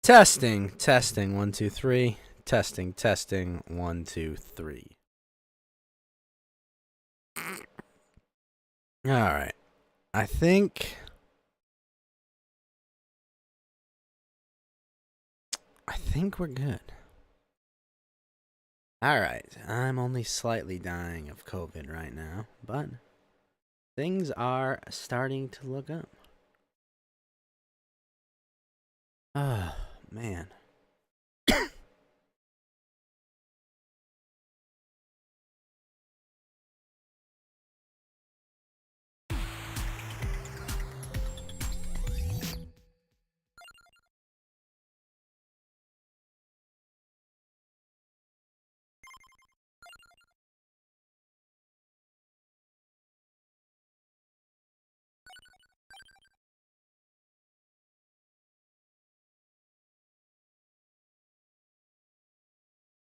Testing, testing, 1, 2, 3. Testing, testing, 1, 2, 3. All right. I think we're good. All right. I'm only slightly dying of COVID right now, but things are starting to look up. Oh, man.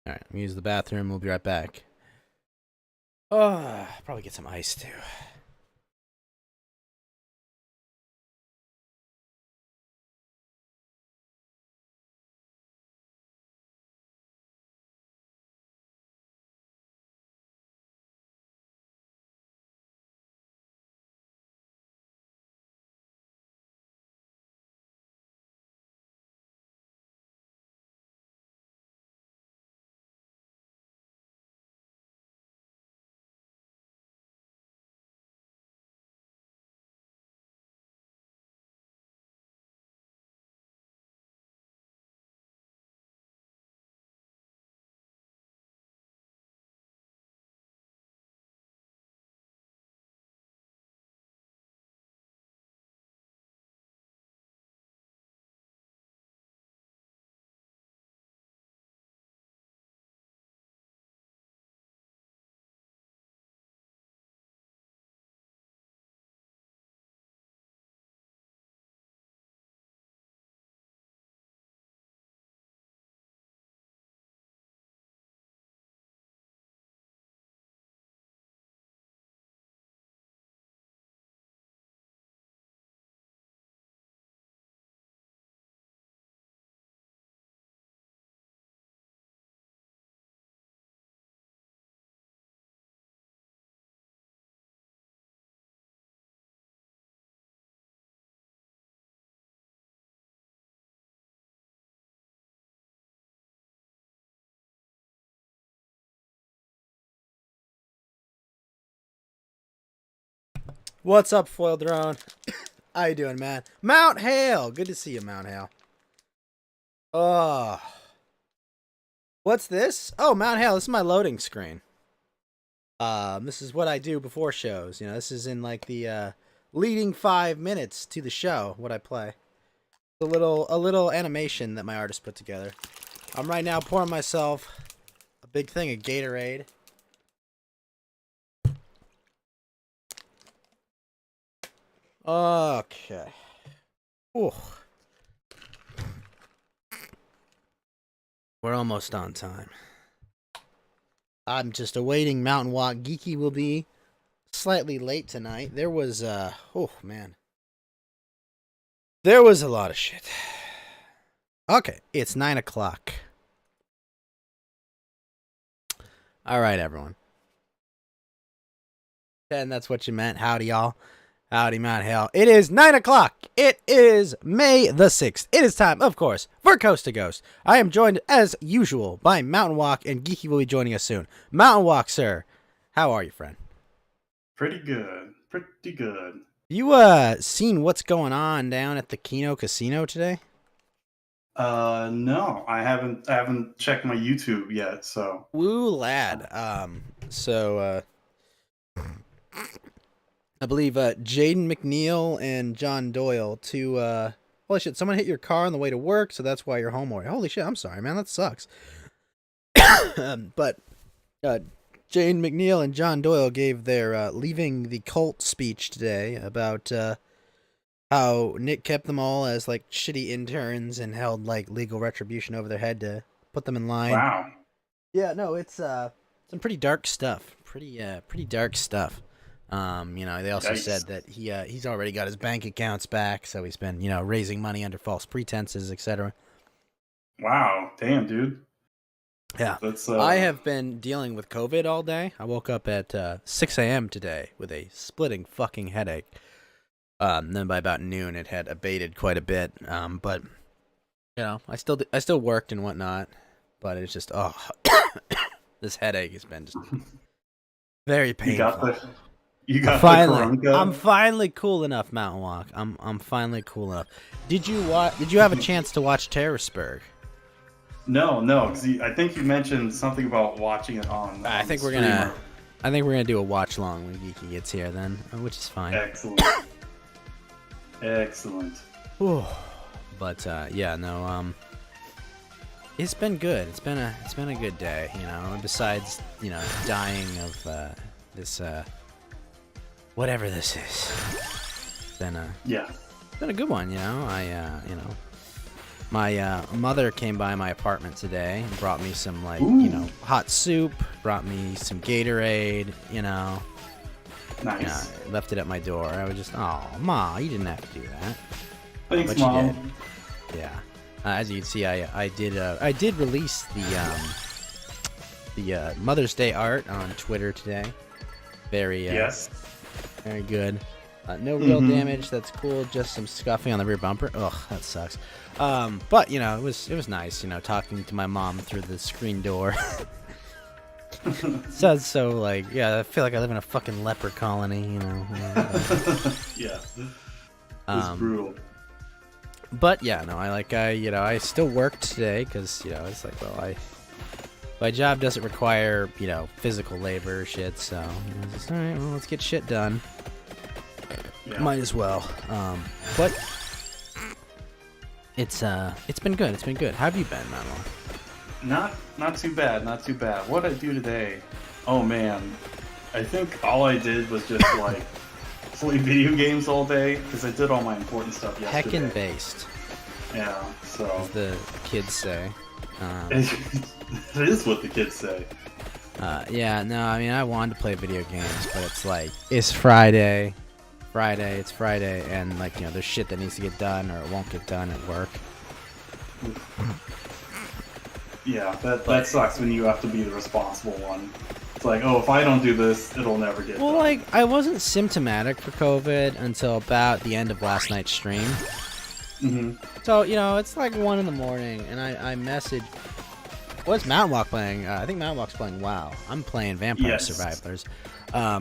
All right, I'm gonna use the bathroom. We'll be right back. Oh, probably get some ice too. What's up, Foil Drone? How you doing, man? Mount Hale! Good to see you, Mount Hale. Oh. What's this? Oh, Mount Hale, this is my loading screen. This is what I do before shows. You know, this is in like the leading 5 minutes to the show, what I play. A little animation that my artist put together. I'm right now pouring myself a big thing of Gatorade. Okay. Ooh. We're almost on time. I'm just awaiting Mountain Walk. Geeky will be slightly late tonight. There was, oh, man. There was a lot of shit. Okay, it's 9 o'clock. All right, everyone. And that's what you meant. Howdy, y'all. Howdy, Mount Hale. It is 9 o'clock. It is May the 6th. It is time, of course, for Coast to Ghost. I am joined, as usual, by Mountain Walk, and Geeky will be joining us soon. Mountain Walk, sir. How are you, friend? Pretty good. Pretty good. You, seen what's going on down at the Keno Casino today? No, I haven't checked my YouTube yet, so. Woo, lad. I believe Jaden McNeil and John Doyle holy shit, someone hit your car on the way to work, so that's why you're home already. Holy shit, I'm sorry, man, that sucks. But Jaden McNeil and John Doyle gave their leaving the cult speech today about how Nick kept them all as like shitty interns and held like legal retribution over their head to put them in line. Wow. Yeah, no, it's some pretty dark stuff. Pretty dark stuff. They also said that he's already got his bank accounts back, so he's been, raising money under false pretenses, etc. Wow. Damn, dude. Yeah. That's I have been dealing with COVID all day. I woke up at 6 a.m. today with a splitting fucking headache. Then by about noon, it had abated quite a bit. But I still worked and whatnot. But it's just this headache has been just very painful. You got finally, the I'm finally cool enough, Mountain Walk. I'm finally cool enough. Did you have a chance to watch Terrorsburg? No, because I think you mentioned something about watching it on. I think we're gonna do a watch long when Geeky gets here, then, which is fine. Excellent. Excellent. Whew. But it's been good. It's been a good day, Besides, dying of this whatever this is. It's been a good one, My mother came by my apartment today and brought me some hot soup, brought me some Gatorade, Nice. Yeah, left it at my door. I was just, oh, Ma, you didn't have to do that. Thanks, but Mom. you did. Yeah. As you can see, I did release the Mother's Day art on Twitter today. Very very good. No real damage. That's cool. Just some scuffing on the rear bumper. Ugh, that sucks. But it was nice. Talking to my mom through the screen door. Sounds so I feel like I live in a fucking leper colony. Yeah. It's brutal. But I still worked today because it's like, well, my job doesn't require physical labor or shit, so just, all right, well, let's get shit done. Yeah. Might as well. But it's been good. It's been good. How have you been, Manuel? Not too bad. What did I do today? Oh man, I think all I did was just play video games all day because I did all my important stuff yesterday. Heckin' based. Yeah. So. As the kids say. It is what the kids say. I wanted to play video games, but it's Friday. It's Friday, and there's shit that needs to get done or it won't get done at work. Yeah, that sucks when you have to be the responsible one. It's like, oh, if I don't do this, it'll never get done. I wasn't symptomatic for COVID until about the end of last night's stream. Mm-hmm. So, it's 1 in the morning, and I messaged... What's Mountain Walk playing? I think Mountain Walk's playing WoW. I'm playing Vampire Survivors. It's I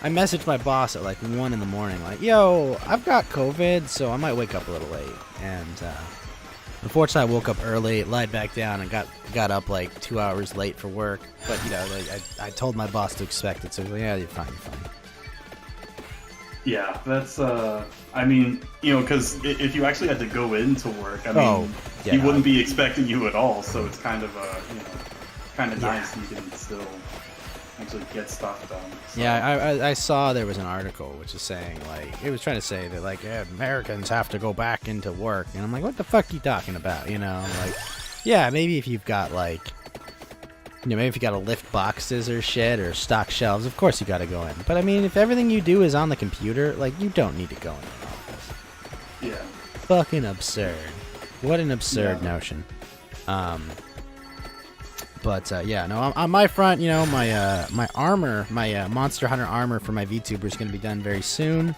messaged my boss at 1 in the morning, yo, I've got COVID, so I might wake up a little late. And unfortunately, I woke up early, lied back down, and got up 2 hours late for work. But I told my boss to expect it, so he was like, yeah, you're fine. Yeah, that's because if you actually had to go into work, he wouldn't be expecting you at all. So it's kind of nice. You can still actually get stuff done. So. Yeah, I saw there was an article which is saying it was trying to say that Americans have to go back into work, and I'm like, what the fuck are you talking about? Yeah, maybe if you've got maybe if you gotta lift boxes or shit or stock shelves, of course you gotta go in. But if everything you do is on the computer, you don't need to go in an office. Yeah. Fucking absurd. What an absurd notion. On my front, my armor, my Monster Hunter armor for my Vtuber is gonna be done very soon.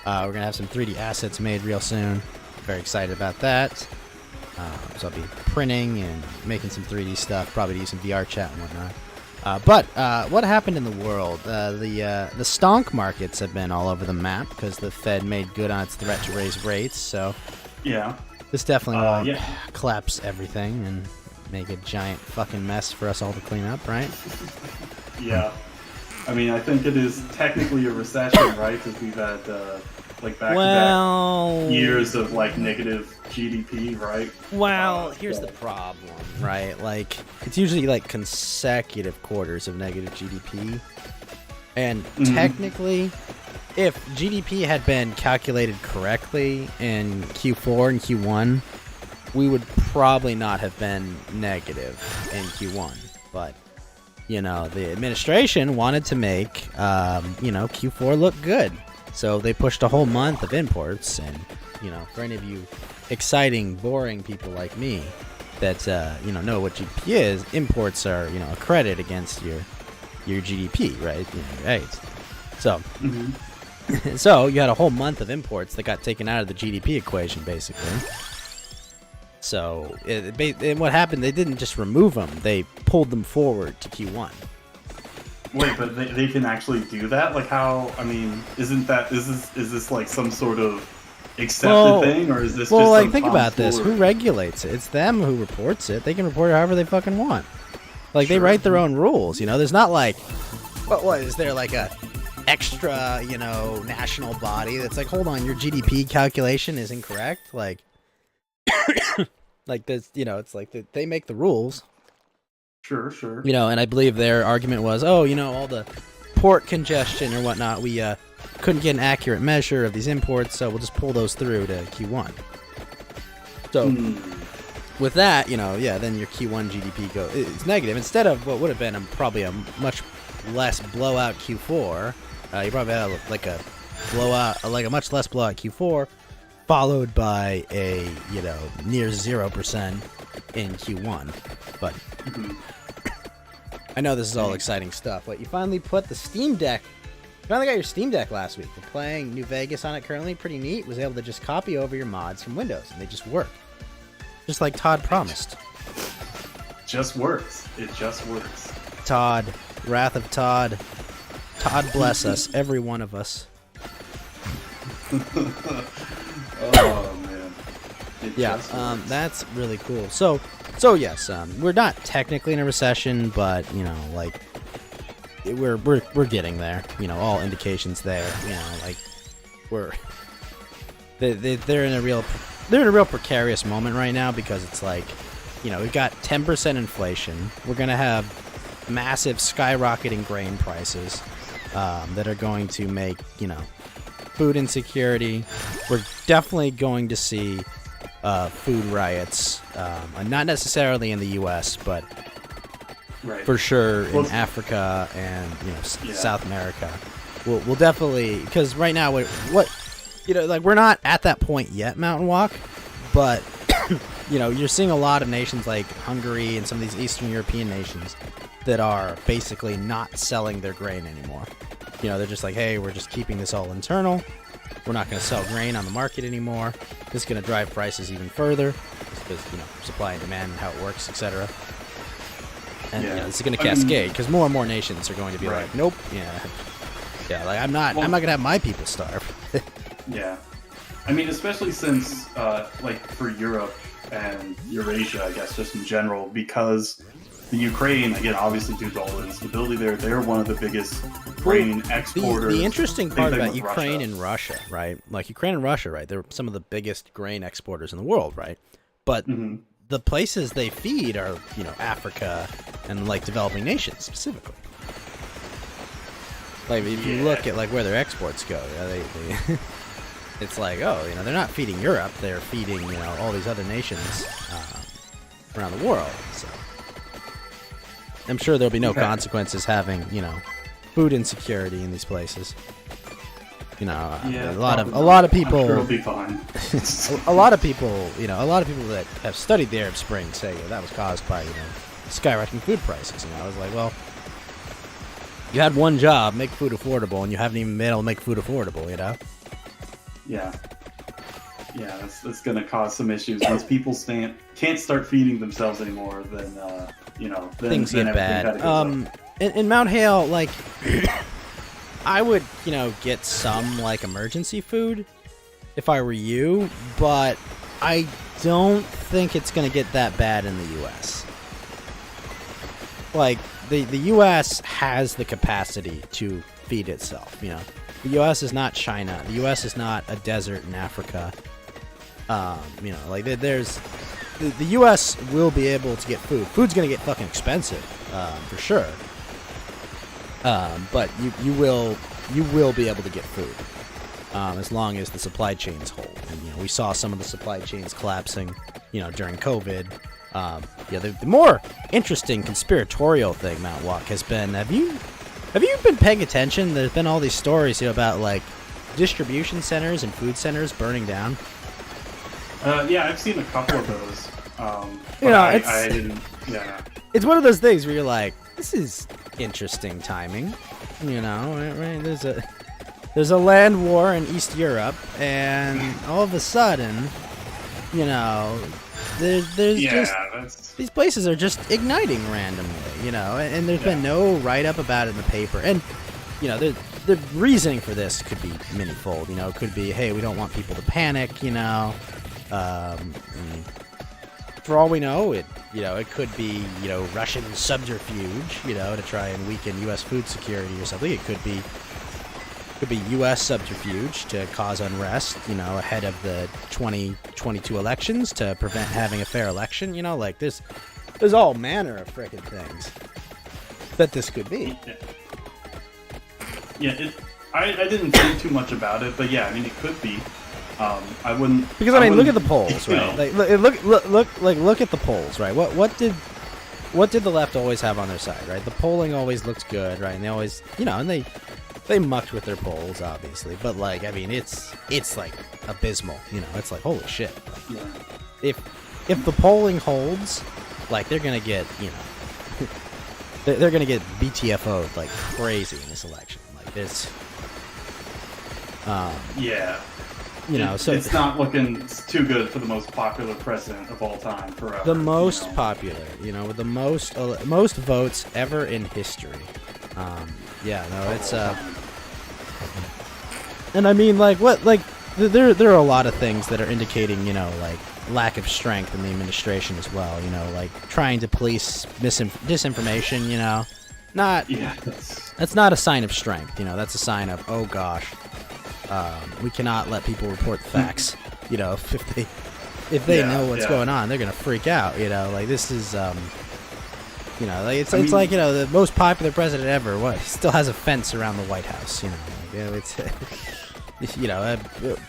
We're gonna have some 3D assets made real soon. Very excited about that. So I'll be printing and making some 3D stuff, probably do some VR chat and whatnot. But what happened in the world? The stonk markets have been all over the map because the Fed made good on its threat to raise rates. So this definitely won't collapse everything and make a giant fucking mess for us all to clean up, right? Yeah. I think it is technically a recession, right? Because we've had back-to-back years of negative GDP, right? Well, here's the problem, right? It's usually consecutive quarters of negative GDP. And technically, if GDP had been calculated correctly in Q4 and Q1, we would probably not have been negative in Q1. But, the administration wanted to make, Q4 look good. So they pushed a whole month of imports, and for any of you exciting, boring people like me that know what GDP is, imports are a credit against your GDP, right? Right. So. So you had a whole month of imports that got taken out of the GDP equation, basically. So and what happened? They didn't just remove them; they pulled them forward to Q1. Wait, but they can actually do that? Like how? I mean, is this like some sort of accepted thing, or is this just like some think about this? tomfoolery? Who regulates it? It's them who reports it. They can report it however they fucking want. Like they Sure. write their own rules. There's not like what is there like a extra national body that's like, hold on, your GDP calculation is incorrect, like like this, it's like they make the rules. Sure. And I believe their argument was, all the port congestion or whatnot, we couldn't get an accurate measure of these imports, so we'll just pull those through to Q1. So with that, then your Q1 GDP it's negative instead of what would have been probably a much less blowout Q4. You probably had a much less blowout Q4, followed by a near 0% in Q1. But I know this is all exciting stuff. But you finally put the Steam Deck. You finally got your Steam Deck last week. We're playing New Vegas on it currently. Pretty neat. Was able to just copy over your mods from Windows, and they just work, just like Todd promised. Just works. It just works. Todd, Wrath of Todd. Todd bless us, every one of us. Oh man. That's really cool. So yes, we're not technically in a recession, but we're getting there. All indications there. They're in a real precarious moment right now because it's like, we've got 10% inflation. We're gonna have massive skyrocketing grain prices. That are going to make, food insecurity. We're definitely going to see food riots, not necessarily in the U.S., but for sure in Africa and South America. We'll definitely, because right now we're not at that point yet, Mountain Walk, but you're seeing a lot of nations like Hungary and some of these Eastern European nations that are basically not selling their grain anymore. They're just like, hey, we're just keeping this all internal. We're not going to sell grain on the market anymore. This is going to drive prices even further because, supply and demand and how it works, etc. And this is going to cascade because more and more nations are going to be like, nope, like I'm not going to have my people starve. Yeah. I mean, especially since, like, for Europe and Eurasia, I guess, just in general, because the Ukraine, again, obviously due to all the instability there, they're one of the biggest grain exporters. The interesting part about Russia. Ukraine and Russia, right? Like Ukraine and Russia, right? They're some of the biggest grain exporters in the world, right? But the places they feed are, Africa and like developing nations specifically. Like if you look at like where their exports go, they it's like, they're not feeding Europe; they're feeding all these other nations around the world. So I'm sure there'll be no consequences having food insecurity in these places. A lot of people. I'm sure it'll be fine. a lot of people that have studied the Arab Spring say that was caused by skyrocketing food prices. I was like, well, you had one job, make food affordable, and you haven't even been able to make food affordable. Yeah, that's going to cause some issues once people can't start feeding themselves anymore. Then then things then get bad. everything kinda goes up. In Mount Hale, like, I would get some like emergency food if I were you, but I don't think it's gonna get that bad in the U.S. Like the U.S. has the capacity to feed itself. The U.S. is not China. The U.S. is not a desert in Africa. There's the U.S. will be able to get food. Food's gonna get fucking expensive, for sure. But you will be able to get food, as long as the supply chains hold. And we saw some of the supply chains collapsing, during COVID. The more interesting conspiratorial thing, Mount Walk, has been, have you been paying attention? There's been all these stories about like distribution centers and food centers burning down. Yeah, I've seen a couple of those. You But know, I didn't. Yeah. it's one of those things where you're like, this is interesting timing. You know, right? There's a land war in East Europe, and all of a sudden, you know, there's just these places are just igniting randomly, you know, and there's been no write-up about it in the paper. And, you know, the reasoning for this could be many-fold. You know, it could be, hey, we don't want people to panic, you know. For all we know, it could be, you know, Russian subterfuge, you know, to try and weaken U.S. food security or something. It could be U.S. subterfuge to cause unrest, you know, ahead of the 2022 elections to prevent having a fair election. You know, like there's all manner of frickin' things that this could be. Yeah, I didn't think too much about it, but yeah, I mean, it could be. I wouldn't. Because I mean, look at the polls, right? Like, look at the polls, right? What did the left always have on their side, right? The polling always looked good, right? And they always, you know, and they mucked with their polls, obviously, but like, I mean, it's like abysmal, you know. It's like, holy shit. Like, if the polling holds, like, they're gonna get, you know, they're gonna get BTFO'd like crazy in this election. Like this. Yeah. You know, so it's not looking too good for the most popular president of all time forever. The most popular, you know, with the most votes ever in history. Yeah, no, it's and I mean, like, what, like, there are a lot of things that are indicating, you know, like lack of strength in the administration as well. You know, like trying to police disinformation. You know, that's not a sign of strength. You know, that's a sign of, oh gosh. We cannot let people report the facts. You know, if they know what's going on, they're gonna freak out. You know, like this is, you know, like it's like, you know, the most popular president ever. What, he still has a fence around the White House. You know, like, you know, it's you know,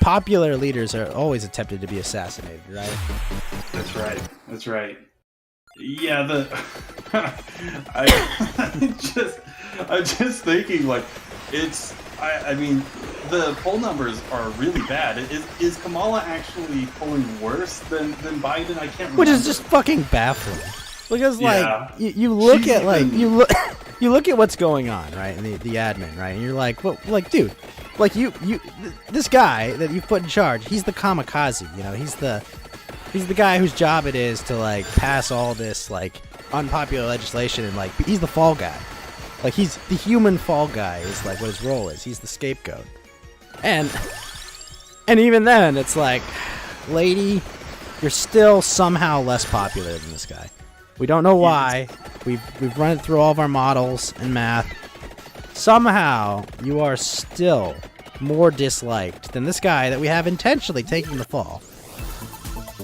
popular leaders are always attempted to be assassinated, right? That's right. That's right. Yeah, I'm just thinking, like, it's. I mean, the poll numbers are really bad. Is Kamala actually polling worse than Biden? I can't remember. Which is just fucking baffling. Because, like, you look at, like, you look at what's going on, right, in the admin, right, and you're like, well, like, dude, like, this guy that you put in charge, he's the kamikaze, you know, he's the guy whose job it is to, like, pass all this, like, unpopular legislation, and, like, he's the fall guy. Like, he's the human fall guy is, like, what his role is. He's the scapegoat. And even then, it's like, lady, you're still somehow less popular than this guy. We don't know why. We've run it through all of our models and math. Somehow, you are still more disliked than this guy that we have intentionally taking the fall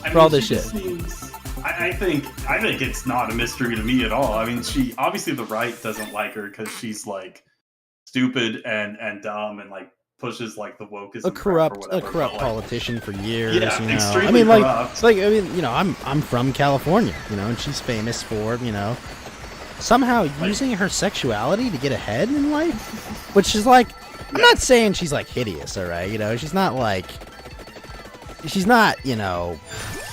for all this shit. I think it's not a mystery to me at all. I mean, she obviously, the right doesn't like her because she's like stupid and dumb and like pushes like the wokeism. A corrupt politician for years. Yeah, you know? extremely I mean, corrupt. like I mean, you know, I'm from California, you know, and she's famous for, you know, somehow using her sexuality to get ahead in life, which is like, I'm not saying she's like hideous, all right, you know, she's not, you know.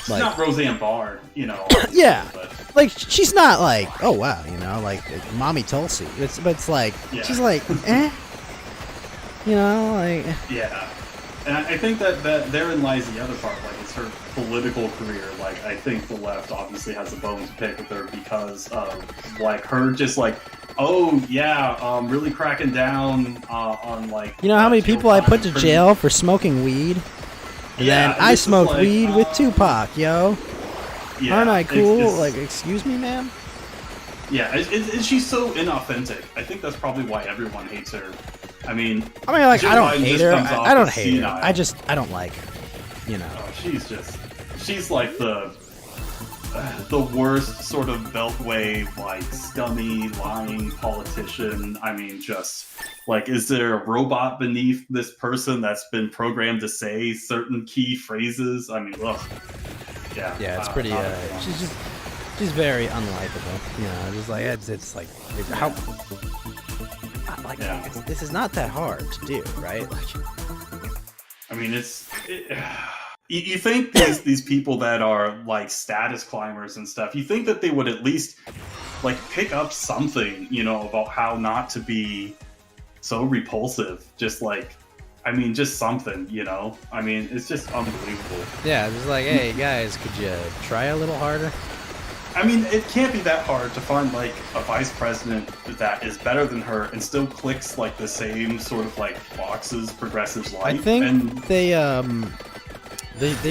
She's not Roseanne Barr, you know. Yeah, but like she's not like, oh wow, you know, like Mommy Tulsi. But it's like she's like, you know, like. Yeah, and I think that therein lies the other part. Like, it's her political career. Like, I think the left obviously has a bone to pick with her because of like her just like, oh yeah, really cracking down on like. You know how many people I put to jail for smoking weed? And then I smoke weed with Tupac, yo. Yeah, aren't I cool? Like, excuse me, man? Yeah, she's so inauthentic. I think that's probably why everyone hates her. I mean, like, I don't hate her. I don't hate her. I don't like her. You know. Oh, she's like the worst sort of beltway, like, scummy, lying politician. I mean, just, like, is there a robot beneath this person that's been programmed to say certain key phrases? I mean, ugh. Yeah. Yeah, it's pretty, she's very unlikable. You know, just like, it's like, how, like, this is not that hard to do, right? Like, I mean, You think these people that are like status climbers and stuff, you think that they would at least like pick up something, you know, about how not to be so repulsive. Just like, I mean, just something, you know. I mean, it's just unbelievable. Yeah, it's like, hey guys, could you try a little harder? I mean, it can't be that hard to find like a vice president that is better than her and still clicks like the same sort of like boxes progressives like. I think they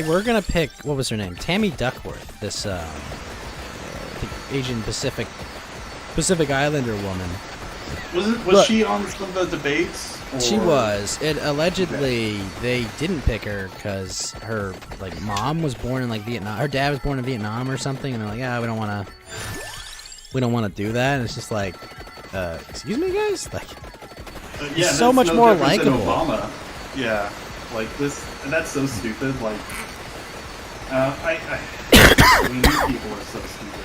were gonna pick, what was her name? Tammy Duckworth, this Asian Pacific Islander woman. Was she on some of the debates? Or? She was. It allegedly they didn't pick her because her like mom was born in like Vietnam. Her dad was born in Vietnam or something, and they're like, yeah, we don't want to do that. And it's just like, excuse me, guys, like, yeah, so much more likable. Obama. Yeah, like this, and that's so stupid. Like, I mean, these people are so stupid.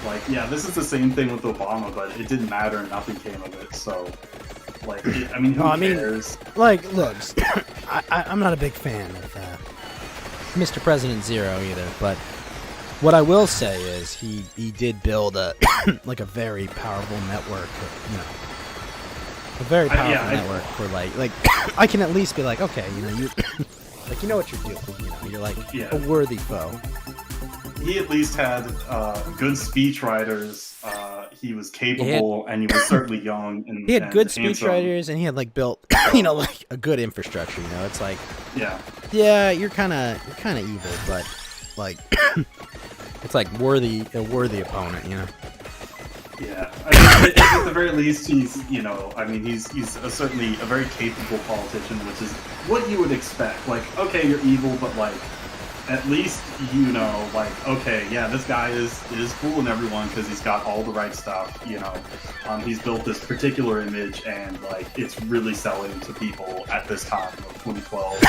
Like, yeah, this is the same thing with Obama, but it didn't matter and nothing came of it. So, like, I mean, who cares? Like, look, I'm not a big fan of Mr. President Zero either, but what I will say is he did build a like a very powerful network, you know, a very powerful network for like I can at least be like, okay, you know, you like, you know what you're doing, you know, you're like a worthy foe. He at least had good speech writers. He was capable, and he was certainly young. And he had good speech handsome. writers, and he had like built, you know, like a good infrastructure. You know, it's like, yeah, you're kind of evil, but like, it's like a worthy opponent. You know. Yeah, I mean, at the very least, he's, you know, I mean, he's certainly a very capable politician, which is what you would expect. Like, okay, you're evil, but like, at least, you know, like, okay, yeah, this guy is fooling everyone because he's got all the right stuff, you know. He's built this particular image, and like, it's really selling to people at this time of 2012.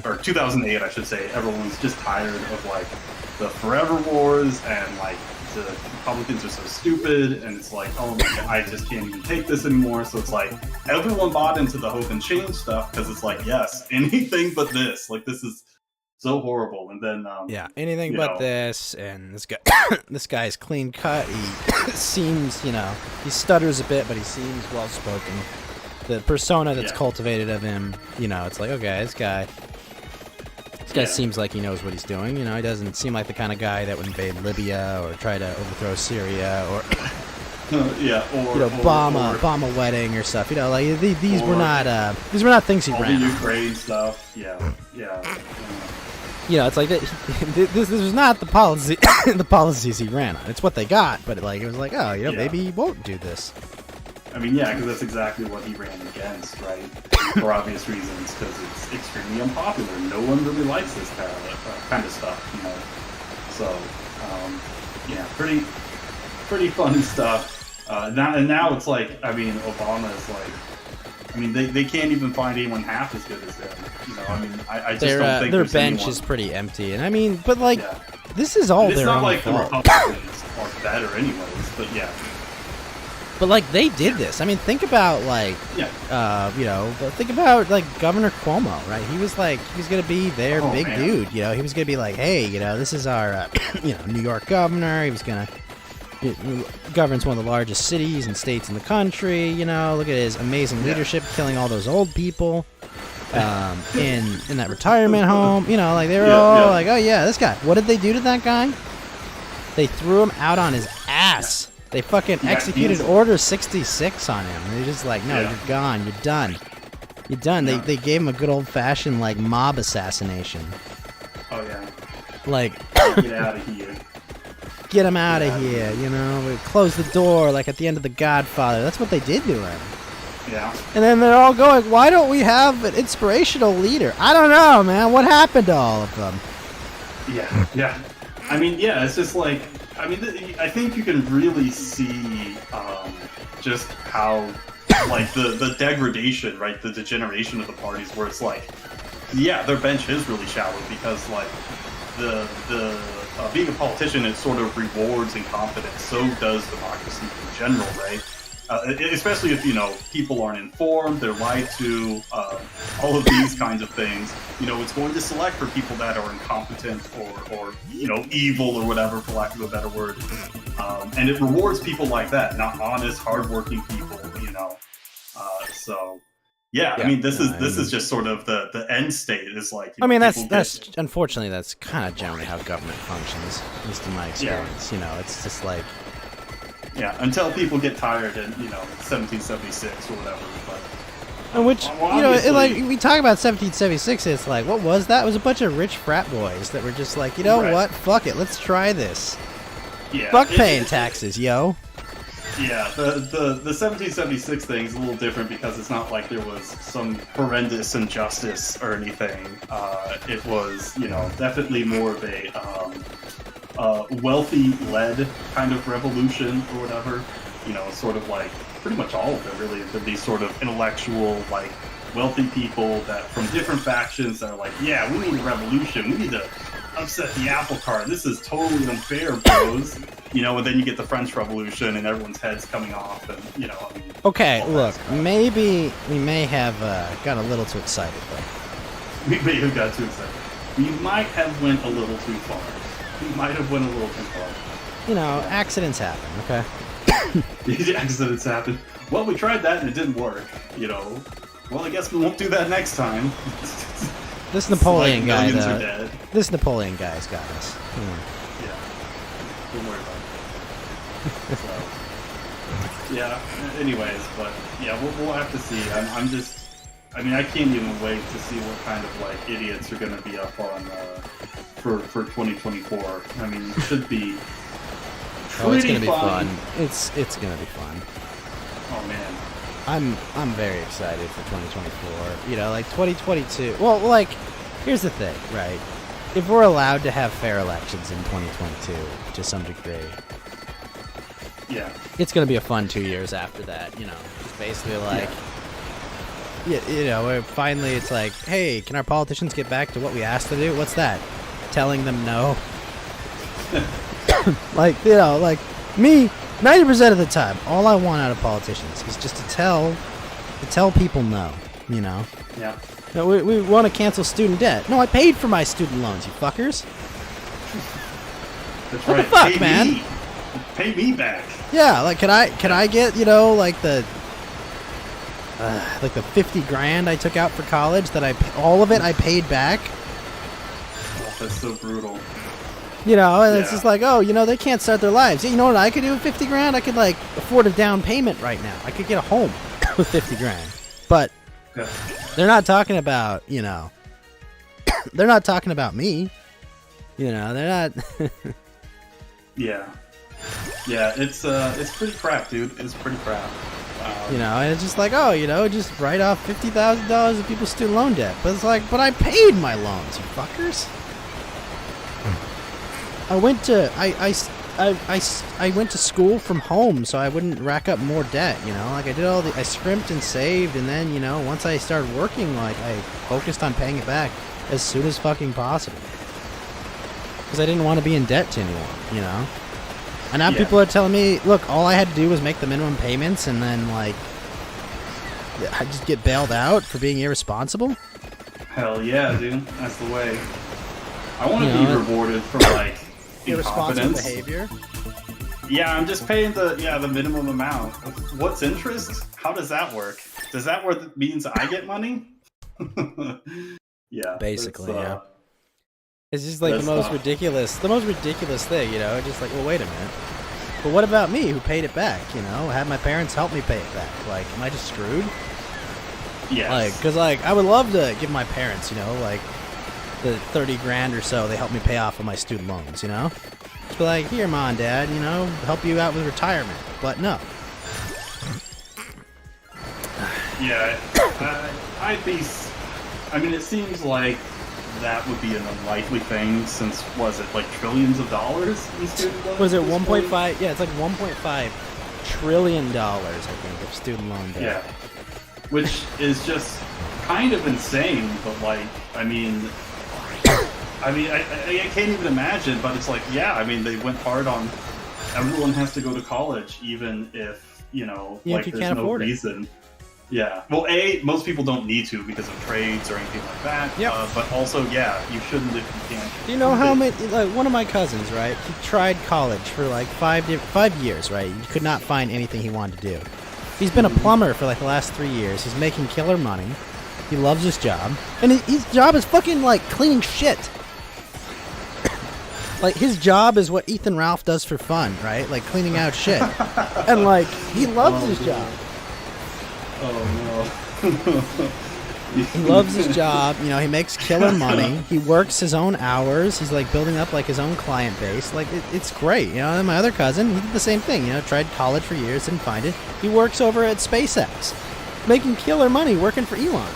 Or 2008, I should say. Everyone's just tired of like the forever wars, and like the Republicans are so stupid, and it's like, oh my God, I just can't even take this anymore. So it's like everyone bought into the hope and change stuff because it's like, yes, anything but this. Like, this is so horrible. And then anything but this. And this guy's clean cut. He seems, you know, he stutters a bit, but he seems well spoken. The persona that's cultivated of him, you know, it's like, okay, this guy seems like he knows what he's doing. You know, he doesn't seem like the kind of guy that would invade Libya or try to overthrow Syria or you know, bomb a wedding or stuff. You know, like these were not things he ran. The Ukraine stuff. Yeah. You know, it's like this was not the policy the policies he ran on. It's what they got, but like it was like, oh, you know, maybe he won't do this. I mean, yeah, because that's exactly what he ran against, right? For obvious reasons, because it's extremely unpopular. No one really likes this kind of stuff, you know. So, pretty fun stuff. Now it's like, I mean, Obama is like, I mean, they can't even find anyone half as good as him. You know, I mean, I just don't think their bench is pretty empty, and I mean, but like, this is all their own fault. It's not like the Republicans are better, anyways. But yeah. But like, they did this. I mean, think about like, you know, think about like Governor Cuomo, right? He was gonna be their big dude. You know, he was gonna be like, hey, you know, this is our, you know, New York governor. He was gonna governs one of the largest cities and states in the country. You know, look at his amazing leadership, killing all those old people in that retirement home. You know, like they were all like, oh yeah, this guy. What did they do to that guy? They threw him out on his ass. They fucking executed Order 66 on him. They're just like, no, you're gone. You're done. You're done. They gave him a good old-fashioned, like, mob assassination. Oh, yeah. Like... Get out of here. Get him out of here, you know? We close the door, like at the end of The Godfather. That's what they did to him. Yeah. And then they're all going, why don't we have an inspirational leader? I don't know, man. What happened to all of them? Yeah. I mean, yeah, it's just like... I mean, I think you can really see just how, like, the degradation, right, the degeneration of the parties, where it's like, yeah, their bench is really shallow because, like, the being a politician, it sort of rewards incompetence. So does democracy in general, right? especially if people aren't informed, they're lied to, all of these kinds of things. It's going to select for people that are incompetent or evil or whatever, for lack of a better word, and it rewards people like that, not honest, hardworking people. So. Yeah, I mean, this is just sort of the end state. Is like, I mean, that's unfortunately that's kind of generally how government functions, at least in my experience. It's just like, until people get tired in 1776 or whatever. But which like we talk about 1776, it's like, what was that? It was a bunch of rich frat boys that were just like, what? Fuck it, let's try this. Yeah, fuck paying taxes, yo. Yeah, the 1776 thing is a little different because it's not like there was some horrendous injustice or anything. It was, definitely more of a wealthy-led kind of revolution or whatever. Sort of like pretty much all of it, really. These sort of intellectual, like, wealthy people that from different factions that are like, yeah, we need a revolution. We need to upset the apple cart. This is totally unfair, bros. And then you get the French Revolution and everyone's heads coming off, and Okay, look, maybe we may have got a little too excited, though. We may have got too excited. We might have went a little too far. Accidents happen, okay? Accidents happen. Well, we tried that and it didn't work, Well, I guess we won't do that next time. This Napoleon guy, millions are dead. This Napoleon guy's got us. Yeah. Don't worry about it. So, yeah. Anyways, but yeah, we'll have to see. I can't even wait to see what kind of like idiots are going to be up on for 2024. I mean, it should be. It's going to be fun. It's going to be fun. Oh man. I'm very excited for 2024. Like 2022. Well, like, here's the thing, right? If we're allowed to have fair elections in 2022 to some degree, it's going to be a fun 2 years after that. It's basically like, where finally it's like, hey, can our politicians get back to what we asked to do? What's that? Telling them no. like me. 90% of the time, all I want out of politicians is just to tell people no, Yeah. No, we want to cancel student debt. No, I paid for my student loans, you fuckers. That's what right. the fuck, man? Pay me back. Yeah, like, can I get, like the 50 grand I took out for college that all of it I paid back? Oh, that's so brutal. And it's just like, they can't start their lives. You know what I could do with 50 grand? I could, like, afford a down payment right now. I could get a home with 50 grand. But they're not talking about, they're not talking about me. They're not. Yeah. Yeah, it's pretty crap, dude. It's pretty crap. And it's just like, just write off $50,000 of people's student loan debt. But it's like, but I paid my loans, you fuckers. I went to I went to school from home so I wouldn't rack up more debt, Like I scrimped and saved, and then, once I started working, like I focused on paying it back as soon as fucking possible. Because I didn't want to be in debt to anyone, And now people are telling me, look, all I had to do was make the minimum payments and then, like, I just get bailed out for being irresponsible? Hell yeah, dude. That's the way. I want to be rewarded for, like, irresponsible behavior. Yeah, I'm just paying the minimum amount. What's interest? How does that work? Does that work means I get money? Yeah. Basically, yeah. It's just like the most ridiculous thing, just like, well, wait a minute. But what about me who paid it back, Had my parents help me pay it back. Like, am I just screwed? Yes. Like, cuz like I would love to give my parents, like the 30 grand or so they helped me pay off of my student loans, Just be like, here, Mom and Dad, help you out with retirement. But no. Yeah, I'd be. I mean, it seems like that would be an unlikely thing since, was it like trillions of dollars in student loans? Was it 1.5? Yeah, it's like 1.5 trillion dollars, I think, of student loan debt. Yeah, which is just kind of insane. But like, I mean, I can't even imagine. But it's like, yeah, I mean, they went hard on. Everyone has to go to college, even if Yeah, like you there's can't no afford it. reason. Yeah. Well, most people don't need to because of trades or anything like that. Yep. But also, yeah, you shouldn't if you can't. Do you know how many? Like one of my cousins, right? He tried college for like 5 years, right? He could not find anything he wanted to do. He's been a plumber for like the last 3 years. He's making killer money. He loves his job, and his job is fucking like cleaning shit. Like his job is what Ethan Ralph does for fun, right? Like cleaning out shit, and like he loves his job. Oh no. He loves his job. You know, he makes killer money. He works his own hours. He's like building up like his own client base. Like it's great. You know, and my other cousin, he did the same thing. You know, tried college for years, didn't find it. He works over at SpaceX, making killer money working for Elon.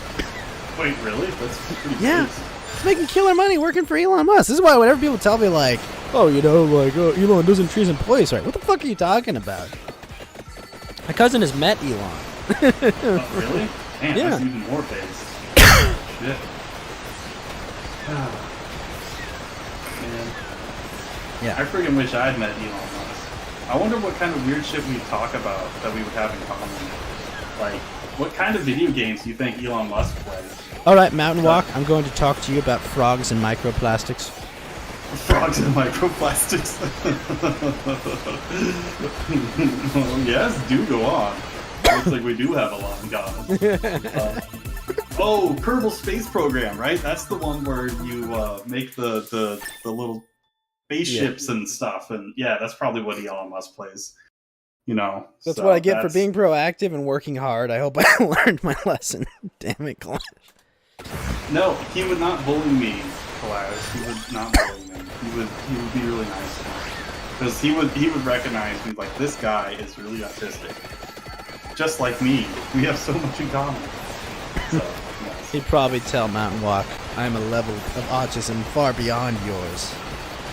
Wait, really? That's pretty Yeah. crazy. He's making killer money working for Elon Musk. This is why whenever people tell me like, oh, you know, like Elon doesn't treat his employees right. What the fuck are you talking about? My cousin has met Elon. Oh, really? Man, Yeah. that's even more phase. Shit. Man. Yeah. I freaking wish I'd met Elon Musk. I wonder what kind of weird shit we'd talk about that we would have in common. Like, what kind of video games do you think Elon Musk plays? All right, Mountain Walk. I'm going to talk to you about frogs and microplastics. Frogs and microplastics. Well, yes, do go on. Looks like we do have a lot in common. Oh, Kerbal Space Program, right? That's the one where you make the little spaceships and stuff, and yeah, that's probably what Elon Musk plays. You know, That's so what I get for being proactive and working hard. I hope I learned my lesson. Damn it, Clash. No, he would not bully me, Clash. He would not bully me. He would be really nice to me. Because he would recognize me like, this guy is really autistic. Just like me. We have so much in common. So, yes. He'd probably tell Mountain Walk, I'm a level of autism far beyond yours.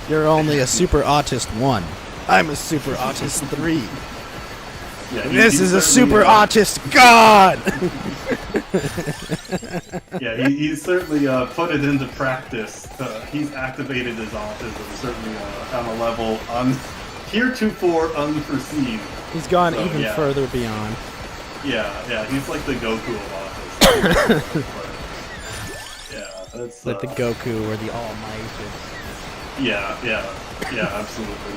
You're only a super autist 1. I'm a super autist 3. Yeah, This is a certainly, super autist god! Yeah, he's certainly put it into practice. He's activated his autism, certainly on a level heretofore unforeseen. He's gone So, even yeah. further beyond. Yeah, he's like the Goku of autism. Yeah, that's Like the Goku or the All Might. Yeah, absolutely.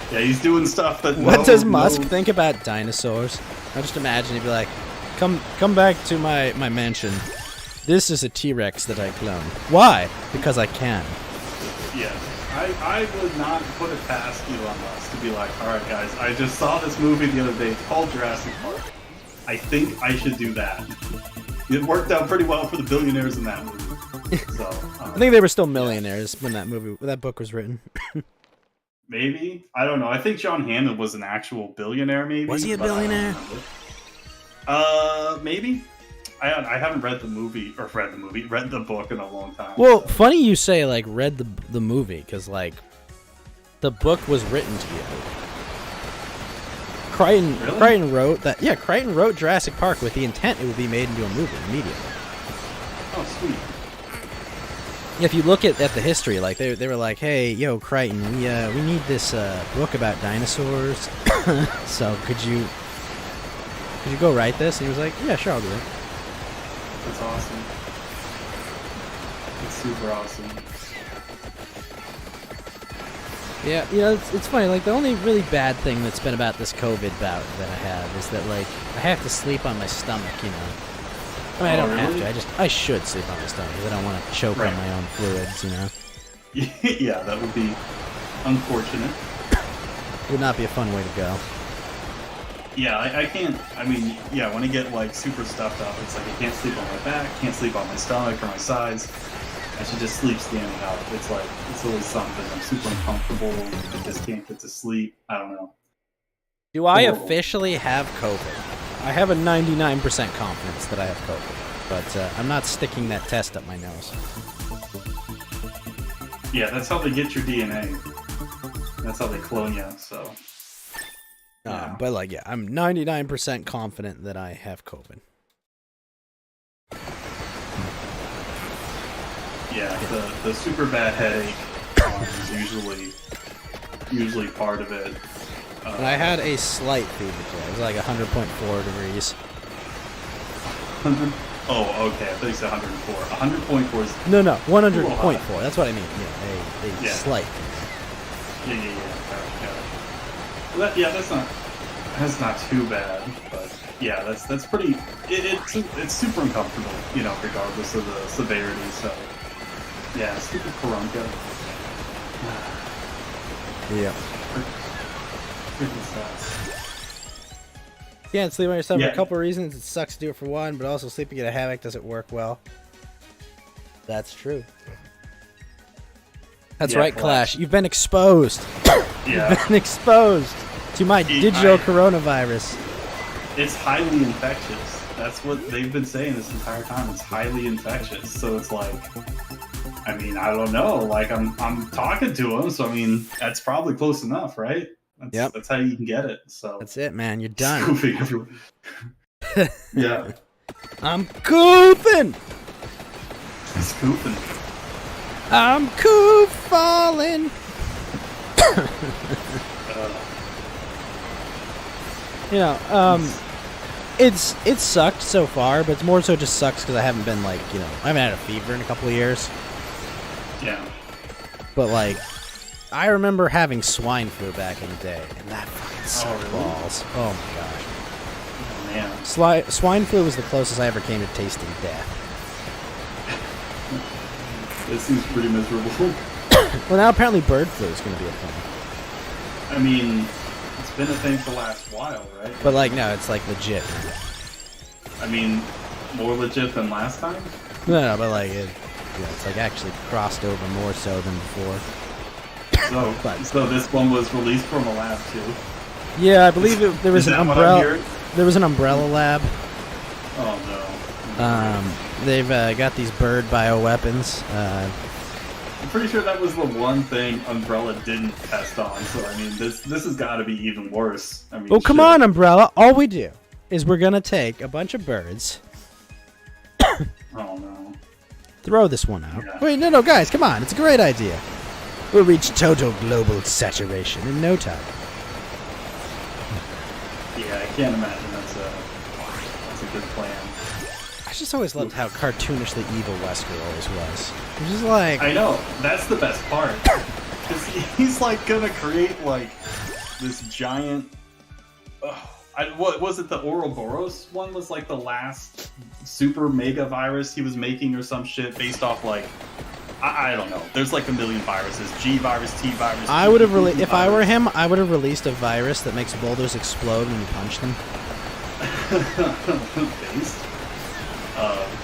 Yeah, he's doing stuff that. What does Musk think about dinosaurs? I just imagine he'd be like, come back to my mansion. This is a T-Rex that I cloned. Why? Because I can. Yeah, I would not put it past Elon Musk to be like, all right, guys, I just saw this movie the other day. It's called Jurassic Park. I think I should do that. It worked out pretty well for the billionaires in that movie. So I think they were still millionaires when that book was written. maybe, I don't know. I think John Hammond was an actual billionaire. Maybe Was he a but I don't billionaire? remember. Maybe. I haven't read the book in a long time. Well, so. funny you say like read the movie because like the book was written to you. Crichton Really? Crichton wrote that. Yeah, Crichton wrote Jurassic Park with the intent it would be made into a movie immediately. Oh, sweet. If you look at the history, like they were like, hey, yo, Crichton, we need this book about dinosaurs. So could you go write this? And he was like, yeah, sure, I'll do it. That's awesome. It's super awesome. Yeah, you know, it's funny. Like the only really bad thing that's been about this COVID bout that I have is that like I have to sleep on my stomach. You know, I mean I don't have really? to. I should sleep on my stomach because I don't want to choke Right. on my own fluids. You know, Yeah, that would be unfortunate. it would not be a fun way to go. Yeah, I can't. I mean, yeah, when I get like super stuffed up, it's like I can't sleep on my back, can't sleep on my stomach or my sides. I should just sleep standing up. It's like it's always something. I'm super uncomfortable. I just can't get to sleep. I don't know. Do I Horrible. officially have COVID? I have a 99% confidence that I have COVID, but I'm not sticking that test up my nose. Yeah, that's how they get your DNA. That's how they clone you. So. Yeah. But like, yeah, I'm 99% confident that I have COVID. Yeah, the super bad headache is usually part of it. And I had a slight fever today. It was like 100.4 degrees. 100. Oh, okay. I thought you said 104. 100.4 is. No, 100.4. That's what I mean. Yeah, a Yeah. slight. Yeah. Well, that's not too bad, but yeah, that's pretty. It's super uncomfortable, regardless of the severity. So yeah, stupid Karanka. Yeah. Freaking sucks. You can't sleep on yourself for Yeah. a couple reasons. It sucks to do it for one, but also sleeping in a hammock doesn't work well. That's true. That's Yeah, right, Clash. Clash. You've been exposed. Yeah. You've been exposed to my digital coronavirus. It's highly infectious. That's what they've been saying this entire time. It's highly infectious. So it's like, I mean, I don't know. Like I'm talking to him, so I mean, that's probably close enough, right? Yep. That's how you can get it. So That's it, man. You're done. Goofing everywhere. Yeah. I'm goofing. It's goofing. I'm goof falling. It's sucked so far, but it's more so just sucks because I haven't been I haven't had a fever in a couple of years. Yeah. But I remember having swine flu back in the day, and that fucking sucked really? balls. Oh my gosh. Oh, man. Swine flu was the closest I ever came to tasting death. It seems pretty miserable. Well, now apparently bird flu is going to be a thing. I mean, it's been a thing for the last while, right? But no, it's legit. I mean, more legit than last time? No, but it's actually crossed over more so than before. So this one was released from a lab too. Yeah, I believe there was Is an that what I'm umbrella. hearing? There was an umbrella lab. Oh no. They've got these bird bioweapons. I'm pretty sure that was the one thing Umbrella didn't test on. So I mean, this has got to be even worse. I mean, Oh, come shit. on, Umbrella. All we do is we're gonna take a bunch of birds, Oh no. throw this one out. Yeah. Wait, no, guys, come on. It's a great idea. We'll reach total global saturation in no time. Yeah, I can't imagine that's a good plan. I just always loved how cartoonishly evil Wesker always was. It was just I know, that's the best part. Because he's gonna create this giant. What was it? The Ouroboros one was the last super mega virus he was making or some shit based off I don't know. There's a million viruses. G virus, T virus. I would have if I were him, I would have released a virus that makes boulders explode when you punch them. Based.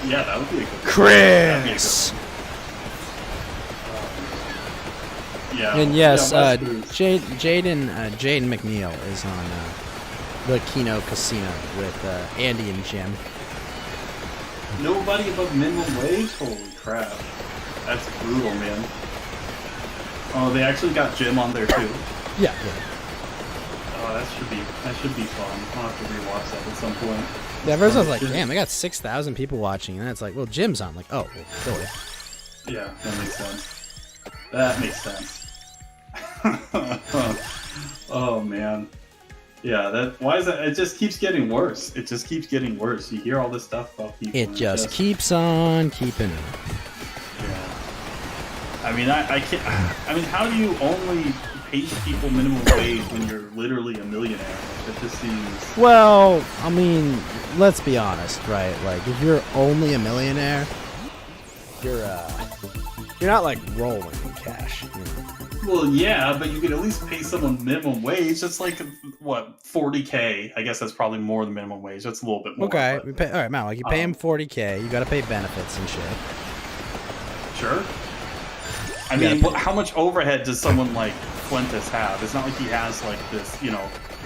Yeah, that would be a good Chris. Yeah. And yes, yeah, Wesker's- Jaden McNeil is on the Kino Casino with Andy and Jim. Nobody above minimum wage? Holy crap. That's brutal, man. Oh, they actually got Jim on there too. Yeah. Oh, that should be fun. I'll have to rewatch that at some point. Yeah, first I was like, damn, they got 6,000 people watching, and then it's like, well, Jim's on. Like, oh, well, silly. Yeah, that makes sense. That makes sense. Oh man. Yeah, why is that? It just keeps getting worse. It just keeps getting worse. You hear all this stuff about people. It and just keeps on keeping on. Yeah. I mean, I can't. I mean, how do you only pay people minimum wage when you're literally a millionaire? It just seems. Well, I mean, let's be honest, right? If you're only a millionaire, you're not rolling in cash. You know? Well, yeah, but you could at least pay someone minimum wage. That's what, 40K? I guess that's probably more than minimum wage. That's a little bit more. Okay, but, we pay. All right, Mal. You pay him 40K. You got to pay benefits and shit. Sure. I mean, how much overhead does someone like Fuentes have? It's not like he has this,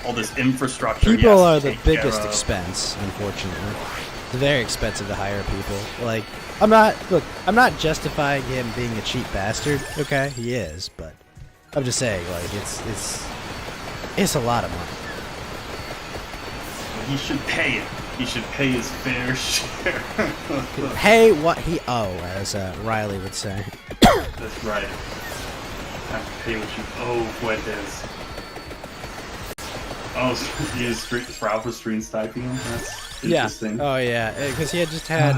all this infrastructure. People are the biggest expense, unfortunately. It's very expensive to hire people. I'm not justifying him being a cheap bastard. Okay, he is, but I'm just saying, it's a lot of money. He should pay it. He should pay his fair share. Pay what he owe, as Riley would say. That's right. Have to pay what you owe, Fuentes. Oh, so you just Ralph was stream sniping him? That's Yeah. interesting. Oh yeah, because he had just had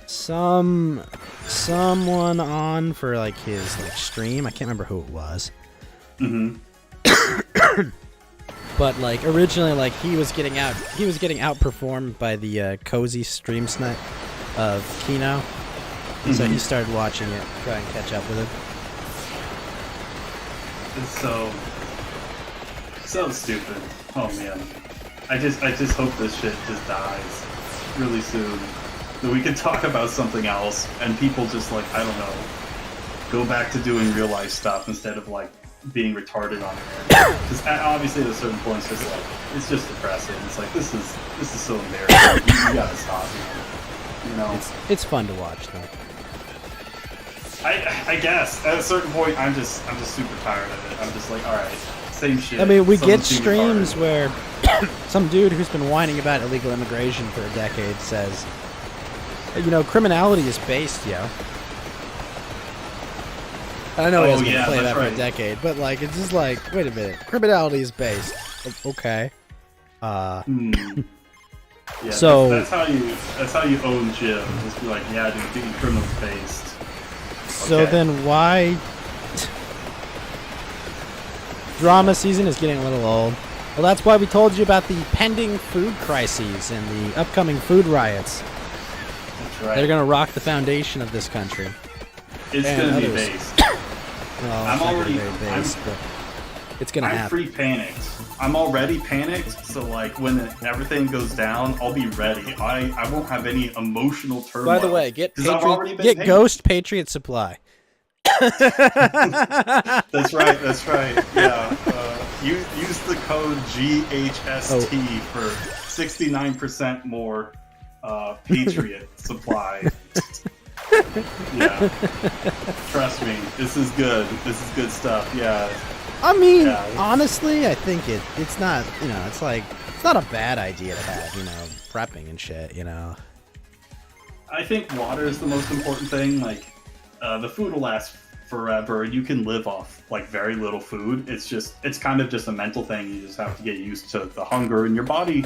someone on for like his like stream. I can't remember who it was. Mm-hmm. But like originally, like he was getting outperformed by the cozy stream snipe of Kino, and so he started watching it, try and catch up with it. It's so stupid. Oh man, I just hope this shit just dies really soon, so we can talk about something else, and people just like, I don't know, go back to doing real life stuff instead of like being retarded on there. Because obviously at a certain point it's just like, it's just depressing. It's like, this is so embarrassing. You gotta stop, you know. It's fun to watch though. I guess at a certain point I'm just super tired of it. I'm just like, all right, same shit. I mean, we Someone's get being streams retarded. where some dude who's been whining about illegal immigration for a decade says, you know, criminality is based, yo. I know he hasn't been playing that for a decade, but like, it's just like, wait a minute, criminality is based. Okay. Yeah, So that's how you own Jim. Just be like, yeah, dude, being criminal based. So Okay. then why drama season is getting a little old? Well, that's why we told you about the pending food crises and the upcoming food riots. That's right. They're gonna rock the foundation of this country. It's and gonna be others. based. Well, I'm it's not gonna already- be very based, but it's gonna I'm happen. pre-panicked. I'm already panicked, so like when everything goes down, I'll be ready. I won't have any emotional turmoil. By the way, get 'cause I've already been get panicked. Ghost Patriot Supply. That's right. That's right. Yeah. Use the code GHST for 69% more Patriot supply. Yeah. Trust me, this is good. This is good stuff. Yeah. I mean, Yeah. honestly, I think it's not, you know, it's like, it's not a bad idea to have, you know, prepping and shit, you know. I think water is the most important thing. Like, the food will last forever. You can live off like very little food. It's kind of just a mental thing. You just have to get used to the hunger, and your body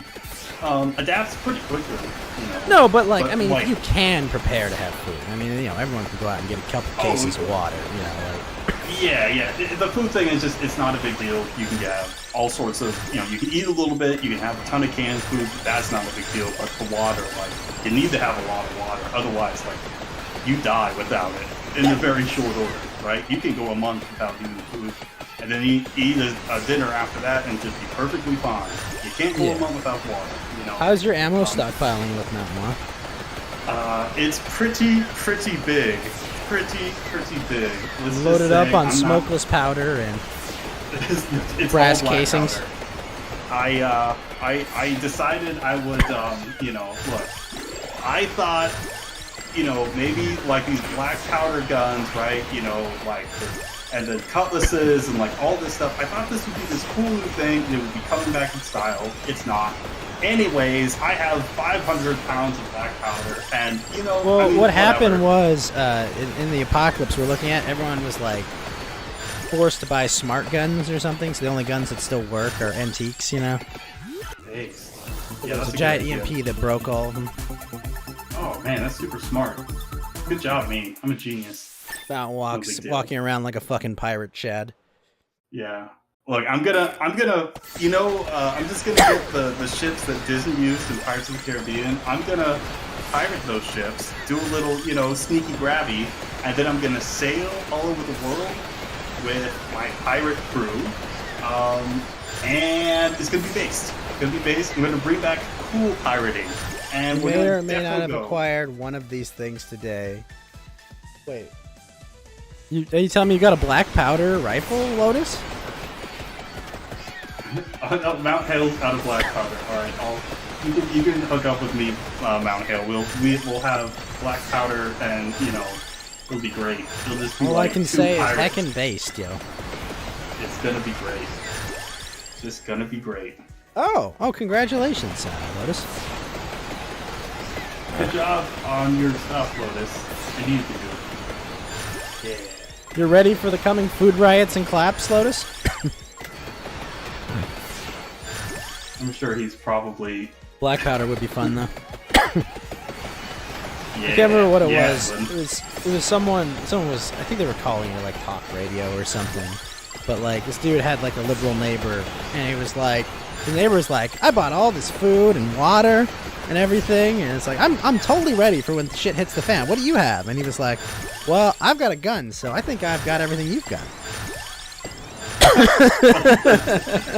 adapts pretty quickly. You know? No, but like, But, I mean, like- you can prepare to have food. I mean, you know, everyone can go out and get a couple cases of water, you know, like. Yeah. The food thing is just, it's not a big deal. You can have all sorts of, you know, you can eat a little bit, you can have a ton of canned food, but that's not a big deal. But the water, like, you need to have a lot of water. Otherwise, like, you die without it in a very short order, right? You can go a month without eating food, and then eat a dinner after that and just be perfectly fine. You can't go a month without water, you know? How's your ammo stockpiling looking out, Ma? It's pretty big. Pretty big. Let's just Loaded up say on I'm not- smokeless powder and it's brass all black casings. powder. I decided I would, you know, look, I thought, you know, maybe like these black powder guns, right? You know, like, and the cutlasses and like all this stuff. I thought this would be this cool new thing and it would be coming back in style. It's not. Anyways, I have 500 pounds of black powder, and you know. well, I mean, what happened whatever. was in the apocalypse we're looking at, everyone was like forced to buy smart guns or something, so the only guns that still work are antiques, you know. Thanks. There that's was a good giant idea. EMP that broke all of them. Oh man, that's super smart. Good job, me. I'm a genius. Fountain walks, big deal. walking around like a fucking pirate, Chad. Yeah. Look, I'm gonna, you know, I'm just gonna get the ships that Disney used in Pirates of the Caribbean. I'm gonna pirate those ships, do a little, you know, sneaky grabby, and then I'm gonna sail all over the world with my pirate crew. And it's gonna be based. It's gonna be based. I'm gonna bring back cool pirating. And You we're may gonna or may not have go. acquired one of these things today. Wait. Are you telling me you got a black powder rifle, Lotus? Mount Hale's out of black powder. All right, you can hook up with me, Mount Hale. We'll have black powder, and you know, it'll be great. It'll just be All like I can two say is pirates. heckin' based, yo. It's gonna be great. Just gonna be great. Oh, congratulations, Lotus. Good job on your stuff, Lotus. I need to do it. Yeah. You're ready for the coming food riots and claps, Lotus? I'm sure he's probably. Black powder would be fun though. Yeah, I can't remember what it yeah, was. It was someone was, I think they were calling it like talk radio or something. But like this dude had like a liberal neighbor, and he was like, his neighbor was like, I bought all this food and water and everything, and it's like I'm totally ready for when shit hits the fan. What do you have? And he was like, well, I've got a gun, so I think I've got everything you've got.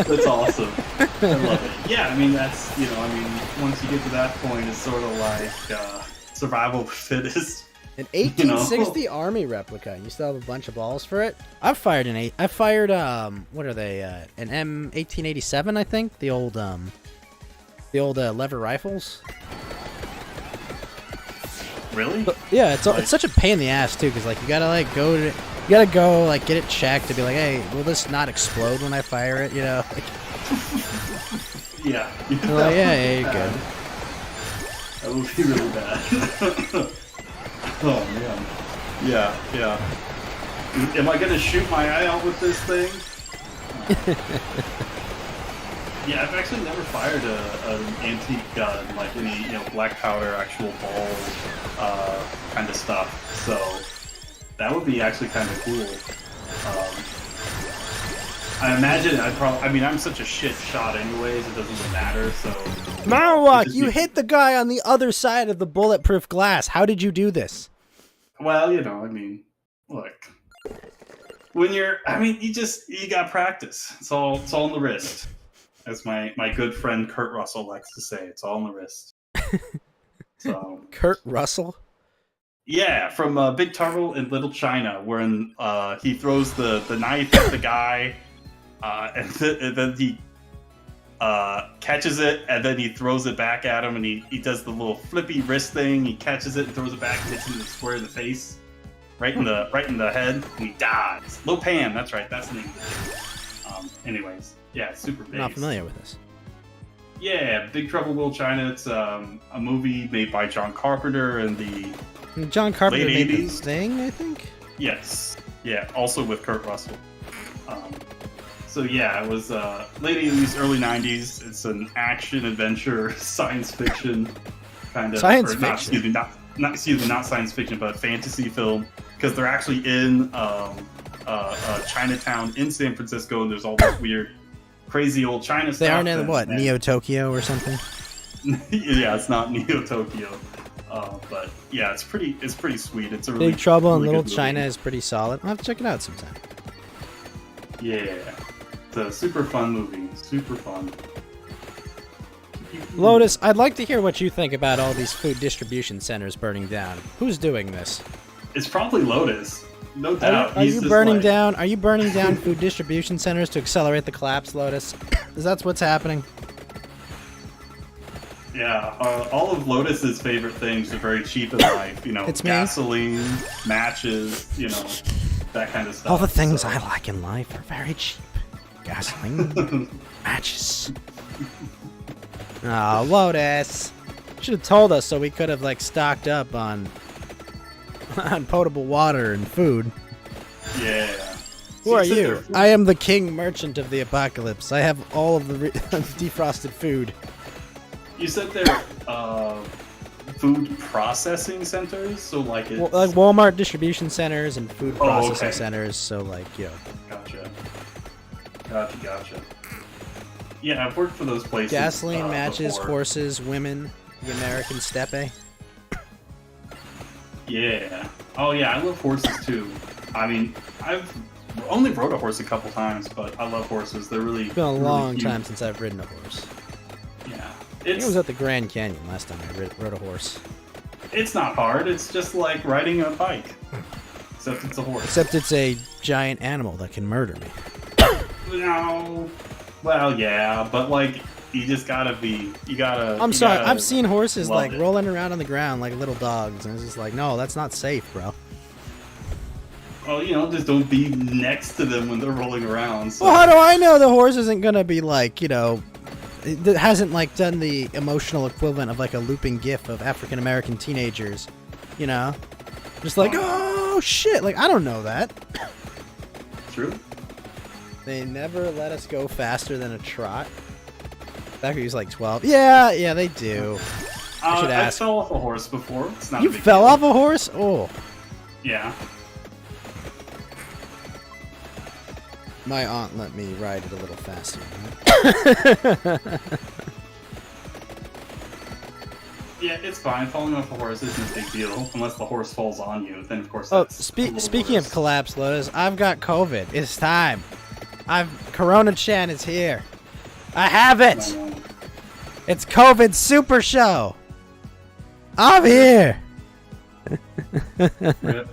That's awesome. I love it. Yeah, I mean that's once you get to that point, it's sort of like survival of the fittest. An 1860 Army replica. You still have a bunch of balls for it? I fired what are they? An M1887, I think. The old lever rifles. Really? But, yeah, it's such a pain in the ass too, because like you gotta go like get it checked to be like, hey, will this not explode when I fire it? You know? Like, yeah. Like, yeah, you're good. That would be really bad. Oh man. Yeah. Am I gonna shoot my eye out with this thing? Yeah, I've actually never fired an antique gun, like any black powder, actual ball, kind of stuff. So that would be actually kind of cool. I imagine I'm such a shit shot anyways. It doesn't really matter. So Marowak, you hit the guy on the other side of the bulletproof glass. How did you do this? Well, look, when you got practice. It's all in the wrist. As my good friend Kurt Russell likes to say, it's all in the wrist. So Kurt Russell? Yeah, from Big Trouble in Little China, wherein he throws the knife at the guy, and then he catches it, and then he throws it back at him, and he does the little flippy wrist thing. He catches it and throws it back and hits him square in the face, right in the head, and he dies. Lo Pan, that's right, that's the name of it. Anyways, yeah, super base. Not familiar with this. Yeah, Big Trouble in Little China. It's a movie made by John Carpenter in the John Carpenter late made 80s. The Thing, I think? Yes. Yeah, also with Kurt Russell. So yeah, it was late 80s, early 90s. It's an action, adventure, science fiction kind of... Science fiction? Not science fiction, but fantasy film. Because they're actually in Chinatown in San Francisco, and there's all this weird, crazy old China stuff. They aren't in, what, Neo-Tokyo or something? Yeah, it's not Neo-Tokyo. But yeah, it's pretty sweet. It's a really Big Trouble in really Little good China movie. is pretty solid. I'll have to check it out sometime. Yeah, it's a super fun movie. Super fun. Lotus, I'd like to hear what you think about all these food distribution centers burning down. Who's doing this? It's probably Lotus, no doubt. Are you burning down food distribution centers to accelerate the collapse, Lotus? Is that what's happening? Yeah, all of Lotus's favorite things are very cheap in life. It's me. Gasoline, matches, that kind of stuff. All the things I like in life are very cheap. Gasoline, matches. Oh, Lotus. Should have told us so we could have stocked up on potable water and food. Yeah. Who are you? I am the king merchant of the apocalypse. I have all of the defrosted food. You said they're food processing centers, so like it's... like Walmart distribution centers and food processing okay. centers. So Gotcha. Yeah, I've worked for those places. Gasoline, matches, before. horses, women, the American steppe. Yeah. Oh yeah, I love horses too. I mean, I've only rode a horse a couple times, but I love horses. They're really... It's been a really long cute. time since I've ridden a horse. Yeah. I think it was at the Grand Canyon last time I rode a horse. It's not hard. It's just like riding a bike. Except it's a horse. Except it's a giant animal that can murder me. No. Well, yeah, but you just gotta be... I'm sorry, I've seen horses love it. rolling around on the ground like little dogs, and it's just like, no, that's not safe, bro. Well, just don't be next to them when they're rolling around. So. Well, how do I know the horse isn't gonna be it hasn't done the emotional equivalent of a looping gif of African American teenagers, just oh shit, I don't know that. True. They never let us go faster than a trot. Back when he was like 12. Yeah, they do. I should I ask. fell off a horse before. It's not. You a big fell deal. off a horse? Oh. Yeah. My aunt let me ride it a little faster. Yeah, it's fine. Falling off a horse isn't a big deal unless the horse falls on you. Then of course. Oh, That's a little speaking worse. of collapse, Lotus, I've got COVID. It's time. Corona Chan is here. I have it. It's COVID Super Show. I'm here. Rip.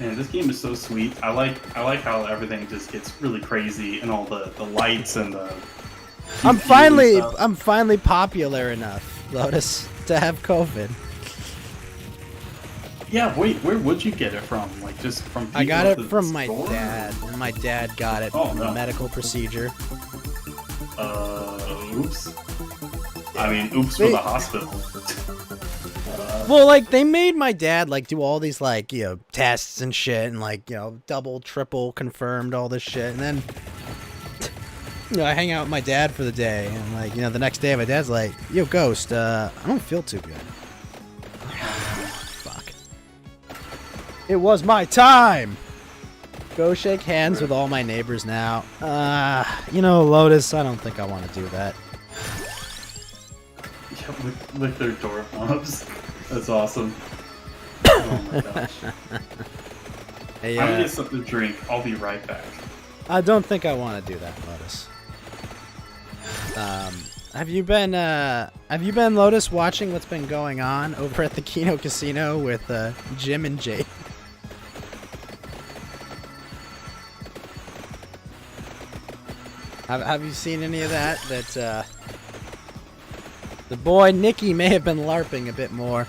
Man, this game is so sweet. I like how everything just gets really crazy and all the lights and the. I'm GPU and stuff. finally popular enough, Lotus, to have COVID. Yeah, wait, where would you get it from? Like just from? I got people it at the from my store? dad. And my dad got it Oh, from a no. medical procedure. Oops. I mean, oops for They- the hospital. Well, like, they made my dad, like, do all these, like, tests and shit, and, like, double, triple confirmed all this shit, and then, I hang out with my dad for the day, and, like, the next day, my dad's like, yo, Ghost, I don't feel too good. Fuck. It was my time! Go shake hands with all my neighbors now. Lotus, I don't think I want to do that. Yeah, with their doorknobs. That's awesome. Oh my gosh. Hey, I'm gonna get something to drink. I'll be right back. I don't think I want to do that, Lotus. Have you been Lotus watching what's been going on over at the Kino Casino with Jim and Jade? Have you seen any of that? That the boy Nicky may have been LARPing a bit more.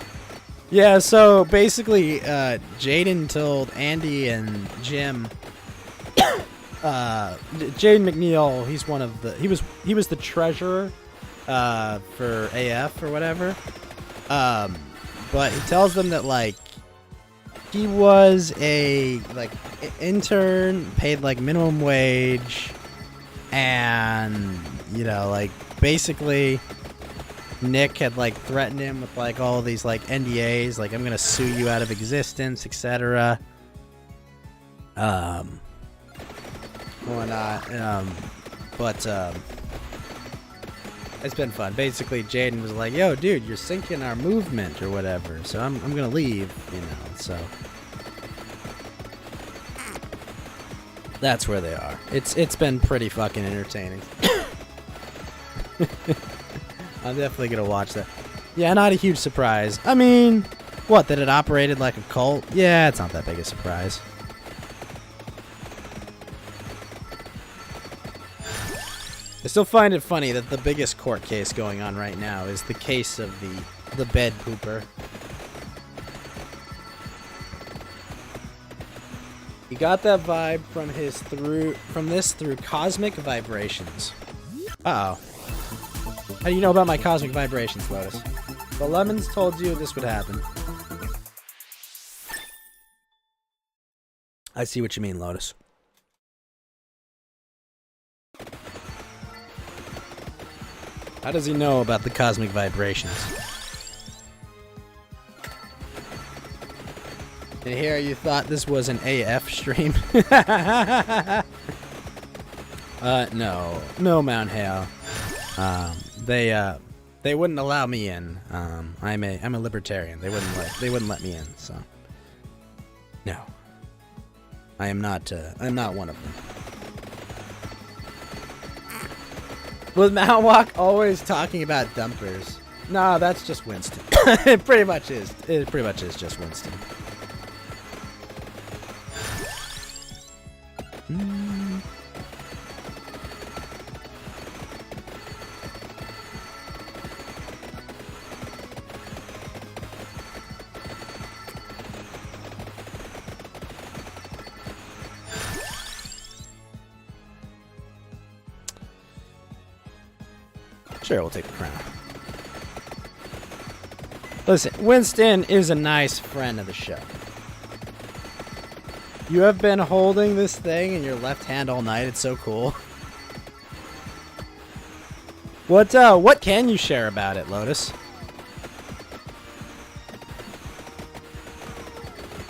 Yeah, so basically, Jaden told Andy and Jim. Jaden McNeil, he's one of the he was the treasurer for AF or whatever. But he tells them that like he was a intern, paid like minimum wage, and like basically Nick had like threatened him with like all these like NDAs, like I'm gonna sue you out of existence, etc. Whatnot. But it's been fun. Basically, Jaden was like, "Yo, dude, you're sinking our movement or whatever." So I'm gonna leave, So that's where they are. It's been pretty fucking entertaining. I'm definitely gonna watch that. Yeah, not a huge surprise. I mean, what, that it operated like a cult? Yeah, it's not that big a surprise. I still find it funny that the biggest court case going on right now is the case of the bed pooper. You got that vibe from this through cosmic vibrations. Uh-oh. How do you know about my cosmic vibrations, Lotus? The lemons told you this would happen. I see what you mean, Lotus. How does he know about the cosmic vibrations? And here you thought this was an AF stream? No, Mount Hale. They wouldn't allow me in. I'm a libertarian. They wouldn't let me in. So, no, I'm not one of them. Was Mount Walk always talking about dumpers? Nah, that's just Winston. It pretty much is. It pretty much is just Winston. Sure, we'll take the crown. Listen, Winston is a nice friend of the show. You have been holding this thing in your left hand all night. It's so cool. What can you share about it, Lotus?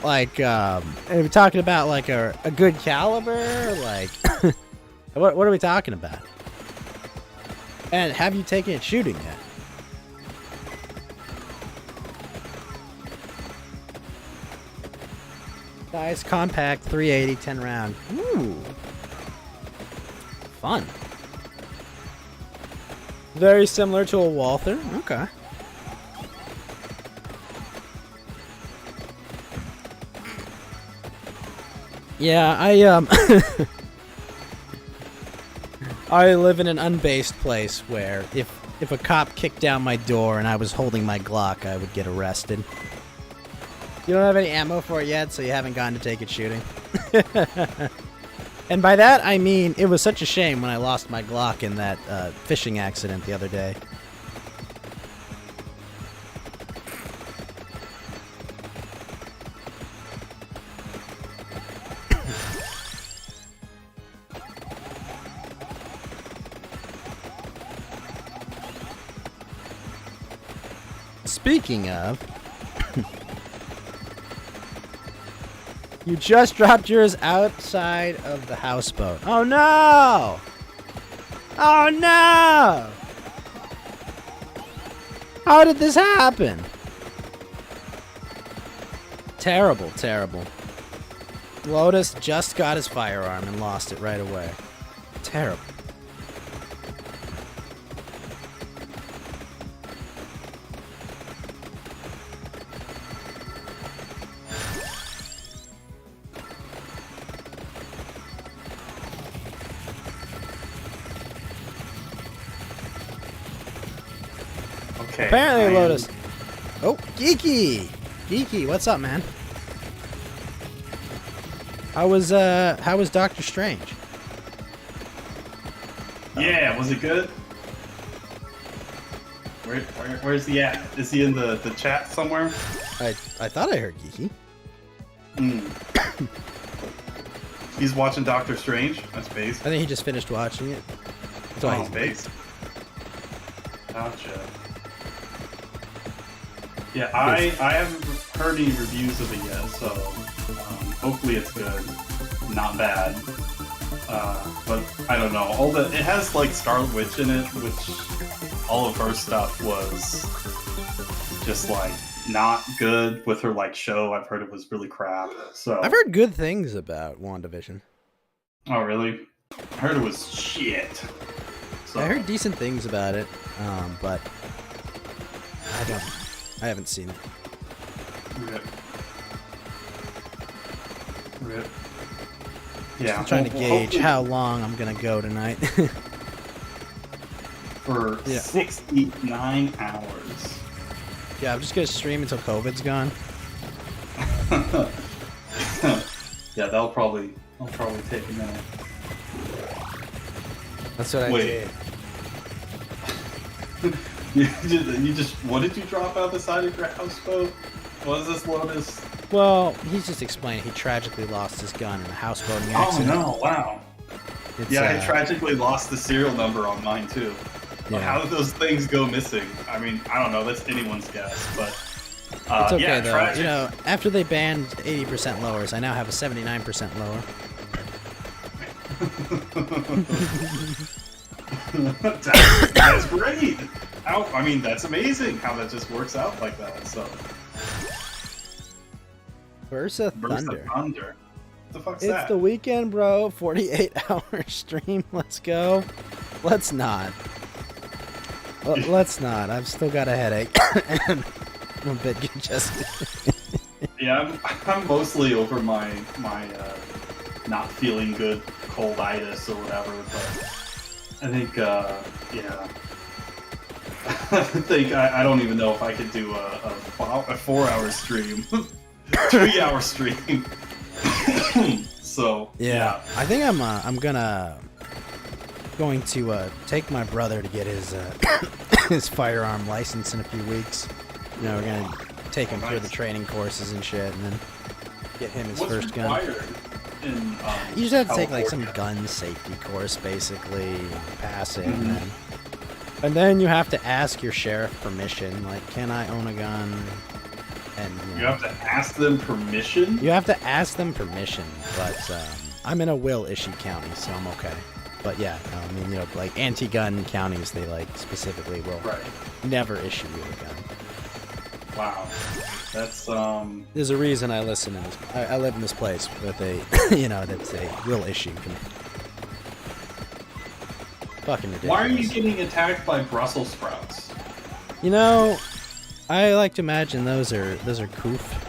Like, are we talking about like a good caliber? Like, what are we talking about? And have you taken it shooting yet? Size compact 380 10 round. Ooh. Fun. Very similar to a Walther. Okay. Yeah, I live in an unbased place where if a cop kicked down my door and I was holding my Glock, I would get arrested. You don't have any ammo for it yet, so you haven't gone to take it shooting. And by that, I mean, it was such a shame when I lost my Glock in that fishing accident the other day. Speaking of... You just dropped yours outside of the houseboat. Oh no! Oh no! How did this happen? Terrible, terrible. Lotus just got his firearm and lost it right away. Terrible. Okay. Apparently, Lotus. Oh, Geeky! Geeky, what's up, man? How was Doctor Strange? Yeah, was it good? Where's he at? Is he in the chat somewhere? I thought I heard Geeky. He's watching Doctor Strange. That's based. I think he just finished watching it. That's why he's based. Gotcha. Yeah, I haven't heard any reviews of it yet, so hopefully it's good, not bad. But I don't know. It has like Scarlet Witch in it, which all of her stuff was just like not good with her like show. I've heard it was really crap. So I've heard good things about WandaVision. Oh really? I heard it was shit. So. I heard decent things about it, but I haven't seen it. Rip. Rip. Yeah. I'm trying to gauge how long I'm gonna go tonight. For 69 hours. Yeah, I'm just gonna stream until COVID's gone. Yeah, that'll probably take a minute. That's what I did. you just what did you drop out the side of your houseboat? What is this, Lotus? Well, he's just explaining he tragically lost his gun in a houseboating accident. Oh no! Wow. I tragically lost the serial number on mine too. Yeah. How did those things go missing? I mean, I don't know. That's anyone's guess, but it's okay though. Tragic. You know, after they banned 80% lowers, I now have a 79% lower. That's great. I mean, that's amazing how that just works out like that. So. Versa Thunder. What the fuck's it's that? It's the weekend, bro. 48-hour stream. Let's go. Let's not. Let's not. I've still got a headache. And I'm a bit congested. Yeah, I'm mostly over my not feeling good colditis or whatever, but I think I don't even know if I could do a 4-hour stream, 3-hour stream. So yeah, I think I'm going to take my brother to get his his firearm license in a few weeks. You know, we're gonna take him through the training courses and shit, and then get him his first gun. You just have to take like some California. gun safety course, basically, pass it, Mhm. and then you have to ask your sheriff permission. Like, can I own a gun? And You have to ask them permission. you have to ask them permission. But I'm in a will-issue county, so I'm okay. But yeah, I mean, you know, like anti-gun counties, they like specifically will Right. never issue you a gun. Wow. That's There's a reason I listen in this. I live in this place with a, you know, that's a will issue. Fucking ridiculous. Why are you getting attacked by Brussels sprouts? You know, I like to imagine those are coof.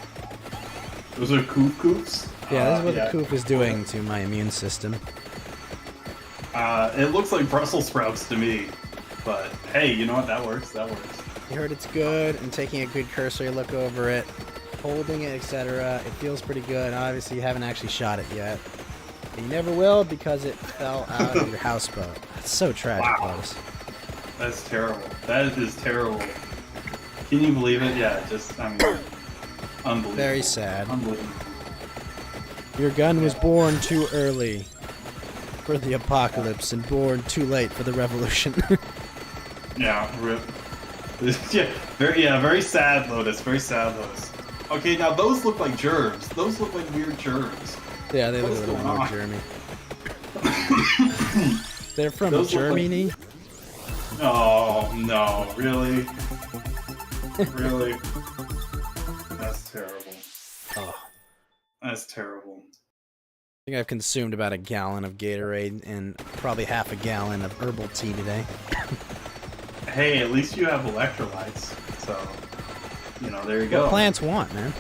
Those are coops. Yeah, this is what the coof is doing to my immune system. It looks like Brussels sprouts to me, but hey, you know what? That works. That works. You heard it's good, and taking a good cursory look over it, holding it, etc. It feels pretty good. Obviously, you haven't actually shot it yet. And you never will because it fell out of your houseboat. That's so tragic, Wow. Lotus. That's terrible. That is terrible. Can you believe it? Yeah, just I mean, unbelievable. Very sad. Unbelievable. Your gun was born too early for the apocalypse and born too late for the revolution. Yeah, rip. Very sad, Lotus. Very sad, Lotus. Okay, now those look like germs. Those look like weird germs. Yeah, they look a What's little going more on? Germy. They're from Those look like- Germany? Oh no, really? Really? That's terrible. Oh. That's terrible. I think I've consumed about a gallon of Gatorade and probably half a gallon of herbal tea today. Hey, at least you have electrolytes, so you know, there you go. What plants want, man?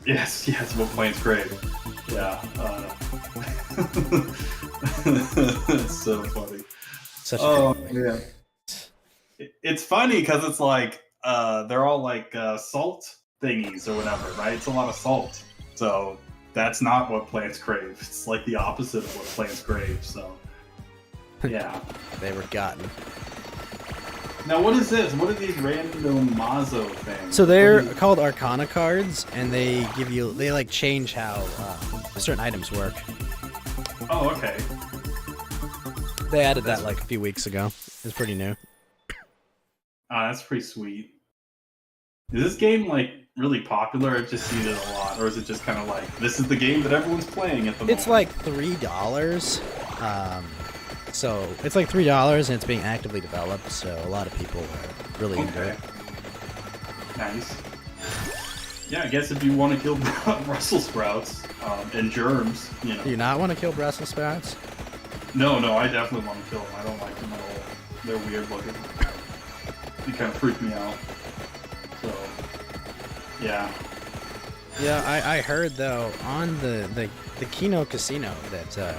Yes, what plants crave. Yeah. It's so funny. Such a Oh good man. It's funny because it's like they're all like salt thingies or whatever, right? It's a lot of salt. So that's not what plants crave. It's like the opposite of what plants crave. So yeah. They were gotten. Now what is this? What are these random Mazo things? So they're What is- called Arcana cards, and they give you, they like change how certain items work. Oh, okay. They added that like a few weeks ago. It's pretty new. That's pretty sweet. Is this game like really popular? I've just seen it a lot, or is it just kind of like this is the game that everyone's playing at the moment? It's like $3. So it's like $3, and it's being actively developed. So a lot of people are really into it. Nice. Yeah, I guess if you want to kill Brussels sprouts and germs, you know. Do you not want to kill Brussels sprouts? No, I definitely want to kill them. I don't like them at all. They're weird looking. They kind of freak me out. So, yeah. Yeah, I heard though on the Kino Casino that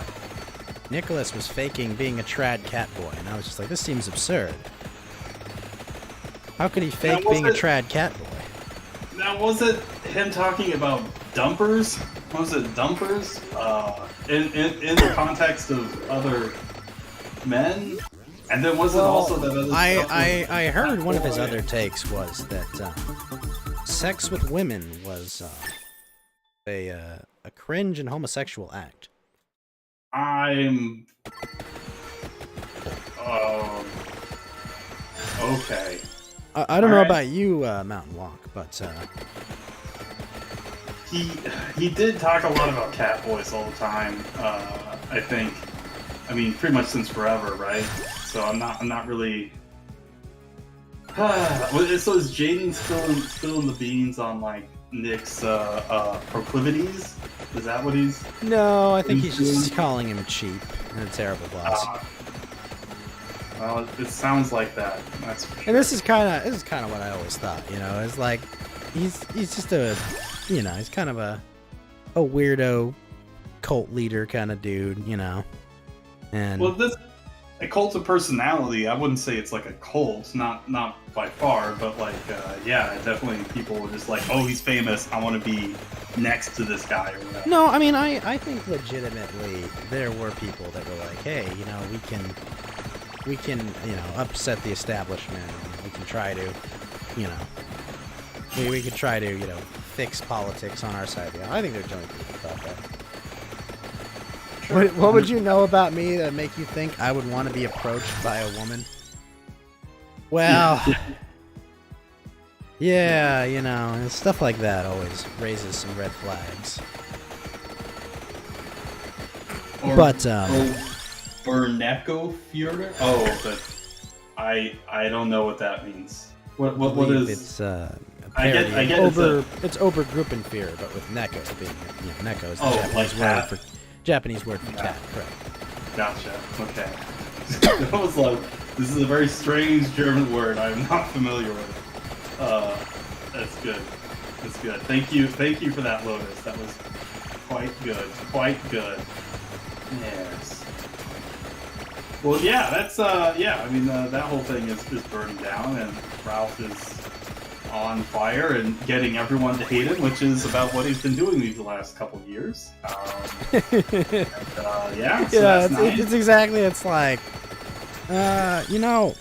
Nicholas was faking being a trad cat boy, and I was just like, this seems absurd. How could he fake was being a it- trad cat boy? Now, was it him talking about dumpers? Was it dumpers? In the context of other men? And then was it also that other stuff I heard one of his boy? other takes was that sex with women was a cringe and homosexual act. I'm... Okay. I don't know Alright. about you, Mountain Walk, but He did talk a lot about cat boys all the time. I think, I mean, pretty much since forever, right? So I'm not really. So is Jaden spilling the beans on like Nick's proclivities? Is that what he's? no, I think he's just calling him cheap and a terrible boss. Well, it sounds like that. That's for sure. And this is kind of what I always thought, you know. It's like he's just a, you know, he's kind of a weirdo cult leader kind of dude, you know. And Well, this a cult of personality. I wouldn't say it's like a cult, not by far, but like yeah, definitely people were just like, oh, he's famous. I want to be next to this guy or whatever. no, I mean, I think legitimately there were people that were like, hey, you know, we can, you know, upset the establishment. We can try to, you know, we could try to, you know, fix politics on our side. You know, I think there are generally people who thought that. What would you know about me that make you think I would want to be approached by a woman? Well, yeah, you know, and stuff like that always raises some red flags. But Bernecco Führer? Oh, but I don't know what that means. What is? It's I get it's Obergruppenführer, but with Neko being, you know, Neko is the Japanese word for cat. Correct. Gotcha. Okay. I was like, this is a very strange German word I'm not familiar with. That's good. That's good. Thank you for that, Lotus. That was quite good. Quite good. Yes. Well, yeah, that's yeah. I mean, that whole thing is burning down, and Ralph is on fire and getting everyone to hate him, which is about what he's been doing these last couple of years. Yeah, so yeah, nice. it's exactly. It's like, you know,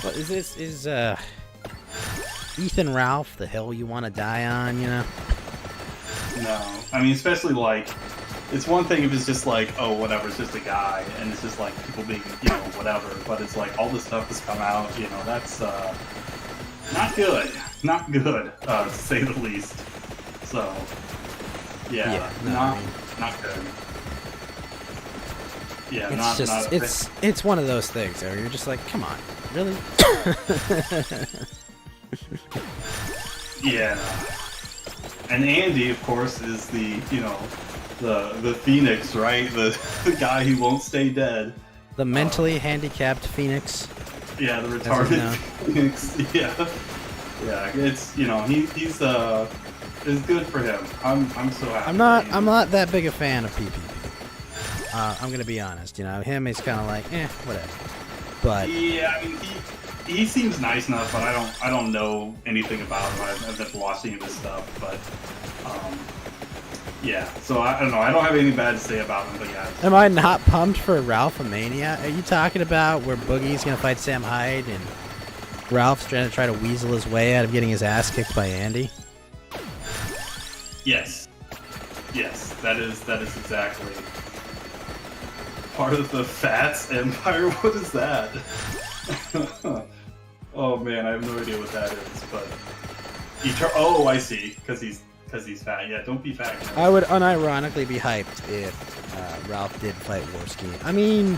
what is this? Is Ethan Ralph the hill you want to die on? You know? No, I mean, especially like, it's one thing if it's just like, oh, whatever, it's just a guy, and it's just like people being, you know, whatever. But it's like all this stuff has come out, you know, that's not good, to say the least. So, yeah, not good. Yeah, it's one of those things where you're just like, come on, really? Yeah. And Andy, of course, is the, you know, the Phoenix, right? The guy who won't stay dead. The mentally handicapped Phoenix. Yeah, the retarded Phoenix. Yeah. Yeah, it's, you know, he's it's good for him. I'm so happy. I'm not that big a fan of PPP. I'm gonna be honest, you know, him is kind of like, whatever. But yeah, I mean, he seems nice enough, but I don't know anything about him. I've been watching his stuff, but yeah. So I don't know. I don't have anything bad to say about him, but yeah. Am I not pumped for Ralph-a-Mania? Are you talking about where Boogie's gonna fight Sam Hyde and Ralph's trying to weasel his way out of getting his ass kicked by Andy? Yes. Yes, that is exactly part of the Fats Empire. What is that? Oh man, I have no idea what that is, but oh, I see, because he's fat. Yeah, don't be fat. Guys. I would unironically be hyped if Ralph did fight Worski. I mean,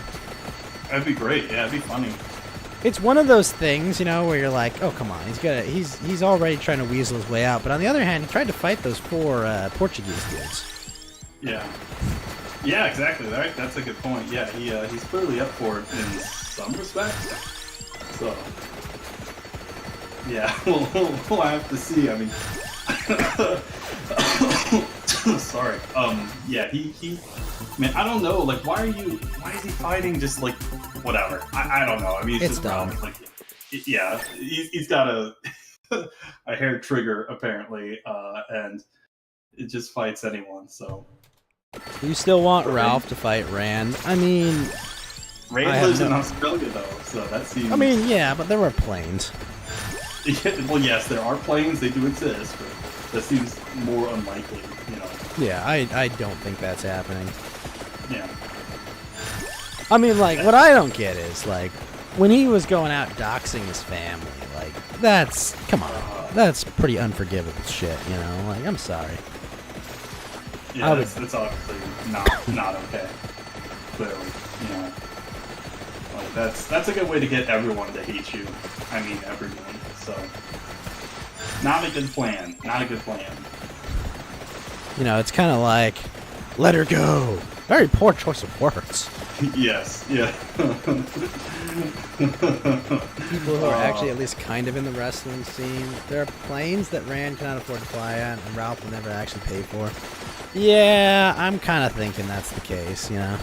that'd be great. Yeah, it'd be funny. It's one of those things, you know, where you're like, oh come on, he's already trying to weasel his way out. But on the other hand, he tried to fight those 4 Portuguese dudes. Yeah. Yeah, exactly. Right. That's a good point. Yeah, he's clearly up for it in some respects. So, yeah, we'll have to see. I mean, sorry. Yeah, he, man, I don't know. Like, why is he fighting just like whatever? I don't know. I mean, it's just dumb. Like, yeah, he's got a hair trigger apparently, and it just fights anyone. So. You still want Ralph to fight Rand? I mean, Rand lives in Australia though, so that seems. I mean, yeah, but there were planes. Well, yes, there are planes. They do exist, but that seems more unlikely. You know. Yeah, I don't think that's happening. Yeah. I mean, like, what I don't get is like when he was going out doxing his family. Like, come on, that's pretty unforgivable shit. You know, like, I'm sorry. Yeah, that's obviously not okay. Clearly, you know, like that's a good way to get everyone to hate you. I mean, everyone. So, not a good plan. Not a good plan. You know, it's kind of like, let her go. Very poor choice of words. Yes. Yeah. People who are actually at least kind of in the wrestling scene. There are planes that Rand cannot afford to fly on, and Ralph will never actually pay for. Yeah, I'm kind of thinking that's the case, you know.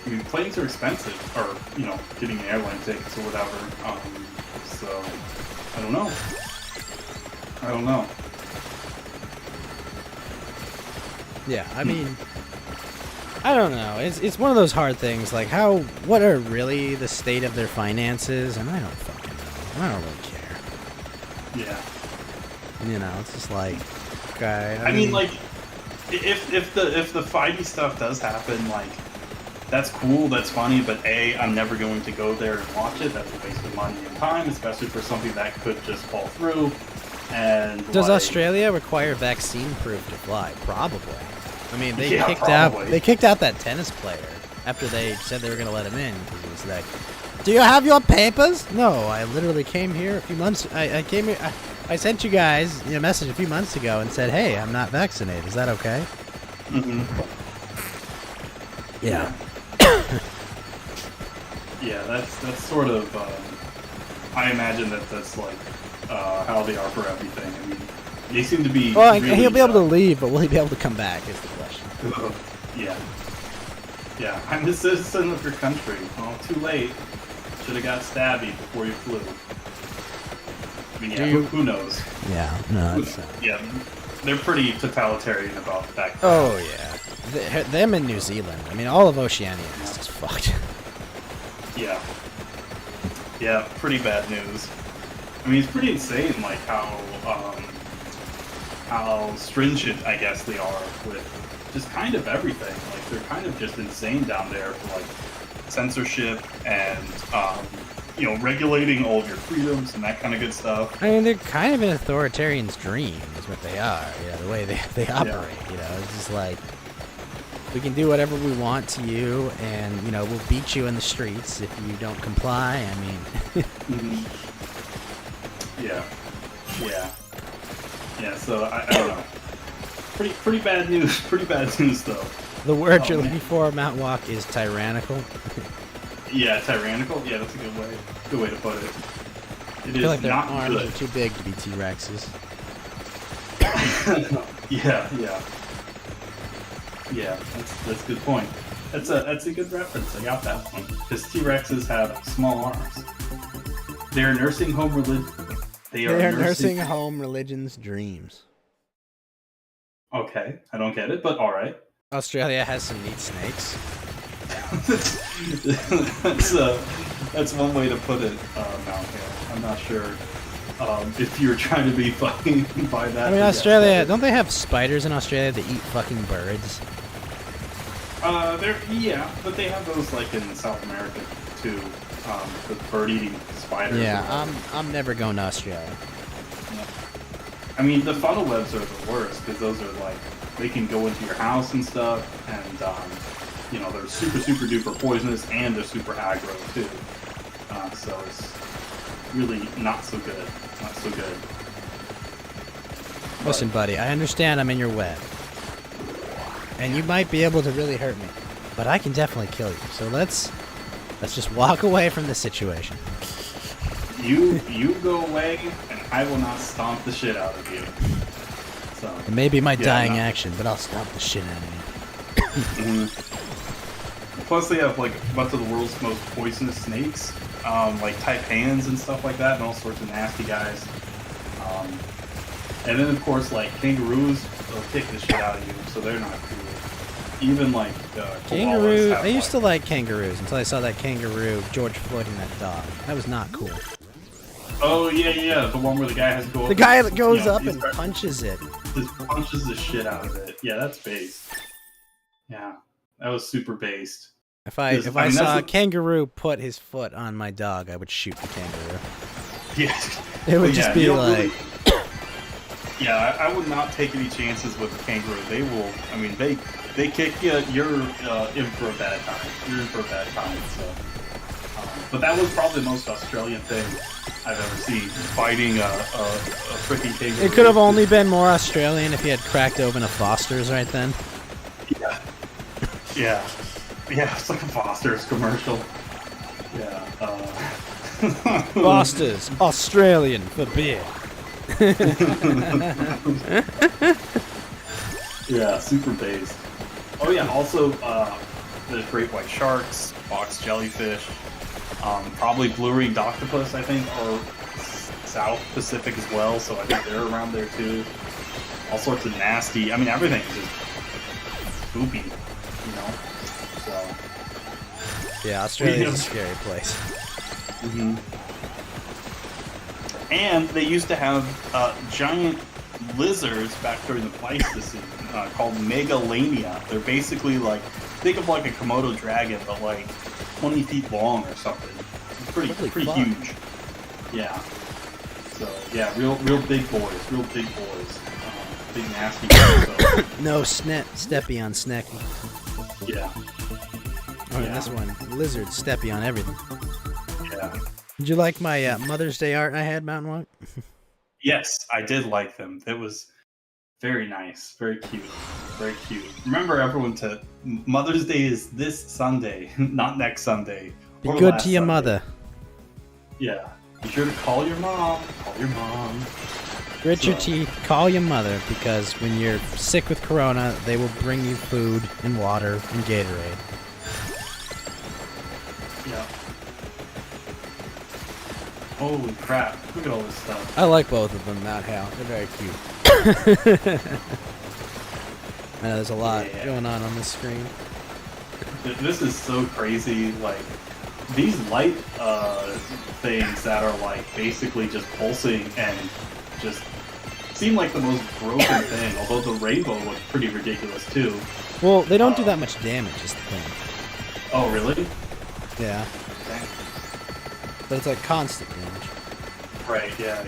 I mean, planes are expensive, or, you know, getting airline tickets or whatever. So, I don't know. Yeah, I mean, I don't know. It's one of those hard things, like what are really the state of their finances, and I don't fucking know. I don't really care. Yeah. You know, it's just like, okay. I mean, like, if the fighty stuff does happen, like that's cool, that's funny, but I'm never going to go there and watch it. That's a waste of money and time, especially for something that could just fall through. And Does like, Australia require vaccine proof to fly? Probably. I mean, they Yeah, kicked probably. out. They kicked out that tennis player after they said they were going to let him in because he was like, "Do you have your papers?" No, I literally came here a few months. I came here. I sent you guys a message a few months ago and said, "Hey, I'm not vaccinated. Is that okay?" Mm-hmm. Yeah. Yeah, that's sort of. I imagine that's like how they are for everything. I mean, they seem to be. Well, really, he'll be able to leave, but will he be able to come back? Is the question. Yeah. Yeah, I'm a citizen of your country. Oh, too late. Should have got stabby before you flew. I mean, yeah, who knows? Yeah. No. Yeah, they're pretty totalitarian about that. Oh yeah. Them in New Zealand. I mean, all of Oceania is just fucked. Yeah. Yeah, pretty bad news. I mean, it's pretty insane, like how stringent, I guess, they are with just kind of everything. Like they're kind of just insane down there for like censorship and regulating all of your freedoms and that kind of good stuff. I mean, they're kind of an authoritarian's dream, is what they are. You know, the way they operate. You know, it's just like we can do whatever we want to you, and we'll beat you in the streets if you don't comply. I mean, yeah. So I don't know. Pretty bad news. Pretty bad news though. the word you're looking for, Mount Walk, is tyrannical. Yeah, tyrannical. Yeah, that's a good way to put it. It I is feel like their not arms good. are too big to be T-Rexes. Yeah. That's a good point. That's a good reference. I got that one. Because T-Rexes have small arms. They're nursing home religion. They are nursing home religion's dreams. Okay, I don't get it, but all right. Australia has some neat snakes. That's one way to put it, Mount Hill. I'm not sure if you're trying to be funny by that. I mean, Australia, don't they have spiders in Australia that eat fucking birds? But they have those like in South America too. The bird-eating spiders. Yeah, I'm never going to Australia. Yeah. I mean, the funnel webs are the worst because those are like they can go into your house and stuff, and they're super duper poisonous and they're super aggro too. So it's really not so good. Not so good. Listen, buddy, I understand I'm in your web, and you might be able to really hurt me, but I can definitely kill you. So let's just walk away from this situation. You go away, and I will not stomp the shit out of you. So It may be my dying action, but I'll stomp the shit out of you. Plus, they have like a bunch of the world's most poisonous snakes, like taipans and stuff like that, and all sorts of nasty guys. And then, of course, like kangaroos will kick the shit out of you, so they're not cool. Even like Kangaroo. I used like, to like kangaroos until I saw that kangaroo George Floyd and that dog. That was not cool. Oh yeah, the one where the guy has to go. The guy that goes up and punches it. Just punches the shit out of it. Yeah, that's based. Yeah, that was super based. If I saw a kangaroo put his foot on my dog, I would shoot the kangaroo. Yeah, It would just be like. Really, yeah, I would not take any chances with the kangaroo. They will. I mean, they kick you. You're in for a bad time. You're in for a bad time. So, but that was probably the most Australian thing I've ever seen. Fighting a freaking kangaroo. It could have only been more Australian if he had cracked open a Foster's right then. Yeah, it's like a Foster's commercial. Yeah. Foster's Australian for beer. Yeah, super based. Oh yeah, also there's great white sharks, box jellyfish, probably blue-ringed octopus, I think, or South Pacific as well, so I think they're around there too. All sorts of nasty, I mean everything is just spoopy, you know? So Yeah, Australia's a scary place. And they used to have giant lizards back during the Pleistocene called Megalania. They're basically like, think of like a Komodo dragon, but like 20 feet long or something. It's pretty huge. Yeah. So yeah, real big boys, big nasty boys. So. No steppy on Snecky. Yeah. Oh, and this one, lizard steppy on everything. Yeah. Did you like my Mother's Day art I had, Mountain Walk? Yes, I did like them. It was very nice, very cute, very cute. Remember, everyone, to Mother's Day is this Sunday, not next Sunday. Be good to your Sunday. mother. Yeah. Be sure to call your mom. Call your mom. Grit your teeth, call your mother, because when you're sick with corona, they will bring you food and water and Gatorade. Yeah. Holy crap. Look at all this stuff. I like both of them, Mount Hal. They're very cute. I know there's a lot going on this screen. This is so crazy. Like, these light things that are like basically just pulsing and just seem like the most broken thing, although the rainbow looks pretty ridiculous too. Well, they don't do that much damage, is the thing. Oh, really? Yeah. Dang. But it's like constant damage. Right, yeah.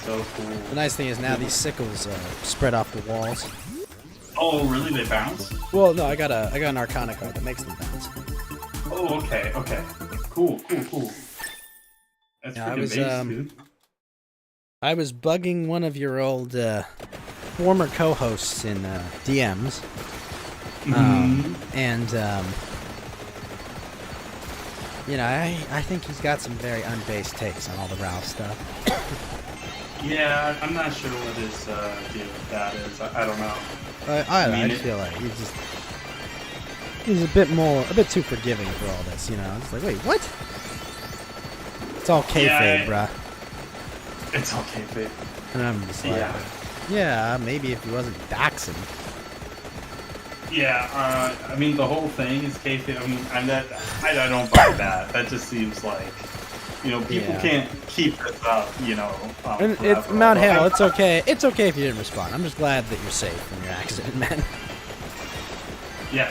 So cool. The nice thing is now these sickles spread off the walls. Oh, really? They bounce? Well, no, I got an Arcana card that makes them bounce. Oh, okay. Cool. That's Yeah, freaking base, dude. I was bugging one of your old former co-hosts in DMs, and you know, I think he's got some very unbased takes on all the Ralph stuff. Yeah, I'm not sure what his deal with that is. I don't know. I feel like he's a bit too forgiving for all this. You know, it's like, wait, what? It's all kayfabe, bruh. It's all kayfabe. And I'm just like, yeah, maybe if he wasn't doxing. Yeah, I mean, the whole thing is kayfabe. I mean, I don't buy that. That just seems like, you know, people can't keep this up, you know. And it's Mount Hale. It's okay. It's okay if you didn't respond. I'm just glad that you're safe from your accident, man. Yeah.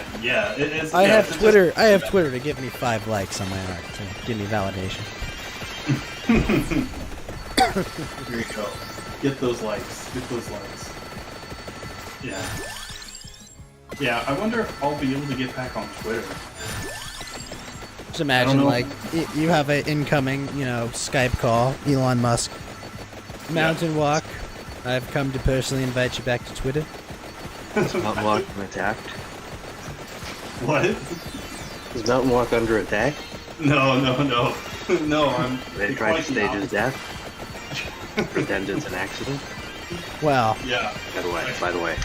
I have Twitter. I have Twitter to give me 5 likes on my art to give me validation. Here you go. Get those likes. Yeah, I wonder if I'll be able to get back on Twitter. Just imagine, like, you have an incoming, you know, Skype call, Elon Musk, Mountain Walk. I've come to personally invite you back to Twitter. Is Mountain Walk attacked? What? Is Mountain Walk under attack? No, I'm... They tried to stage his death? Pretend it's an accident? Well... Yeah. By the way.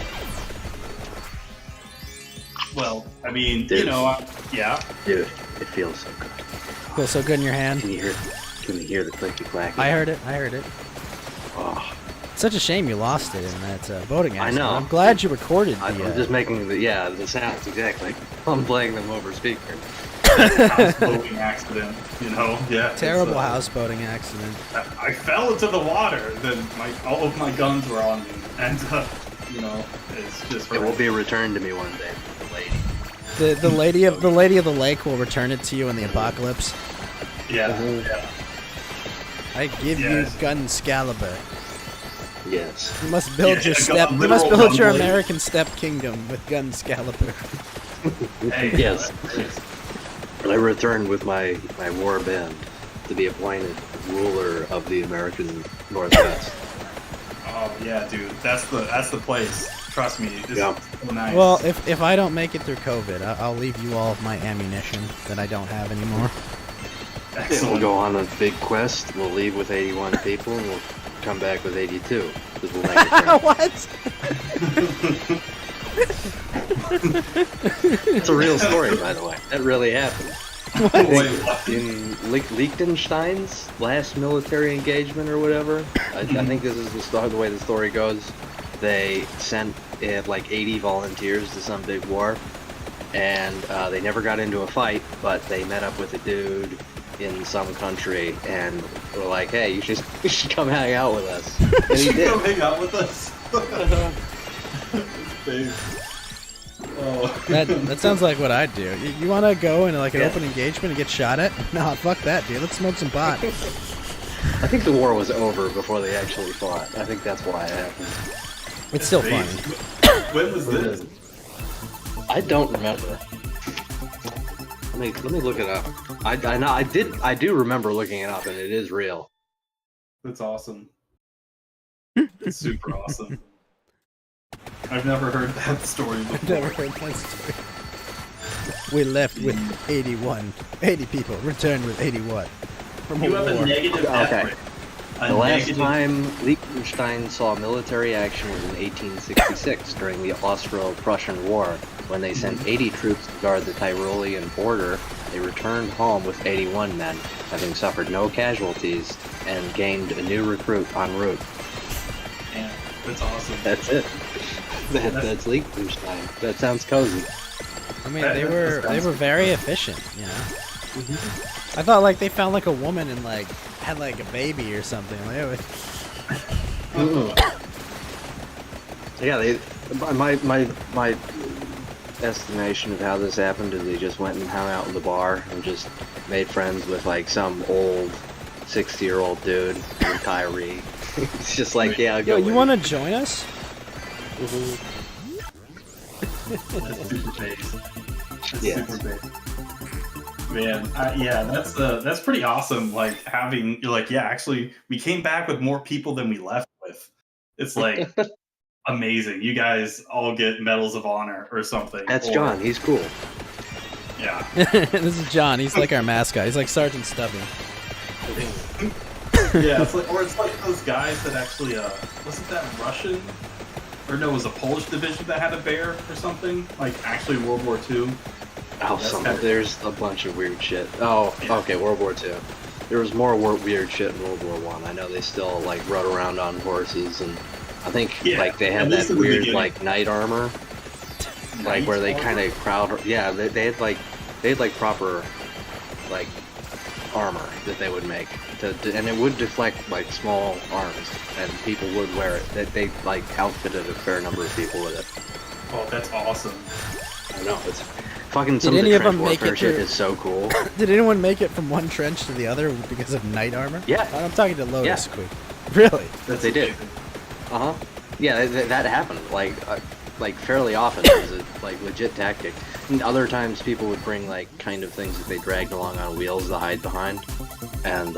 Well, I mean, Dude. you know, yeah. Dude, it feels so good. Feels so good in your hand. Can you hear the clicky clacky? I heard it. Oh. It's such a shame you lost it in that voting accident. I know. I'm glad you recorded the... I'm just making the sounds, exactly. I'm playing them over speaker. Houseboating accident, you know? Yeah. Terrible houseboating accident. I fell into the water, then all of my guns were on me, and, you know, it's just... It will be returned to me one day, the lady. The lady of the lake will return it to you in the apocalypse. Yeah. I give you Gunscalibur. Yes. You must build your step. You must build your American step kingdom with Gunscalibur. Hey, yes. I returned with my war band to be appointed ruler of the American Northwest. Oh yeah, dude, that's the place. Trust me, this is so nice. Well, if I don't make it through COVID, I'll leave you all of my ammunition that I don't have anymore. Excellent. We'll go on a big quest. We'll leave with 81 people, and we'll come back with 82. Because we'll make it What? It's a real story, by the way. That really happened. In Liechtenstein's last military engagement or whatever, I think this is the way the story goes. They sent like 80 volunteers to some big war, and they never got into a fight, but they met up with a dude in some country, and we're like, hey, you should come hang out with us. And he did. Come hang out with us. Dave. Oh. That sounds like what I'd do. You want to go into like an Yeah. open engagement and get shot at? No, fuck that, dude. Let's smoke some pot. I think the war was over before they actually fought. I think that's why it happened. It's still Dave, funny. When was this? I don't remember. Let me look it up. I know I do remember looking it up, and it is real. That's awesome. It's super awesome. I've never heard that story before. Never heard that story. We left with 80 people, returned with 81. From You a have war. a negative death Okay. rate. The last time Liechtenstein saw military action was in 1866 during the Austro-Prussian War, when they sent 80 troops to guard the Tyrolean border. They returned home with 81 men, having suffered no casualties, and gained a new recruit en route. Yeah, that's awesome. That's it. That's Liechtenstein. That sounds cozy. I mean, That- they that were sounds- very efficient, you know. I thought like they found like a woman and like had like a baby or something. Like, it was- Yeah, my estimation of how this happened is they just went and hung out in the bar and just made friends with like some old 60-year-old dude, retiree. It's just like, yeah, I'll go Yo, you with want to join us? That's super bass. That's Yeah. super bass. Man, yeah, that's pretty awesome. Like having, you're like, yeah, actually, we came back with more people than we left with. It's like amazing. You guys all get medals of honor or something. That's or- John. He's cool. Yeah. This is John. He's like our mascot. He's like Sergeant Stubby. Yeah, it's like, or it's like those guys that actually, wasn't that Russian? Or no, it was a Polish division that had a bear or something? Like, actually World War II? Oh, That's some, kinda- there's a bunch of weird shit. Oh, Yeah. okay, World War II. There was more weird shit in World War One. I know they still like rode around on horses, and I think Yeah, like they had at that least in the weird beginning. like knight armor, like where they Knight kind of crowd. Yeah, they had like proper like armor that they would make and it would deflect like small arms, and people would wear it. They like outfitted a fair number of people with it. Oh, that's awesome. I know it's fucking Did some of any the of trench them make warfare it shit through- is so cool. Did anyone make it from one trench to the other because of knight armor? Yeah. I'm talking to Lotus Yeah. quick. Really? That's They did. amazing. Uh huh. Yeah, that happened like fairly often. It was a like legit tactic. And other times people would bring like kind of things that they dragged along on wheels to hide behind, and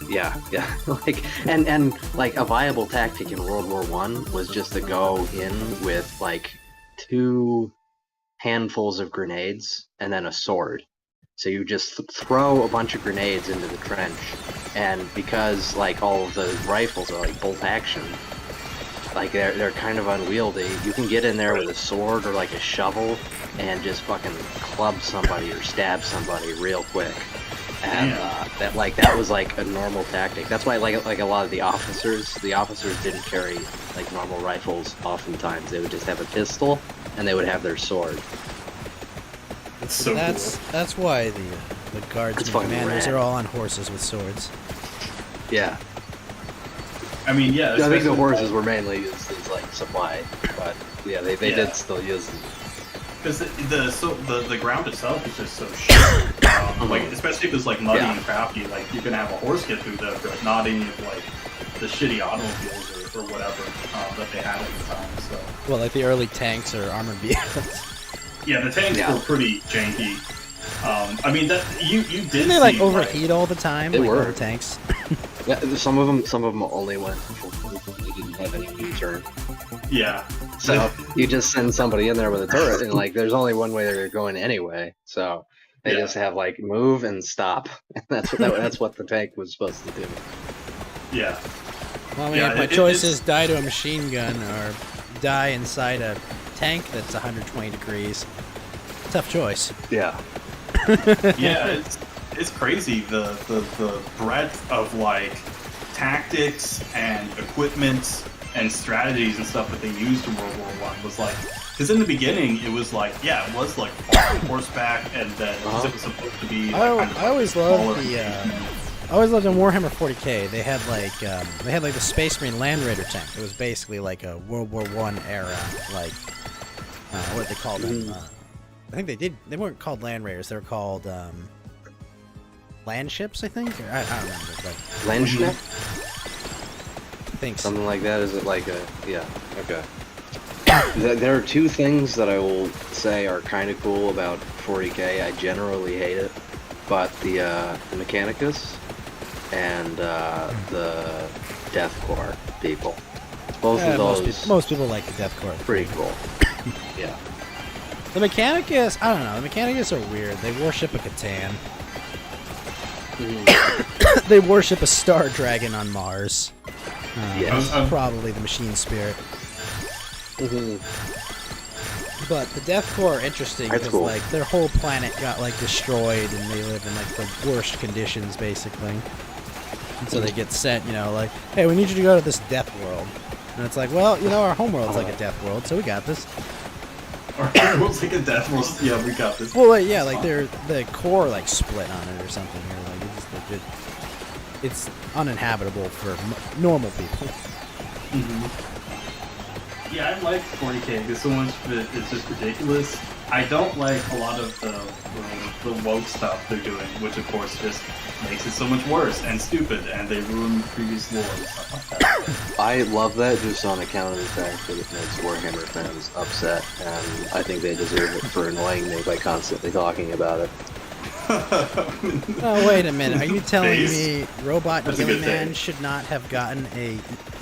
yeah, like and like a viable tactic in World War One was just to go in with like 2 handfuls of grenades and then a sword. So you just throw a bunch of grenades into the trench, and because like all of the rifles are like bolt action, like they're kind of unwieldy, you can get in there with a sword or like a shovel and just fucking club somebody or stab somebody real quick. And that was like a normal tactic. That's why like a lot of the officers didn't carry like normal rifles. Oftentimes they would just have a pistol and they would have their sword. It's so That's why the guards It's and fucking commanders rad. are all on horses with swords. Yeah, I mean, yeah. I think the especially- horses were mainly used as like supply, but yeah, they Yeah. did still use them. Because the ground itself is just so short. Like especially if it's like muddy Yeah. and crappy, like you can have a horse get through there, but not any of like the shitty automobiles or whatever that they had at the time. So Well, like the early tanks or armored vehicles. yeah, the tanks Yeah. were pretty janky. I mean that you did. Didn't they like see, overheat all the time? They like, were. all the tanks. Yeah, some of them only went. They didn't have any U-turn. Yeah. So you just send somebody in there with a turret, and like there's only one way they're going anyway. So they Yeah. just have like move and stop. That's what the tank was supposed to do. Yeah. Well, I mean, Yeah, if my it- choice it's- is die to a machine gun or die inside a tank that's 120 degrees, tough choice. Yeah. Yeah, it's crazy the breadth of like tactics and equipment and strategies and stuff that they used in World War One was like, because in the beginning it was like, yeah, it was like on horseback, and then it was supposed to be. Like, I always loved I always loved in Warhammer 40k. They had like the Space Marine Land Raider tank. It was basically like a World War One era, like what they called them. I think they weren't called Land Raiders. They were called land ships, I think. I don't remember. But Land ship? I think so. Something like that. Is it like a okay. There are two things that I will say are kind of cool about 40k. I generally hate it, but the Mechanicus and the Death Corps people. Both of those. Most people like the Death Corps. Pretty cool. Yeah. The Mechanicus, I don't know. The Mechanicus are weird. They worship a Catan. They worship a star dragon on Mars. Yes. Probably the machine spirit. But the Death Corps are interesting because like their whole planet got like destroyed and they live in like the worst conditions basically. And so they get sent, you know, like, hey, we need you to go to this death world. And it's like, well, you know, our home world's like a death world, so we got this. Our world's like a death world. Yeah, we got this. Well, yeah, like the core like split on it or something, or like it's legit. It's uninhabitable for normal people. Yeah, I like 40k because so much of it is just ridiculous. I don't like a lot of the woke stuff they're doing, which of course just makes it so much worse and stupid, and they ruin previous lore and stuff like that. I love that just on account of the fact that it makes Warhammer fans upset, and I think they deserve it for annoying me by constantly talking about it. Oh, wait a minute. Are you telling me Robot Killing Man should not have gotten a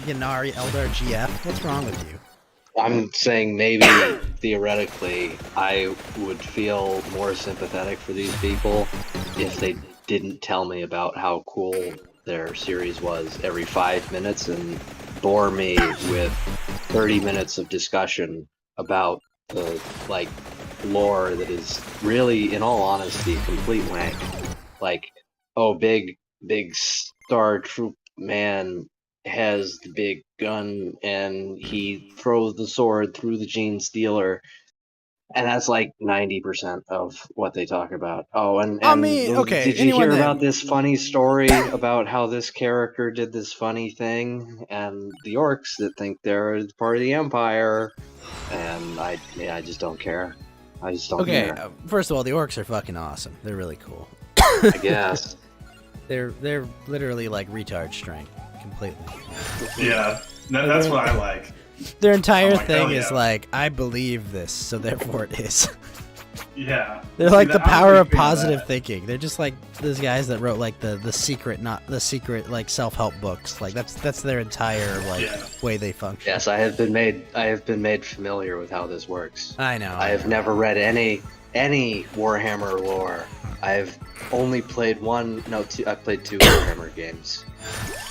Yanari Eldar GF? What's wrong with you? I'm saying maybe, theoretically, I would feel more sympathetic for these people if they didn't tell me about how cool their series was every 5 minutes and bore me with 30 minutes of discussion about the, like, lore that is really, in all honesty, complete wank. Like, oh, big Star Troop man has the big gun and he throws the sword through the Gene Stealer, and that's like 90% of what they talk about. Oh, and I mean, okay, did you hear about this funny story about how this character did this funny thing, and the orcs that think they're part of the Empire, and I just don't care. I just don't care. Okay, first of all, the orcs are fucking awesome. They're really cool. I guess. They're literally like retard strength. Completely. Yeah, that's what I like. Their entire thing is like, I believe this, so therefore it is. Yeah. They're like the power of positive thinking. They're just like those guys that wrote like the secret, not the secret, like self-help books. Like that's their entire like way they function. Yes, I have been made familiar with how this works. I know. I have never read any Warhammer lore. I've only played I played 2 Warhammer games.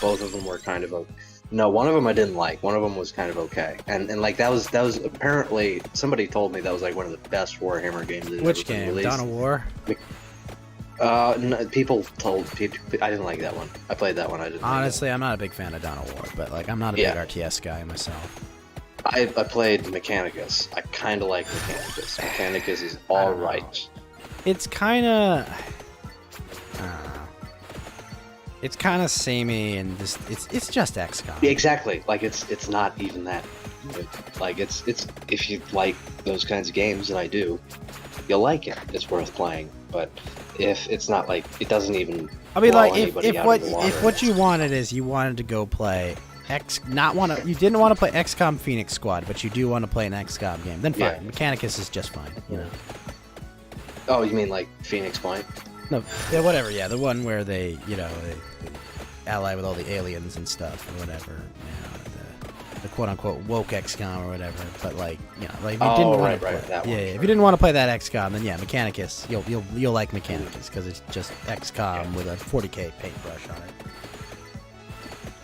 Both of them were kind of one of them I didn't like. One of them was kind of okay. And like that was apparently, somebody told me that was like one of the best Warhammer games that Which game? Dawn of War? No, people I didn't like that one. I played that one. I didn't. Honestly, I'm not a big fan of Dawn of War, but like I'm not a big RTS guy myself. I played Mechanicus. I kind of like Mechanicus. Mechanicus is all right. It's kind of, it's kind of samey and just it's just XCOM. Exactly. Like it's not even that. Like it's if you like those kinds of games, and I do, you'll like it. It's worth playing. But if it's not, like, it doesn't even. I mean, like if what you wanted is you wanted to go play you didn't want to play XCOM Phoenix Squad, but you do want to play an XCOM game, then fine. Yeah. Mechanicus is just fine, you know. Oh, you mean like Phoenix Point? No, yeah, whatever. Yeah, the one where they ally with all the aliens and stuff or whatever. The quote unquote woke XCOM or whatever. But like, like if you didn't want to play, if you didn't want to play that XCOM, then Mechanicus, you'll like Mechanicus because it's just XCOM with a 40k paintbrush on it.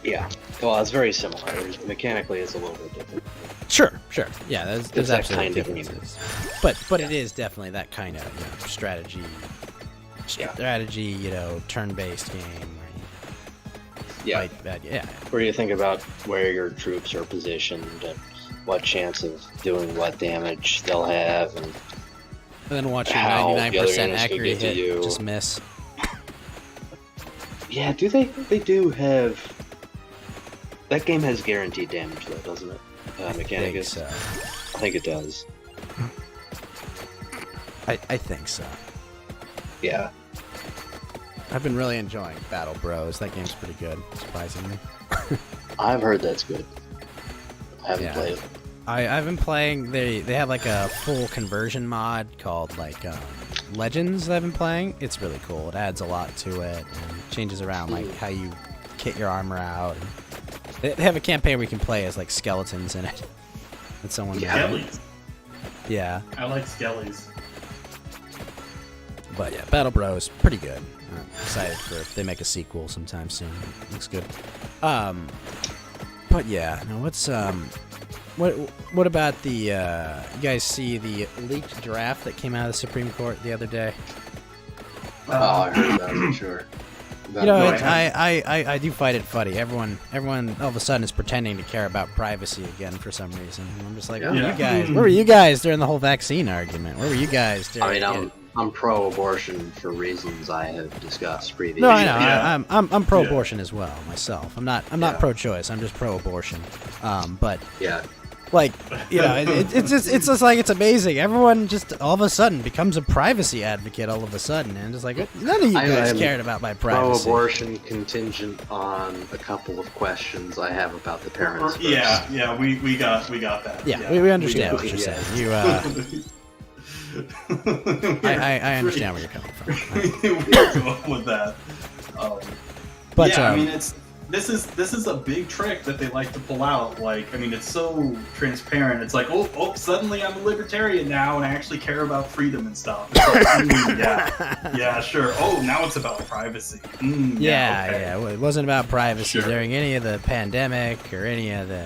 Yeah, well, it's very similar. Mechanically, it's a little bit different. Sure. Yeah, there's absolutely differences. But it is definitely that kind of strategy, turn-based game. Yeah. fight bad. Yeah. Where you think about where your troops are positioned and what chance of doing what damage they'll have, and then watch your how the 99% other units could accurate get to hit you. just miss. Yeah, do they? They do have. That game has guaranteed damage, though, doesn't it? Mechanicus. I think it does. I think so. Yeah. I've been really enjoying Battle Bros. That game's pretty good, surprisingly. I've heard that's good. I haven't Yeah. played it. I've been playing. They have like a full conversion mod called like Legends that I've been playing. It's really cool. It adds a lot to it and changes around like how you kit your armor out. They have a campaign where you can play as like skeletons in it. That someone made. Skellies. Yeah, I like skellies. but yeah, Battle Bros pretty good. I'm excited for if they make a sequel sometime soon. It looks good. But yeah, no, what about the you guys see the leaked draft that came out of the Supreme Court the other day? Oh, I heard that for sure. You know, I do find it funny. Everyone all of a sudden is pretending to care about privacy again for some reason. And I'm just like, where were you guys? Where were you guys during the whole vaccine argument? Where were you guys during? I mean, I'm pro-abortion for reasons I have discussed previously. No, I know. Yeah. I'm pro-abortion as well myself. I'm not pro-choice. I'm just pro-abortion. But Yeah. like, you know, it's just like it's amazing. Everyone just all of a sudden becomes a privacy advocate all of a sudden, and it's like none of you guys cared about my privacy. Pro-abortion contingent on a couple of questions I have about the parents. First. Yeah, we got that. Yeah, we understand what do, you're yeah. saying. You I understand where you're coming from. We'll go with that. But yeah, I mean, this is a big trick that they like to pull out. Like, I mean, it's so transparent. It's like, oh, suddenly I'm a libertarian now, and I actually care about freedom and stuff. It's like, yeah, sure. Oh, now it's about privacy. Yeah. Well, it wasn't about privacy Sure. during any of the pandemic or any of the,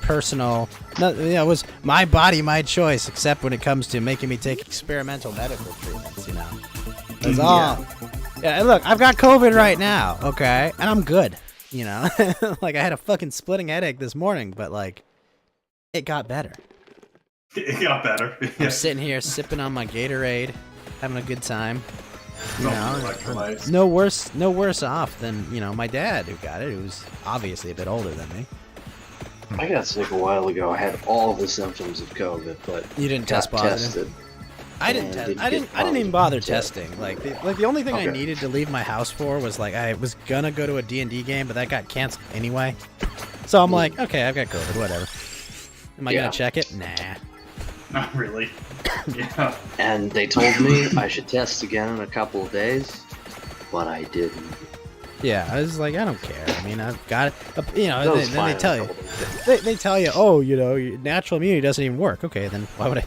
personal. No, it was my body, my choice, except when it comes to making me take experimental medical treatments. That's all. Yeah, and look, I've got COVID right now, okay, and I'm good. Like I had a fucking splitting headache this morning, but like, it got better. It got better. I'm sitting here sipping on my Gatorade, having a good time. No worse off than my dad who got it, who's obviously a bit older than me. I got sick a while ago. I had all the symptoms of COVID, but You didn't test positive. tested. I didn't test. I didn't even bother testing. Like the only thing I needed to leave my house for was like I was gonna go to a D&D game, but that got canceled anyway. So I'm like, okay, I've got COVID, whatever. Am I gonna check it? Nah. Not really. Yeah. And they told me I should test again in a couple of days, but I didn't. Yeah, I was like, I don't care. I mean, I've got it. That was Then fine they in tell a you, couple of days. they tell you, oh, your natural immunity doesn't even work. Okay, then why would I?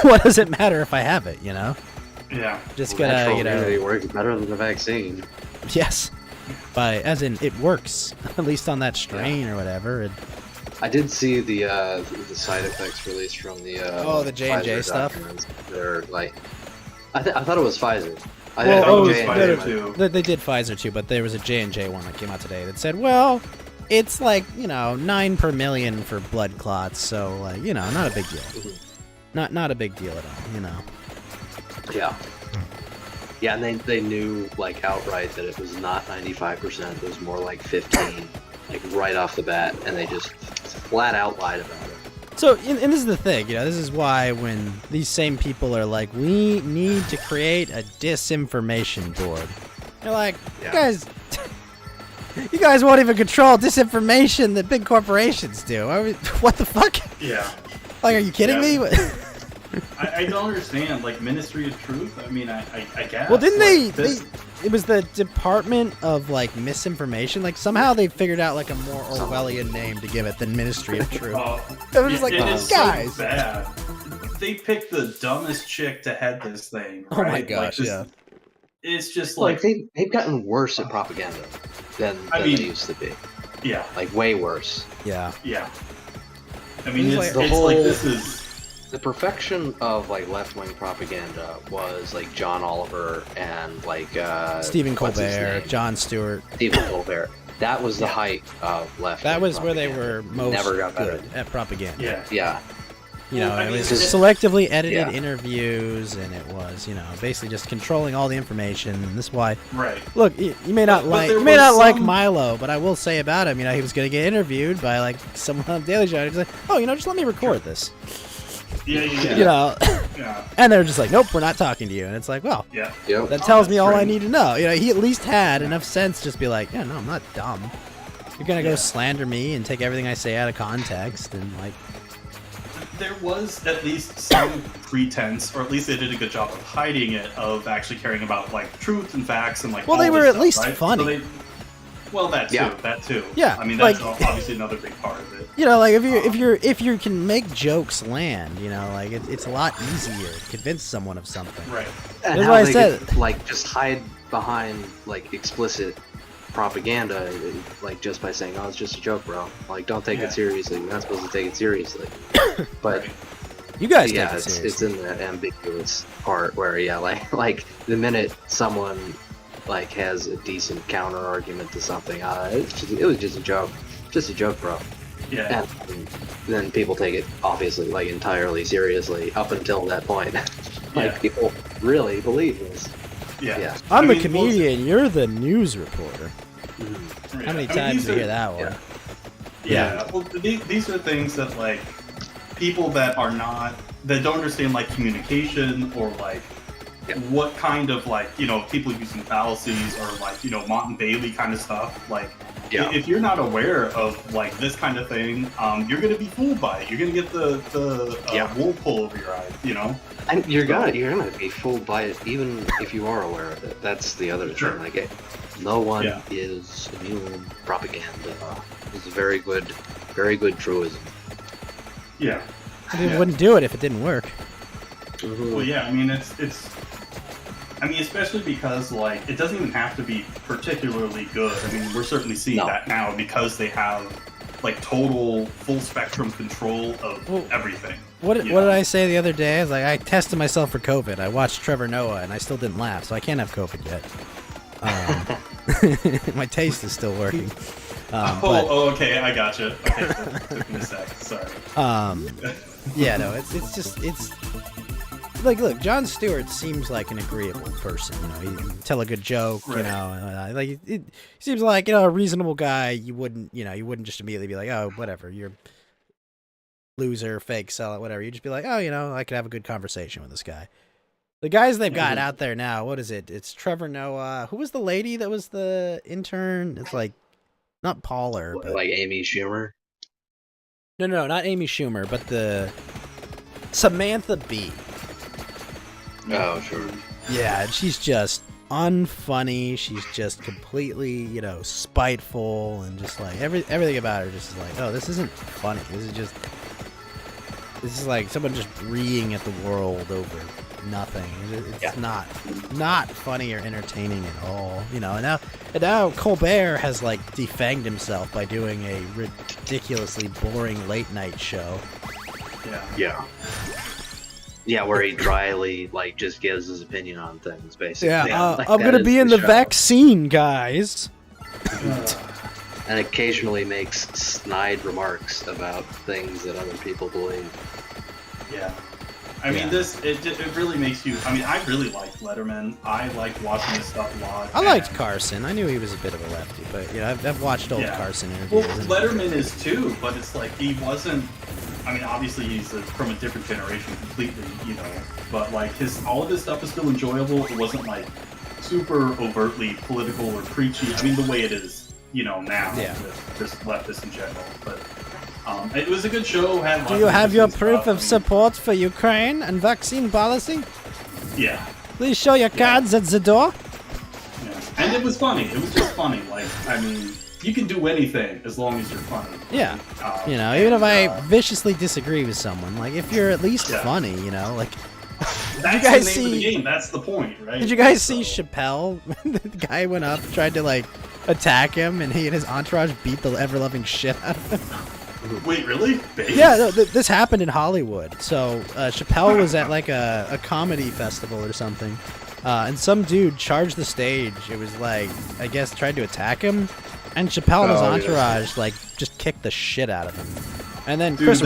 What does it matter if I have it? Yeah. Just Natural gotta, immunity works better than the vaccine. Yes, as in it works, at least on that strain or whatever. I did see the side effects released from the the J&J Pfizer stuff? documents. They're like, I thought it was Pfizer. I Well, think oh, J&J Pfizer might- too. They did Pfizer too, but there was a J&J one that came out today that said, well, it's like 9 per million for blood clots, so like not a big deal. Not a big deal at all. Yeah. Yeah, and they knew like outright that it was not 95%. It was more like 15, like right off the bat, and they just flat out lied about it. So, and this is the thing, this is why when these same people are like, we need to create a disinformation board. They're like, you guys won't even control disinformation that big corporations do. What the fuck? Yeah. Like, are you kidding me? I don't understand. Like, Ministry of Truth? I mean, I guess. Well, didn't like, it was the Department of, like, Misinformation? Like, somehow they figured out, like, a more Orwellian name to give it than Ministry of Truth. It was just like, it's guys. so bad. They picked the dumbest chick to head this thing. Oh my right? gosh, Like, yeah. It's just Like they've gotten worse at propaganda than they used to be. Yeah. Like way worse. Yeah. Yeah. I mean, It's it's like- like this is. the perfection of like left-wing propaganda was like John Oliver and like Stephen what's his Colbert, name? Jon Stewart. Stephen Colbert. That was the height of left. That was where they were most Never got better. good at propaganda. Yeah. Yeah. You know, Well, I it mean, was it's- selectively edited Yeah. interviews, and it was, you know, basically just controlling all the information. And this is why, Right. look, you may not But there like was like some- Milo, but I will say about him, you know, he was going to get interviewed by like someone on Daily Show. And he's like, oh, you know, just let me record this, Yeah. you know, Yeah. and they're just like, nope, we're not talking to you. And it's like, well, Yeah. Yep. that tells me all I Right. need to know. You know, he at least had enough sense to just be like, yeah, no, I'm not dumb. You're gonna Yeah. go slander me and take everything I say out of context and like. There was at least some pretense, or at least they did a good job of hiding it, of actually caring about like truth and facts and like. Well, all they this were at stuff, least right? funny. So well, that too. Yeah. That too. Yeah, I mean, like- that's obviously another big part of it. You know, like if you can make jokes land, you know, like it's a lot easier to convince someone of something. Right. And That's how why I they said- could, like, just hide behind like explicit propaganda, like just by saying, "Oh, it's just a joke, bro." Like, don't take Yeah. it seriously. You're not supposed to take it seriously. But Right. You guys yeah, take it it's seriously. in that ambiguous part where like the minute someone like has a decent counter argument to something, it was just a joke, bro. Yeah. And then people take it obviously like entirely seriously up until that point. Like Yeah. people really believe this. Yeah. Yeah. I'm I the mean, comedian. You're the news reporter. Mhm. Yeah. How many I mean, times these do you are- hear that one? Yeah. Yeah. Well, these are things that like people that don't understand like communication or like Yeah. what kind of like people using fallacies or like Mott and Bailey kind of stuff. Like Yeah. if you're not aware of like this kind of thing, you're gonna be fooled by it. You're gonna get the Yeah. wool pull over your eyes. And you're gonna be fooled by it even if you are aware of it. That's the other Sure. thing. Like no one Yeah. is immune. Propaganda is a very good truism. Yeah. I wouldn't do it if it didn't work. Well, yeah. I mean, it's. I mean, especially because like it doesn't even have to be particularly good. I mean, we're certainly seeing No. that now because they have like total full spectrum control of Well, everything. What You did know? I say the other day? I was like, I tested myself for COVID. I watched Trevor Noah, and I still didn't laugh, so I can't have COVID yet. My taste is still working. Okay, I gotcha. Okay, took me a sec. Sorry. Yeah, no, it's like, look, Jon Stewart seems like an agreeable person. You know, he can tell a good joke. You Right. know, like it seems like a reasonable guy. You wouldn't just immediately be like, oh, whatever, you're loser, fake, sell it, whatever. You just be like, oh, I could have a good conversation with this guy. The guys they've got out there now, what is it? It's Trevor Noah. Who was the lady that was the intern? It's like not Pollard, but Like Amy Schumer. no, not Amy Schumer, but the Samantha Bee. Oh, sure. Yeah, and she's just unfunny. She's just completely, spiteful, and just like everything about her just is like, oh, this isn't funny. This is like someone just reeing at the world over nothing. It's not funny or entertaining at all. And now Colbert has like defanged himself by doing a ridiculously boring late night show. Yeah. Yeah, where he dryly like just gives his opinion on things, basically. Like, I'm that gonna is be in the show. vaccine, guys. And occasionally makes snide remarks about things that other people believe. Yeah. I mean, it really makes you. I mean, I really liked Letterman. I liked watching his stuff a lot. I liked and- Carson. I knew he was a bit of a lefty, but I've watched old Yeah. Carson interviews. Well, and- Letterman is too, but it's like he wasn't. I mean, obviously he's from a different generation completely, But like all of his stuff is still enjoyable. It wasn't like super overtly political or preachy. I mean, the way it is, now Yeah. with just leftists in general. But it was a good show. Had lots Do you of have your interesting proof stuff. of support for Ukraine and vaccine policy? Yeah. Please show your cards at the door. Yeah. And it was funny. It was just funny. Like, I mean, you can do anything as long as you're funny. Yeah. Even if and, I viciously disagree with someone, like if you're at least Yeah. funny, like. that's guys the name of the see- game. That's the point, right? Did you guys see So- Chappelle? The guy went up, tried to like attack him, and he and his entourage beat the ever-loving shit out of him. Wait, really? Base? Yeah, no, this happened in Hollywood. So Chappelle was at like a comedy festival or something, and some dude charged the stage. It was like, I guess, tried to attack him, and Chappelle and his entourage like just kicked the shit out of him. And then Dude,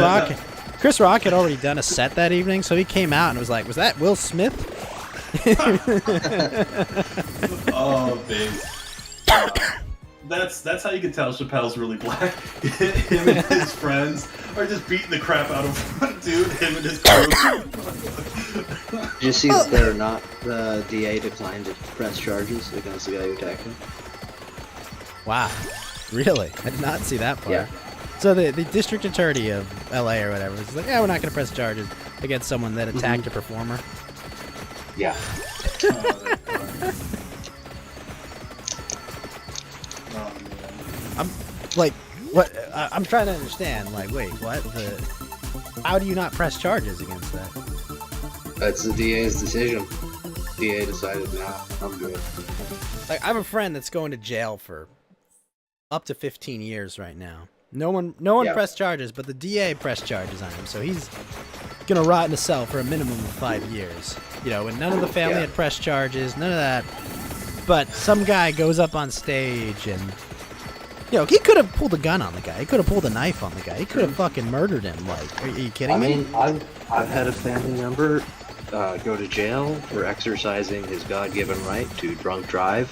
Chris Rock had already done a set that evening, so he came out and was like, "Was that Will Smith?" Oh, base. That's how you can tell Chappelle's really black. Him and his friends are just beating the crap out of one dude. Him and his crew. Did you see that the DA declined to press charges against the guy who attacked him? Wow, really? I did not see that part. Yeah. So the district attorney of LA or whatever was like, "Yeah, we're not going to press charges against someone that attacked a performer." Yeah. I'm like, what? I'm trying to understand. Like, wait, what? How do you not press charges against that? That's the DA's decision. DA decided, nah, I'm good. Like, I have a friend that's going to jail for up to 15 years right now. No one Yeah. pressed charges, but the DA pressed charges on him, so he's gonna rot in a cell for a minimum of 5 years. You know, and none of the family had pressed charges, none of that. But some guy goes up on stage and, you know, he could have pulled a gun on the guy. He could have pulled a knife on the guy. He could have fucking murdered him. Like, are you kidding me? I mean, I've had a family member go to jail for exercising his God-given right to drunk drive,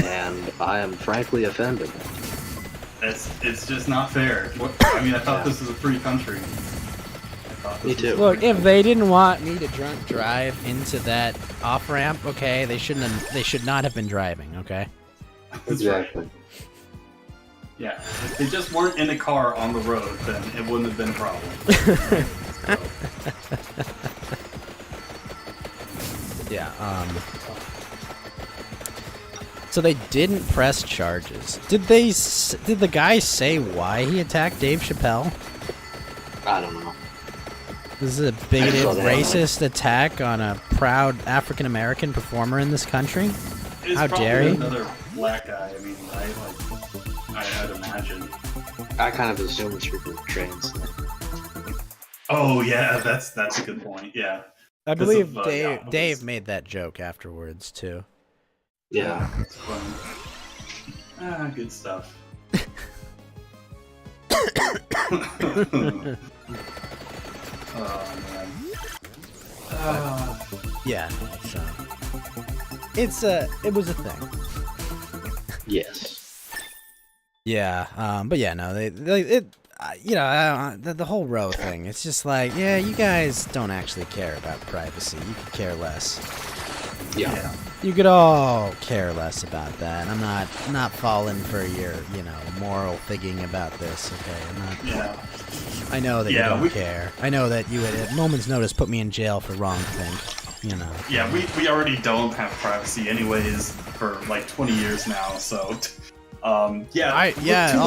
and I am frankly offended. It's just not fair. I mean, I thought this was a free country. Me too. Look, if they didn't want me to drunk drive into that off ramp, okay, they should not have been driving, okay? Exactly. Yeah, if they just weren't in a car on the road, then it wouldn't have been a problem. Yeah, so they didn't press charges. Did the guy say why he attacked Dave Chappelle? I don't know. This is a bigoted, racist attack on a proud African-American performer in this country? It's How dare probably he? another black guy, I mean, right? Like, I'd imagine. I kind of assume it's for trans. Oh, yeah, that's a good point, yeah. I believe yeah, Dave made that joke afterwards, too. Yeah. It's fun. Good stuff. Oh, man. Yeah, so it was a thing. Yes. Yeah, but yeah, no, the whole row thing. It's just like, yeah, you guys don't actually care about privacy. You could care less. Yeah. You could all care less about that. I'm not falling for your, moral thinking about this. Okay, I'm not. Yeah. I know that you don't care. I know that you would at a moment's notice put me in jail for wrong think. Yeah, we already don't have privacy anyways for like 20 years now, so all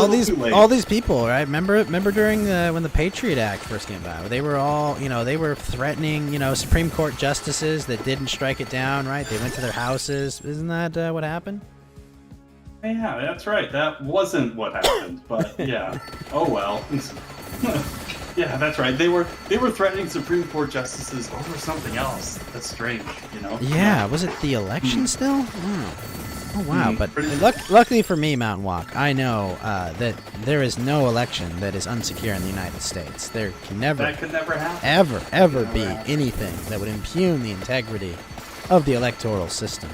these people, right? Remember during when the Patriot Act first came out, they were all, they were threatening, Supreme Court justices that didn't strike it down, right? They went to their houses. Isn't that what happened? Yeah, that's right. That wasn't what happened, but yeah. Oh well. Yeah, that's right. They were threatening Supreme Court justices over something else. That's strange, Yeah, was it the election still? Oh wow! But luckily for me, Mountain Walk, I know that there is no election that is unsecure in the United States. There can never, that could never happen. ever be anything that would impugn the integrity of the electoral system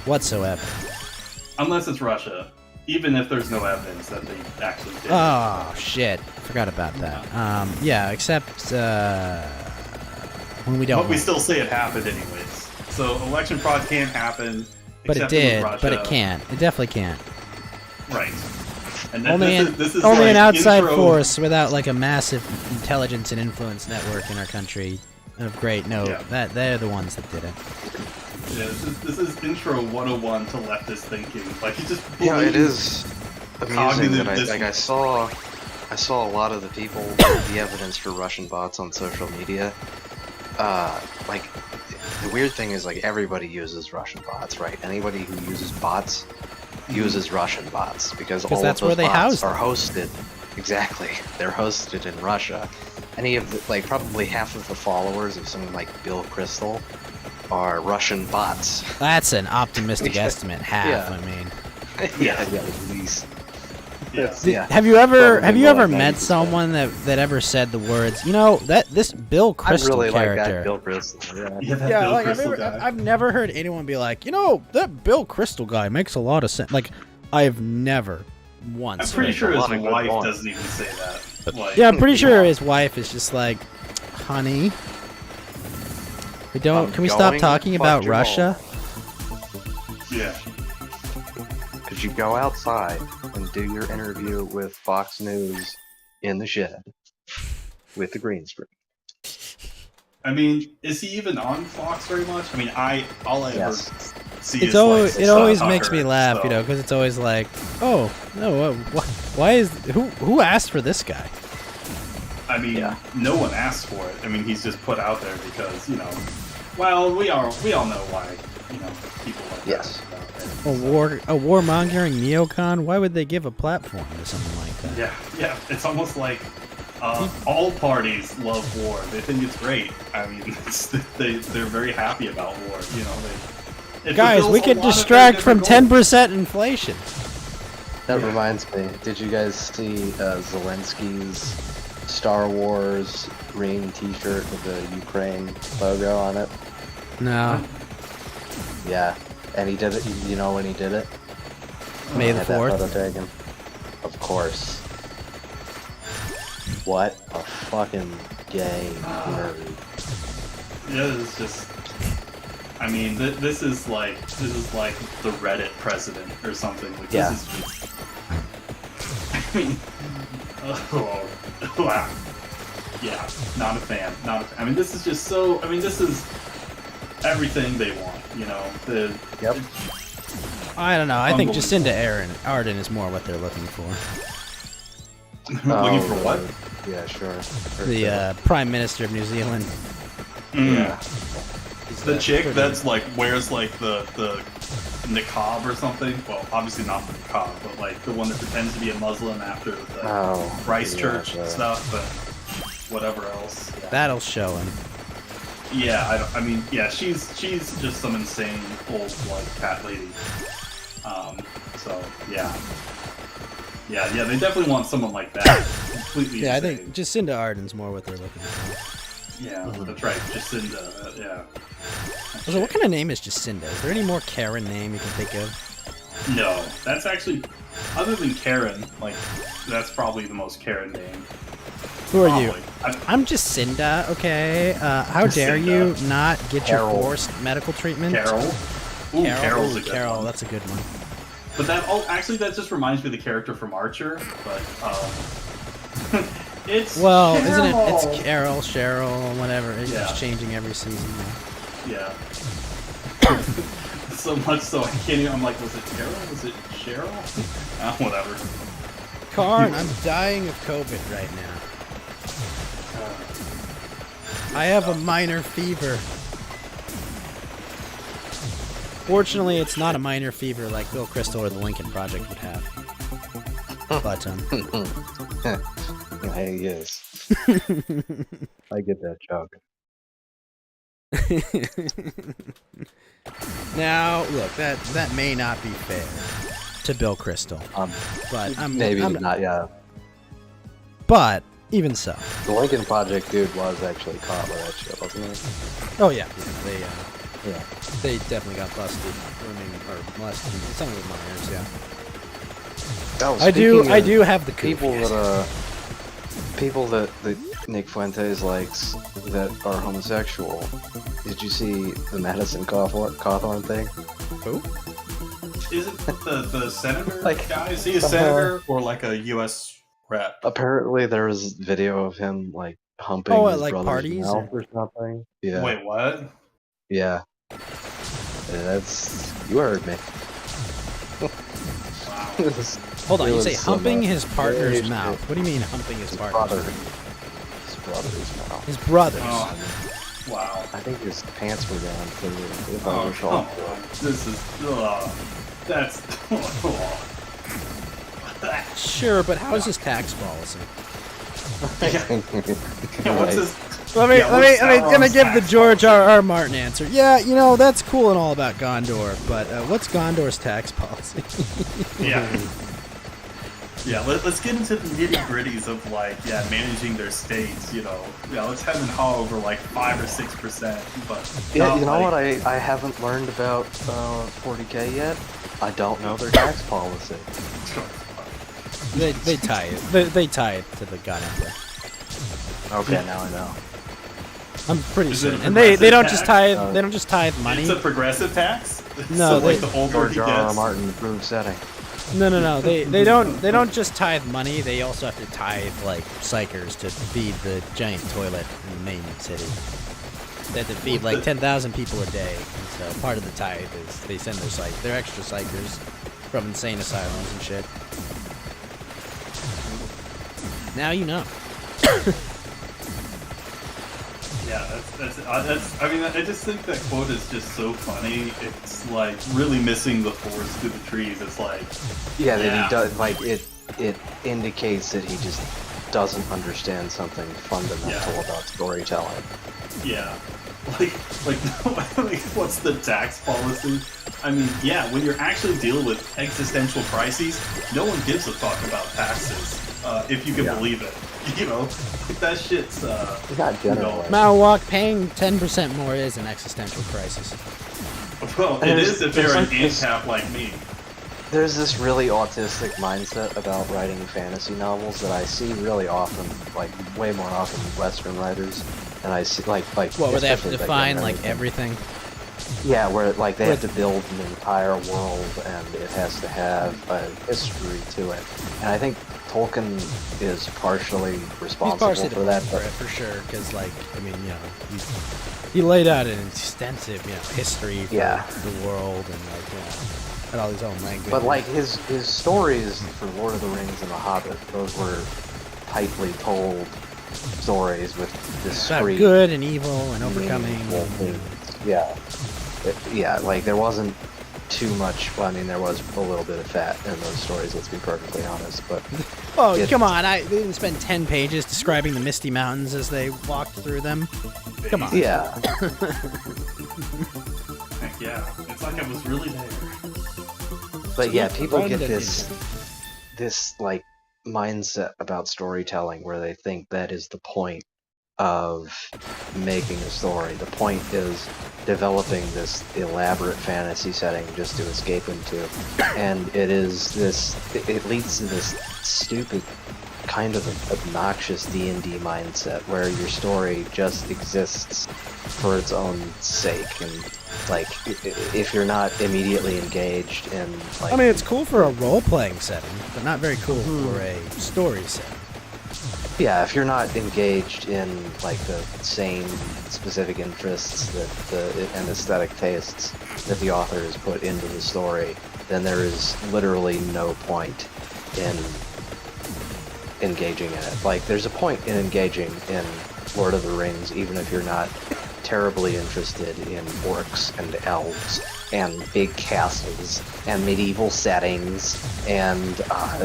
whatsoever. Unless it's Russia. Even if there's no evidence that they actually did. Oh shit! Forgot about that. Yeah, except when we don't. But we still say it happened anyways. So election fraud can't happen. But it did. But it can't. It definitely can't. Right. And this is only an outside force without like a massive intelligence and influence network in our country of great. No, that they're the ones that did it. Yeah, this is intro 101 to leftist thinking. Like you just it is amusing that I saw a lot of the people with the evidence for Russian bots on social media. Like the weird thing is like everybody uses Russian bots, right? Anybody who uses bots uses Russian bots because all of that's those where they bots house are hosted Exactly. They're hosted in Russia. Any of the, like, probably half of the followers of someone like Bill Crystal are Russian bots. That's an optimistic Yeah. estimate. Half, Yeah. I mean. Yeah, at least. Yeah. Yeah. Have you ever Probably more like met 90%. someone that ever said the words, this Bill I Crystal really like character? that Bill Crystal. Yeah. Yeah, that Yeah, Bill like Crystal guy. I've never heard anyone be like, that Bill Crystal guy makes a lot of sense. Like, I've never once. I'm pretty heard sure that. a his lot of good wife points. doesn't even say that. Like, Yeah, I'm pretty sure his wife is just like, honey, I'm can we stop going talking fuck about your Russia? Yeah. Could you go outside and do your interview with Fox News in the shed with the green screen? I mean, is he even on Fox very much? I mean, all I Yes. ever see It is always Tucker, makes me laugh, so- because it's always like, oh no, why is who asked for this guy? I mean, Yeah. no one asked for it. I mean, he's just put out there because well, we all know why people like Yes. that. Out there. A warmongering neocon? Why would they give a platform to something like that? Yeah. It's almost like all parties love war. They think it's great. I mean, they're very happy about war. It Guys, fulfills we a could lot of their distract from different goals. 10% inflation. That Yeah. reminds me, did you guys see Zelensky's Star Wars green t-shirt with the Ukraine logo on it? No, Yeah. And he did it, you know when he did it? May He the had that 4th. photo taken. Of course. What a fucking gay nerd. Yeah, it's just. I mean, this is like the Reddit president or something. Like, Yeah. This is just. I mean, wow. Yeah, not a fan. I mean, this is just so. I mean, this is everything they want. The. Yep. I don't know. I think Unbelievable. Jacinda Ardern is more what they're looking for. Looking for what? Yeah, sure. The Prime Minister of New Zealand. Yeah. He's, The chick pretty- that's like wears like the niqab or something. Well, obviously not the niqab, but like the one that pretends to be a Muslim after the Oh. Christchurch yeah, stuff and whatever else. Yeah, That'll show him. I mean, she's just some insane old like cat lady. So yeah. They definitely want someone like that. Completely. Yeah, I insane. think Jacinda Ardern's more what they're looking for. Yeah, that's right. Jacinda. Yeah. So what kind of name is Jacinda? Is there any more Karen name you can think of? No, that's actually, other than Karen, like, that's probably the most Karen name. Who are you? Probably. I'm Jacinda, okay? How dare you Jacinda. not get your Carol. forced medical treatment? Carol. Ooh, Carol's a good Carol, one. that's a good one. But that just reminds me of the character from Archer. But it's Well, isn't it? Carol. It's Carol, Cheryl, whatever. It's Yeah. just changing every season. Yeah. So much so I can't even. I'm like, was it Carol? Was it Cheryl? Whatever. Karn, I'm dying of COVID right now. I have a minor fever. Fortunately, it's not a minor fever like Bill Crystal or the Lincoln Project would have. But, Yeah, he is. I get that joke. now, look, that may not be fair to Bill Crystal, but Maybe I'm not, yeah. But even so, The Lincoln Project dude was actually caught with that shit, wasn't he? oh yeah, Yeah. they definitely got busted, or molested, something with minors, yeah. Oh, I speaking of do have the people cookies. that Nick Fuentes likes that are homosexual. Did you see the Madison Cawthorn thing? Who? Is it the senator Like, guy? Is he a senator or like a U.S. rep? Apparently, there was video of him like humping Oh, at, his like, brother's parties, mouth or something. Yeah. Wait, what? Yeah. That's you heard me. Wow. Hold on, It you was say some, humping his partner's very mouth. shit. What do you mean humping his His partner's brother. mouth? His brother's mouth. His brother's. Oh, wow. I think his pants were down too. If I Oh, recall. come on. This is. That's. Sure, but how is his tax policy? What's his? Let me Sauron's give the tax George policy? R. Martin answer. Yeah, that's cool and all about Gondor, but what's Gondor's tax policy? Yeah. Yeah, let's get into the nitty gritties of managing their states. Let's have them haul over 5 or 6%. But Yeah, you know what I haven't learned about 40K yet? I don't know their tax policy. They tie it. They tie it to the gun emperor. Okay, now I know. I'm pretty Is it a certain. And they don't progressive just tax? tithe. They don't just tithe money. It's a progressive tax. No, so, the older George he R. R. gets. Martin approved setting. No. They don't just tithe money. They also have to tithe psychers to feed the giant toilet in the main city. They have to feed 10,000 people a day. And so part of the tithe is they send their extra psychers from insane asylums and shit. Now you know. Yeah, that's. I mean, I just think that quote is just so funny. It's really missing the forest through the trees. It's that he does it indicates that he just doesn't understand something fundamental about storytelling. Yeah. What's the tax policy? I mean, yeah, when you're actually dealing with existential crises, no one gives a fuck about taxes, if you can believe it. That shit's, Not generally. Mauwalk paying 10% more is an existential crisis. well, it is if you're an this- ANCAP like me. There's this really autistic mindset about writing fantasy novels that I see really often, way more often than Western writers. And I see, What, where they have to especially, define American. everything? Yeah, where they have to build an entire world and it has to have a history to it. And I think Tolkien is partially responsible He's partially to for blame that. for it, for sure, because, he laid out an extensive, history for the world and, had all his own language. But, his stories for Lord of the Rings and The Hobbit, those were tightly told stories with about discrete good and evil and overcoming. meaningful things. Yeah. There wasn't too much. Well, I mean, there was a little bit of fat in those stories. Let's be perfectly honest. But Oh, come on! They didn't spend 10 pages describing the Misty Mountains as they walked through them. Come on. yeah, Heck yeah. It's like I was really there. but yeah, people get Brendan this mindset about storytelling where they think that is the point of making a story. The point is developing this elaborate fantasy setting just to escape into, and it leads to this stupid kind of obnoxious D&D mindset where your story just exists for its own sake, and if you're not immediately engaged in I mean, it's cool for a role-playing setting, but not very cool for a story setting. yeah, if you're not engaged in the same specific interests and aesthetic tastes that the author has put into the story, then there is literally no point in engaging in it. There's a point in engaging in Lord of the Rings, even if you're not terribly interested in orcs and elves and big castles and medieval settings and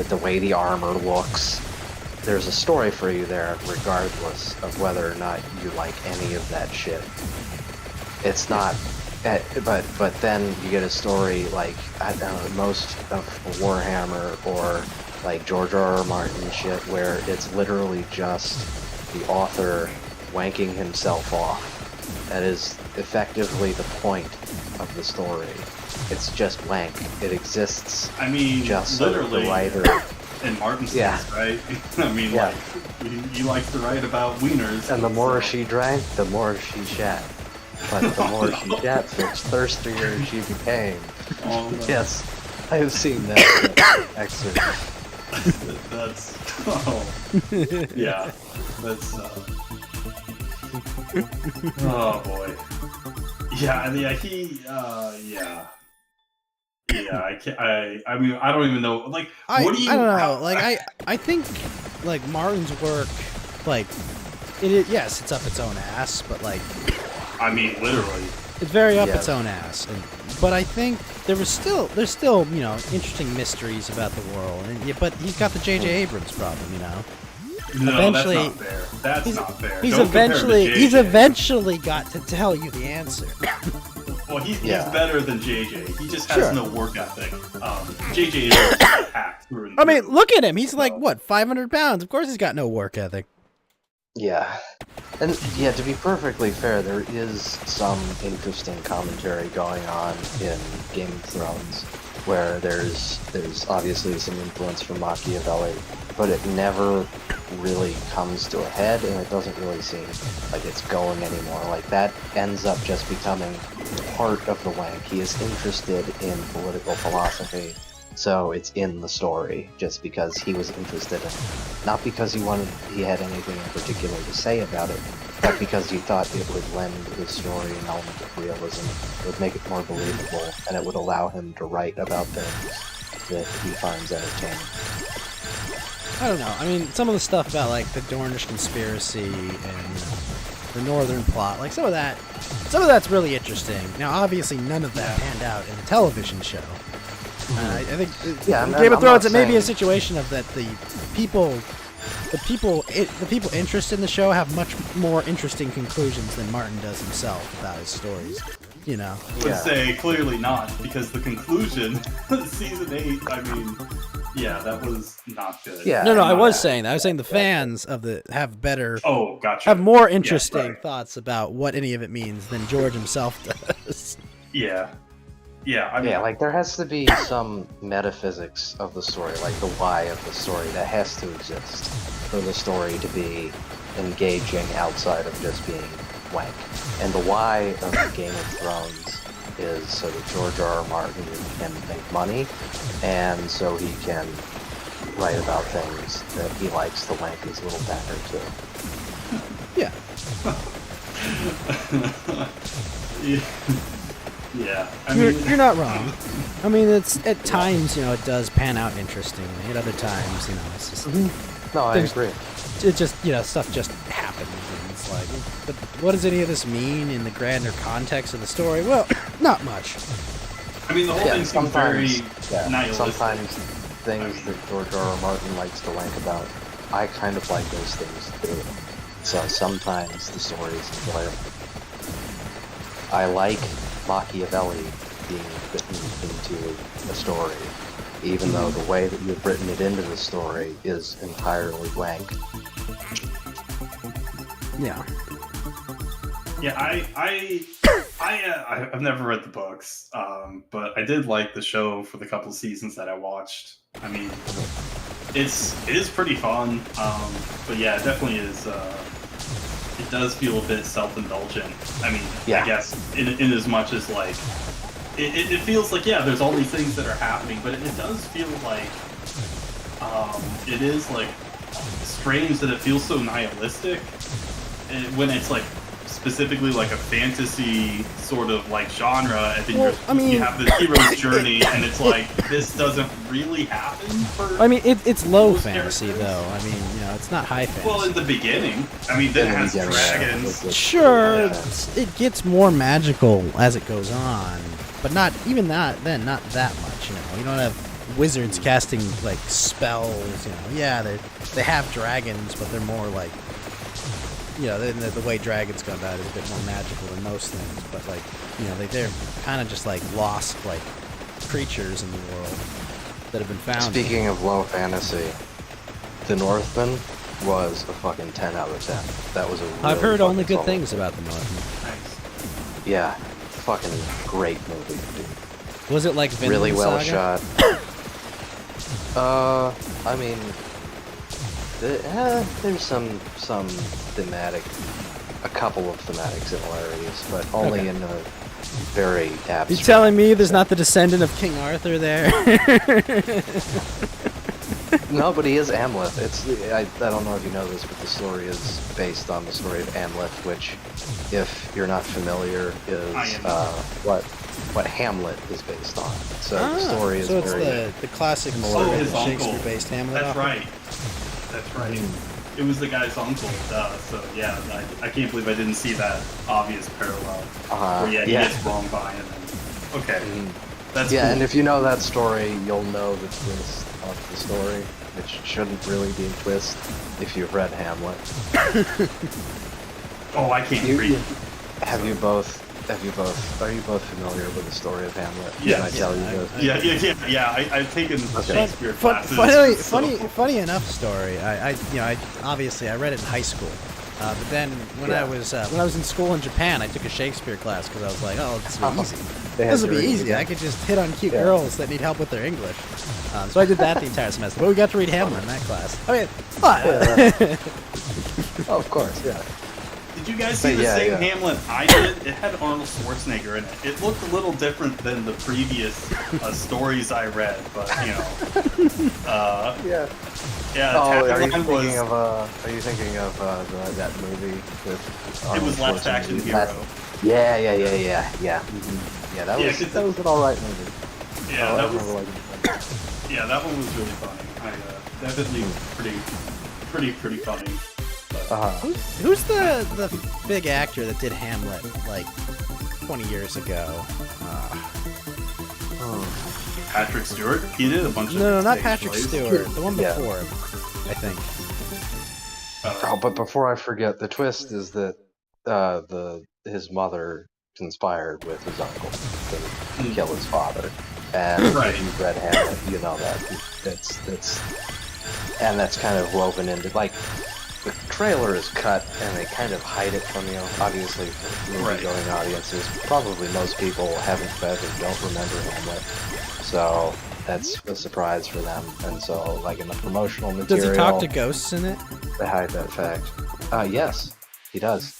the way the armor looks. There's a story for you there, regardless of whether or not you like any of that shit. It's not, but then you get a story I don't know, most of Warhammer or George R. R. Martin shit, where it's literally just the author wanking himself off. That is effectively the point of the story. It's just wank. It exists. I mean, just so literally. the writer. In Martin's Yeah. case, right? I mean, Yeah. he likes to write about wieners. And the more so- she drank, the more she shat. But the more she shat, the thirstier she became. Oh, no. Yes, I have seen that excerpt. That's yeah. That's oh boy. Yeah, I can't. I mean, I don't even know. What do you? I don't know. I think Martin's work, yes, it's up its own ass, but I mean, literally. It's very up Yeah. its own ass. But I think there's still interesting mysteries about the world. But he's got the J.J. Abrams problem, No, Eventually- that's not fair. That's not fair. He's Don't compare him to he's JJ. eventually got to tell you the answer. Well, he's Yeah. better than JJ. He just has Sure. no work ethic. JJ is hacked through and I mean, through. look at him. He's like, what, 500 pounds? Of course he's got no work ethic. Yeah. And yeah, to be perfectly fair, there is some interesting commentary going on in Game of Thrones where there's obviously some influence from Machiavelli, but it never really comes to a head and it doesn't really seem like it's going anymore. Like that ends up just becoming part of the wank. He is interested in political philosophy. So it's in the story, just because he was interested in it. Not because he had anything in particular to say about it, but because he thought it would lend his story an element of realism. It would make it more believable, and it would allow him to write about things that he finds entertaining. I don't know. I mean, some of the stuff about, like, the Dornish conspiracy and the Northern plot, like, some of that's really interesting. Now, obviously, none of that panned out in the television show. I think Yeah, in and Game of I'm Thrones, not it may be a saying- situation of that the people interested in the show have much more interesting conclusions than Martin does himself about his stories. I would say clearly not, because the conclusion, season 8, I mean, yeah, that was not good. Yeah. No, I was saying that. I was saying the fans of have better, Oh, gotcha. have more interesting right. thoughts about what any of it means than George himself does. Yeah. Yeah, I mean, Yeah, like there has to be some metaphysics of the story, like the why of the story that has to exist for the story to be engaging outside of just being wank. And the why of Game of Thrones is so that George R.R. Martin can make money, and so he can write about things that he likes to wank his little dagger to. Yeah. yeah. I You're, mean, you're not wrong. I mean, it's at times, it does pan out interestingly. At other times, it's just No, I There's- agree. it just stuff just happens, and it's like, but what does any of this mean in the grander context of the story? Well, not much. I mean, the whole thing seems very nihilistic. Sometimes things that George R.R. Martin likes to wank about, I kind of like those things too. So sometimes the story is enjoyable. I like Machiavelli being written into a story, even though the way that you've written it into the story is entirely wank. Yeah. Yeah, I've never read the books, but I did like the show for the couple seasons that I watched. I mean, it is pretty fun, but yeah, it definitely is. It does feel a bit self-indulgent. I mean, Yeah. I guess in as much as like it feels like there's all these things that are happening, but it does feel like it is like strange that it feels so nihilistic when it's like specifically like a fantasy sort of like genre, and then you have this hero's journey, and it's like this doesn't really happen for. I mean, it's low most fantasy characters. though. I mean, it's not high fantasy. Well, in the beginning, I mean, then it has dragons. Sure, Yeah. it gets more magical as it goes on, but not even that. Then not that much. You don't have wizards casting like spells. Yeah, they have dragons, but they're more like. The way dragons come about is a bit more magical than most things, but like, they're kind of just like lost like creatures in the world that have been found. Speaking of low fantasy, The Northman was a fucking 10 out of 10. That was a really I've heard only fucking good solid things movie. about the Northman. Nice. Yeah, fucking great movie, dude. Was it like Vinland Really well Saga? shot. I mean, there's some a couple of thematic similarities, but only Okay. in a very abstract. You telling me there's not the descendant of King Arthur there? No, but he is Amleth. I don't know if you know this, but the story is based on the story of Amleth, which, if you're not familiar, is what Hamlet is based on. So the story is so it's very the classic similar to his uncle. Shakespeare-based Hamlet. That's opera? right. That's right. it was the guy's uncle. So yeah, I can't believe I didn't see that obvious parallel. Where he gets wronged by him. And, okay, that's cool. And if you know that story, you'll know the twist of the story, which shouldn't really be a twist if you've read Hamlet. Oh, I can't read. Are you both familiar with the story of Hamlet? Yes. Can I tell you this? Yeah. I've taken Shakespeare classes. Funny enough story. I obviously I read it in high school, but then when I was in school in Japan, I took a Shakespeare class because I was like, oh, this will be easy. This will be easy. I could just hit on cute girls that need help with their English. So I did that the entire semester. But we got to read Hamlet in that class. I mean, Oh, of course, yeah. Did you guys see the same Hamlet I did? It had Arnold Schwarzenegger in it. It looked a little different than the previous stories I read, but Yeah. Oh, are you thinking of that movie with Arnold it was Last Action Hero. Yeah. Mm-hmm. Yeah, that was an alright movie. Yeah, that one was really funny. Definitely pretty funny. Who's the big actor that did Hamlet like 20 years ago? Patrick Stewart? He did a bunch of No, not Patrick Stewart. The one before, I think. But before I forget, the twist is that his mother conspired with his uncle to kill his father. And if you've read Hamlet, you know that. That's kind of woven into, like, the trailer is cut and they kind of hide it from you. Obviously, for movie-going audiences, probably most people haven't read or don't remember Hamlet. So that's a surprise for them. And so, like, in the promotional material... Does he talk to ghosts in it? They hide that fact. Yes, he does.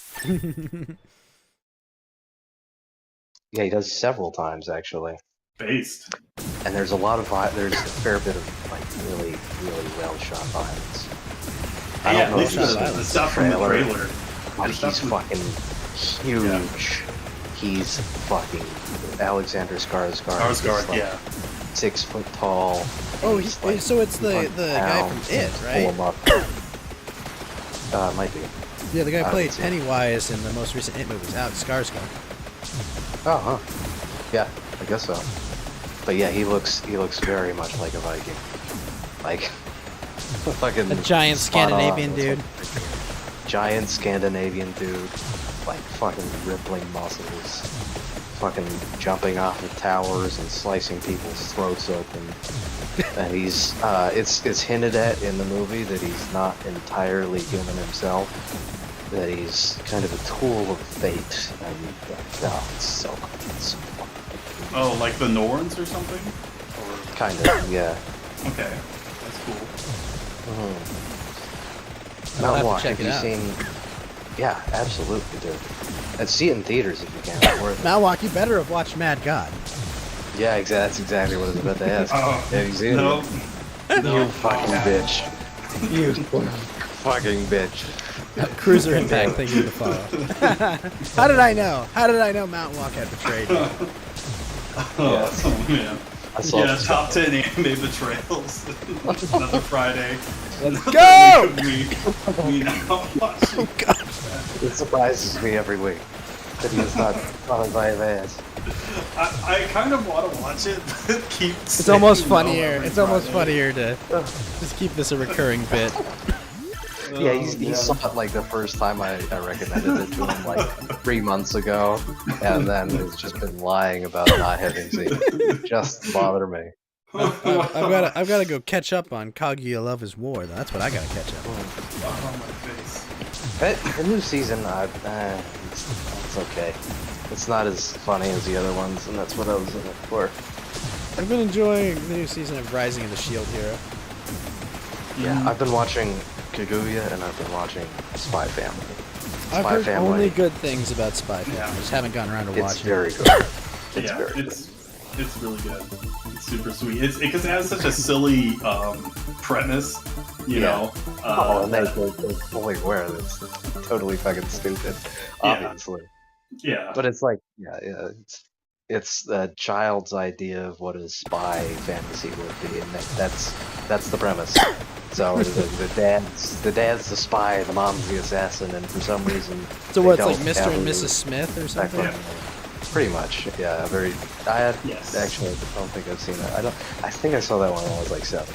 Yeah, he does several times, actually. Based. And there's a fair bit of, like, really, really well-shot violence. I don't know if the stuff from the trailer. But he's fucking huge. Yeah. He's fucking Alexander Skarsgård. Like 6 foot tall. Oh, so it's the guy from It, right? Pull him up. Might be. Yeah, the guy who played Pennywise in the most recent It movies, Alex Skarsgård. Oh, huh. Yeah, I guess so. But yeah, he looks very much like a Viking. Like, fucking... A giant Scandinavian dude. Giant Scandinavian dude. Like, fucking rippling muscles. Fucking jumping off of towers and slicing people's throats open. And he's, it's hinted at in the movie that he's not entirely human himself. That he's kind of a tool of fate. And, it's so fucking... Oh, like the Norns or something? Or... Kind of, yeah. Okay, that's cool. Mount Walk, have you seen... Yeah, absolutely, dude. And see it in theaters if you can. It's worth it. Mount Walk, you better have watched Mad God. Yeah, that's exactly what I was about to ask. Have you seen it? No. You fucking bitch. You fucking bitch. Cruiser Impact, thank you for the follow. How did I know Mount Walk had betrayed me? Oh, man. Top 10 anime betrayals. Another Friday. Let's go! We now watch. Oh, God. It surprises me every week that he's not followed by his ass. I kind of want to watch it, but it's almost funnier. It's almost funnier to just keep this a recurring bit. Yeah, he saw it like the first time I recommended it to him like 3 months ago, and then has just been lying about not having seen it. Just to bother me. I've got to go catch up on Kaguya Love is War. Though. That's what I got to catch up on. Oh my face. The new season, it's okay. It's not as funny as the other ones, and that's what I was in it for. I've been enjoying the new season of Rising of the Shield Hero. Yeah, I've been watching Kaguya, and I've been watching Spy Family. I've heard only good things about Spy Family. I just haven't gotten around to watching it. It's very good. It's really good. It's super sweet. It's because it has such a silly premise, you know. And they're fully aware that it's totally fucking stupid, obviously. Yeah. But it's like, it's the child's idea of what a spy fantasy would be, and that's the premise. So the dad's the spy, the mom's the assassin, and for some reason. So they what's like don't Mr. have and a Mrs. Smith or something? Yeah. Pretty much, yeah. Yes. Actually, I don't think I've seen that. I think I saw that one when I was like 7.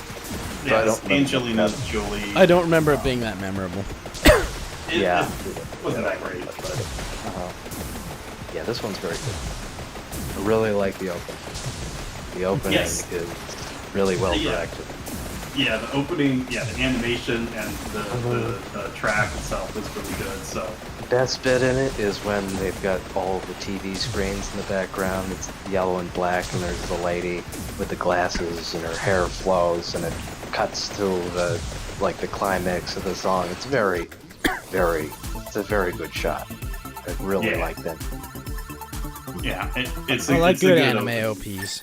Yeah, I this don't remember Angelina that. Jolie. I don't remember it being that memorable. Yeah. It wasn't that great, but Yeah, this one's very good. I really like the opening. The opening Yes. is really well Yeah. directed. yeah, the opening, the animation and the track itself is really good. So The best bit in it is when they've got all the TV screens in the background. It's yellow and black, and there's the lady with the glasses, and her hair flows, and it cuts to the climax of the song. It's it's a very good shot. I really like that. yeah, it's I like it's a good good anime OP. OPs.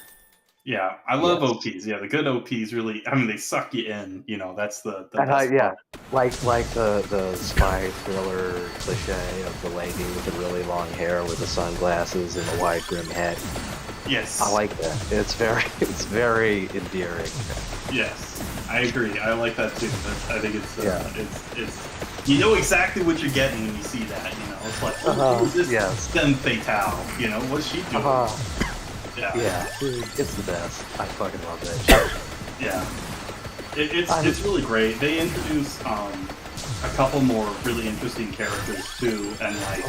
Yeah, I love Yes. OPs. Yeah, the good OPs really. I mean, they suck you in. You know, that's the And best yeah, part. like the spy thriller cliche of the lady with the really long hair with the sunglasses and the wide brim hat. Yes, I like that. It's very endearing. Yes, I agree. I like that too. I think it's Yeah. it's you know exactly what you're getting when you see that. You know, it's like, oh, who's this yes. femme fatale? You know, what's she doing? Yeah, Yeah, dude, it's the best. I fucking love that shit. yeah. It's really great. They introduce a couple more really interesting characters too, and like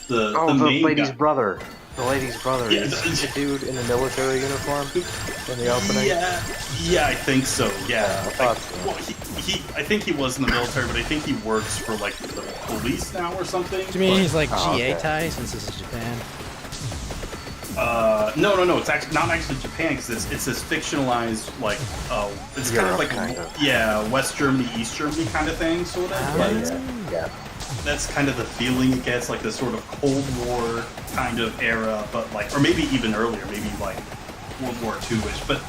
the Oh, the main lady's guy. brother. The lady's brother Yeah, is the dude in the military uniform in the opening. Yeah, I think so. Yeah, I thought so. well, I think he was in the military, but I think he works for like the police now or something. Do you mean But, he's like Oh, GA okay. tie since this is Japan? no. It's actually not actually Japan because it's this fictionalized like it's kind of Europe, like kind of. yeah, West Germany, East Germany kind of thing, sort of. Ah. But it's- Yeah. that's kind of the feeling it gets, like this sort of Cold War kind of era, but like, or maybe even earlier, maybe like World War II-ish. But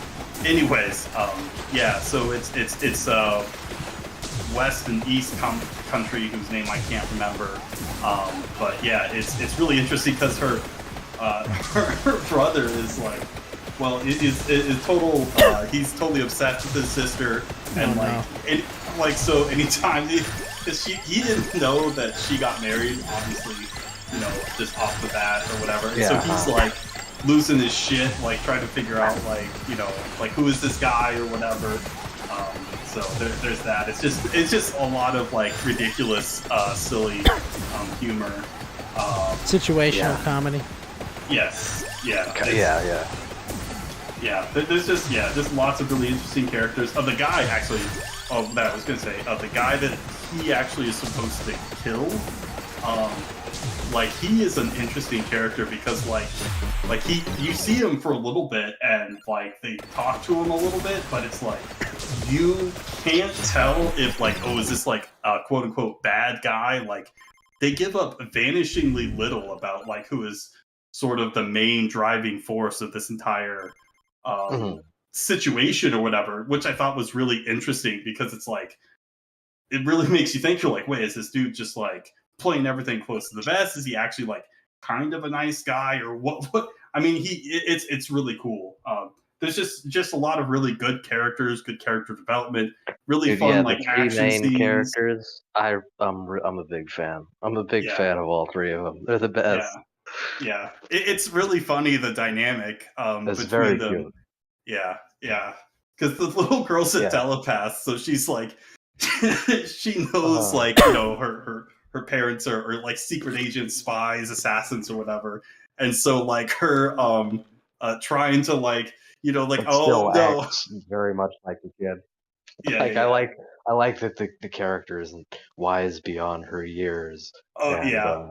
anyways, yeah. So it's West and East country whose name I can't remember. But yeah, it's really interesting because her her brother is like, well, is total. He's totally obsessed with his sister, and like so anytime he didn't know that she got married, obviously, you know, just off the bat or whatever. And so he's like losing his shit, like trying to figure out, like, you know, like who is this guy or whatever. So there's that. It's just a lot of like ridiculous, silly humor. Situational comedy. Yes, yeah, Yeah. There's just lots of really interesting characters. The guy actually, that I was gonna say, the guy that he actually is supposed to kill, like he is an interesting character because like you see him for a little bit and like they talk to him a little bit, but it's like you can't tell if like, oh, is this like a quote unquote bad guy? Like they give up vanishingly little about like who is sort of the main driving force of this entire situation or whatever, which I thought was really interesting because it's like it really makes you think. You're like, wait, is this dude just like playing everything close to the vest? Is he actually like kind of a nice guy or what? I mean, it's really cool. There's just a lot of really good characters, good character development, really Dude, fun yeah, like the three action main scenes. characters. I'm a big fan. I'm a big fan of all three of them. They're the best. Yeah. It's really funny the dynamic It's between very them. cute. Yeah. Because the little girl's a telepath, so she's like, she knows like, you know, her parents are like secret agents, spies, assassins, or whatever, and so like her trying to like, you know, like, It oh still no, acts very much like a kid. yeah. I like that the character is wise beyond her years Oh and yeah.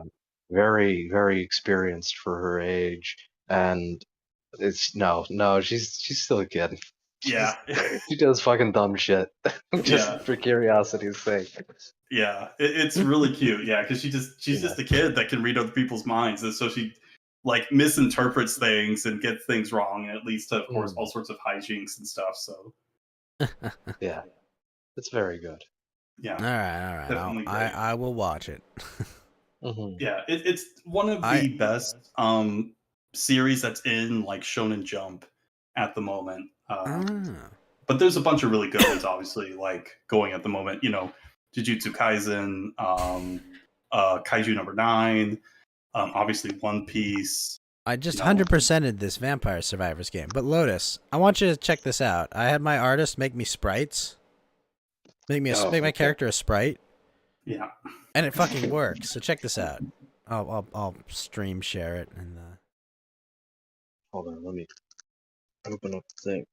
very very experienced for her age. And it's she's still a kid. Yeah. She does fucking dumb shit just Yeah. for curiosity's sake. Yeah, it's really cute. Yeah, because she's just a kid that can read other people's minds, and so she like misinterprets things and gets things wrong, and it leads to, of course, all sorts of hijinks and stuff. So Yeah, it's very good. yeah, All right. definitely great. I will watch it. Yeah, it's one of the best series that's in like Shonen Jump at the moment. but there's a bunch of really good ones, obviously, like going at the moment. You know, Jujutsu Kaisen, Kaiju number 9, obviously One Piece. I just No. 100%ed this Vampire Survivors game. But Lotus, I want you to check this out. I had my artist make me sprites. Make my character a sprite. Yeah. And it fucking works. So check this out. I'll stream share it and Hold on, let me open up the thing.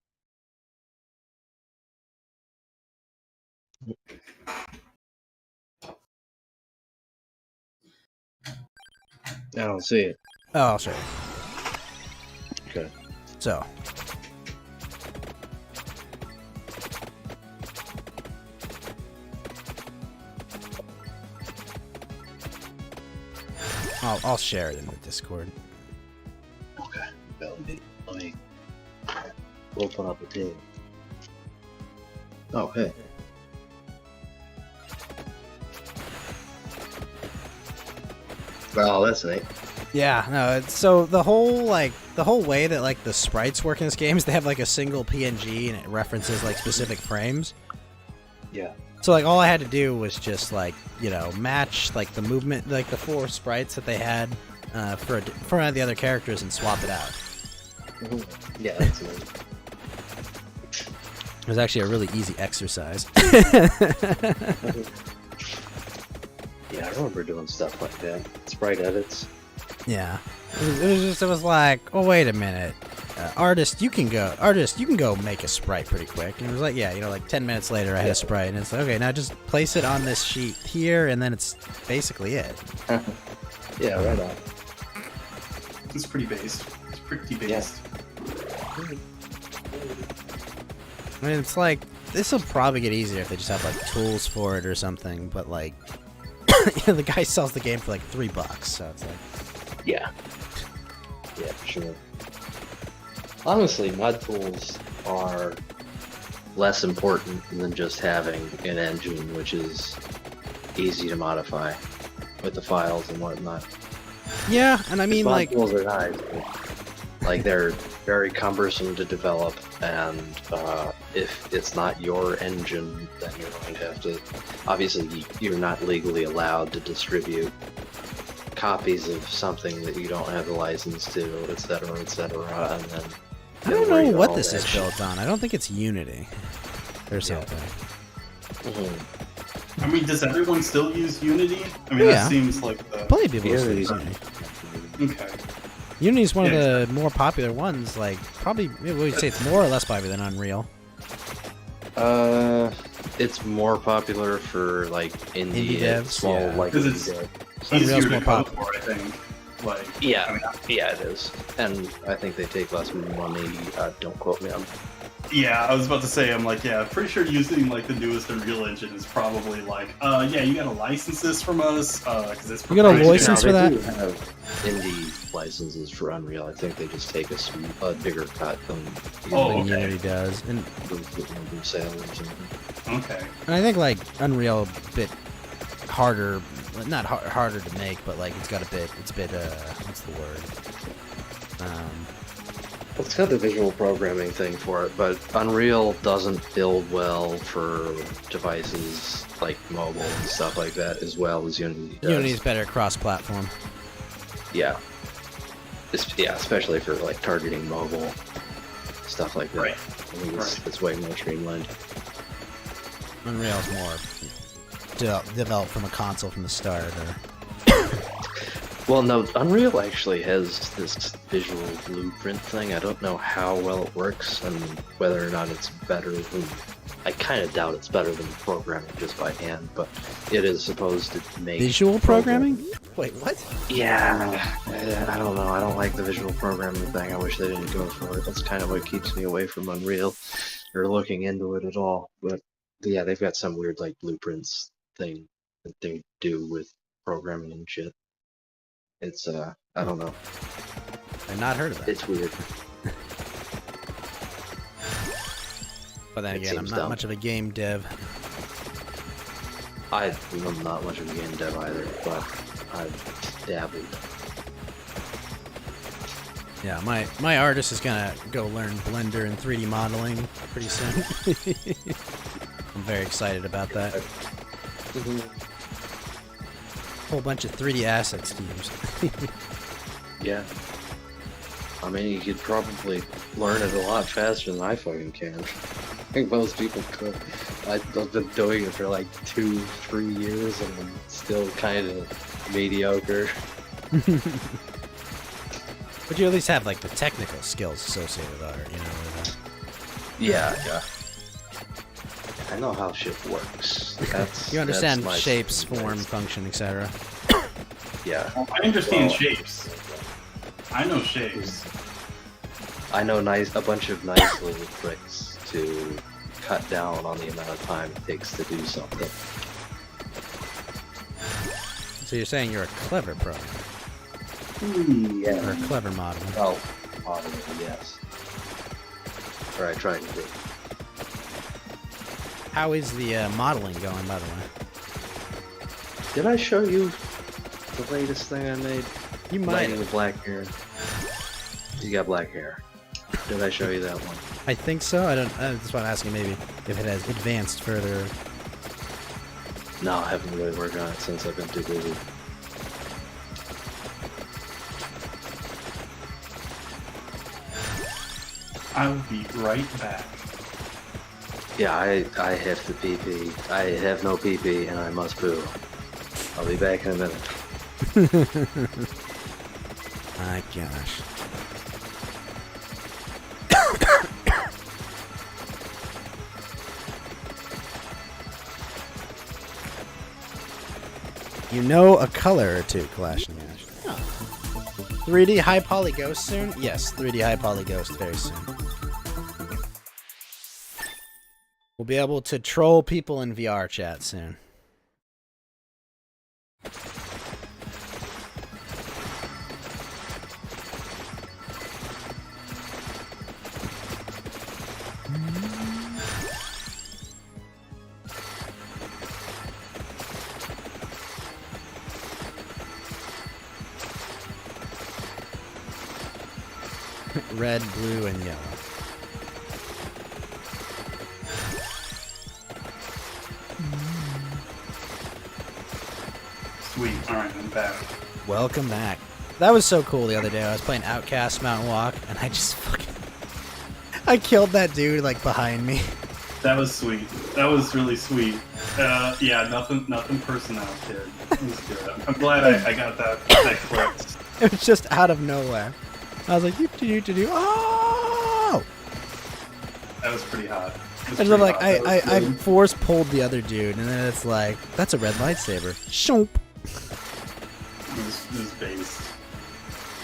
I don't see it. oh, I'll show you. Okay. So I'll share it in the Discord. Okay. Let me open up a team. Oh, hey. Well, that's neat. Yeah, no, so the whole way that like the sprites work in this game is they have like a single PNG and it references like specific frames. Yeah. So like all I had to do was just like, you know, match like the movement, like the 4 sprites that they had for one of the other characters and swap it out. Yeah, that's neat. It was actually a really easy exercise. Yeah, I remember doing stuff like that. Sprite edits. Yeah, it was like, oh wait a minute, artist, you can go make a sprite pretty quick. And it was like, yeah, you know, like 10 minutes later I had a sprite, and it's like, okay, now just place it on this sheet here, and then it's basically it. Yeah, right on. It's pretty based. It's pretty based. I mean, it's like this will probably get easier if they just have like tools for it or something. But like, you know, the guy sells the game for like $3, so it's like. Yeah. Yeah, for sure. Honestly, mod tools are less important than just having an engine which is easy to modify with the files and whatnot. Yeah, and I mean, mod like, tools are nice, but, like, they're very cumbersome to develop, and if it's not your engine, then you're going to have to. Obviously, you're not legally allowed to distribute copies of something that you don't have the license to, etc., and then I don't know what this is built on. I don't think it's Unity or something. Mhm. I mean, does everyone still use Unity? I mean, Yeah. that seems like the... Plenty of people still Unity's use Unity. Okay. Unity is one of the more popular ones. Like, probably, we'd say it's more or less popular than Unreal. It's more popular for like Indie devs, small yeah. like 'Cause indie it's- devs. Easier Unreal's to more code popular. for, I think. Like, Yeah, I mean, yeah, it is, and I think they take less money. Don't quote me on. yeah, I was about to say, I'm like, yeah, pretty sure using like the newest Unreal Engine is probably like, yeah, you gotta license this from us, because it's You gotta proprietary. license for that? They do have indie licenses for Unreal. I think they just take a bigger cut than Oh, than okay. Unity does. And the sale or something. Okay. I think like Unreal a bit harder, not harder to make, but like it's a bit what's the word? It's got the visual programming thing for it, but Unreal doesn't build well for devices like mobile and stuff like that as well as Unity does. Unity's better cross-platform. Yeah. Yeah, especially for like targeting mobile stuff like that. Right. I think it's way more streamlined. Unreal's more developed from a console from the start. Or... Well, no, Unreal actually has this visual blueprint thing. I don't know how well it works and whether or not it's better than... I kind of doubt it's better than programming just by hand, but it is supposed to make... Visual programming? Wait, what? Yeah, I don't know. I don't like the visual programming thing. I wish they didn't go for it. That's kind of what keeps me away from Unreal or looking into it at all. But yeah, they've got some weird like blueprints thing that they do with programming and shit. It's I don't know. I've not heard of that. It's weird. But then It again, I'm seems not dumb. much of a game dev. I'm not much of a game dev either, but I've dabbled. Yeah, my artist is gonna go learn Blender and 3D modeling pretty soon. I'm very excited about that. Whole bunch of 3D asset schemes. Yeah. I mean, you could probably learn it a lot faster than I fucking can. I think most people could. I've been doing it for like 2-3 years and I'm still kind of mediocre. But you at least have like the technical skills associated with art, you know? Yeah. I know how shit works. You understand that's my shapes, saving form, grace. function, etc. Yeah. Well, I understand shapes. I know shapes. I know a bunch of nice little tricks to cut down on the amount of time it takes to do something. So you're saying you're a clever programmer, Yeah. or a clever modeler. Well, modeling, yes. Or I try to do. How is the modeling going, by the way? Did I show you the latest thing I made? You might. Lighting with black hair. You got black hair. Did I show you that one? I think so. I don't. That's why I'm asking. Maybe if it has advanced further. No, I haven't really worked on it since I've been too busy. I will be right back. Yeah, I have to pee pee. I have no pee pee and I must poo. I'll be back in a minute. My gosh. You know a color or two, Clash and Gash. 3D High Poly Ghost soon? Yes, 3D High Poly Ghost very soon. We'll be able to troll people in VR chat soon. Red, blue, and yellow. Sweet. Alright, I'm back. Welcome back. That was so cool the other day. I was playing Outcast Mountain Walk, and I just fucking... I killed that dude, like, behind me. That was sweet. That was really sweet. Yeah, nothing personnel, kid. It was good. I'm glad I got that clipped. It was just out of nowhere. I was like, do. Oh! That was pretty hot. And then, like, I force pulled the other dude, and then it's like, that's a red lightsaber. Shoop. It was based.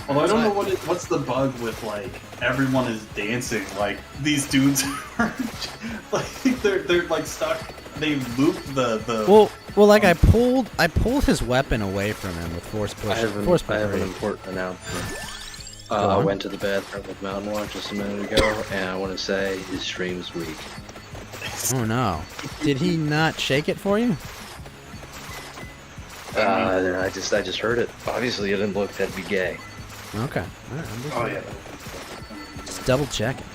Although I don't know what's the bug with, like, everyone is dancing. Like, these dudes are like they're like stuck. They looped the Well, like I pulled his weapon away from him with force push. I have an important announcement. I went to the bathroom with Mountain Walk just a minute ago, and I want to say his stream's weak. Oh no! Did he not shake it for you? I just heard it. Obviously, it didn't look that'd be gay. Okay. All right, Oh yeah. just double checking.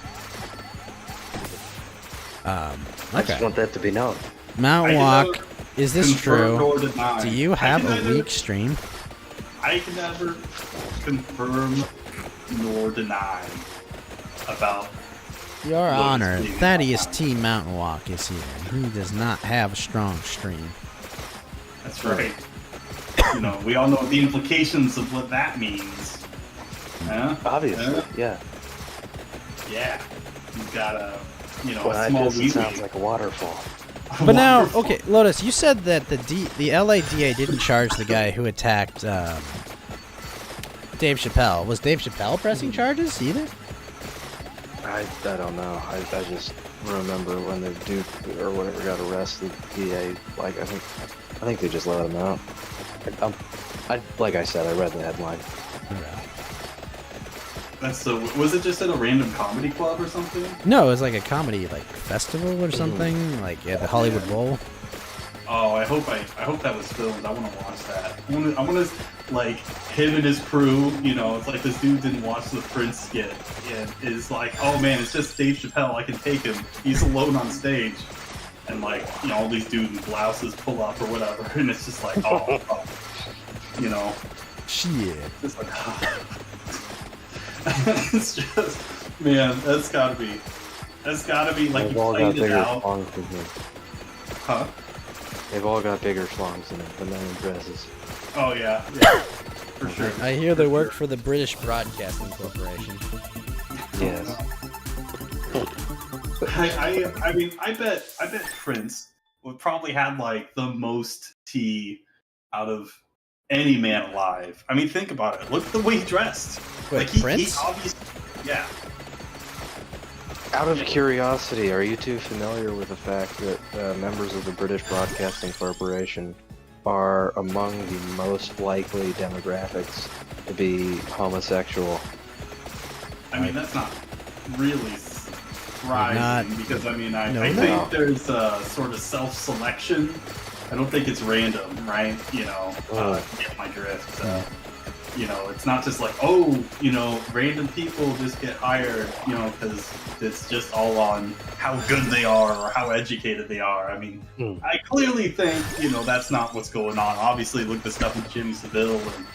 I Okay. just want that to be known. Mount I Walk. can Is this confirm true? nor deny. Do you I have can a neither- weak stream? I can never confirm nor deny about. Your Lotus Honor, being Thaddeus online. T. Mountain Walk is here. He does not have a strong stream. That's right. You know, we all know the implications of what that means. Huh? Obviously, yeah. Yeah. You've got a, When a I small piss, it sounds like a waterfall. But now, okay, Lotus, you said that the LA DA didn't charge the guy who attacked Dave Chappelle. Was Dave Chappelle pressing charges either? I don't know. I just remember when the dude or whatever got arrested. Like I think they just let him out. Like I said, I read the headline. That's so. Was it just at a random comedy club or something? No, it was like a comedy like festival or something, like at the Hollywood Bowl. Oh, I hope that was filmed. I want to watch that. I want to like him and his crew. You know, it's like this dude didn't watch the Prince skit and is like, oh man, it's just Dave Chappelle. I can take him. He's alone on stage, and like all these dudes in blouses pull up or whatever, and it's just like, oh. Shit. It's like, it's just, man, that's gotta be like They've you all got played it bigger out. songs than him. Huh? They've all got bigger songs than him, but that impresses. Oh yeah, for sure. I hear they work for the British Broadcasting Corporation. Yes. I mean, I bet Prince would probably have like the most tea out of any man alive. I mean, think about it. Look at the way he dressed. Wait, Like he Prince? obviously, yeah. Out of curiosity, are you two familiar with the fact that members of the British Broadcasting Corporation are among the most likely demographics to be homosexual? I mean, that's not really surprising Not- because I mean, I No. think there's a sort of self-selection. I don't think it's random, right? Get my drift. It's not just like, random people just get hired, because it's just all on how good they are or how educated they are. I mean, I clearly think, that's not what's going on. Obviously, look at the stuff with Jimmy Seville and,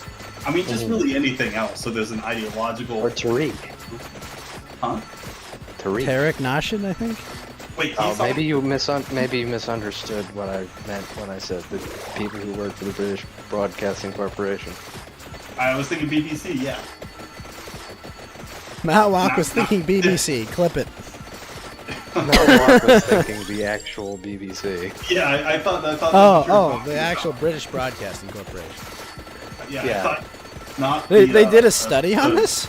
I mean, just really anything else. So there's an ideological... Or Tariq. Huh? Tariq. Tarek Nashin, I think. Wait, Oh, he's maybe you misunderstood what I meant when I said the people who work for the British Broadcasting Corporation. I was thinking BBC, yeah. Matt Walk was thinking BBC. Clip it. No, I was thinking the actual BBC. Yeah, I thought that was Oh, true. the actual British Broadcasting Corporation. Yeah, Yeah. I thought not They the, did a study on the- this?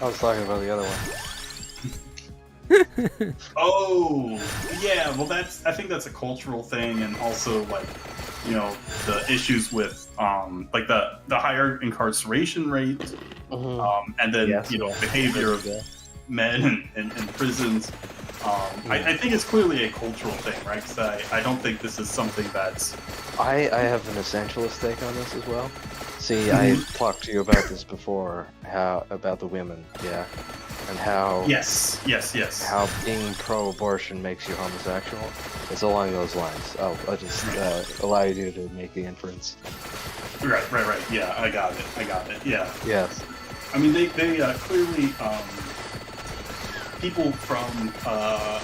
I was talking about the other one. Oh, yeah. Well, I think that's a cultural thing, and also like, the issues with like the higher incarceration rate, and then Yes. behavior of men in prisons. I think it's clearly a cultural thing, right? Because I don't think this is something that's. I have an essentialist take on this as well. See, I talked to you about this before, about the women, yeah, and how Yes. how being pro-abortion makes you homosexual. It's along those lines. I'll just allow you to make the inference. Right. Yeah, I got it. Yeah. Yes. I mean, they clearly people from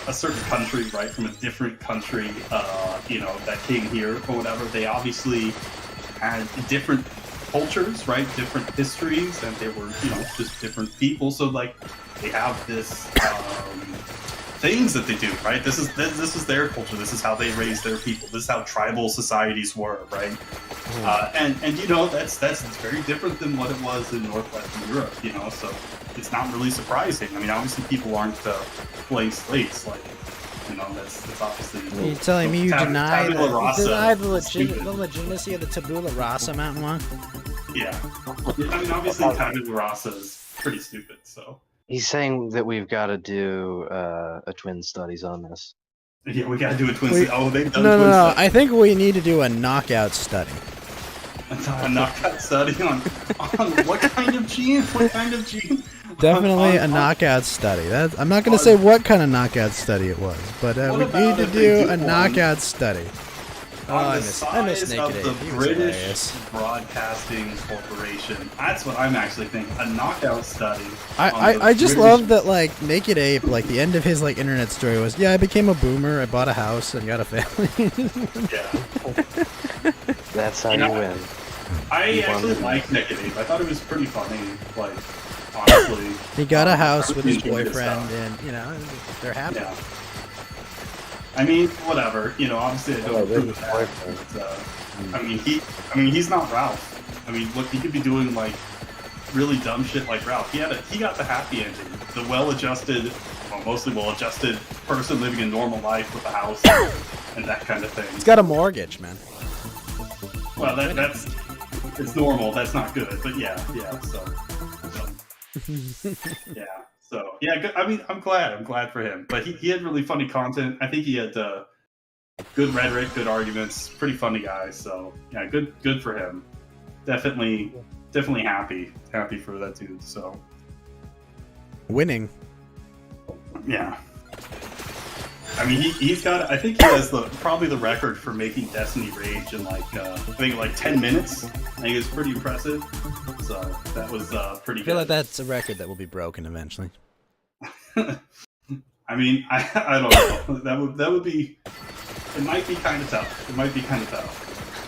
a certain country, right, from a different country, that came here or whatever. They obviously had different cultures, right, different histories, and they were, just different people. So like, they have this things that they do, right? This is their culture. This is how they raise their people. This is how tribal societies were, right? And that's very different than what it was in Northwestern Europe, so it's not really surprising. I mean, obviously people aren't blank slates, like, that's obviously... Are you telling me you deny Tabula rasa the is stupid. legitimacy of the Tabula Rasa mountain walk? Yeah. I mean, obviously Tabula Rasa is pretty stupid, so... He's saying that we've got to do a twin studies on this. Yeah, we gotta do a twin study. Oh, they've done No. twin study. I think we need to do a knockout study. A knockout study on what kind of gene? What kind of gene? Definitely a knockout study. I'm not going to say what kind of knockout study it was, but What we about need to if they do do a one knockout study. On I the miss size Naked of Ape. the He was British hilarious. Broadcasting Corporation. That's what I'm actually thinking. A knockout study. I just love that, like, Naked Ape, like, the end of his, like, internet story was, yeah, I became a boomer, I bought a house, and got a family. Yeah. That's how you win. I actually liked Naked Ape. I thought it was pretty funny. Like, honestly. He got a house I with his enjoyed this boyfriend, stuff. and, they're happy. Yeah. I mean, whatever. Obviously I don't approve of that. boyfriend. But, he's not Ralph. I mean, look, he could be doing like really dumb shit like Ralph. He got the happy ending. The mostly well-adjusted person living a normal life with a house and that kind of thing. He's got a mortgage, man. Well, it's normal. That's not good, but yeah. So yeah. So yeah, good. I mean, I'm glad for him. But he had really funny content. I think he had good rhetoric, good arguments, pretty funny guy. So yeah, good for him. Definitely happy for that dude. So Winning. yeah. I mean, he's got. I think he has probably the record for making Destiny rage in like I think like 10 minutes. I think it's pretty impressive. So that was pretty. I feel good. like that's a record that will be broken eventually. I mean, I don't know. That would be. It might be kind of tough.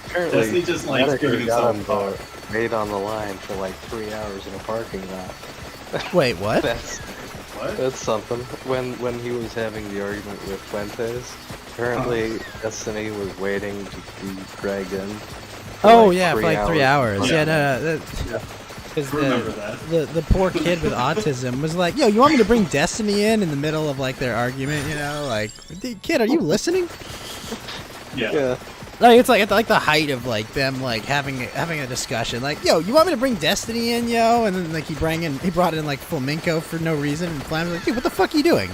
Apparently, Destiny just likes Medicare giving got himself him made on the line for like 3 hours in a parking lot. Wait, what? That's something. When he was having the argument with Fuentes, apparently Destiny was waiting to be dragged in. Oh yeah, for like 3 hours. Yeah. Yeah, no. Because Remember that. the poor kid with autism was like, "Yo, you want me to bring Destiny in the middle of like their argument? You know, like, kid, are you listening?" Yeah. Like it's like at like the height of like them like having a discussion. Like, "Yo, you want me to bring Destiny in, yo?" And then like he brought in like flamenco for no reason, and Flam's like, "Dude, what the fuck are you doing?"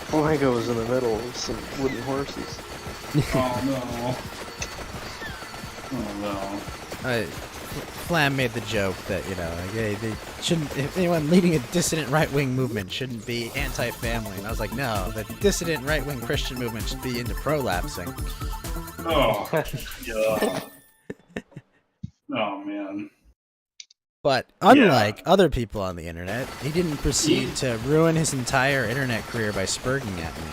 Flamenco was in the middle of some wooden horses. Oh no. Oh no. Flam made the joke that, you know, like, hey, they shouldn't, if anyone leading a dissident right-wing movement shouldn't be anti-family. And I was like, no, the dissident right-wing Christian movement should be into prolapsing. Oh. Yeah. Oh man. But unlike other people on the internet, he didn't proceed to ruin his entire internet career by spurging at me.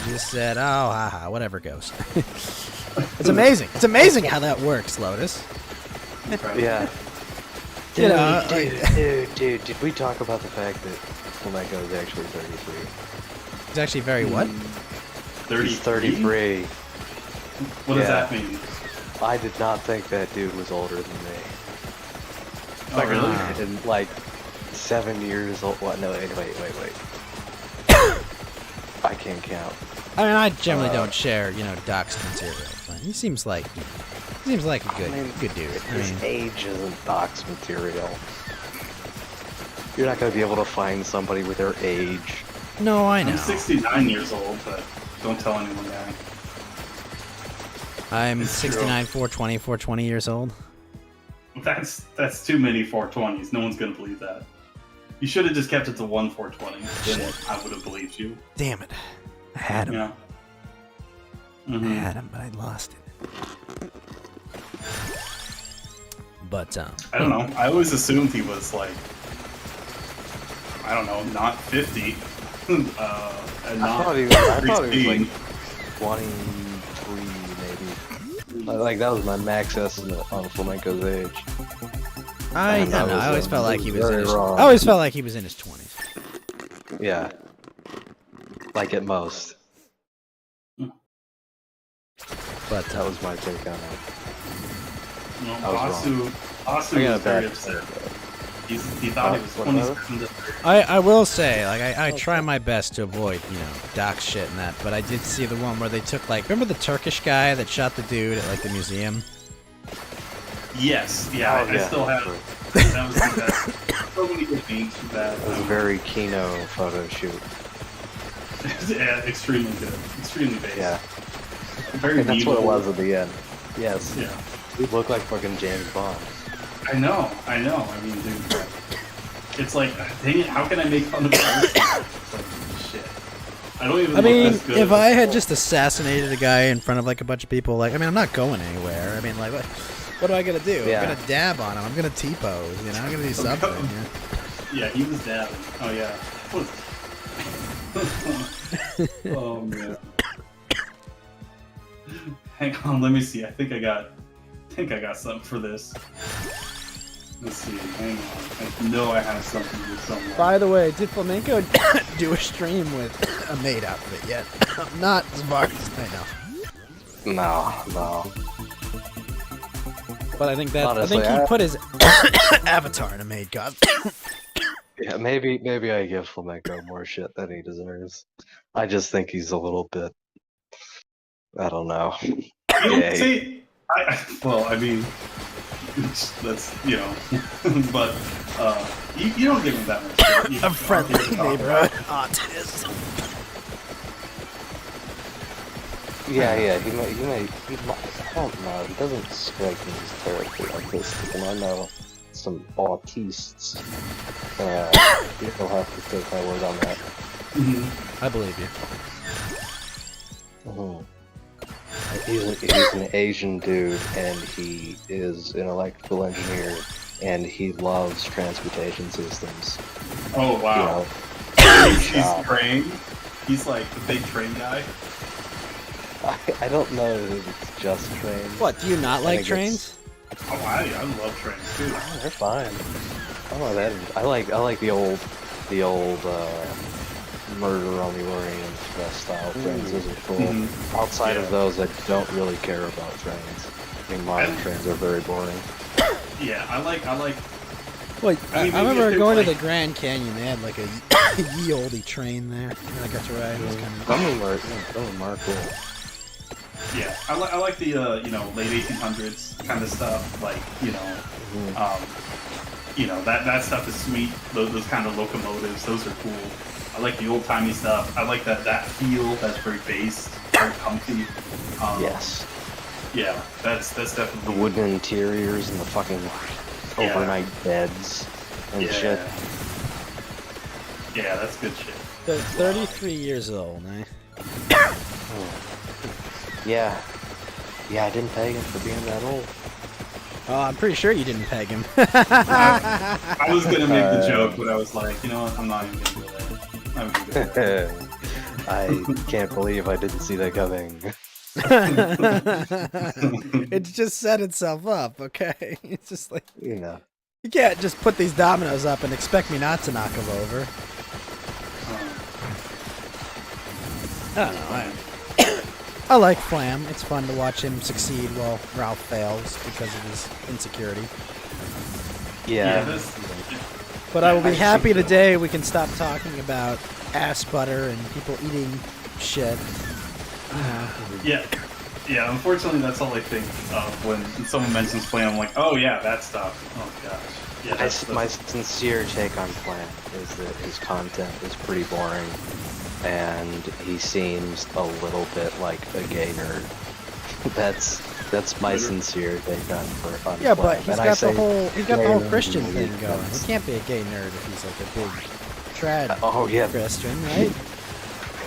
He just said, oh, haha, whatever goes. It's amazing. It's amazing how that works, Lotus. Yeah. You know, Dude, did we talk about the fact that Flamenco is actually 33? It's actually very what? 33. What does that mean? I did not think that dude was older than me. Oh, really? And like 7 years old. What? No, wait. I can't count. I mean, I generally don't share, you know, doxed material. But he seems like a good dude. His age isn't dox material. You're not gonna be able to find somebody with their age. No, I know. I'm 69 years old, but don't tell anyone that. I'm It's 69, 420, 420 years old. That's too many 420s. No one's gonna believe that. You should have just kept it to one 420. Then I would have believed you. Damn it. I had him. Yeah. I Mm-hmm. had him, but I lost it. But, I don't know. I always assumed he was like, I don't know, not 50. And I not thought he was 16. like 23 maybe. Like that was my max estimate on Flamenco's age. I And don't know. I always was felt like he was in very his. wrong. I always felt like he was in his 20s. Yeah. Like at most. But That was my take on it. No, I was Asu I got was a very bad upset. He thought he was What 27 to 30. I will say, like, I try my best to avoid, you know, dox shit and that. But I did see the one where they took, like, remember the Turkish guy that shot the dude at, like, the museum? Yes, yeah, Oh, I still have. That was the best. So many good memes from that. It was a very Kino photo shoot. Yeah, extremely good. Extremely base. Yeah. Very And that's what it memeable. was at the end. Yes. Yeah. He looked like fucking James Bond. I know. I mean, dude, it's like, dang it, how can I make fun of this? It's like, shit. I don't even I mean, look as good if as I had this. just assassinated a guy in front of, like, a bunch of people, like, I mean, I'm not going anywhere. I mean, like, what do I gotta do? Yeah. I'm gonna dab on him. I'm gonna T-pose, you know? I'm gonna do something, Yeah, he was dabbing. Oh, yeah. Oh, man. Hang on, let me see. I think I got something for this. Let's see. Hang on. I know I have something here somewhere. By the way, did Flamenco do a stream with a maid outfit yet? Not as far as I know. No. But I think Honestly, he I- put his avatar in a maid costume. Yeah, maybe I give Flamenco more shit than he deserves. I just think he's a little bit. I don't know. You see, well, I mean, that's, you know, but you don't give him that much credit. A friendly neighborhood autism. Yeah. He might. I don't know. He doesn't strike me as terribly autistic, and I know some autists. You'll have to take my word on that. Mm-hmm. I believe you. Mhm. He's an Asian dude, and he is an electrical engineer, and he loves transportation systems. Oh You wow. know, He's trained. He's like the big train guy. I don't know if it's just trains. What, do you not I like think trains? Oh, I love trains too. Oh, they're fine. Oh, that I like the old Murder on the Orient Express style trains. Those are cool. Mhm. Outside Yeah. of those, I don't really care about trains. I think modern trains are very boring. Yeah, I like. Well, I mean, I remember maybe going to like- the Grand Canyon. They had like a ye olde train there that I got to ride. It was kind of... Some of them are cool. Yeah, I like the late 1800s kind of stuff. Like that stuff is sweet. Those kind of locomotives, those are cool. I like the old timey stuff. I like that feel. That's very based, very comfy. Yes. Yeah, that's The definitely wooden interiors and the fucking Yeah. overnight beds and Yeah. shit. Yeah, that's good shit. So 33 years old, eh? Yeah. Yeah, I didn't pay him for being that old. Oh, I'm pretty sure you didn't peg him. I was gonna make the joke, but I was like, you know what? I'm not even gonna do that. I'm gonna do that. I can't believe I didn't see that coming. It just set itself up, okay? It's just like, You know. you can't just put these dominoes up and expect me not to knock them over. I don't know. I like Flam. It's fun to watch him succeed while Ralph fails because of his insecurity. Yeah. But I will be I happy think so. today we can stop talking about ass butter and people eating shit. You know. Yeah. Unfortunately, that's all I think of when someone mentions Flame. I'm like, oh yeah, that stuff. Oh gosh. Yeah. My sincere take on Plant is that his content is pretty boring, and he seems a little bit like a gay nerd. That's my sincere take on Yeah, Plant. but he's And I got say the whole gay nerd Christian in thing these going. sense. He can't be a gay nerd if he's like a big trad Oh yeah, Christian, right?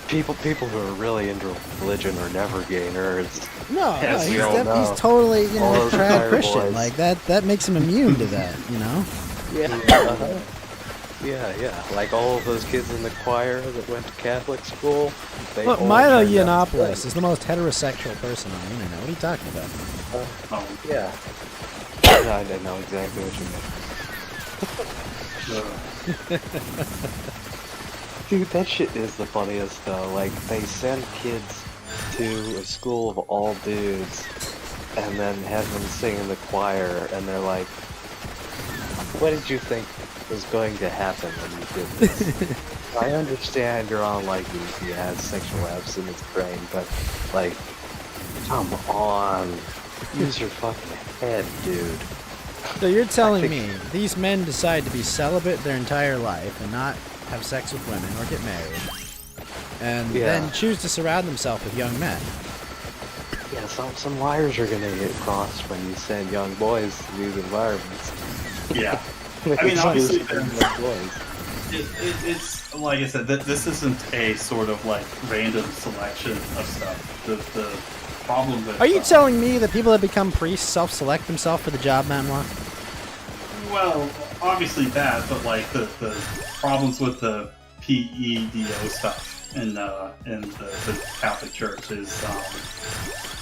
people who are really into religion are never gay nerds. No, Yes, we all he's know. totally All a those trad fire Christian. boys. Like that makes him immune to that, you know? Yeah. Yeah. Like all of those kids in the choir that went to Catholic school. They Look, all Milo turned out Yiannopoulos is the most heterosexual person on the internet. What are you talking about? Oh, Yeah. I know exactly what you mean. Dude, that shit is the funniest though. Like, they send kids to a school of all dudes and then have them sing in the choir, and they're like, what did you think was going to happen when you did this? I understand you're on, like, you have sexual abstinence brain, but, like, come on. Use your fucking head, dude. So you're telling think- me these men decide to be celibate their entire life and not have sex with women or get married, and Yeah. then choose to surround themselves with young men? Yeah, some wires are gonna get crossed when you send young boys to these environments. yeah. I mean, obviously, Young boys. it's like I said. This isn't a sort of like random selection of stuff. The problem with Are you telling me that people that become priests self-select themselves for the job, Manoir? Well, obviously that, but like the problems with the PEDO stuff in the Catholic Church is,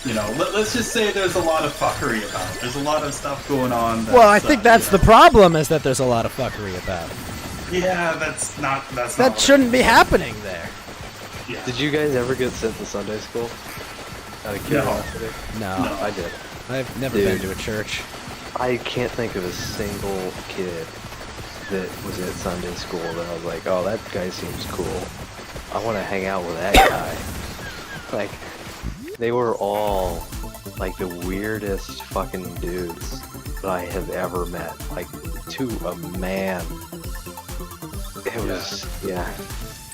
let's just say there's a lot of fuckery about it. There's a lot of stuff going on. Well, I think that's the problem, is that there's a lot of fuckery about it. Yeah, that's not. That shouldn't be happening there. Yeah. Did you guys ever get sent to Sunday school? Out of curiosity? No, No. I did. I've never Dude. been to a church. I can't think of a single kid that was at Sunday school that I was like, oh, that guy seems cool. I want to hang out with that guy. Like, they were all, like, the weirdest fucking dudes that I have ever met. Like, to a man. It was, yeah.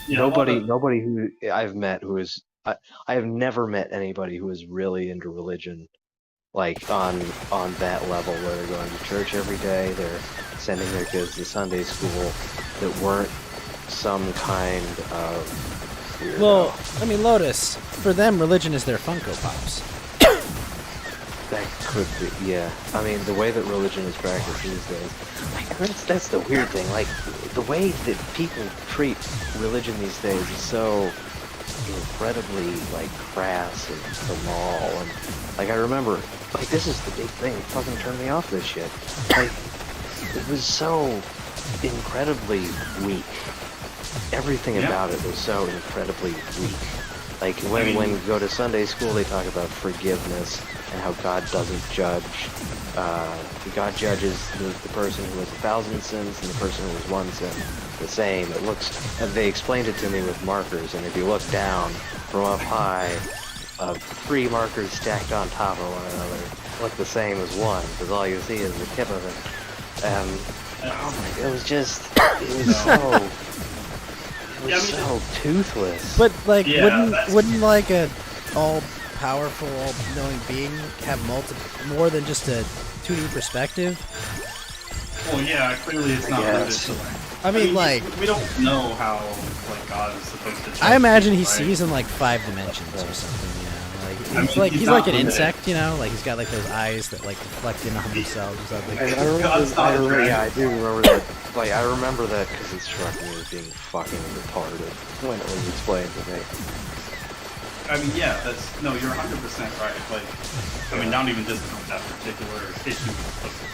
Yeah, Nobody who I've met who is I have never met anybody who is really into religion, like on that level, where they're going to church every day, they're sending their kids to Sunday school, that weren't some kind of weirdo. Well, I mean, Lotus, for them, religion is their Funko Pops. That could be, yeah. I mean, the way that religion is practiced these days, like, that's the weird thing. Like, the way that people treat religion these days is so incredibly, like, crass and banal. And, like, I remember, like, this is the big thing. It fucking turned me off this shit. Like, it was so incredibly weak. Everything about it was so incredibly weak. Like, when you go to Sunday school, they talk about forgiveness and how God doesn't judge. God judges the person who has 1,000 sins and the person who has 1 sin the same. It looks, and they explained it to me with markers, and if you look down from up high, 3 markers stacked on top of one another look the same as one, because all you see is the tip of it. Oh my, it was just, it was so... It was so toothless. But like, wouldn't like a all-powerful, all-knowing being have more than just a 2D perspective? Well, yeah, clearly it's not limited to like. I mean, like, we don't know how like God is supposed to. I imagine he right? sees in like 5 dimensions or something. You know, like he's he's like an limited. insect. You know, like he's got like those eyes that like reflect in on themselves or something. I remember, yeah, I do remember that. Like, I remember that because it struck me as being fucking retarded when it was explained to me. I mean, yeah, no, you're 100% right. Like, I mean, not even just that particular issue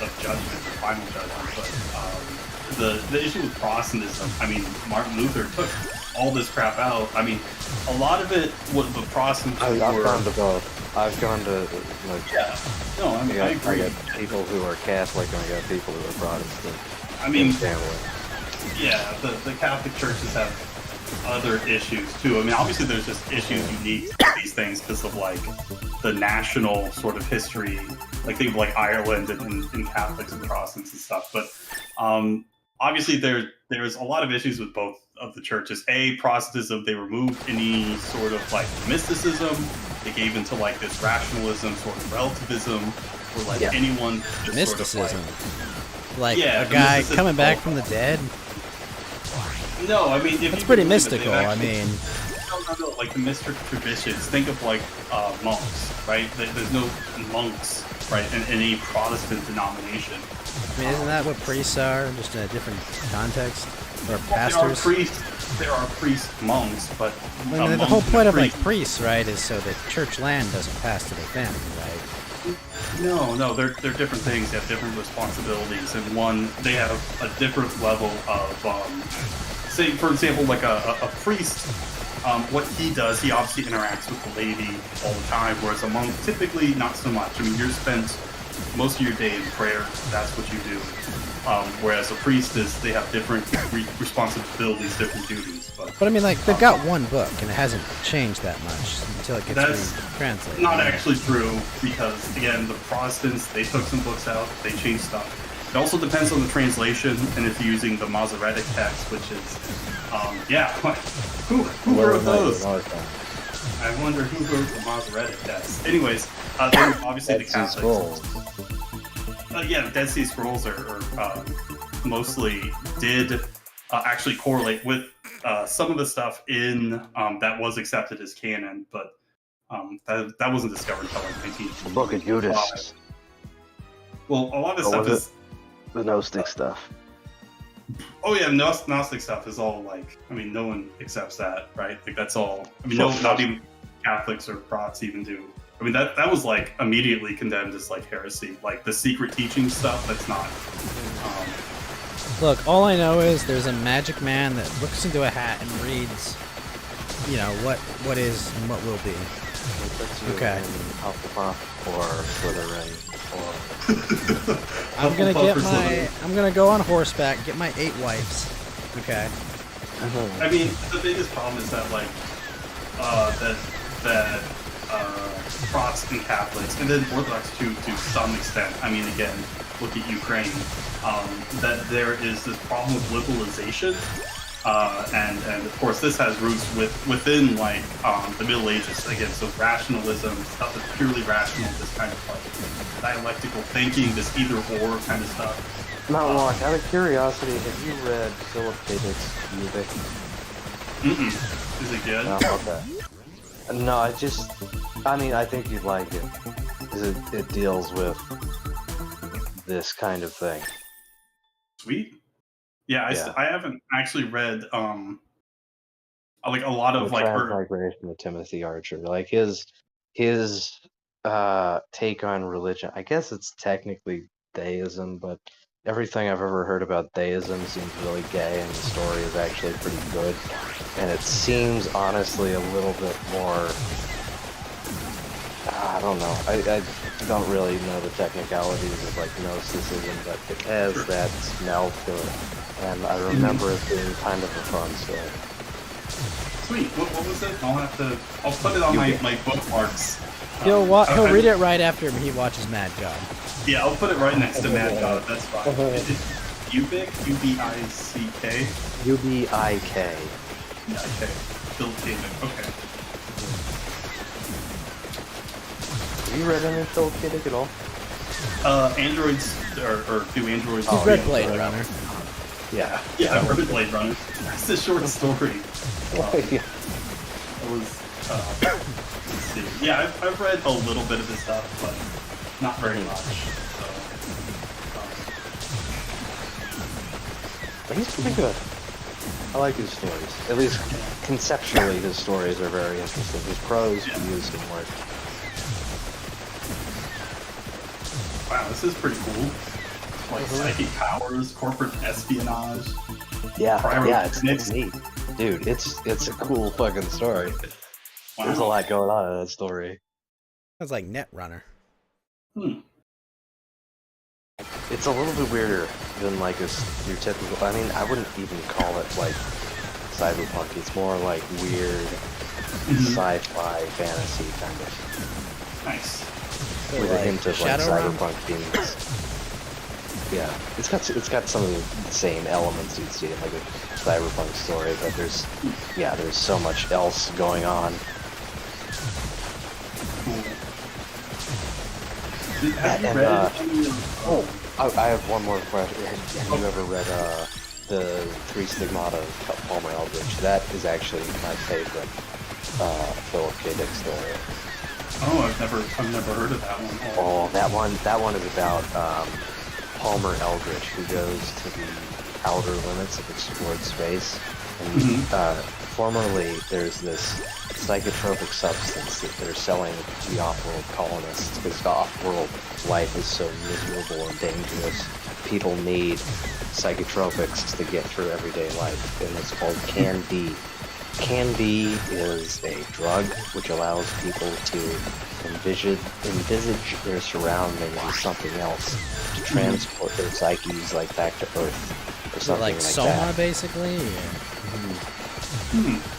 of judgment, or final judgment, but the issue with Protestantism. I mean, Martin Luther took all this crap out. I mean, a lot of it was the Protestants. I've gone to both. I've gone to, like, yeah. No, I mean, I agree. I got people who are Catholic and I got people who are Protestant. I mean, yeah, the Catholic churches have other issues too. I mean, obviously there's just issues unique to these things because of like the national sort of history, like think of like Ireland and Catholics and Protestants and stuff. But obviously there's a lot of issues with both of the churches. Protestantism, they removed any sort of like mysticism. They gave into like this rationalism, sort of relativism, where like anyone just mysticism. Sort of like a guy coming back from the dead. No, I mean, that's pretty mystical. I mean, no, like the mystic traditions. Think of like monks, right? There's no monks, right, in any Protestant denomination. I mean, isn't that what priests are, just in a different context? Or pastors? There are priest monks, but I mean, the whole point of like priests, right, is so that church land doesn't pass to their family, right? No, they're different things. They have different responsibilities, and one, they have a different level of, say, for example, like a priest. What he does, he obviously interacts with the laity all the time, whereas a monk, typically not so much. I mean, you're spent most of your day in prayer. That's what you do. Whereas a priest they have different responsibilities, different duties. But I mean, like, they've got one book, and it hasn't changed that much until it gets translated. Not actually true, because, again, the Protestants, they took some books out, they changed stuff. It also depends on the translation, and if you're using the Masoretic text, which is, who wrote those? I wonder who wrote the Masoretic text. Anyways, then obviously the Catholics. The Dead Sea Scrolls are mostly did actually correlate with some of the stuff in that was accepted as canon, but that wasn't discovered until like 19. The Book of Judas. Well, a lot of stuff is the Gnostic stuff. Oh yeah, Gnostic stuff is all like, I mean, no one accepts that, right? Like that's all. I mean, not even Catholics or Prots even do. I mean, that was like immediately condemned as like heresy, like the secret teaching stuff. That's not. Look, all I know is there's a magic man that looks into a hat and reads, you know, what is and what will be. Okay. Hufflepuff or Slytherin or. I'm gonna go on horseback, get my 8 wives. Okay. I mean, the biggest problem is that like that Protestant Catholics and then Orthodox too, to some extent. I mean, again, look at Ukraine. That there is this problem with liberalization, and of course this has roots within like the Middle Ages again. So rationalism, stuff that's purely rational, this kind of like dialectical thinking, this either or kind of stuff. Mount Lock, out of curiosity, have you read Philip K. Dick's Vtuber? Is it good? No, okay. No, I think you'd like it. 'Cause it deals with this kind of thing. Sweet. Yeah, Yeah. I haven't actually read like a lot of The like her. Transmigration of Timothy Archer, like his take on religion. I guess it's technically deism, but everything I've ever heard about deism seems really gay, and the story is actually pretty good. And it seems honestly a little bit more. I don't know. I don't really know the technicalities of like Gnosticism, but it has that smell to it. And I remember it being kind of a fun story. Sweet. What was it? I'll put it on my bookmarks. He'll read it right after he watches Mad God. Yeah, I'll put it right next to Mad God. That's fine. It's Ubik, U-B-I-C-K. U-B-I-K. Yeah, okay. Bill Taven. Okay. Have you read any Philip K. Dick at all? Androids or do androids? He's read Blade Runner. Yeah. Yeah, I've read Blade Runner. That's a short story. Yeah. It was. Let's see. Yeah, I've read a little bit of his stuff, but not very much. But he's pretty good. I like his stories. At least conceptually, his stories are very interesting. His prose used in work. Wow, this is pretty cool. Like psychic powers, corporate espionage. Yeah, it's neat. Dude, it's a cool fucking story. Wow. There's a lot going on in that story. Sounds like Netrunner. It's a little bit weirder than like your typical. I mean, I wouldn't even call it like cyberpunk. It's more like weird sci-fi fantasy kind of. Nice. So With a hint of like Shadowrun? cyberpunk themes. Yeah, it's got some of the same elements you'd see in like a cyberpunk story, but there's so much else going on. Cool. Have you read any of, I have one more question. Have you ever read the Three Stigmata of Palmer Eldritch? That is actually my favorite Philip K. Dick story. Oh, I've never heard of that one. Oh, that one is about Palmer Eldritch, who goes to the outer limits of explored space. And formerly, there's this psychotropic substance that they're selling to the off-world colonists because the off-world life is so miserable and dangerous. People need psychotropics to get through everyday life, and it's called Can-D. Can-D is a drug which allows people to envisage their surroundings as something else, to transport their psyches like back to Earth or something like Soma, that. basically?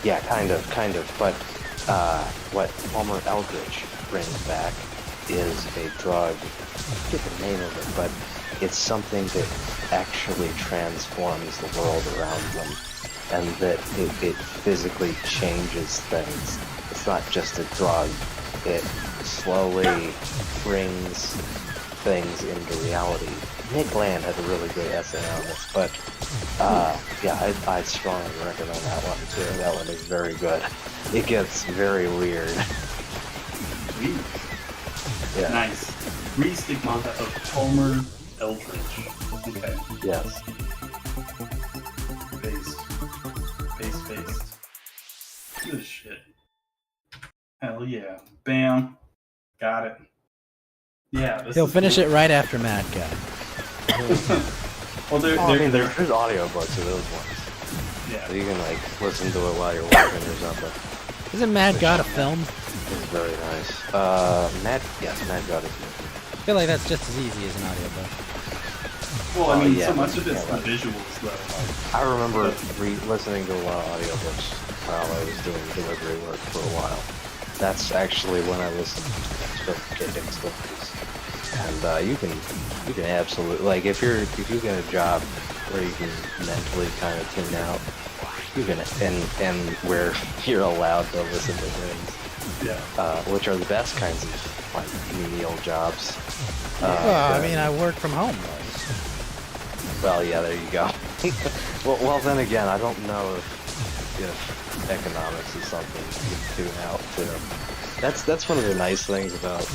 Yeah, kind of. But what Palmer Eldritch brings back is a drug. I forget the name of it, but it's something that actually transforms the world around them, and that it physically changes things. It's not just a drug. It slowly brings things into reality. Nick Land had a really good essay on this, but yeah, I'd strongly recommend that one too. That one is very good. It gets very weird. Sweet. Yeah. Nice. Three Stigmata of Palmer Eldritch. Okay. Yes. Based. Good shit. Hell yeah. Bam. Got it. Yeah. He'll finish it right after Mad Guy. Well, I mean, there's audiobooks of those ones. yeah. So you can like listen to it while you're working or something. Isn't Mad God a film? It's very nice. Mad God is good. I feel like that's just as easy as an audiobook. Well, I mean, yeah, so much of yeah, it's the right. visuals, though. Like, I remember listening to a lot of audiobooks while I was doing delivery work for a while. That's actually when I listened to Philip K. Dick stories. And you can absolutely, like, if you get a job where you can mentally kind of tune out, you can, and where you're allowed to listen to things, which are the best kinds of like menial jobs. I mean, I work from home, though. Well, yeah, there you go. well, then again, I don't know if economics is something you can tune out to. That's one of the nice things about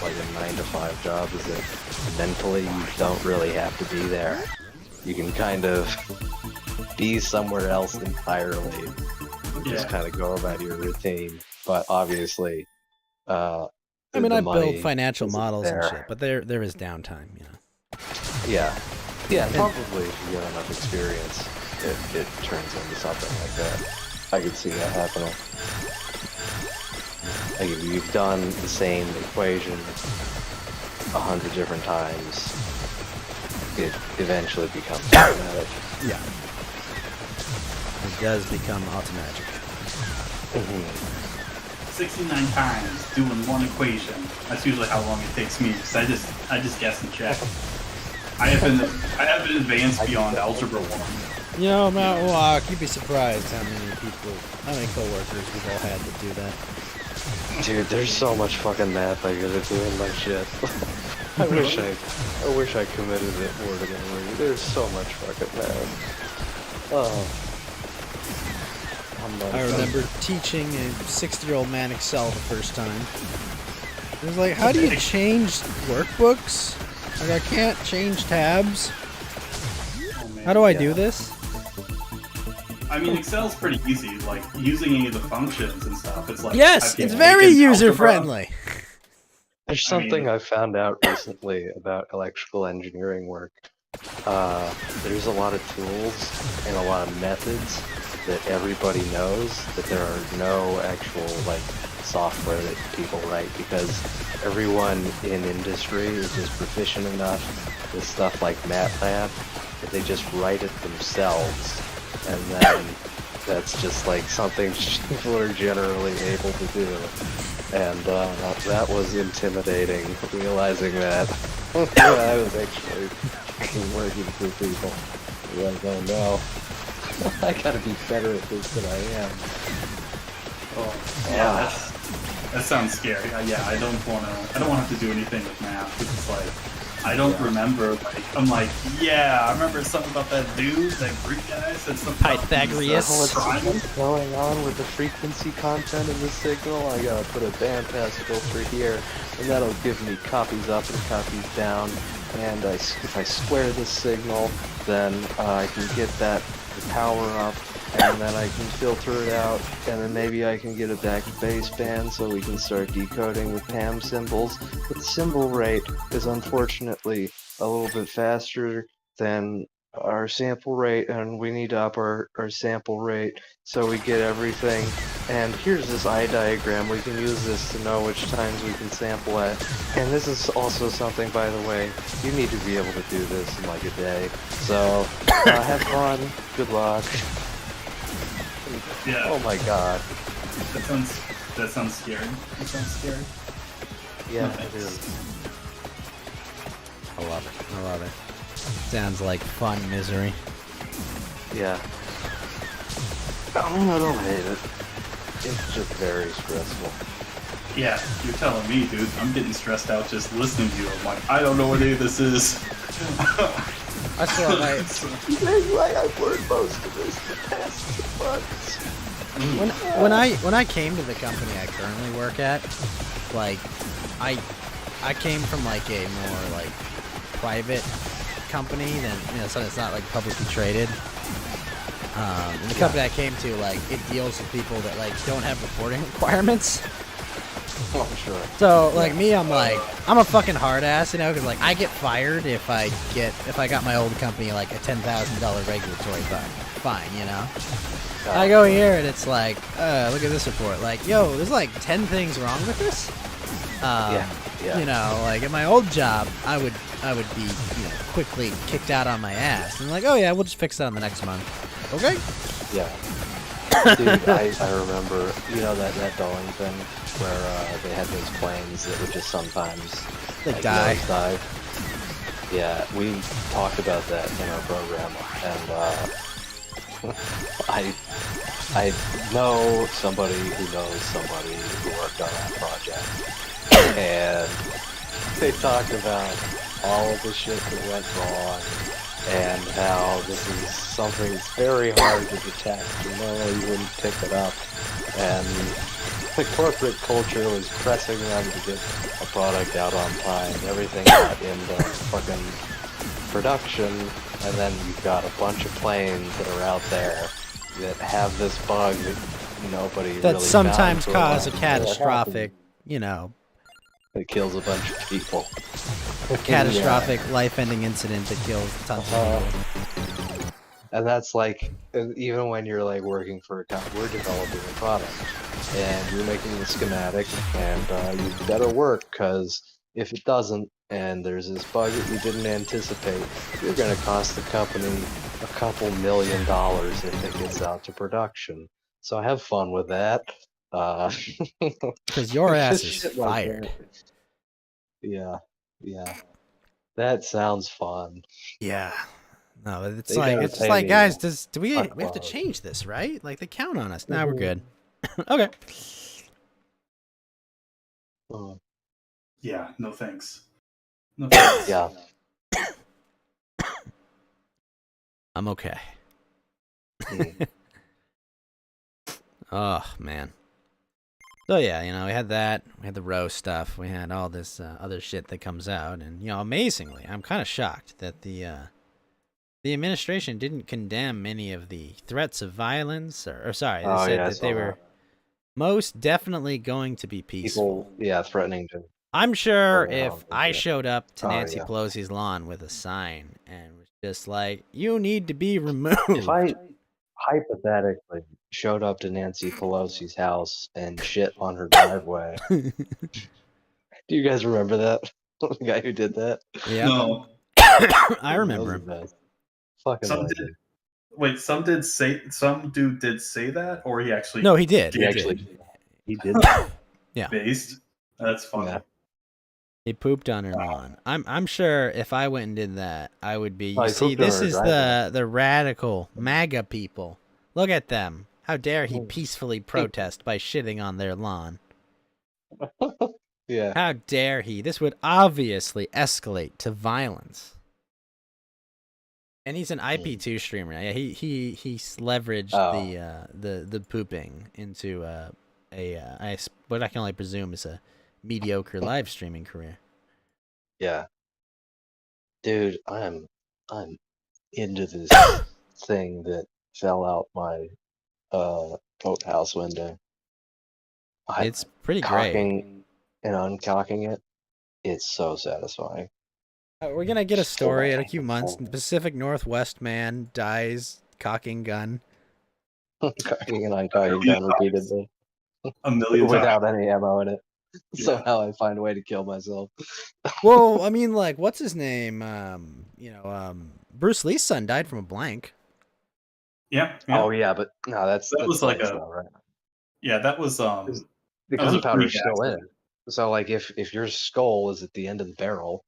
like a 9-to-5 job is that mentally you don't really have to be there. You can kind of be somewhere else entirely. Just kind of go about your routine. But obviously, I mean, I build financial isn't models and there. shit, but there is downtime, you know. Yeah, probably if you get enough experience, it turns into something like that. I could see that happening. Like if you've done the same equation 100 different times, it eventually becomes automatic. Yeah. It does become automatic. 69 times doing one equation. That's usually how long it takes me, because I just guess and check. I haven't advanced beyond algebra 1. You know, Mount Walk, you'd be surprised how many coworkers we've all had to do that. Dude, there's so much fucking math I gotta do in my shit. I wish I committed it more to memory. There's so much fucking math. Oh. I remember teaching a 60-year-old man Excel the first time. It was like, how do you change workbooks? Like, I can't change tabs. How do I do this? I mean, Excel's pretty easy. Like, using any of the functions and stuff, it's like... Yes, it's very user-friendly. There's something I found out recently about electrical engineering work. There's a lot of tools and a lot of methods that everybody knows, that there are no actual, like, software that people write, because everyone in industry is just proficient enough with stuff like MATLAB that they just write it themselves, and then that's just like something people are generally able to do. And that was intimidating, realizing that I was actually working for people. Like, oh no, I gotta be better at this than I am. Oh, yeah, that sounds scary. Yeah, I don't want to have to do anything with math, because it's like, I don't remember, like, I'm like, yeah, I remember something about that dude, that Greek guy said something Pythagoras. about What's going on with the frequency content of the signal? I gotta put a bandpass filter here, and that'll give me copies up and copies down. And if I square this signal, then I can get the power up, and then I can filter it out, and then maybe I can get it back to baseband so we can start decoding with PAM symbols. But the symbol rate is unfortunately a little bit faster than our sample rate, and we need to up our sample rate so we get everything. And here's this eye diagram. We can use this to know which times we can sample at. And this is also something, by the way, you need to be able to do this in like a day. So have fun. Good luck. Yeah. Oh my god. That sounds scary. That sounds scary. Yeah, No, it is. I love it. I love it. Sounds like fun misery. Yeah. I don't hate it. It's just very stressful. Yeah, you're telling me, dude. I'm getting stressed out just listening to you. I'm like, I don't know what any of this is. I still have Maybe like I've learned most of this in the past 2 months. when I came to the company I currently work at, like, I came from like a more like private company than, you know, so it's not like publicly traded. And the company I came to, like, it deals with people that like don't have reporting requirements. Oh, sure. So like me, I'm a fucking hard ass, you know, because like I get fired if I got my old company like a $10,000 regulatory fine, you know. I go here and it's like, look at this report. Like, yo, there's like 10 things wrong with this. Yeah. You know, like at my old job, I would be, you know, quickly kicked out on my ass. And like, oh yeah, we'll just fix that on the next month. Okay. Yeah. Dude, I remember, you know, that Boeing thing where they had those planes that would just sometimes They like, die. nosedive. Yeah, we talked about that in our program, and I know somebody who knows somebody who worked on that project, and they talked about all of the shit that went wrong, and how this is something that's very hard to detect. You wouldn't pick it up, and the corporate culture was pressing them to get a product out on time. Everything got into fucking production, and then you've got a bunch of planes that are out there that have this bug that nobody That really sometimes found for cause a while. catastrophic, It kills a bunch of people. catastrophic life-ending incident that kills tons of people. And that's like, even when you're like working for a company, we're developing a product, and you're making the schematic, and you better work, because if it doesn't, and there's this bug that you didn't anticipate, you're going to cost the company a couple $1 million if it gets out to production. So have fun with that. Because your ass just is shit like fired. that. Yeah. That sounds fun. Yeah. No, it's They like gotta it's just pay like, me guys, do we fuck have to load. change this, right? Like they count on us. Now we're good. Okay. Uh, Yeah, no thanks. No thanks. yeah. I'm okay. Mm. Oh man. So yeah, we had that. We had the roast stuff. We had all this other shit that comes out, and amazingly, I'm kind of shocked that the administration didn't condemn any of the threats of violence, or sorry, they Oh said yeah, I that they saw were that. most definitely going to be peaceful. People, yeah, threatening to I'm sure burn if houses. I showed up to Oh, Nancy yeah. Pelosi's lawn with a sign and was just like, "You need to be removed." If I hypothetically showed up to Nancy Pelosi's house and shit on her driveway, do you guys remember that? The guy who did that? Yep. No. I That remember was him. the best. Fucking Some did. legend. Wait, some dude did say that, or he actually No, he did. He He actually, did. he did that. based? That's funny. Yeah. He pooped on her lawn. I'm sure if I went and did that, I would be. Oh, You he see, pooped on this her is driveway. the radical MAGA people. Look at them. How dare he peacefully protest by shitting on their lawn? Yeah. How dare he? This would obviously escalate to violence. And he's an IP2 streamer. Yeah, he leveraged the pooping into what I can only presume is a mediocre live streaming career. Yeah. Dude, I'm into this thing that fell out my boathouse window. It's pretty great. Cocking and uncocking it, it's so satisfying. We're gonna get a story in a few So months. Pacific Northwest man dies cocking gun. cocking and uncocking gun repeatedly A million times. without any ammo in it. Yeah. Somehow I find a way to kill myself. Well, I mean, like, what's his name? Bruce Lee's son died from a blank. Yeah. Oh yeah, but no, that's was like light a- stuff, right? Yeah, that was The that was a gunpowder is freak still in. accident. So like if your skull is at the end of the barrel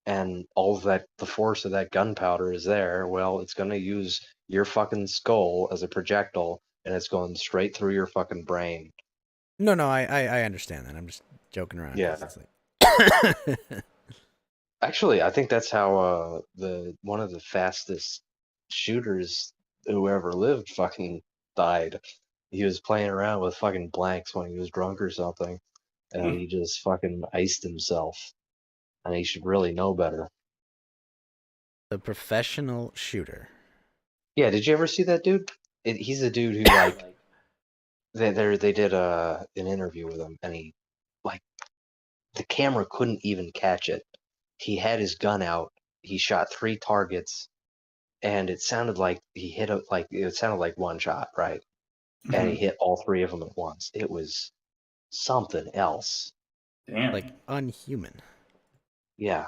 and all of that the force of that gunpowder is there, well, it's gonna use your fucking skull as a projectile and it's going straight through your fucking brain. No, I understand that. I'm just joking around. 'Cause Yeah. it's like... Actually, I think that's how one of the fastest shooters who ever lived fucking died. He was playing around with fucking blanks when he was drunk or something, and he just fucking iced himself. And he should really know better. The professional shooter. Yeah, did you ever see that dude? He's a dude who like they did an interview with him, and he like the camera couldn't even catch it. He had his gun out. He shot 3 targets, and it sounded like he hit it sounded like one shot, right? And he hit all 3 of them at once. It was something else. Damn. Like unhuman. Yeah.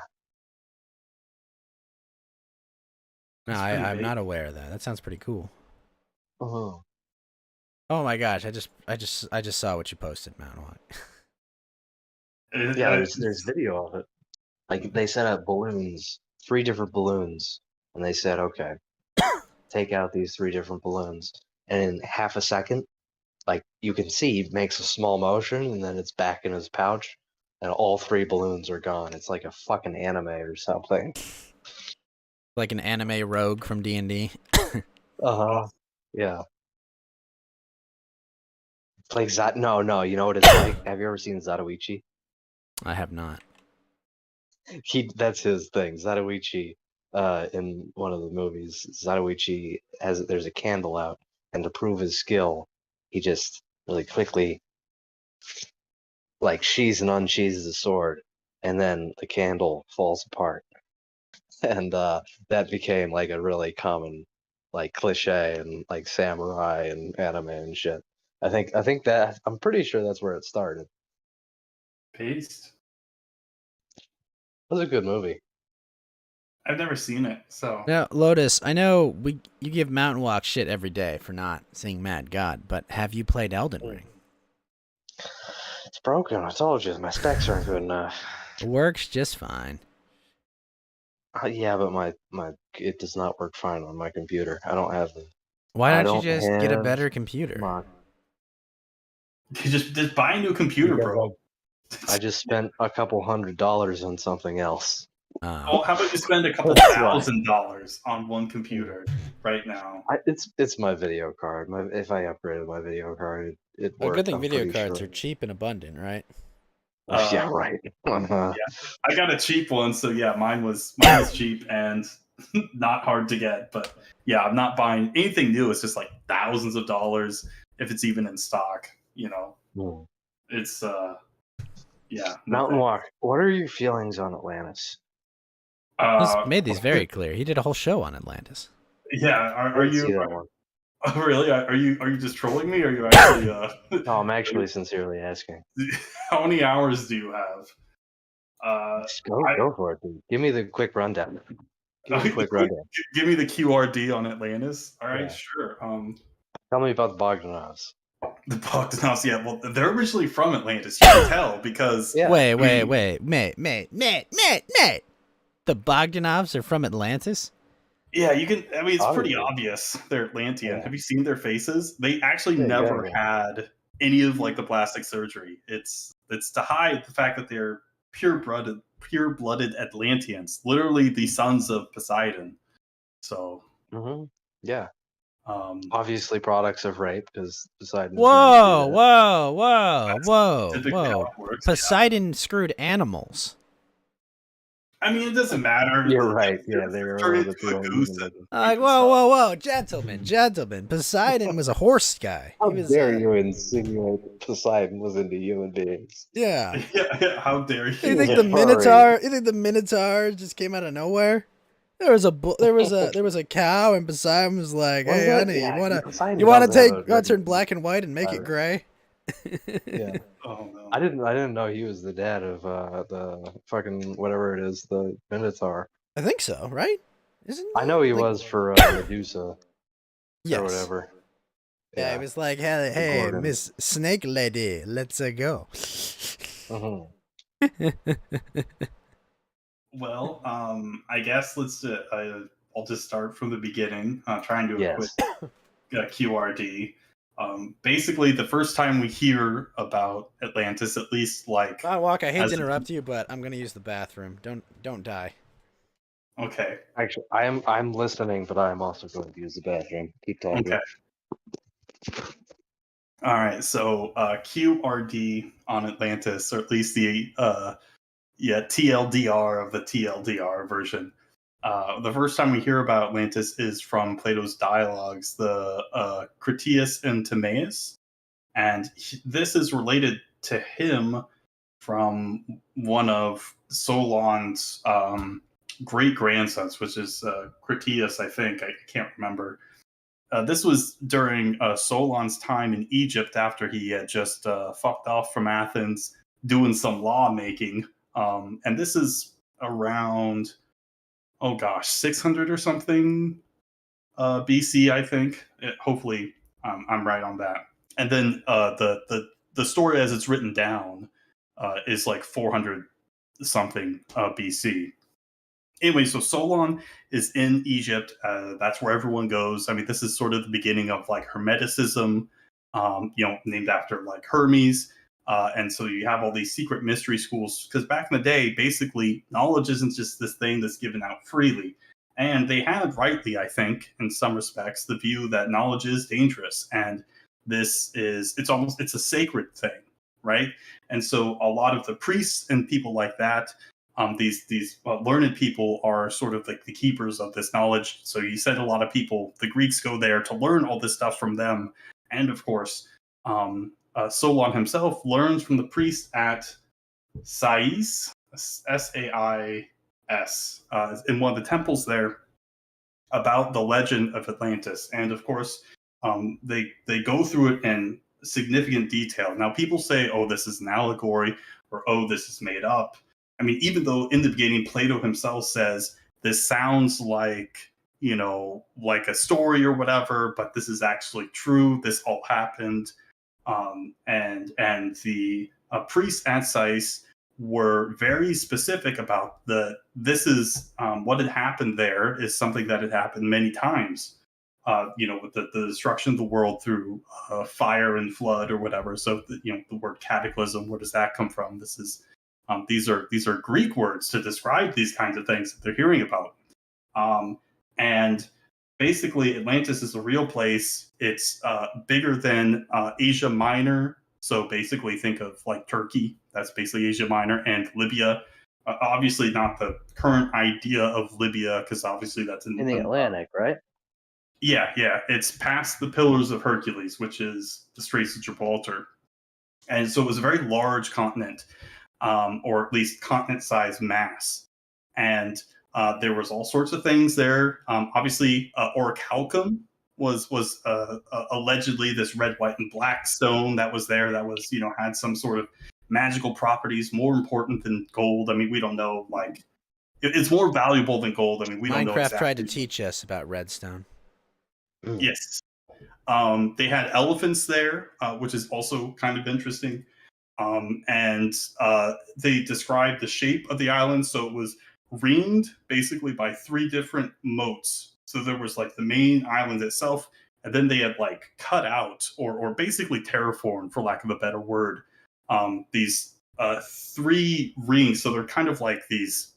No, That's pretty I'm big. not aware of that. That sounds pretty cool. Uh-huh. Oh my gosh, I just saw what you posted, Mount Yeah, there's video of it. Like they set up balloons, 3 different balloons, and they said, okay, take out these 3 different balloons, and in half a second, like you can see, he makes a small motion, and then it's back in his pouch, and all 3 balloons are gone. It's like a fucking anime or something. Like an anime rogue from D&D. Uh-huh. Yeah. It's like no, you know what it's like? Have you ever seen Zatoichi? I have not. That's his thing. Zatoichi, in one of the movies, Zatoichi there's a candle out, and to prove his skill, he just really quickly like sheathes and unsheathes the sword, and then the candle falls apart. And that became like a really common like cliche and like samurai and anime and shit. I think that I'm pretty sure that's where it started. Paste. It was a good movie. I've never seen it, so Now, Lotus, I know you give Mountain Walk shit every day for not seeing Mad God, but have you played Elden Ring? It's broken. I told you my specs aren't good enough. It works just fine. Yeah, but my it does not work fine on my computer. I don't have the. Why I don't you don't just get a have better computer? my. you just buy a new computer, bro. I just spent a couple $100 on something else. Oh, how about you spend a couple That's why. $1,000 on one computer right now? It's my video card. If I upgraded my video card, it A worked. good thing I'm video pretty cards sure. are cheap and abundant, right? Yeah, right. Yeah, I got a cheap one, so yeah, mine was cheap and not hard to get. But yeah, I'm not buying anything new. It's just like thousands of dollars if it's even in stock. You know, Hmm. it's yeah. No Mountain thanks. Walk. What are your feelings on Atlantis? He's made these very clear. He did a whole show on Atlantis. Yeah, I are didn't you see that one. really? Are you just trolling me? Or are you actually No, I'm actually sincerely asking. how many hours do you have? Just go for it, dude. Give me the quick rundown. Give me the quick rundown. Give me the QRD on Atlantis. All right, Yeah. sure. Tell me about the Bogdanovs. The Bogdanovs, yeah. Well, they're originally from Atlantis. You can tell because Yeah. Wait, I wait, mean, mate. The Bogdanovs are from Atlantis? yeah, you can. I mean, it's pretty Obviously. obvious they're Atlantean. Yeah. Have you seen their faces? They actually Yeah, never exactly. had any of like the plastic surgery. It's to hide the fact that they're pure blooded Atlanteans, literally the sons of Poseidon. So, Mm-hmm. Yeah. um, Obviously, products of rape because Poseidon is known to do Whoa, that. whoa, whoa, that's whoa, typically how whoa. it works. Yeah. Poseidon screwed animals. I mean, it doesn't matter. You're right. Yeah, It's they were a turned little into bit too a unhuman goose. looking. Like, whoa, gentlemen. Poseidon was a horse guy. How He was, dare you insinuate that Poseidon was into human beings? yeah. Yeah, how dare You you? think Yeah. the Minotaur? You think the Minotaur just came out of nowhere? There was a cow, and Poseidon was like, Was "Hey, it? honey, Yeah, Poseidon you wanna does have a wanna good turn black and white and make it fire. gray?" Yeah. Oh no. I didn't know he was the dad of the fucking whatever it is, the Minotaur. I think so, right? Isn't I know he like, was for Medusa or yes. whatever. Yeah, it was like, hey, Gorgon. Miss Snake Lady, let's go. Mhm. Well, I guess I'll just start from the beginning. Try and do a Yes. quick QRD. Basically, the first time we hear about Atlantis, at least like Walk, I hate as to a- interrupt you, but I'm gonna use the bathroom. Don't die. okay, Actually, I'm listening, but I am also going to use the bathroom. Keep talking. okay, all right. So QRD on Atlantis, or at least the TLDR of the TLDR version. The first time we hear about Atlantis is from Plato's dialogues, the Critias and Timaeus, and this is related to him from one of Solon's great grandsons, which is Critias, I think. I can't remember. This was during Solon's time in Egypt after he had just fucked off from Athens doing some lawmaking. And this is around, oh gosh, 600 or something BC, I think. Hopefully, I'm right on that. And then the story as it's written down is like 400 something BC. anyway, so Solon is in Egypt. That's where everyone goes. I mean, this is sort of the beginning of like Hermeticism, named after like Hermes. And so you have all these secret mystery schools because back in the day, basically, knowledge isn't just this thing that's given out freely. And they had rightly, I think, in some respects, the view that knowledge is dangerous, and it's a sacred thing, right? And so a lot of the priests and people like that, these learned people are sort of like the keepers of this knowledge. So you said a lot of people, the Greeks go there to learn all this stuff from them, and of course, Solon himself learns from the priest at Sais, Sais, in one of the temples there about the legend of Atlantis, and of course, they go through it in significant detail. Now, people say, "Oh, this is an allegory," or "Oh, this is made up." I mean, even though in the beginning Plato himself says this sounds like like a story or whatever, but this is actually true. This all happened, and the priests at Sais were very specific about this is what had happened there is something that had happened many times, with the destruction of the world through fire and flood or whatever. So the word cataclysm, where does that come from? This is these are Greek words to describe these kinds of things that they're hearing about. And basically, Atlantis is a real place. It's bigger than Asia Minor. So basically, think of like Turkey. That's basically Asia Minor, and Libya. Obviously, not the current idea of Libya, because obviously that's in the Atlantic, right? Yeah, yeah. It's past the Pillars of Hercules, which is the Straits of Gibraltar. And so it was a very large continent, or at least continent-sized mass. And there was all sorts of things there. Obviously, orichalcum was allegedly this red, white, and black stone that was there. That was had some sort of magical properties, more important than gold. I mean, we don't know. Like, it's more valuable than gold. I mean, we don't know Minecraft exactly. tried to teach us about redstone. Yes. They had elephants there, which is also kind of interesting. And they described the shape of the island. So it was ringed basically by 3 different moats. So there was like the main island itself, and then they had like cut out or basically terraformed, for lack of a better word, these 3 rings. So they're kind of like these,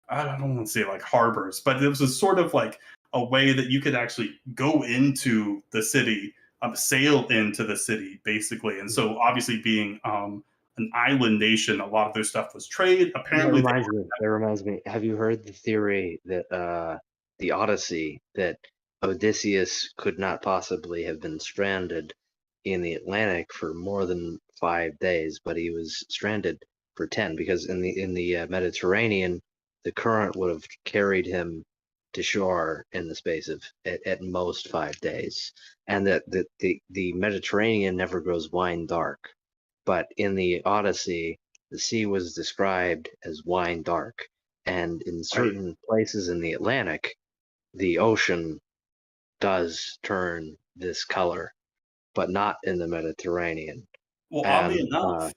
I don't want to say like harbors, but it was a sort of like a way that you could actually go into the city, sail into the city, basically. And so, obviously, being an island nation, a lot of their stuff was trade. Apparently, That reminds me. Have you heard the theory that the Odyssey, that Odysseus could not possibly have been stranded in the Atlantic for more than 5 days, but he was stranded for 10 because in the Mediterranean, the current would have carried him to shore in the space of at most 5 days, and that the Mediterranean never grows wine dark, but in the Odyssey, the sea was described as wine dark, and in certain places in the Atlantic, the ocean does turn this color, but not in the Mediterranean. well, oddly And enough,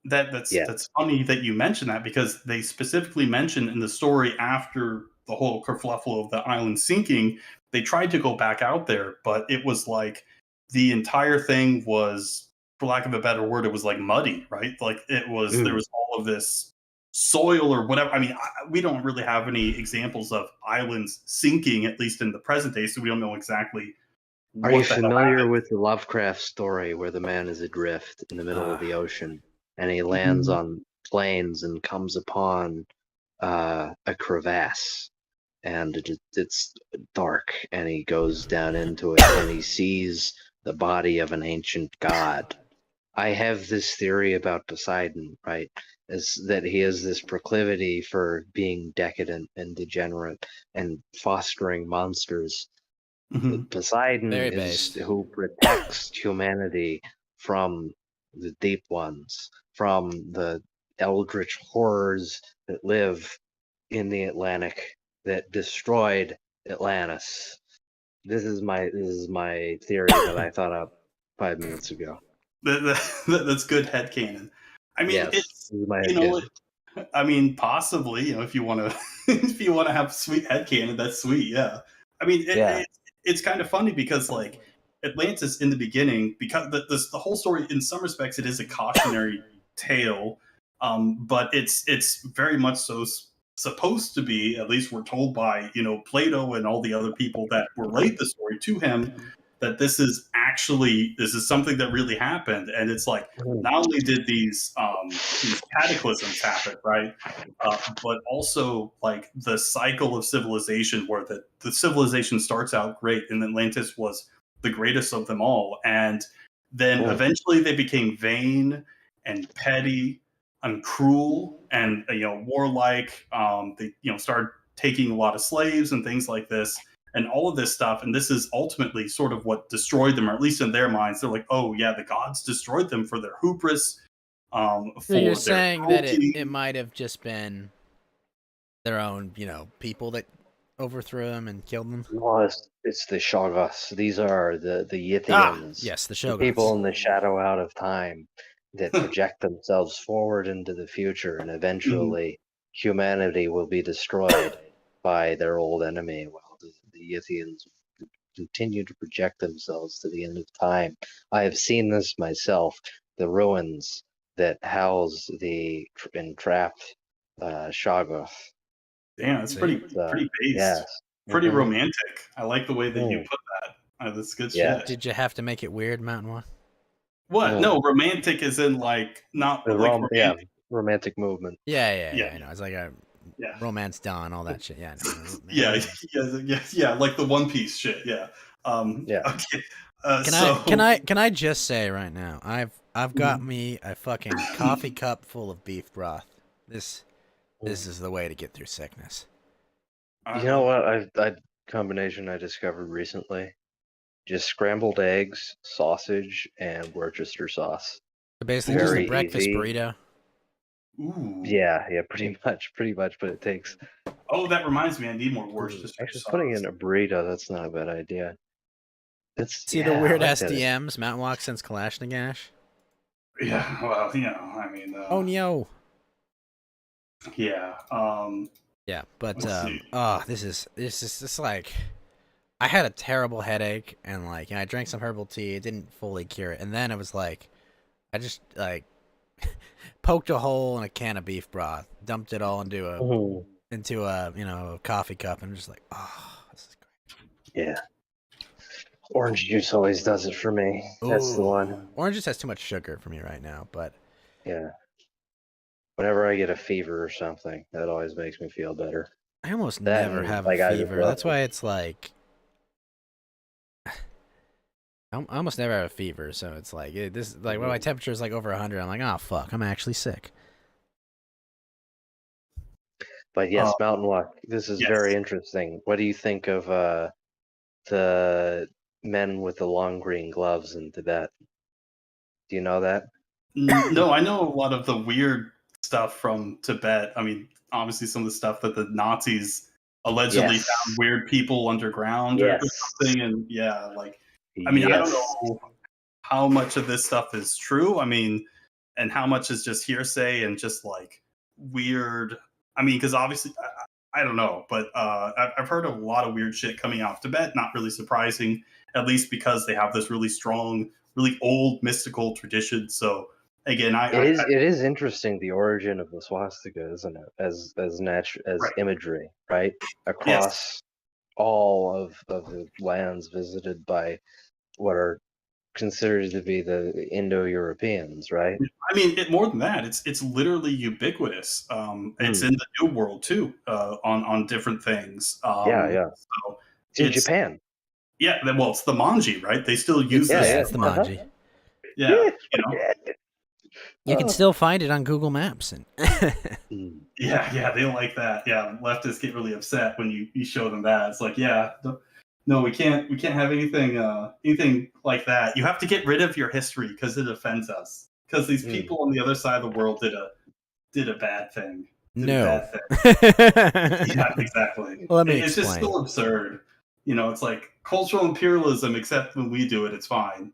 that's yeah, that's funny that you mention that, because they specifically mention in the story after the whole kerfluffle of the island sinking, they tried to go back out there, but it was like the entire thing was, for lack of a better word, it was like muddy, right? Like it was there was all of this soil or whatever. I mean, we don't really have any examples of islands sinking, at least in the present day, so we don't know exactly are you what the hell familiar happened. with the Lovecraft story where the man is adrift in the middle of the ocean and he lands Mhm. on plains and comes upon a crevasse, and it's dark, and he goes down into it and he sees the body of an ancient god. I have this theory about Poseidon, right? Is that he has this proclivity for being decadent and degenerate and fostering monsters. Mhm. Poseidon Very is based. who protects humanity from the deep ones, from the eldritch horrors that live in the Atlantic that destroyed Atlantis. This is my theory that I thought up 5 minutes ago. That's good headcanon. I mean, Yes, it's this is my you know headcanon. I mean, possibly. You know, if you want to, if you want to have sweet headcanon, that's sweet. Yeah. I mean, Yeah. it's kind of funny because like Atlantis in the beginning, because the whole story in some respects it is a cautionary tale, but it's very much so supposed to be. At least we're told by Plato and all the other people that relate the story to him that this is something that really happened, and it's like Mhm. not only did these cataclysms happen, right? But also like the cycle of civilization, where the civilization starts out great, and Atlantis was the greatest of them all, and then Mm. eventually they became vain and petty and cruel and warlike. They started taking a lot of slaves and things like this and all of this stuff. And this is ultimately sort of what destroyed them, or at least in their minds. They're like, oh, yeah, the gods destroyed them for their hubris, So you're for their saying that it cruelty. might have just been their own, people that overthrew them and killed them? No, it's the Shoggoths. These are the Ah, Yithians, yes, the the people Shoguns. in the shadow out of time that project themselves forward into the future, and Mhm. eventually humanity will be destroyed by their old enemy, while the Yithians continue to project themselves to the end of time. I have seen this myself. The ruins that house the entrapped Shoggoth. Damn, it's See? pretty Yes. based, pretty Hmm. romantic. I like the way that you Mm. put that. That's good Yeah. shit. Did you have to make it weird, Mountain One? What? Mm. No, romantic is in like not The like yeah, romantic. romantic movement. Yeah, Yeah, I know. It's like a yeah, romance dawn, all that shit. Yeah, I know. yeah, Yeah. yeah, like the One Piece shit. Yeah. Yeah. Okay. Can I can So I can I just say right now, I've got me a fucking coffee cup full of beef broth. This Mm. is the way to get through sickness. You know uh, what? I combination I discovered recently. Just scrambled eggs, sausage, and Worcester sauce. So basically, just a Very ooh, breakfast easy. burrito. ooh. Yeah, pretty much. But it takes. Oh, that reminds me. I need more Mm, Worcestershire actually, putting it sauce. in a burrito, that's not a bad idea. It's See the yeah, I weird like that. SDMs, Mountain Walk since Kalashnigash. Yeah. Well, I mean, Oh no. yeah. Yeah, but Let's see. this is like I had a terrible headache and like I drank some herbal tea. It didn't fully cure it, and then it was like I just like poked a hole in a can of beef broth, dumped it all Mhm. into a coffee cup, and I'm just like, oh, this is Yeah, orange juice always does it for me. great. That's the Ooh, one. orange just has too much sugar for me right now, but Yeah. Whenever I get a fever or something, that always makes me feel better. I almost That never and have a like fever. That's ibuprofen. why it's like I almost never have a fever, so it's like this like when my Mhm. temperature is like over 100, I'm like, oh fuck, I'm actually sick. But Uh, yes, Mountain Walk. This is very yes. interesting. What do you think of the men with the long green gloves in Tibet? Do you know that? No, I know a lot of the weird stuff from Tibet. I mean, obviously some of the stuff that the Nazis allegedly found Yes. weird people underground or Yes. something. And yeah, like, I mean, I don't Yes. know how much of this stuff is true. I mean, and how much is just hearsay and just like weird. I mean, because obviously, I don't know, but I've heard a lot of weird shit coming out of Tibet. Not really surprising, at least because they have this really strong, really old mystical tradition. So again, It is interesting the origin of the swastika, isn't it? As right, imagery, right? yes. Across all of the lands visited by what are considered to be the Indo-Europeans, right? I mean, more than that, it's literally ubiquitous. It's Hmm. in the New World too, on different things. Yeah, yeah. So It's in it's Japan. yeah, well, it's the manji, right? They still use It's Yeah, this yeah, yeah. it's the Uh-huh. manji. Yeah, Yeah. you know, You can still find it on Google Maps and Mm. yeah, they don't like that. Yeah, leftists get really upset when you show them that. It's like, yeah, no, we can't have anything like that. You have to get rid of your history because it offends us. Because these Mm. people on the other side of the world did a bad thing. Did a no. bad thing. Yeah, exactly. Let me It's just explain. still absurd. It's like cultural imperialism, except when we do it, it's fine.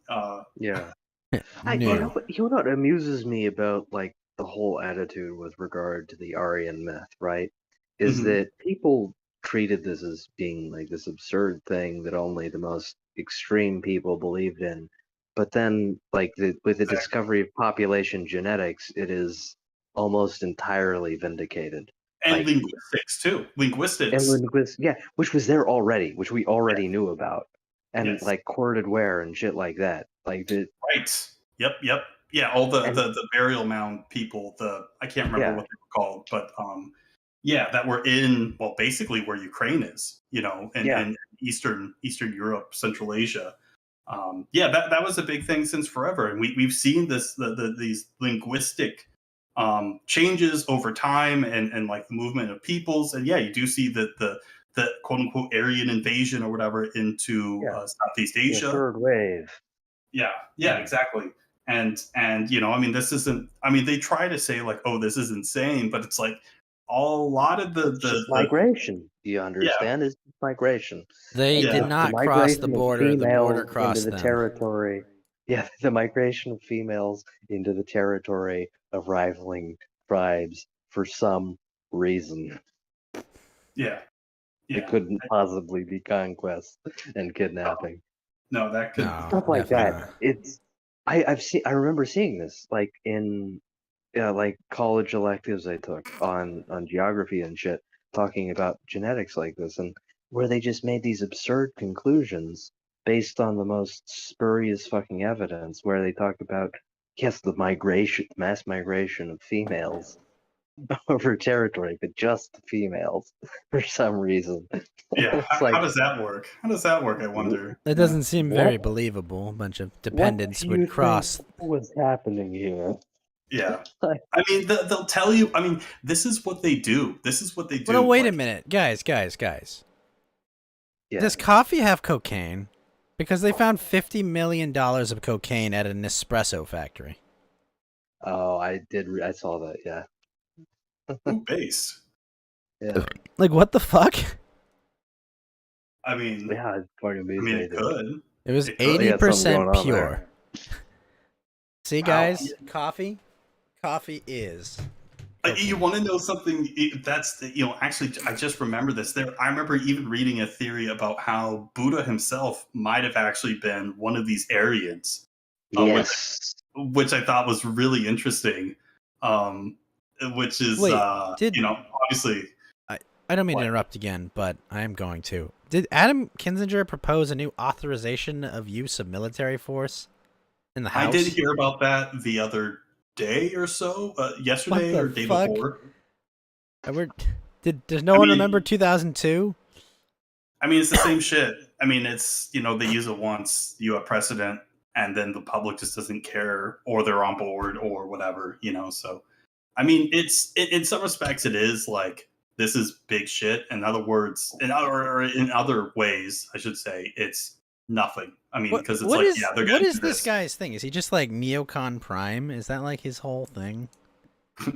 Yeah. You But know No. what? You know what amuses me about like the whole attitude with regard to the Aryan myth, right? Is Hmm. that people treated this as being like this absurd thing that only the most extreme people believed in. But then, like with the Exactly. discovery of population genetics, it is almost entirely vindicated. And Like, linguistics too. and Linguistics. yeah, which was there already, which we already knew about, and Yes. like corded ware and shit like that. Like the Right. Yep. Yep. Yeah. All the, and the burial mound people. I can't remember yeah, what they were called, but yeah, that were in, well, basically where Ukraine is. yeah, In Eastern Europe, Central Asia. Yeah, that was a big thing since forever, and we've seen these linguistic changes over time, and like the movement of peoples, and yeah, you do see that the quote unquote Aryan invasion or whatever into yeah, Southeast the Asia. third wave. Yeah, yeah, exactly. And I mean, this isn't. I mean, they try to say like, oh, this is insane, but it's like a lot of It's just the migration. Do you yeah, understand? It's just migration. They Like did yeah, the not cross the migration of border. The border females into crossed the them. territory. Yeah, the migration of females into the territory of rivaling tribes for some reason. yeah, It yeah. couldn't possibly be conquest and No, kidnapping. no, that couldn't be. No, Stuff like definitely that. not. I remember seeing this like in like college electives I took on geography and shit, talking about genetics like this, and where they just made these absurd conclusions based on the most spurious fucking evidence, where they talk about yes, the mass migration of females over territory, but just the females for some reason. Yeah, It's how like, does that work? How does that work? I wonder. It Yeah. doesn't seem very what believable. A bunch of what dependents do would you think cross. was happening here? Yeah. Like, I mean, they'll tell you. I mean, this is what they do. This is what they Well, no, do. wait a Like, minute, guys. yeah. Does coffee have cocaine? Because they found $50 million of cocaine at an espresso factory. Oh, I saw that. Yeah. who based? Yeah. Like, what the fuck? I mean, Yeah, it's fucking amazing. it could. It was It They could. got something going 80% on there. pure. See, Wow. guys, coffee is You cocaine. want to know something? That's actually, I just remember this. I remember even reading a theory about how Buddha himself might have actually been one of these Aryans, which Yes. I thought was really interesting. Um, which is Wait, did obviously I don't mean to what interrupt again, but I am going to. Did Adam Kinzinger propose a new authorization of use of military force in the I did House? hear about that the other day or so, What yesterday the or day fuck? before. Does no I one mean, remember 2002? I mean, it's the same shit. I mean, it's they use it once, you have precedent, and then the public just doesn't care, or they're on board, or whatever. So I mean, in some respects, it is like this is big shit. In other words, or in other ways, I should say, it's nothing. I mean, What because it's what like, is yeah, they're what gonna is do this this. guy's thing? Is he just like neocon prime? Is that like his whole thing?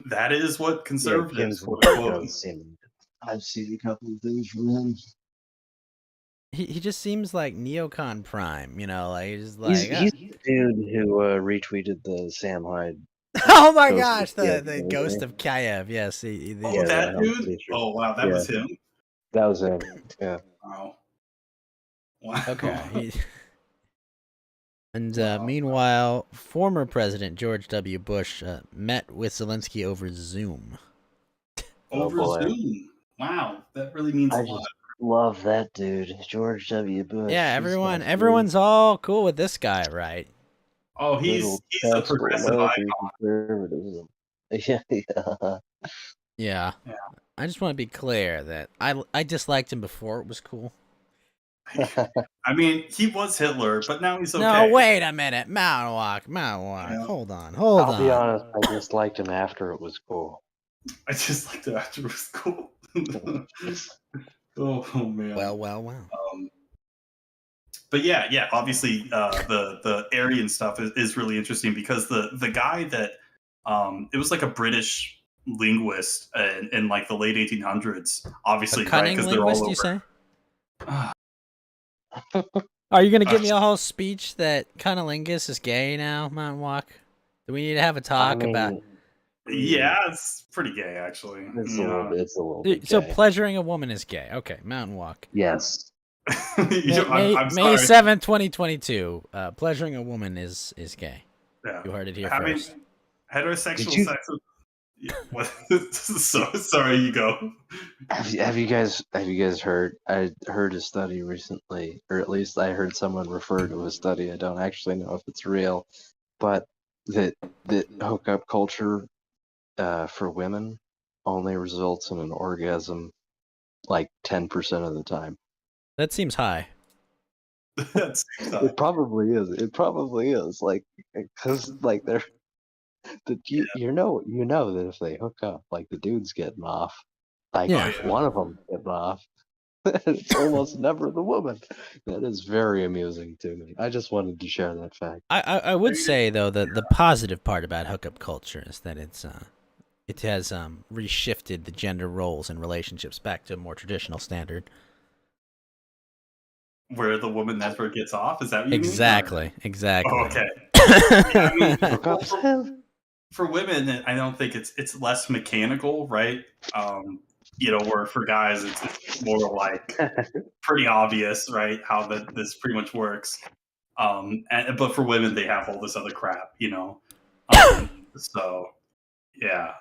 That is what Yeah, conservatives, quote Kinsler unquote. does seem. I've seen a couple of things from him. He just seems like neocon prime, like he's He's like he's the dude who retweeted the Sam Hyde oh my ghost of gosh, Kiev the movie. ghost of Kiev. Yes, Oh, Yeah, that the Helm dude. feature. Oh, wow, that Yeah, was him. that was him. Yeah. Wow. Wow. okay. And Wow. meanwhile, former President George W. Bush met with Zelensky over Zoom. Oh Over boy, Zoom. Wow, that really means a I lot. just love that dude, George W. Bush. Yeah, He's got everyone's all cool with this guy, right? Oh, little he's a touch of progressive American icon. conservatism. Yeah, yeah. Yeah. Yeah. I just want to be clear that I disliked him before it was cool. I mean, he was Hitler, but now he's No, okay. wait a minute. Mountain Walk. Yeah. Hold on. I'll be honest, I just liked him after it was cool. I just liked it after it was cool. Oh man. Well. Um, but yeah, obviously, the Aryan stuff is really interesting because the guy that it was like a British linguist in like the late 1800s, obviously, A right? cunning Because they're all linguist, you say? over. Are you gonna give me a whole speech that cunnilingus is gay now, Mountain Walk? Do we need to have a talk about? Yeah, it's pretty gay actually. It's Yeah. a little bit So gay. pleasuring a woman is gay. Okay, Mountain Walk. Yes. I'm May sorry. 7th, 2022. Pleasuring a woman is gay. Yeah. You heard it here Having first. heterosexual Did you sex with what so sorry, you go. have you guys heard? I heard a study recently, or at least I heard someone refer to a study. I don't actually know if it's real, but that hookup culture for women only results in an orgasm like 10% of the time. That seems high. That's It probably is. It probably is. Like, because like they're that you know that if they hook up, like the dude's getting off, like Yeah. yeah. one of them getting off. It's almost never the woman. That is very amusing to me. I just wanted to share that fact. I would say though that the positive part about hookup culture is that it has reshifted the gender roles in relationships back to a more traditional standard. Where the woman never gets off, is that what you mean? Exactly. Oh, okay. Yeah, I mean, Hookups? for women, I don't think it's less mechanical, right? Where for guys, it's more like pretty obvious, right? How this pretty much works. But for women, they have all this other crap, So yeah,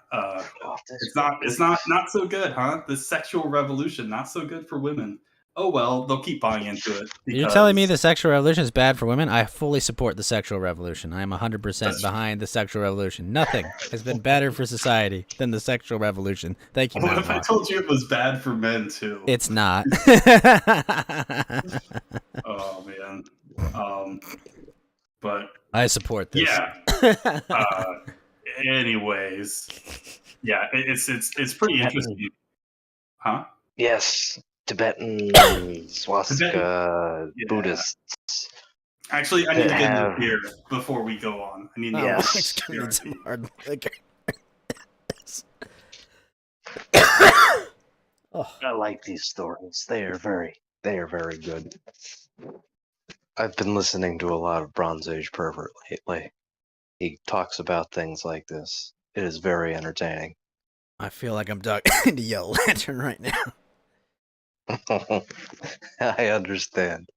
it's not so good, huh? The sexual revolution, not so good for women. Oh well, they'll keep buying into it because You're telling me the sexual revolution is bad for women? I fully support the sexual revolution. I am 100% That's- behind the sexual revolution. Nothing has been better for society than the sexual revolution. Thank you, What Mountain if I Walk. told you it was bad for men too? It's not. Oh man. But I support this. yeah. Anyways, yeah, it's pretty interesting, huh? Yes, Tibetan swastika Yeah. Buddhists. Actually, I need to get into have- beer before we go on. I need Oh, to Yes. Mike's gonna need some hard liquor. Oh. I like these stories. They are very good. I've been listening to a lot of Bronze Age Pervert lately. He talks about things like this. It is very entertaining. I feel like I'm talking to Yellow Lantern right now. I understand.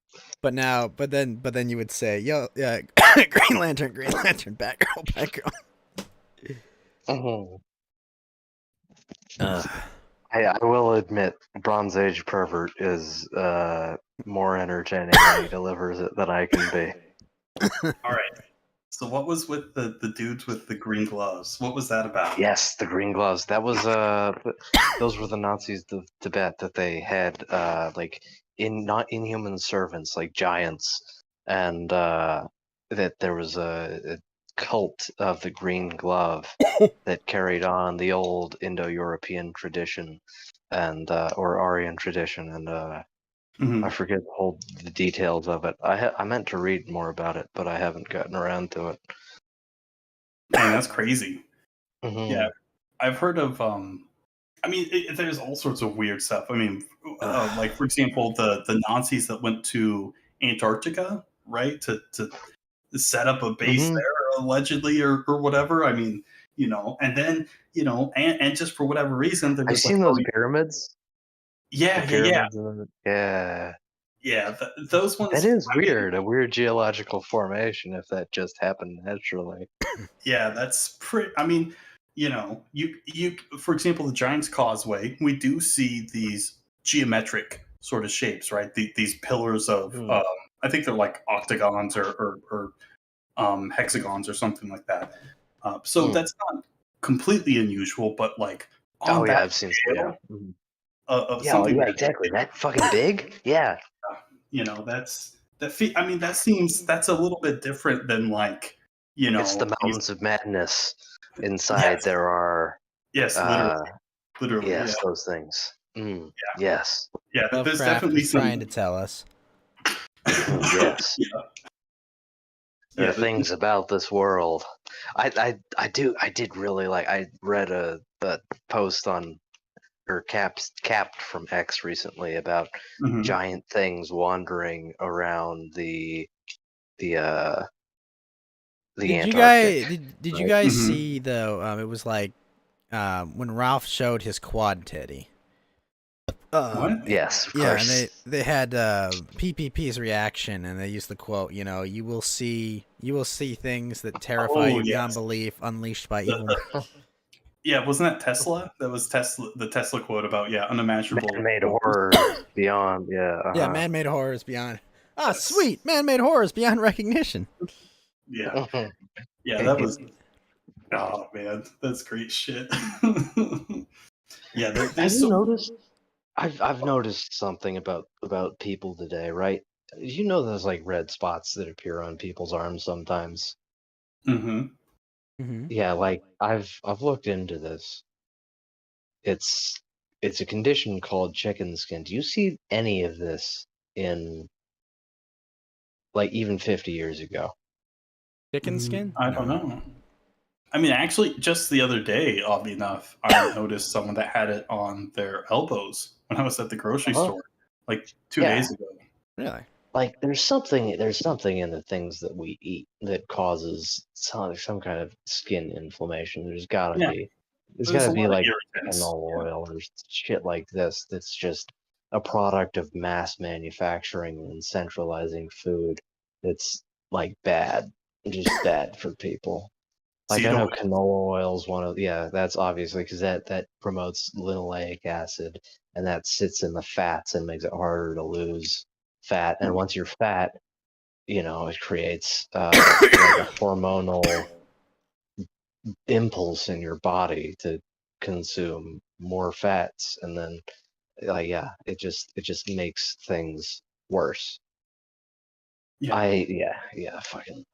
But then you would say, "Yo, yeah, Green Lantern, Batgirl, Batgirl." I will admit, Bronze Age Pervert is more entertaining when he delivers it than I can be. All right. So what was with the dudes with the green gloves? What was that about? Yes, the green gloves. That was those were the Nazis of Tibet that they had like not inhuman servants like giants, and that there was a cult of the green glove that carried on the old Indo-European tradition and or Aryan tradition, and Mhm. I forget the details of it. I meant to read more about it, but I haven't gotten around to it. Man, that's crazy. Mhm. Yeah, I've heard of. I mean, there's all sorts of weird stuff. I mean, like for example, the Nazis that went to Antarctica, right, to set up a base Mhm. there allegedly or whatever. I mean, and then and just for whatever reason, they're I've just seen like, those pyramids. yeah, The yeah, yeah, pyramids yeah. yeah. Those ones. That is I mean, weird. A weird geological formation if that just happened naturally. yeah, that's pretty. I mean, you for example, the Giant's Causeway, we do see these geometric sort of shapes, right? These pillars of, I think they're like octagons or hexagons or something like that. So that's not completely unusual, but like on Oh yeah, that I've seen. scale Yeah. Mhm. of Yeah, something, exactly. That fucking big. Yeah. I mean, that's a little bit different than like It's the these- mountains of madness. Inside yes, there are yes, uh literally, yeah. yes, those things. Yes. Yeah, there's Lovecraft definitely is some. trying to tell us. Yes. Yeah, There yeah, are things about this world. I did really like. I read a post on or capped from X recently about mhm. giant things wandering around the the Did you Antarctic. guys did you right? guys Mhm. see though? It was like when Ralph showed his quad titty. What? Yes, of Yeah, and course. they had PPP's reaction, and they used the quote. You will see things that terrify Oh you beyond yes. belief, unleashed by The, evil. the, yeah, wasn't that Tesla? That was Tesla. The Tesla quote about unimaginable. Man-made horrors. horrors beyond. Yeah. Yeah, Uh-huh. man-made horrors beyond. Ah, Yes. sweet man-made horrors beyond recognition. Yeah, yeah, that was. Oh man, that's great shit. Yeah, Have there's you so. noticed? I've noticed something about people today, right? You know those like red spots that appear on people's arms sometimes. Hmm. Mm-hmm. Yeah, like I've looked into this. It's it's a condition called chicken skin. Do you see any of this in like even 50 years ago? Chicken skin? I don't No. know. I mean, actually, just the other day, oddly enough, I noticed someone that had it on their elbows when I was at the grocery Uh-huh. store, like 2 days Yeah. ago. Really? Like there's something in the things that we eat that causes some kind of skin inflammation. There's gotta Yeah, be. There's there's a gotta be lot of like irritants. canola oil or shit like this that's just a product of mass manufacturing and centralizing food that's like bad. Just bad for people. Like Seed I know oil. canola oil is one of, yeah, that's obviously because that promotes linoleic acid and that sits in the fats and makes it harder to lose fat. And once you're fat, it creates like a hormonal impulse in your body to consume more fats, and then yeah, it just makes things worse. Yeah, I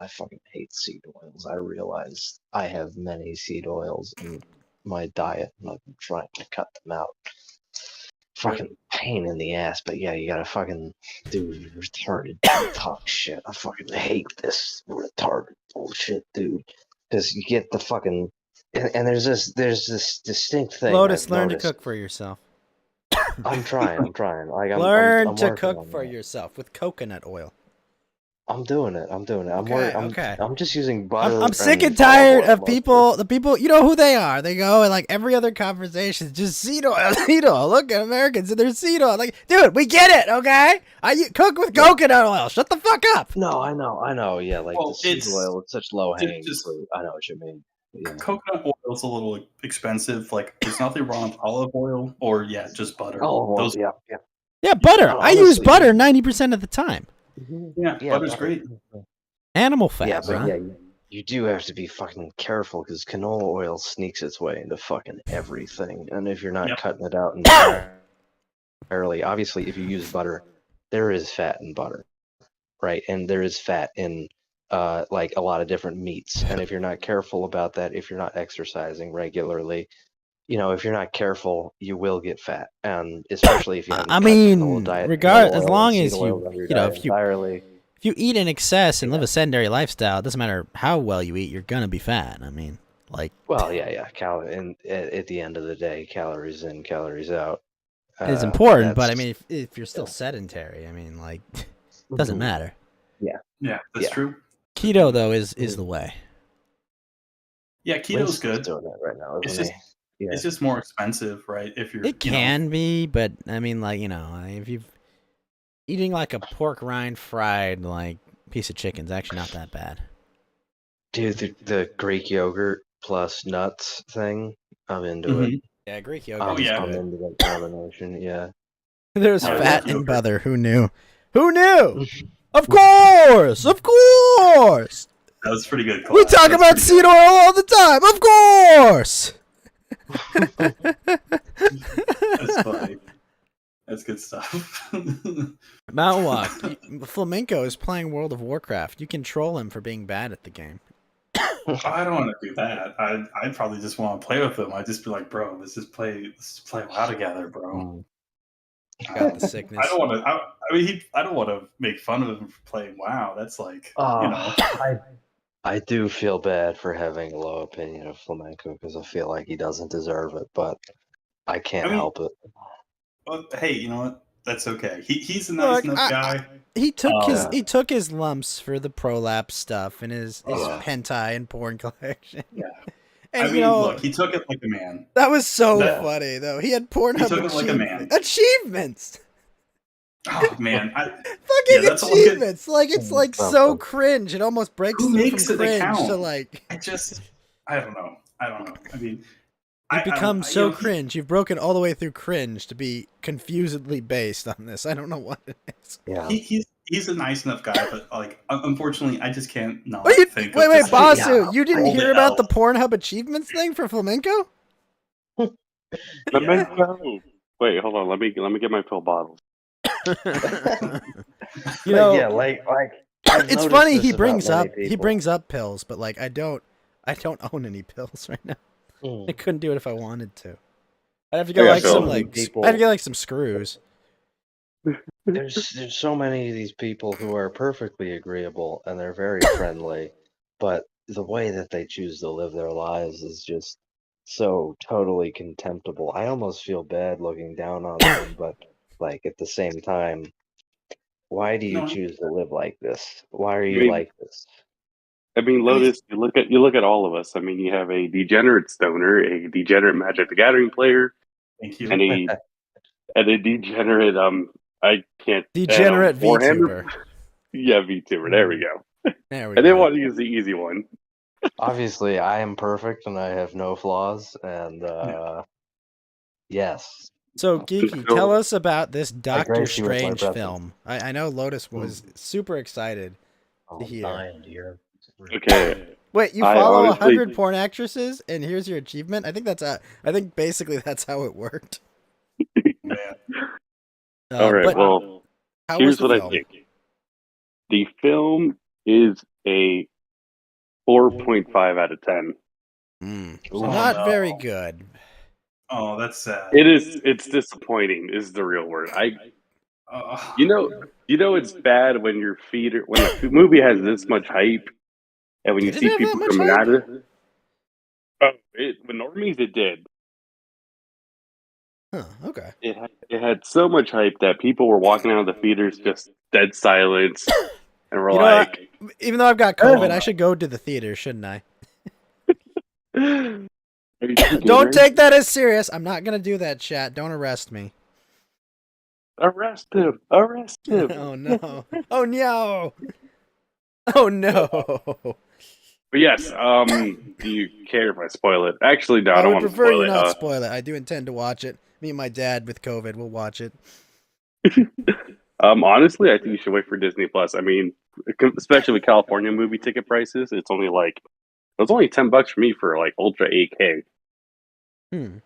fucking hate seed oils. I realize I have many seed oils in my diet, and I've been trying to cut them out. right. Fucking pain in the ass, but yeah, you gotta fucking do retarded talk shit. I fucking hate this retarded bullshit, dude. Because you get the fucking and there's this distinct thing Lotus, I've learn to noticed. cook for yourself. I'm trying. Like Learn I'm to working cook on for that. yourself with coconut oil. I'm doing it. I'm doing it. Okay, okay. I'm just using I'm butter I'm sick and and olive tired oil of mostly. the people, you know who they are. They go and like every other conversation, just seed oil, seed oil. Look at Americans and their seed oil. Like, dude, we get it, okay? Cook with Yeah. coconut oil. Shut the fuck up. No, I know. Yeah, like the Well, seed oil, it's such low hanging just fruit. I know what you mean. Yeah. coconut oil is a little expensive. Like, there's nothing wrong with olive oil or just butter. Oh well, Those, yeah, yeah. Yeah, butter. I use Honestly, butter 90% of the time. yeah, yeah, butter's butter. great. Animal Yeah, fat, but bro. yeah, you do have to be fucking careful because canola oil sneaks its way into fucking everything, and if you're not Yep. cutting it out entirely, obviously, if you use butter, there is fat in butter, right? And there is fat in like a lot of different meats, and if you're not careful about that, if you're not exercising regularly, if you're not careful, you will get fat, and especially if you I haven't cut mean, canola as oil and long seed as oils out of your you know, diet entirely. if you eat in excess and Yeah. live a sedentary lifestyle, it doesn't matter how well you eat, you're gonna be fat. I mean, like, Well, yeah. And at the end of the day, calories in, calories out. it's important, but I That's mean, if you're still yeah. sedentary, I mean, like, it doesn't matter. Yeah, Yeah, that's yeah. true. Keto though is the way. Yeah, keto's Winston's good. doing that right now, It's isn't just he? Yeah. it's just more expensive, right? If you're, It can be, but I mean, like, if you've eating like a pork rind fried like piece of chicken's actually not that bad. Dude, the Greek yogurt plus nuts thing, I'm into it. Mhm. Yeah, Greek yogurt is yeah. I'm good. into that combination. Yeah. There's Yeah, fat Greek in yogurt. butter. Who knew? Who knew? Of course, of course. That was pretty good. We Class. talk That's about pretty seed good. oil all the time. Of course. That's funny. That's good stuff. Now what? Flamenco is playing World of Warcraft. You can troll him for being bad at the game. I don't want to do that. I'd probably just want to play with him. I'd just be like, bro, let's just play WoW together, bro. Got the sickness. I don't want to. I mean, I don't want to make fun of him for playing WoW. That's like, I do feel bad for having a low opinion of flamenco because I feel like he doesn't deserve it, but I can't help it. Well, hey, you know what? That's okay. He's a nice Look, enough guy. he Um, took his lumps for the prolapse stuff and his Yeah. hentai and porn collection. Yeah. And I mean, look, he took it like a man. that was so That funny though. He had he Pornhub took it like a man. achievements. Oh man, Fucking that's all good. achievements. Like it's like so cringe. It almost breaks Who through makes from it cringe account? to like I don't know. I mean, it becomes so he- cringe. You've broken all the way through cringe to be confusedly based on this. I don't know what it is. Yeah. He's a nice enough guy, but like unfortunately, I just can't not Wait, think. wait, of just, like, Basu, you didn't all hear the about the L. Pornhub achievements thing for flamenco? Memento. Wait, hold on. Let me get my pill bottles. You know, yeah, like I've it's noticed funny this he about brings many up he people. brings up pills, but like I don't own any pills right now. Mm. I couldn't do it if I wanted to. I'd have to get I got like some pills. like People- I'd have to get like some screws. There's so many of these people who are perfectly agreeable and they're very friendly, but the way that they choose to live their lives is just so totally contemptible. I almost feel bad looking down on them, but like at the same time, why do you No, choose to live like this? Why are you mean- like this? I mean, Lotus. You look at all of us. I mean, you have a degenerate stoner, a degenerate Magic the Gathering player, thank you. and a degenerate I can't Degenerate Warhammer. VTuber. Yeah, VTuber. There we go. There we I didn't go. want to use the easy one. Obviously, I am perfect and I have no flaws, and yes, So Geeky, So- tell us about this Doctor grace you with my Strange presence. film. I know Lotus was super excited. I'm hear. dying to hear. Okay. Wait, you I follow honestly- 100 porn actresses, and here's your achievement. I think basically that's how it worked. Man. All right. But Well, how here's was the what film? I think. The film is a 4.5 out of 10. So Oh, not no. very good. Oh, that's sad. It is. It's disappointing. Is the real word. You know, it's bad when when a movie has this much hype, and when you Did it see have that people much coming hype? at it. Oh, with normies, it did. Huh, okay. It had so much hype that people were walking out of the theaters just dead silence, and we're You know like, Even though I've got COVID, Oh. I should go to the theater, shouldn't I? "Are you kidding Don't me?" take that as serious. I'm not gonna do that, chat. Don't arrest me. Arrest him! Arrest him! Oh no. Oh no. Oh no. But yes, do you care if I spoil it? Actually, no, I I don't would want to prefer spoil you it. not spoil it. I do intend to watch it. Me and my dad with COVID will watch it. Honestly, I think you should wait for Disney Plus. I mean, especially with California movie ticket prices, it was only $10 for me for like Ultra 8K. Hmm.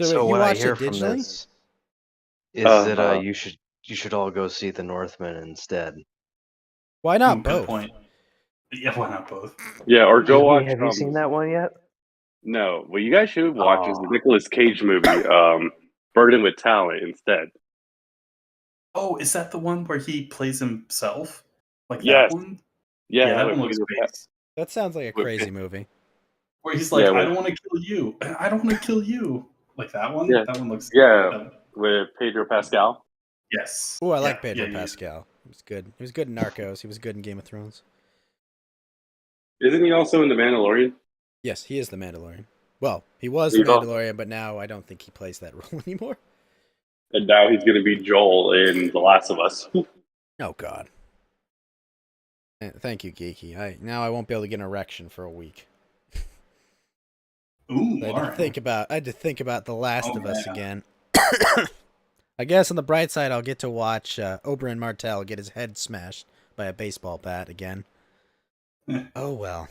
So, wait, you what I watched hear it from digitally? this is that you should all go see The Northman instead. Why not Good both? point. Yeah, why not both? Yeah, or go watch. Have you seen that one yet? No, what you guys should watch is the Oh. Nicolas Cage movie, Burden with Talent, instead. Oh, is that the one where he plays himself? Like Yes. that one? Yeah, Yeah, that with one looks Peter base. That sounds like a Wait, crazy movie. Where he's like, Yeah, I with- don't want to kill you. I don't want to kill you. Like that one? Yeah. That one looks. Yeah. with Pedro Pascal. Yes. Oh, I like Yeah, Pedro yeah, yeah. Pascal. He was good. He was good in Narcos. He was good in Game of Thrones. Isn't he also in The Mandalorian? Yes, he is the Mandalorian. Well, he was the He's al- Mandalorian, but now I don't think he plays that role anymore. And now he's going to be Joel in The Last of Us. Oh God. Thank you, Geeky. Now I won't be able to get an erection for a week. Ooh, I had all to right. think about The Last Oh, of Us man. again. I guess on the bright side, I'll get to watch Oberyn Martell get his head smashed by a baseball bat again. Oh well.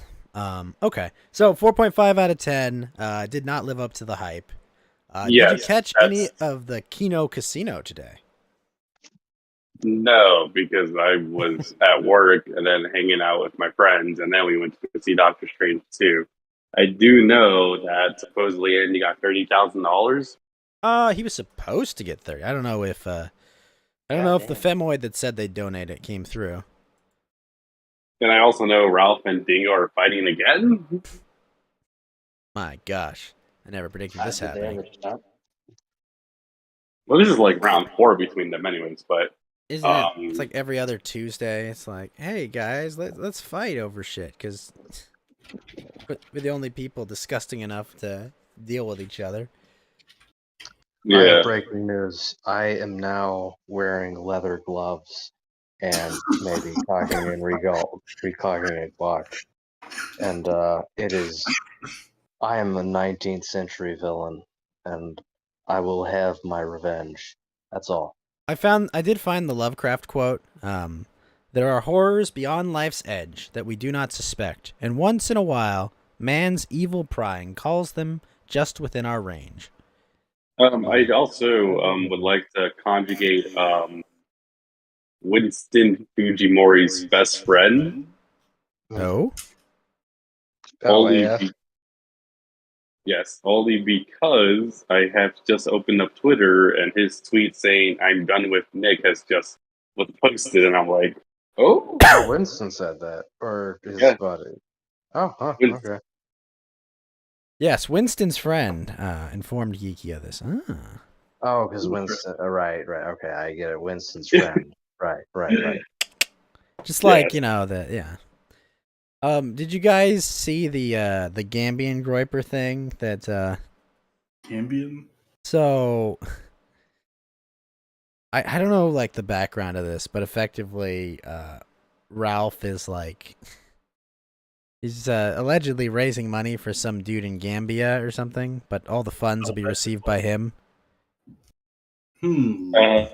Okay. So 4.5 out of 10. Did not live up to the hype. Did you Yes, catch that's- any of the Kino Casino today? No, because I was at work and then hanging out with my friends, and then we went to see Doctor Strange 2. I do know that supposedly Andy got $30,000. He was supposed to get 30. I don't know if the femoid that said they'd donate it came through. And I also know Ralph and Dingo are fighting again. My gosh. I never predicted this Half the happening. damage done. Well, this is like round 4 between them, anyways. But Isn't it? It's like every other Tuesday. It's like, hey guys, let's fight over shit because we're the only people disgusting enough to deal with each other. I yeah, have breaking news. I am now wearing leather gloves and maybe cocking a clock. And it is. I am a 19th century villain, and I will have my revenge. That's all. I did find the Lovecraft quote. There are horrors beyond life's edge that we do not suspect, and once in a while, man's evil prying calls them just within our range. I also would like to conjugate Winston Fujimori's best friend. Oh, Only LAF. Yes, only because I have just opened up Twitter and his tweet saying "I'm done with Nick" has just was posted, and I'm like, oh, Oh, Winston said that, or his yeah, buddy. Oh, huh, Win- okay. yes, Winston's friend informed Geeky of this. Ah. Oh, because Winston. Right. Okay, I get it. Winston's friend. Right. Just like, yes. Yeah. Did you guys see the Gambian Groiper thing that Cambion? so I don't know like the background of this, but effectively Ralph is like he's allegedly raising money for some dude in Gambia or something, but all the funds will be received by him. Uh,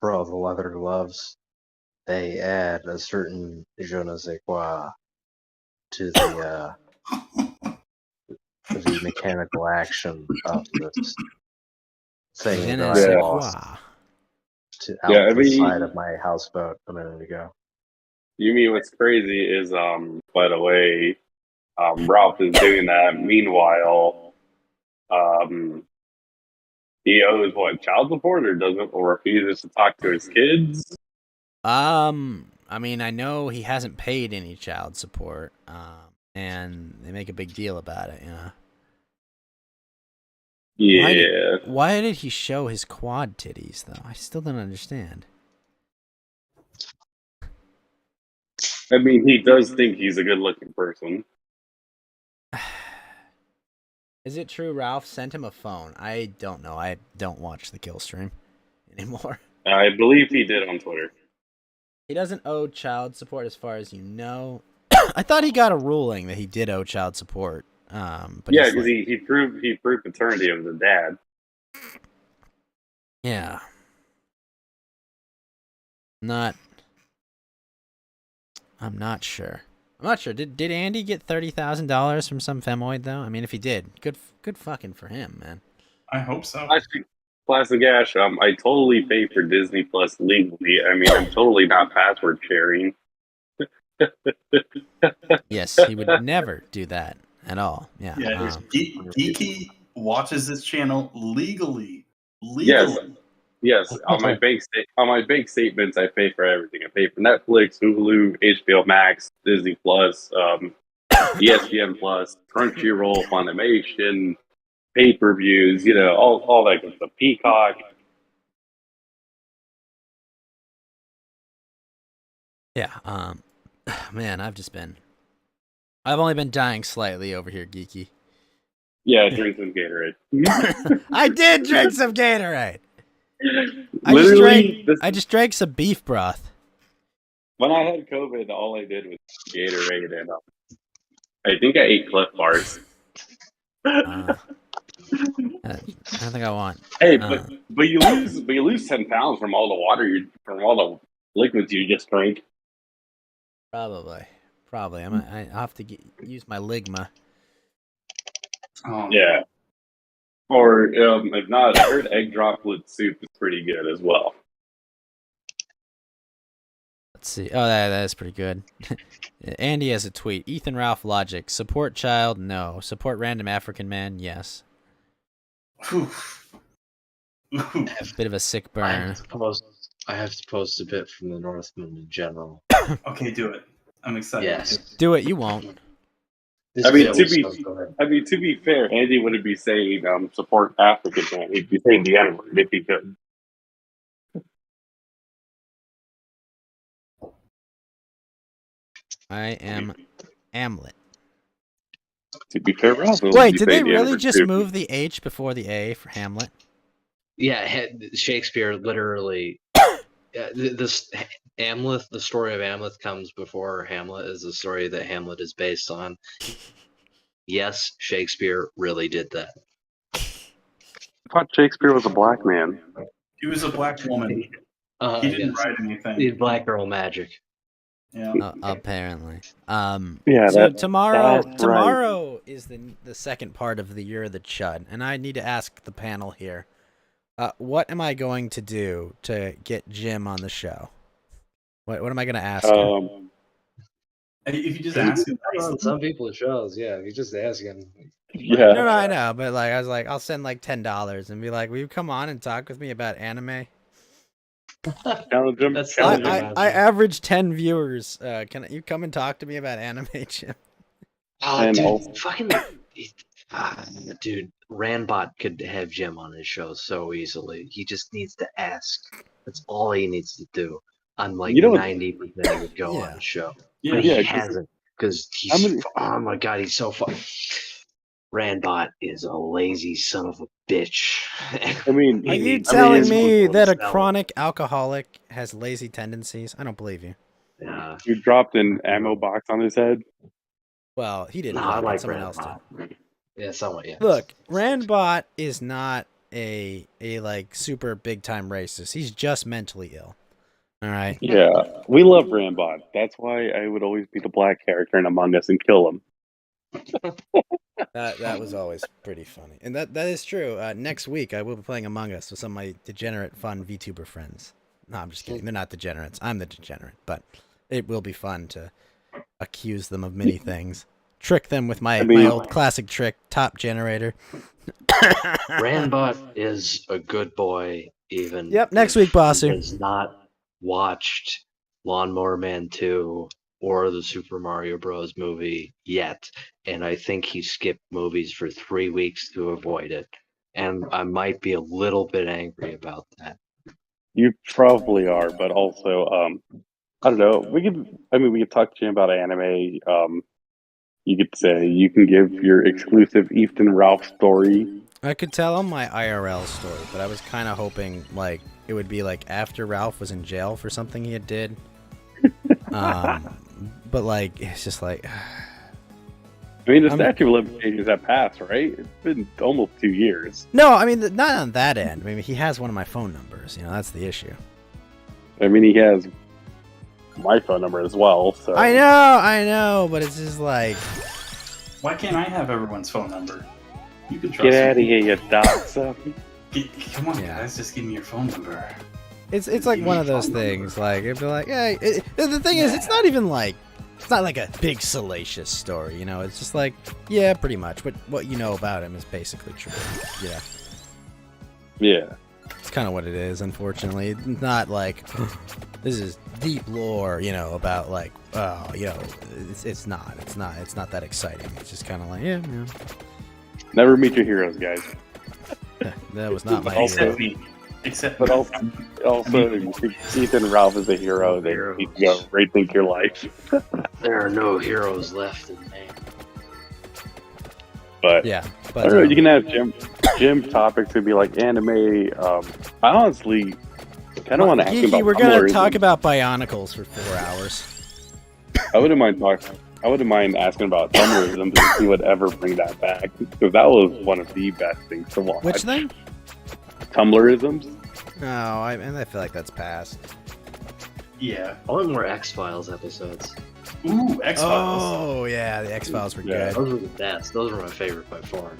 Bro, the leather gloves. They add a certain je ne sais quoi to the mechanical action of this thing Je that ne I sais lost quoi. out yeah, I the side mean, of my houseboat a minute ago. you mean what's crazy is, by the way, Ralph is doing that. Meanwhile, um, he owes what, child support, or doesn't, or refuses to talk to his kids. I mean, I know he hasn't paid any child support, and they make a big deal about it, Yeah, Why did he show his quad titties, though? I still don't understand. I mean, he does think he's a good-looking person. Is it true Ralph sent him a phone? I don't know. I don't watch the kill stream anymore. I believe he did on Twitter. He doesn't owe child support as far as you know. I thought he got a ruling that he did owe child support. But Yeah, he's because like, he proved paternity of the dad. yeah. I'm not sure. Did Andy get $30,000 from some femoid though? I mean, if he did, good fucking for him, man. I hope so. Classic Ash. I totally pay for Disney Plus legally. I mean, I'm totally not password sharing. Yes, he would never do that at all. Yeah. Yeah, Geeky watches this channel legally. Yes, yes. On my bank statements, I pay for everything. I pay for Netflix, Hulu, HBO Max, Disney Plus, ESPN Plus, Crunchyroll, Funimation, pay-per-views. All that good stuff. Peacock. Yeah. Man, I've only been dying slightly over here, Geeky. Yeah, drink some Gatorade. I did drink some Gatorade. Literally, I just drank some beef broth. when I had COVID, all I did was Gatorade, and I think I ate Cliff Bars. I don't think I want. Hey, but you lose 10 pounds from all the water from all the liquids you just drank. Probably. I'll have to use my ligma. Oh. Yeah. Or if not, I heard egg droplet soup is pretty good as well. Let's see. Oh, that is pretty good. Andy has a tweet. Ethan Ralph logic. Support child? No. Support random African man? Yes. Oof. Oof. Bit of a sick burn. I have to post a bit from the Northman in general. Okay, do it. I'm excited. Yes. Do it. You won't. I mean, to was be, so good. to be fair, Andy wouldn't be saying support African man. He'd be saying the N word if he could. I am Hamlet. To be fair, Ralph would Wait, be did they saying the really N-word just too. move the H before the A for Hamlet? Yeah, Shakespeare literally. This Hamlet, the story of Hamlet comes before Hamlet is the story that Hamlet is based on. Yes, Shakespeare really did that. I thought Shakespeare was a black man. He was a black woman. He didn't Yes. write anything. The black girl magic. Yeah. Apparently. Yeah, So tomorrow that's right. is the second part of the Year of the Chud, and I need to ask the panel here, what am I going to do to get Jim on the show? What am I going to ask him? If you just ask him On nicely. some people's shows, yeah. If you just ask him, Yeah. No, I know, but like I was like, I'll send like $10 and be like, will you come on and talk with me about anime? Challenge him. That's Challenge not- him. I average 10 viewers. Can you come and talk to me about anime, Jim? oh, And dude, also- fucking, dude, Ranbot could have Jim on his show so easily. He just needs to ask. That's all he needs to do. I'm like You know what- 90% he would go Yeah. on the show. Yeah, But he yeah, 'cause- hasn't because How he's. many- Oh my god, he's so fun. Ranbot is a lazy son of a bitch. I mean, Are you I telling mean, me it's that a Stella. chronic alcoholic has lazy tendencies? I don't believe you. Yeah. you dropped an ammo box on his head. Well, he didn't. No, drop I it, like someone else did. Ranbot. Yeah, someone. Yeah. Look, Randbot is not a like super big time racist. He's just mentally ill. All right. Yeah, we love Rambot. That's why I would always be the black character in Among Us and kill him. That was always pretty funny, and that is true. Next week I will be playing Among Us with some of my degenerate fun VTuber friends. No, I'm just kidding. They're not degenerates. I'm the degenerate, but it will be fun to accuse them of many things. Trick them with my old classic trick, top generator. Ranbot is a good boy, even. Yep, next if week, Bossu. He has not watched Lawnmower Man 2 or the Super Mario Bros. Movie yet, and I think he skipped movies for 3 weeks to avoid it. And I might be a little bit angry about that. You probably are, but also, I don't know. We could talk to you about anime. You could say you can give your exclusive Ethan Ralph story. I could tell him my IRL story, but I was kind of hoping like it would be like after Ralph was in jail for something he had did. But like it's just like I mean, the statute of limitations have passed, right? It's been almost 2 years. no, I mean not on that end. I mean he has one of my phone numbers. You know that's the issue. I mean, he has my phone number as well. So I know, but it's just like Why can't I have everyone's phone number? You can trust get out of me. here, you dog. Come on, Yeah. guys, just give me your phone number. it's like one of those things. Like it'd be like, hey, the thing is, it's not even like it's not like a big salacious story. You know, it's just like yeah, pretty much. What you know about him is basically true. Yeah. Yeah. It's kind of what it is, unfortunately. Not like this is deep lore, you know, about like, oh, you know, it's not that exciting. It's just kind of like, yeah. Never meet your heroes, guys. That was not my Also- hero. Except me. Except But me. also, if you think Ethan Ralph is a hero, then you need to go rethink your life. There are no heroes left in me. But Yeah, I but don't know. You can have Jim topics to be like anime. I honestly kind of want to ask him Geeky, about we're gonna Tumblr. talk about Bionicles for 4 hours. I wouldn't mind asking about Tumblrism to see would ever bring that back, because that was one of the best things to watch. Which thing? Tumblrisms? No, I feel like that's past. Yeah. I want more X-Files episodes. Ooh, X-Files. Oh yeah, the X Files were Yeah. good. Those were the best. Those were my favorite by far.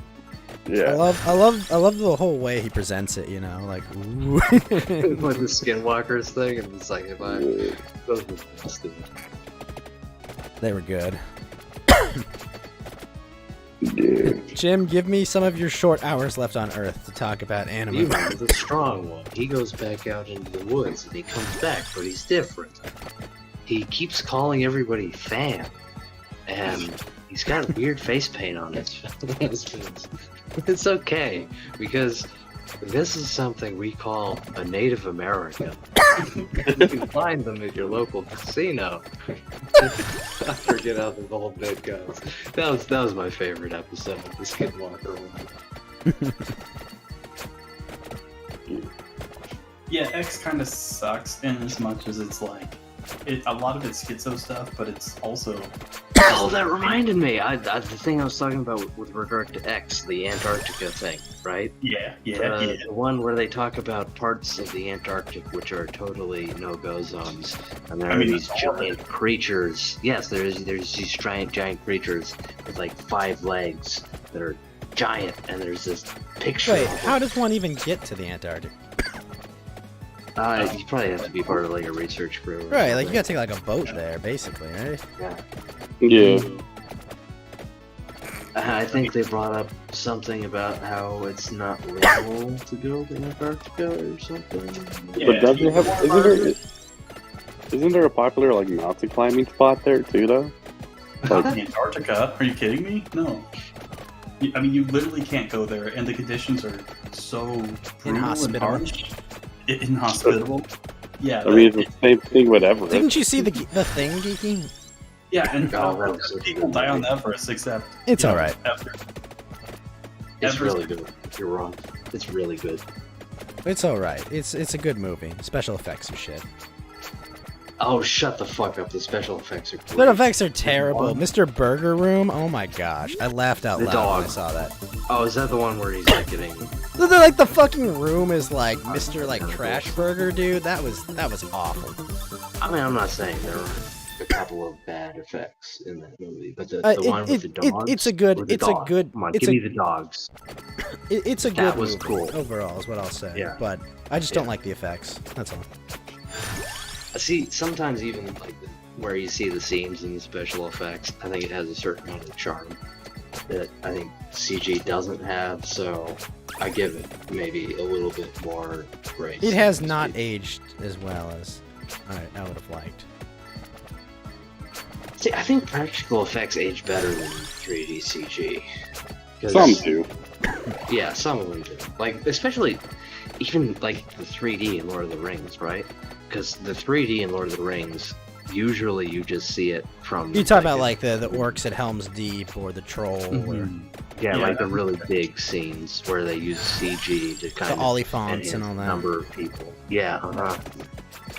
I Yeah. love the whole way he presents it. You know, like ooh. Like the Skinwalkers thing, and it's like, if I those were the best. Dude. They were good. Yeah. Jim, give me some of your short hours left on Earth to talk about anime. Ewan is a strong one. He goes back out into the woods and he comes back, but he's different. He keeps calling everybody fan, and He's got weird face paint on his face. It's okay, because this is something we call a Native American. You can find them at your local casino. I forget how the whole bit goes. That was my favorite episode of the Skinwalker one. Yeah, X kind of sucks in as much as it's like, a lot of it's schizo stuff, but it's also. Oh, that reminded me. The thing I was talking about with regard to X, the Antarctica thing, right? Yeah. The one where they talk about parts of the Antarctic which are totally no-go zones, and there are these giant creatures. Yes, there's these giant creatures with like 5 legs that are giant, and there's this picture. Wait, of how it. does one even get to the Antarctic? You probably have to be part of like a research crew. or Right, like you something. gotta take like a boat there, basically, right? Yeah. I think they brought up something about how it's not legal to go to Antarctica or something. But doesn't it have? Isn't there a popular like mountain climbing spot there too, though? Like Antarctica? Are you kidding me? No. I mean, you literally can't go there, and the conditions are so brutal and Inhospitable. harsh. Inhospitable. Yeah. I mean, it's the same thing with Everest. Didn't you see the thing, Geeky? Yeah, and Oh, that was such a people good die on movie. Everest except. It's you know, alright. Everest. It's Everest- really good. You're wrong. It's really good. It's alright. It's a good movie. Special effects are shit. Oh, shut the fuck up. The special effects are great. Special effects are terrible. Mr. Burger Room, oh my gosh. I laughed out The loud when I dog. saw that. Oh, is that the one where he's like getting... They're like the fucking room is like Mr. like Trash Burger, dude. That was awful. I mean, I'm not saying there were a couple of bad effects in that movie, but the It- one with the dogs... it's a good- or the it's a dog. good- Come on, it's give a- me the dogs. It's a good That was movie cool. overall, is what I'll say. Yeah. But I just don't Yeah. like the effects. That's all. See, sometimes even like where you see the seams and the special effects, I think it has a certain amount of charm that I think CG doesn't have, so I give it maybe a little bit more grace. It has not aged as well as I would have liked. See, I think practical effects age better than 3D CG. 'Cause- Some do. Yeah, some of them do. Like, especially, even like the 3D in Lord of the Rings, right? Because the 3D in Lord of the Rings, usually you just see it from. You talk about a- like the orcs at Helm's Deep or the troll or yeah, Yeah. like the really big scenes where they use CG to the kind of Oliphants and enhance all the that. number of people. Yeah,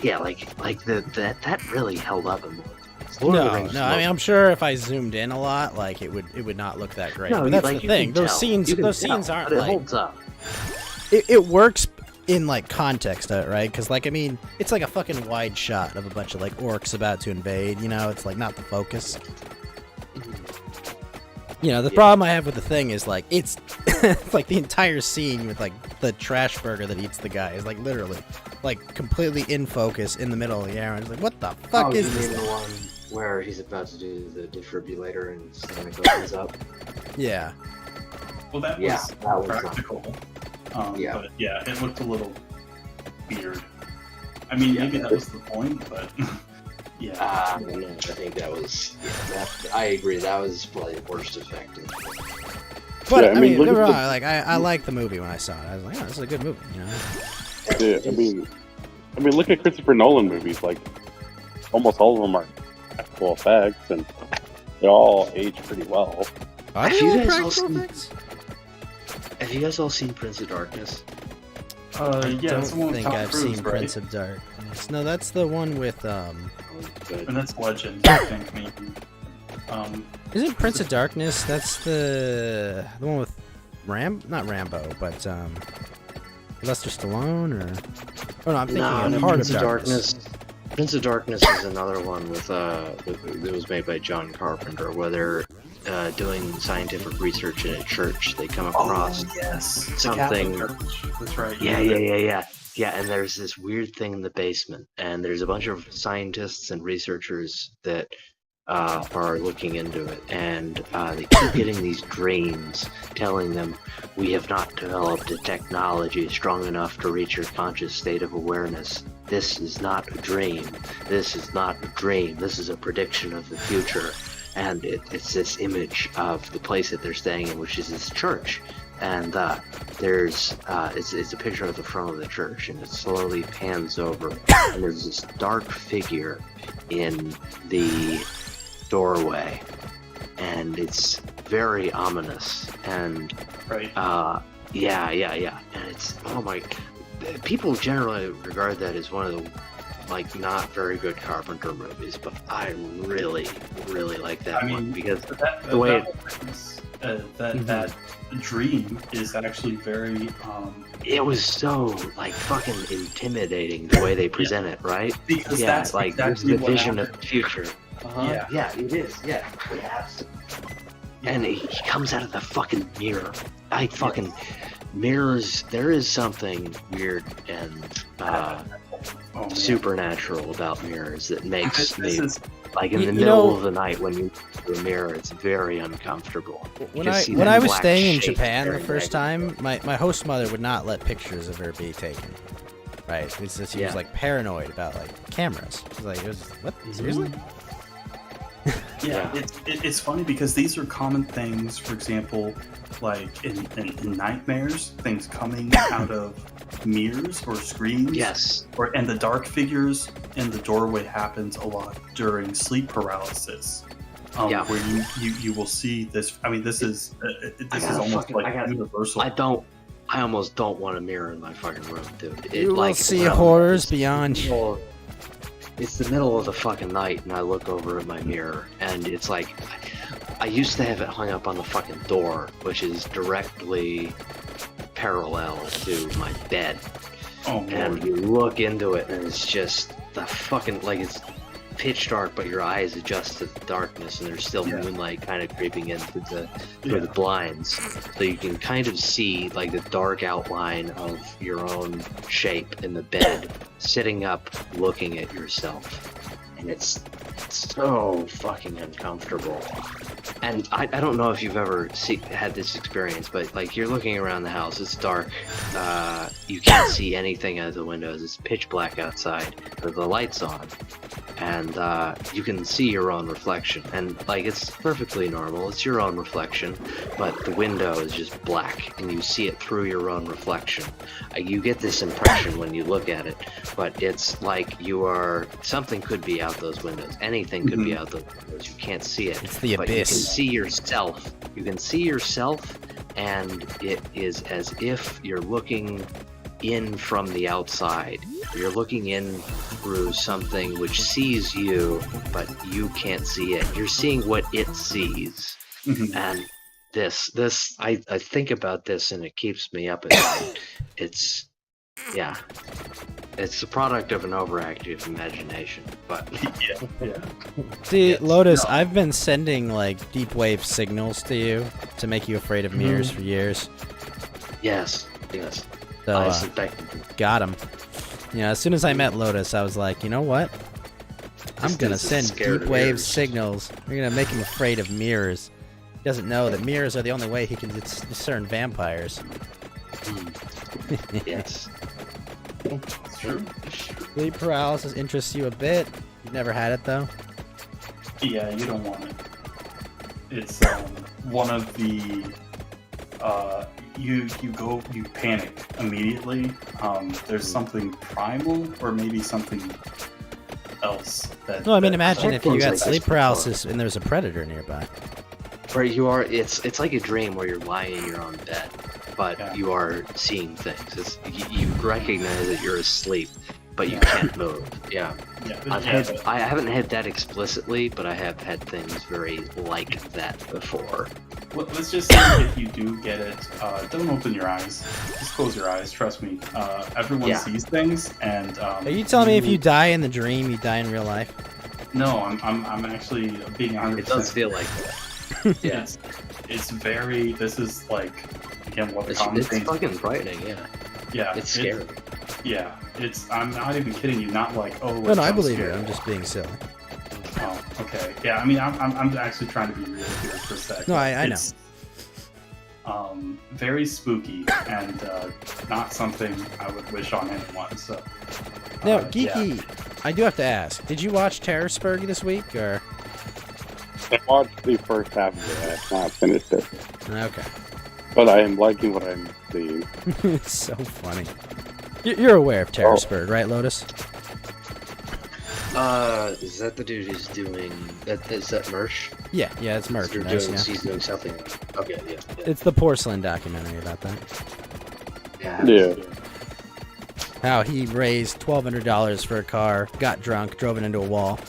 yeah, like that really held up in Lord of the No, Rings. no. I mean, I'm sure if I zoomed in a lot, like it would not look that great. no, but that's like, the you thing. can Those tell. scenes, You can those tell, scenes aren't but it like holds up. it works in like context, right? Because like I mean, it's like a fucking wide shot of a bunch of like orcs about to invade. You know, it's like not the focus. You know, the Yeah. problem I have with the thing is like it's it's like the entire scene with like the trash burger that eats the guy is like literally like completely in focus in the middle of the air. And it's like, what the fuck Oh, is you this? mean thing? the one where he's about to do the defibrillator and his stomach opens up? Yeah. Well, that Yeah, was that was practical. Yeah. But yeah, it looked a little weird. I mean, Yeah. maybe that was the point, but yeah. No, I think that was. Yeah, I agree. That was probably the worst effect. But Yeah, I I mean, mean, look never at the- mind. Like I liked the movie when I saw it. I was like, oh, this is a good movie. You know. Yeah, I mean, look at Christopher Nolan movies. Like, almost all of them are practical effects, and they all age pretty well. Are Have they you all guys all practical seen- effects? Have you guys all seen Prince of Darkness? Yeah, don't that's the one with think Tom I've Cruise, seen right? Prince of Darkness. No, that's the one with Good. And that's Legend, I think, maybe. Isn't Prince of Darkness? That's the one with not Rambo, but Lester Stallone or oh no, I'm thinking of no, Heart Prince of of Darkness. Prince of Darkness is another one with that was made by John Carpenter, where they're doing scientific research in a church. They come across yes. The something- Catholic Church. That's right. Yeah, and there's this weird thing in the basement, and there's a bunch of scientists and researchers that are looking into it, and they keep getting these dreams telling them, we have not developed a technology strong enough to reach your conscious state of awareness. This is not a dream. This is not a dream. This is a prediction of the future. and it's this image of the place that they're staying in, which is this church. And there's it's a picture of the front of the church, and it slowly pans over, and there's this dark figure in the doorway, and it's very ominous. And Right. yeah, and it's, oh my, people generally regard that as one of the like not very good Carpenter movies, but I really like that one because the way that dream is actually very it was so like fucking intimidating the way they present it, right? because Yeah, that's like exactly there's the what vision happened. of the future. Yeah. It is. Yeah, it has. And he comes out of the fucking mirror. I fucking mirrors. There is something weird and Oh, man. supernatural about mirrors that makes This me is like in the You middle know- of the night when you look through a mirror, it's very uncomfortable. When You I see when that I was black staying in shape Japan the staring first at time, my host mother would not let pictures of her be taken. Right? It's just, she was Yeah. like paranoid about like cameras. She's like, it was what? Seriously? Yeah, Yeah. it's funny because these are common things. For example, like in nightmares, things coming out of mirrors or screens. Yes. And the dark figures in the doorway happens a lot during sleep paralysis. Yeah. Where you will see this. I mean, this is almost universal. I almost don't want a mirror in my fucking room, dude. It, You will like, see well, horrors beyond. It's the middle of the fucking night, and I look over at my mirror, and it's like, I used to have it hung up on the fucking door, which is directly parallel to my bed. Oh, And Lord. you look into it, and it's just the fucking, like, it's pitch dark, but your eyes adjust to the darkness, and there's still moonlight kind of creeping in through the blinds, so you can kind of see like the dark outline of your own shape in the bed, sitting up, looking at yourself, and it's so fucking uncomfortable. And I don't know if you've ever had this experience, but like you're looking around the house, it's dark, you can't see anything out of the windows, it's pitch black outside, with the lights on, and you can see your own reflection, and like it's perfectly normal, it's your own reflection, but the window is just black, and you see it through your own reflection. You get this impression when you look at it, but it's like something could be out those windows, anything could be out those windows, you can't see it. It's the But you can abyss. see yourself. You can see yourself, and it is as if you're looking in from the outside. You're looking in through something which sees you, but you can't see it. You're seeing what it sees. Mhm. And I think about this, and it keeps me up at night. It's the product of an overactive imagination, but Yeah. See, Yes. Lotus, I've been sending like deep wave signals to you to make you afraid of mirrors for years. yes. So I suspect got him. You know, as soon as I met Lotus, I was like, you know what? I'm This gonna dude's send scared deep of wave mirrors. signals. We're gonna make him afraid of mirrors. He doesn't know that mirrors are the only way he can discern vampires. yes. It's true. Sleep paralysis interests you a bit. You've never had it though. Yeah, you don't want it. It's one of the you panic immediately. There's something primal or maybe something else that. No, I mean that- imagine if you Like got this sleep before. paralysis and there's a predator nearby. Where you are, it's like a dream where you're lying in your own bed, but Yeah. you are seeing things. You recognize that you're asleep, but you Yeah. can't move. Yeah, Yeah, I haven't had that explicitly, but I have had things very like that before. Let's just say if you do get it, don't open your eyes. Just close your eyes. Trust me. Everyone Yeah. sees things, and Are you telling me if you die in the dream, you die in real life? No, I'm actually being 100%. It does feel like that. Yeah, It's very. This is like again what the it's common thing. fucking frightening. Yeah, Yeah, it's scary. Yeah, it's. I'm not even kidding you. Not like No, I believe it. I'm just being silly. Oh, okay. Yeah, I mean, I'm actually trying to be real here for a sec. No, I know. It's, very spooky and not something I would wish on anyone. So. Now, yeah. Geeky, I do have to ask, did you watch Terrorsburg this week, or? I watched the first half of it. I have not finished it, Okay. but I am liking what I'm seeing. It's so funny. You're aware of Terrorspurg, right, Lotus? Is that the dude who's doing that? Is that merch? Yeah, it's merchandise. Yeah. He's doing something. Okay, yeah. It's the porcelain documentary about that. Yeah. How he raised $1,200 for a car, got drunk, drove it into a wall,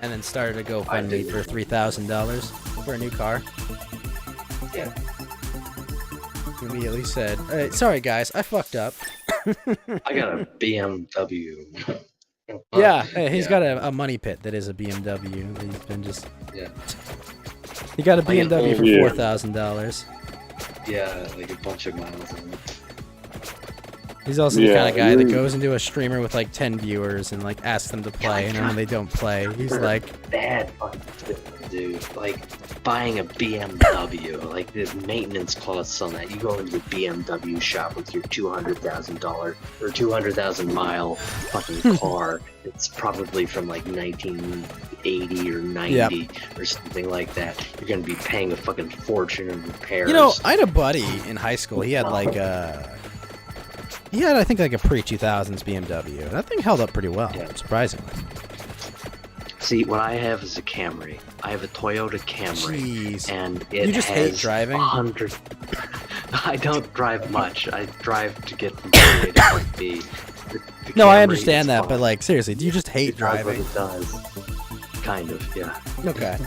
and then started a GoFundMe for $3,000 for a new car. Yeah. He immediately said, "Hey, sorry guys, I fucked up." I got a BMW. Yeah, he's got a money pit that is a BMW. He's been just... Yeah. He got a Like an BMW for old- $4,000. Yeah, like a bunch of miles on it. He's also the Yeah, kind of guy that really- goes into a streamer with like 10 viewers and like asks them to play, and then when they don't play, he's like, Bad fucking shit, dude. Like buying a BMW, like the maintenance costs on that. You go into the BMW shop with your $200,000 or 200,000 mile fucking car. It's probably from like 1980 or 90 or something like that. You're gonna be paying a fucking fortune in repairs. you know, I had a buddy in high school. He had like I think like a pre-2000s BMW. That thing held up pretty well, Yeah. surprisingly. See, what I have is a Camry. I have a Toyota Camry, Jeez. and it You just has hate driving? 100. I don't drive much. I drive to get from point A to point B. The No, I Camry understand is that, fine. but like seriously, do you just hate It does what driving? it does. Kind of, yeah. Okay.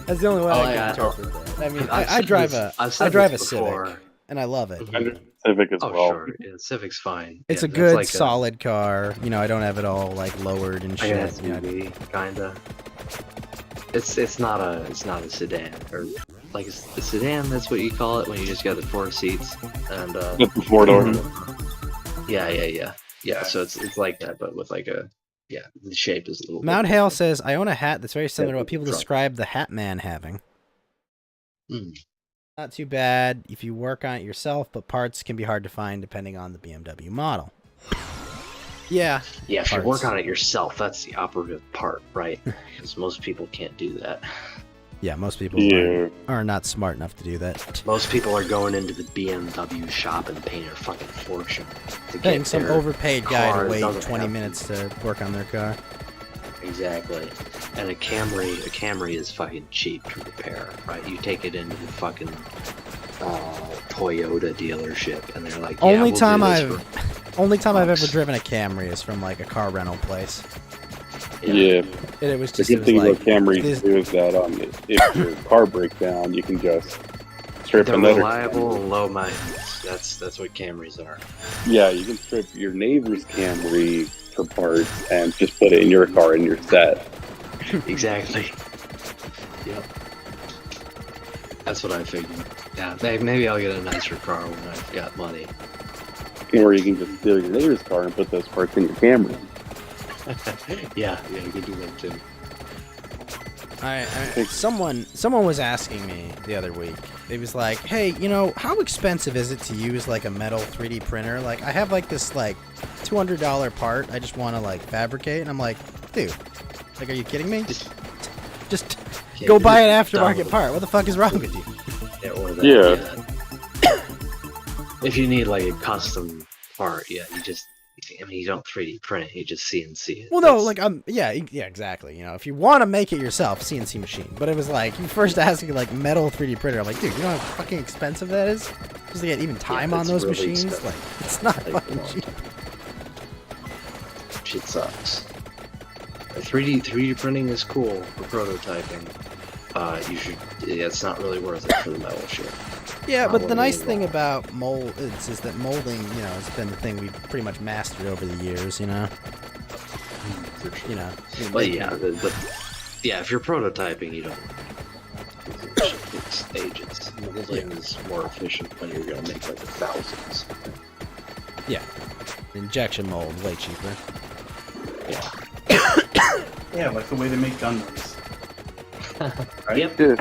That's the only way Oh, I yeah, can interpret that. I mean, I've I said drive this- a I've said drive a this Civic, before. and I love it. Mhm. Civic as Oh, well. sure. Yeah, Civic's fine. It's Yeah, a that's good, like solid car. You know, I don't have it all like lowered and Like an shit. You know, SUV, kinda. It's not a sedan or like a sedan. That's what you call it when you just got the 4 seats and Just the 4-door. yeah. So it's like that, but with like a the shape is a little. Mount bit Hale different. says, I own a hat that's very similar to what people truck. describe the Hat Man having. Mm. Not too bad if you work on it yourself, but parts can be hard to find depending on the BMW model. Yeah. Yeah, if you Parts. work on it yourself, that's the operative part, right? Because most people can't do that. Yeah, most people Yeah. are not smart enough to do that. Most people are going into the BMW shop and paying a fucking fortune to Paying get some their overpaid guy car to wait doesn't 20 have- minutes to work on their car. Exactly. And a Camry is fucking cheap to repair, right? You take it into the fucking Toyota dealership, and they're like, yeah, Only we'll time do this I've only time I've ever bucks. driven a Camry is from like a car rental place. for, Yeah. And it was The just it good was thing like about Camry this- too is that if your car breaks down, you can just strip They're another. reliable and low maintenance. That's what Camrys are. Yeah, you can strip your neighbor's Camry for parts and just put it in your car and you're set. Exactly. Yep. That's what I figured. Yeah, maybe I'll get a nicer car when I've got money. Or you can just steal your neighbor's car and put those parts in your Camry. Yeah, you can do that too. Someone was asking me the other week. It was like, hey, you know, how expensive is it to use like a metal 3D printer? Like, I have like this like $200 part I just want to like fabricate, and I'm like, dude, like, are you kidding me? Just Yeah, go buy an you're aftermarket dumb. part. What the fuck is wrong with you? Yeah, or that, Yeah. If you need like a custom part, you don't 3D print it, you just CNC it. Well, no, That's- like, yeah, exactly. You know, if you want to make it yourself, CNC machine. But it was like, you first asking like metal 3D printer. I'm like, dude, you know how fucking expensive that is? Just to get even time on it's those really machines? expensive. Like, it's not Like, fucking cheap. shit sucks. 3D printing is cool for prototyping. It's not really worth it for the metal shit. Yeah, Not but the what nice we thing want. about mold is that molding, you know, has been the thing we've pretty much mastered over the years, you know? For sure. You know. But yeah, if you're prototyping, you don't take stages. Molding is more efficient when you're gonna make like 1,000s. Yeah. Injection mold, way cheaper. Yeah. Yeah, like the way they make gun movies. Right? Yep. Yeah.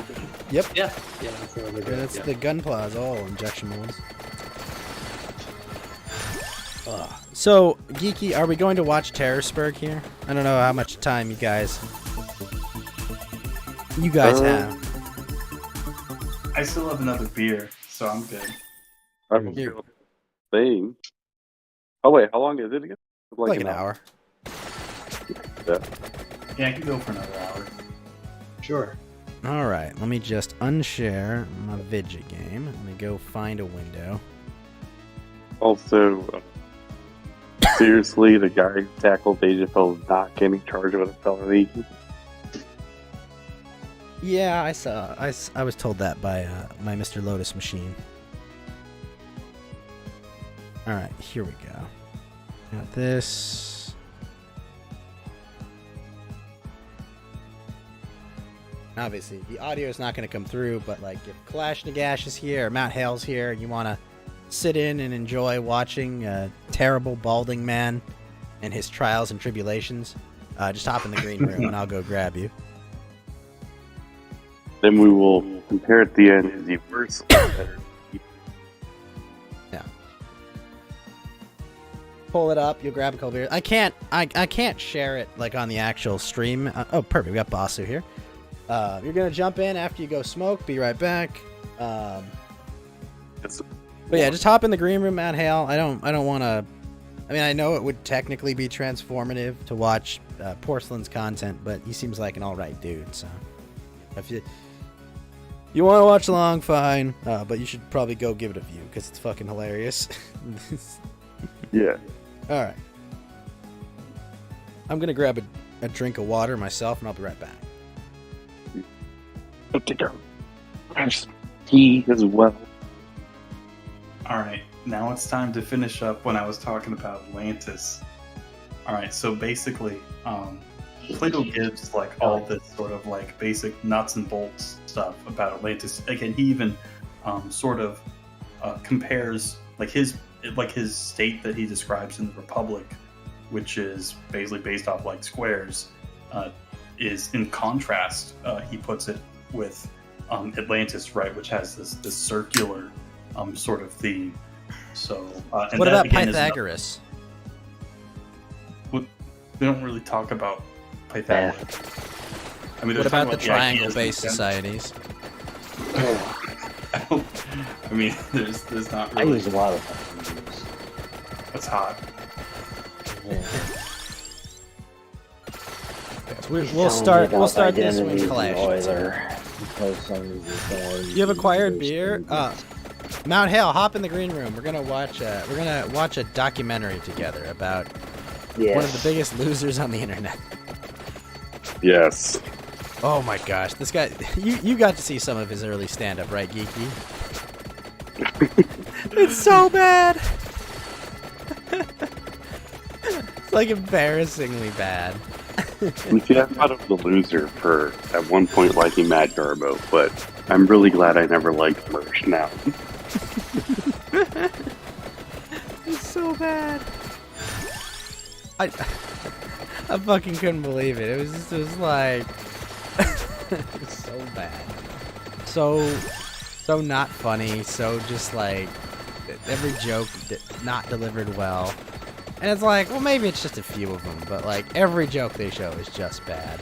Yeah. Yeah. That's what they're Yeah, doing, that's yeah. the Gunpla is all injection molds. So, Geeky, are we going to watch Terrorspurg here? I don't know how much time you guys... You guys have. I still have another beer, so I'm good. I don't feel a thing. Oh wait, how long is it again? Like an hour. Yeah. Yeah, I can go for another hour. Sure. All right, let me just unshare my Vidget game. Let me go find a window. Also, seriously, the guy who tackled Dejafel is not getting charged with a felony. Yeah, I saw. I was told that by my Mr. Lotus machine. All right, here we go. Got this. Obviously, the audio is not going to come through, but like if Clash Nagash is here or Mount Hale's here, and you want to sit in and enjoy watching a terrible balding man and his trials and tribulations, just hop in the green room and I'll go grab you. Then we will compare at the end, is he worse or better? Yeah. Pull it up. You'll grab a couple beers. I can't share it like on the actual stream. Oh, perfect. We got Basu here. You're gonna jump in after you go smoke. Be right back. But yeah, just hop in the green room, Matt Hale. I don't want to. I mean, I know it would technically be transformative to watch Porcelain's content, but he seems like an all right dude. So if you want to watch along, fine. But you should probably go give it a view because it's fucking hilarious. Yeah. All right. I'm gonna grab a drink of water myself, and I'll be right back. I'll take a fresh tea as well. Alright, now it's time to finish up when I was talking about Atlantis. Alright, so basically, Plato gives like all this sort of like basic nuts and bolts stuff about Atlantis. Again, he even sort of compares like his state that he describes in the Republic, which is basically based off like squares, is in contrast. He puts it with Atlantis, right, which has this circular sort of theme. So, and What that, about again, Pythagoras? We don't really talk about Pythagoras. I mean, What about the ideas triangle-based in general. societies? I mean, there's not I really. use a lot of fucking That's hot. We'll start this with Clash. You have acquired beer? Mount Hale, hop in the green room. We're gonna watch a documentary together about one of the biggest losers on the internet. Yes. Oh my gosh, this guy! You got to see some of his early stand-up, right, Geeky? It's so bad. It's like embarrassingly bad. You see, I thought of the loser for at one point liking Mad Garbo, but I'm really glad I never liked Merch now. It's so bad. I fucking couldn't believe it. It was like it was so bad. So not funny. So just like every joke not delivered well. And it's like, well, maybe it's just a few of them, but like every joke they show is just bad.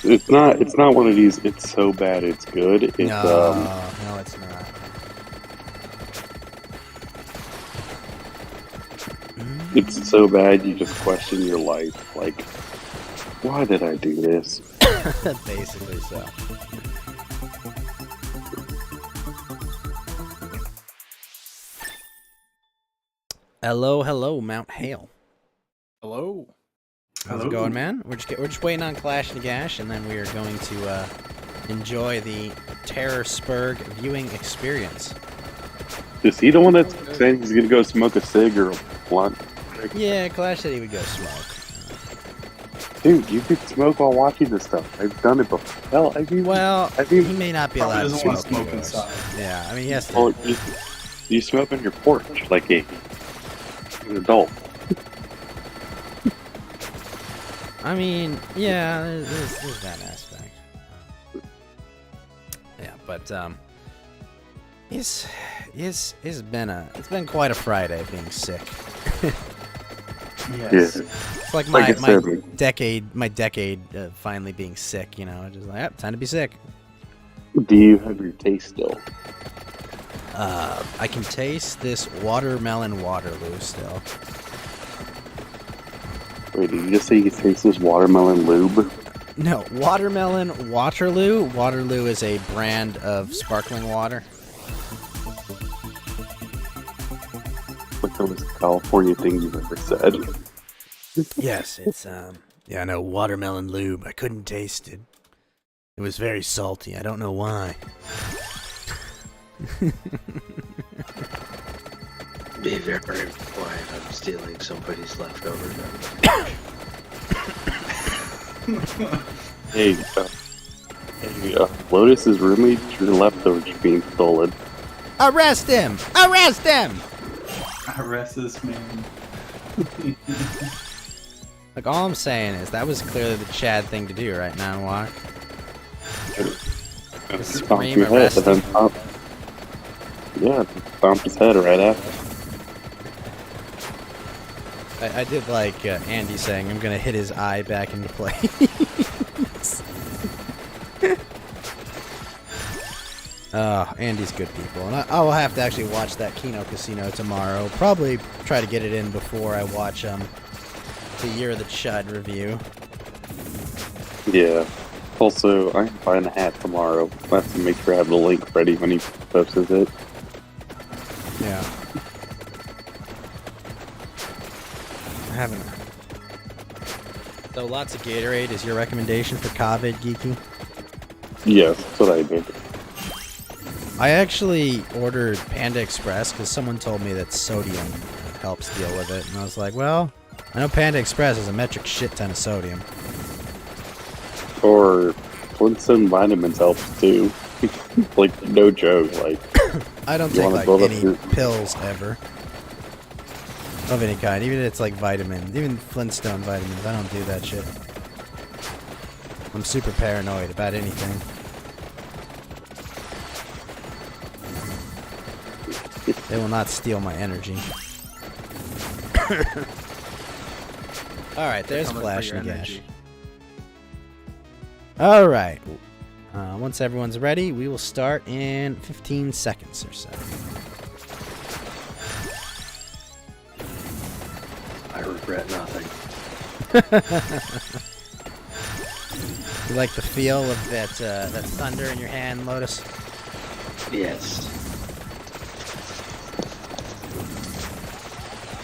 It's not one of these. It's so bad it's good. It's No, it's not. It's so bad you just question your life. Like, why did I do this? Basically so. Hello, Mount Hale. Hello. How's it going, man? We're just waiting on Clash Nagash, and then we are going to enjoy the Terror Spurg viewing experience. Is he the one that's saying he's gonna go smoke a cig or a blunt? Yeah, Clash said he would go smoke. Dude, you could smoke while watching this stuff. I've done it before. Hell, He may not be Probably allowed to doesn't want smoke to smoke indoors. inside. Yeah, I mean, yes. Well, you smoke on your porch like an adult. I mean, yeah, there's that aspect. Yeah, but it's been quite a Friday being sick. Yes. It's like Like I my said, decade finally being sick. You know, just like, yep, time to be sick. do you have your taste still? I can taste this watermelon Waterloo still. Wait, did you just say you can taste this watermelon lube? No, watermelon Waterloo. Waterloo is a brand of sparkling water. Like the most California thing you've ever said. Yes, it's yeah, no, watermelon lube. I couldn't taste it. It was very salty. I don't know why. Be very quiet. I'm stealing somebody's leftovers. Hey, Lotus's roommate, your leftovers are being stolen. Arrest him! Arrest him! Arrest this man. Like, all I'm saying is that was clearly the Chad thing to do right now, Walk. Scream, Your head, arrest but then him. stomp. Yeah, stomp his head right after. I did like Andy saying, I'm gonna hit his eye back into place. Oh, Andy's good people. And I will have to actually watch that Kino Casino tomorrow. Probably try to get it in before I watch the Year of the Chud review. Yeah. Also, I'm buying a hat tomorrow. I have to make sure I have the link ready when he posts it. Yeah. I haven't. So lots of Gatorade is your recommendation for COVID, Geeky? Yes, that's what I did. I actually ordered Panda Express because someone told me that sodium helps deal with it. And I was like, well, I know Panda Express has a metric shit ton of sodium. Or Flintstone vitamins helps too. Like, no joke. Like, I don't You take wanna like build up any your- pills ever. Of any kind. Even if it's like vitamins. Even Flintstone vitamins. I don't do that shit. I'm super paranoid about anything. They will not steal my energy. Alright, there's Coming for Flash your Nagash. energy. Alright. Once everyone's ready, we will start in 15 seconds or so. I regret nothing. You like the feel of that thunder in your hand, Lotus? Yes.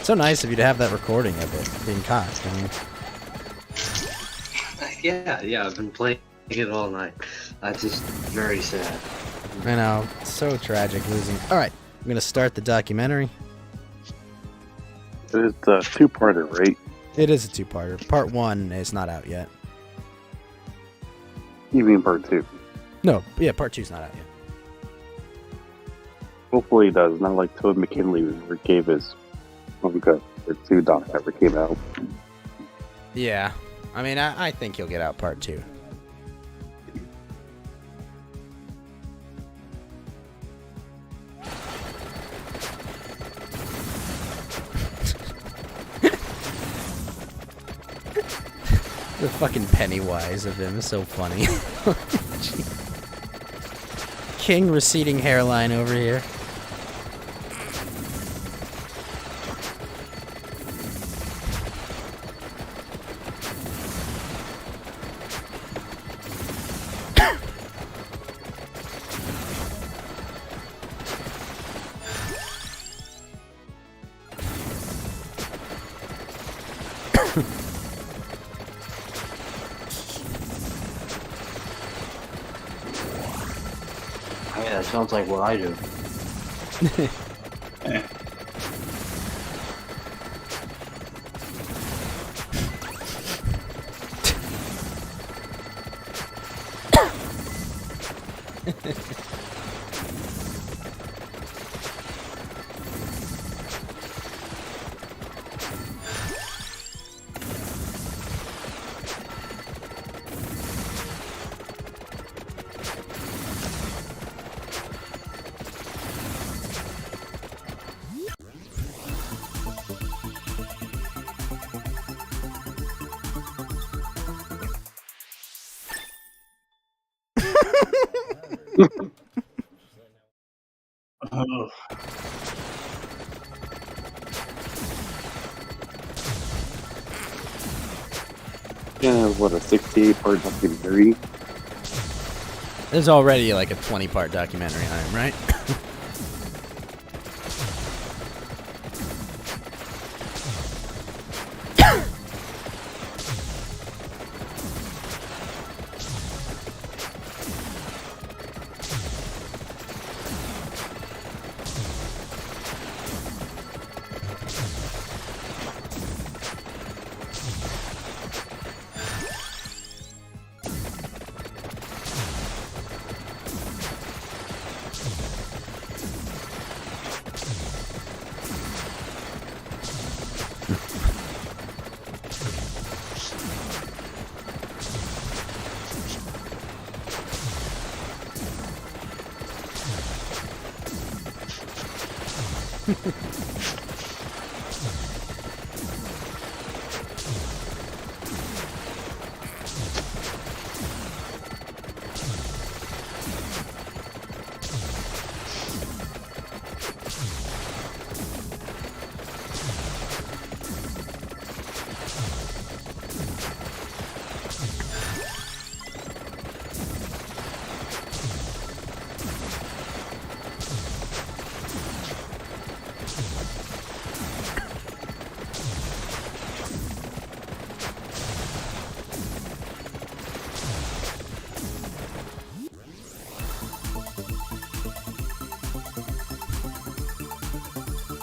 So nice of you to have that recording of it being cocked. I mean, Yeah, I've been playing it all night. That's just very sad. I know, it's so tragic losing. All right, I'm gonna start the documentary. it's a two-parter, right? It is a two-parter. Part 1 is not out yet. You mean part 2? No, yeah, part 2's not out yet. Hopefully it does. Not like Toad McKinley who gave his manga or 2 doc ever came out. Yeah, I mean, I think he'll get out part 2. The fucking Pennywise of him is so funny. King receding hairline over here. Yeah, that sounds like what I do. Eh. Ugh. Yeah, what a 68-part documentary. There's already like a 20-part documentary on him, right?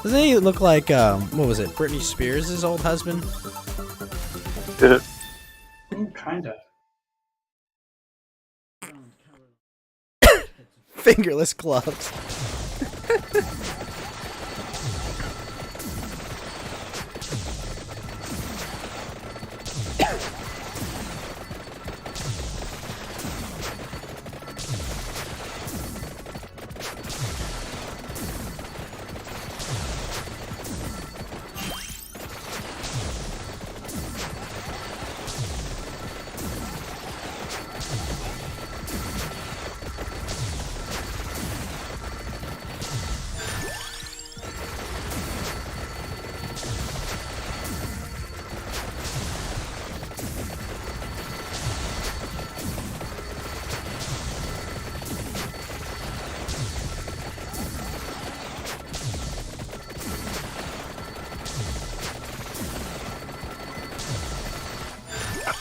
Doesn't he look like, what was it, Britney Spears' old husband? Kinda. Fingerless gloves.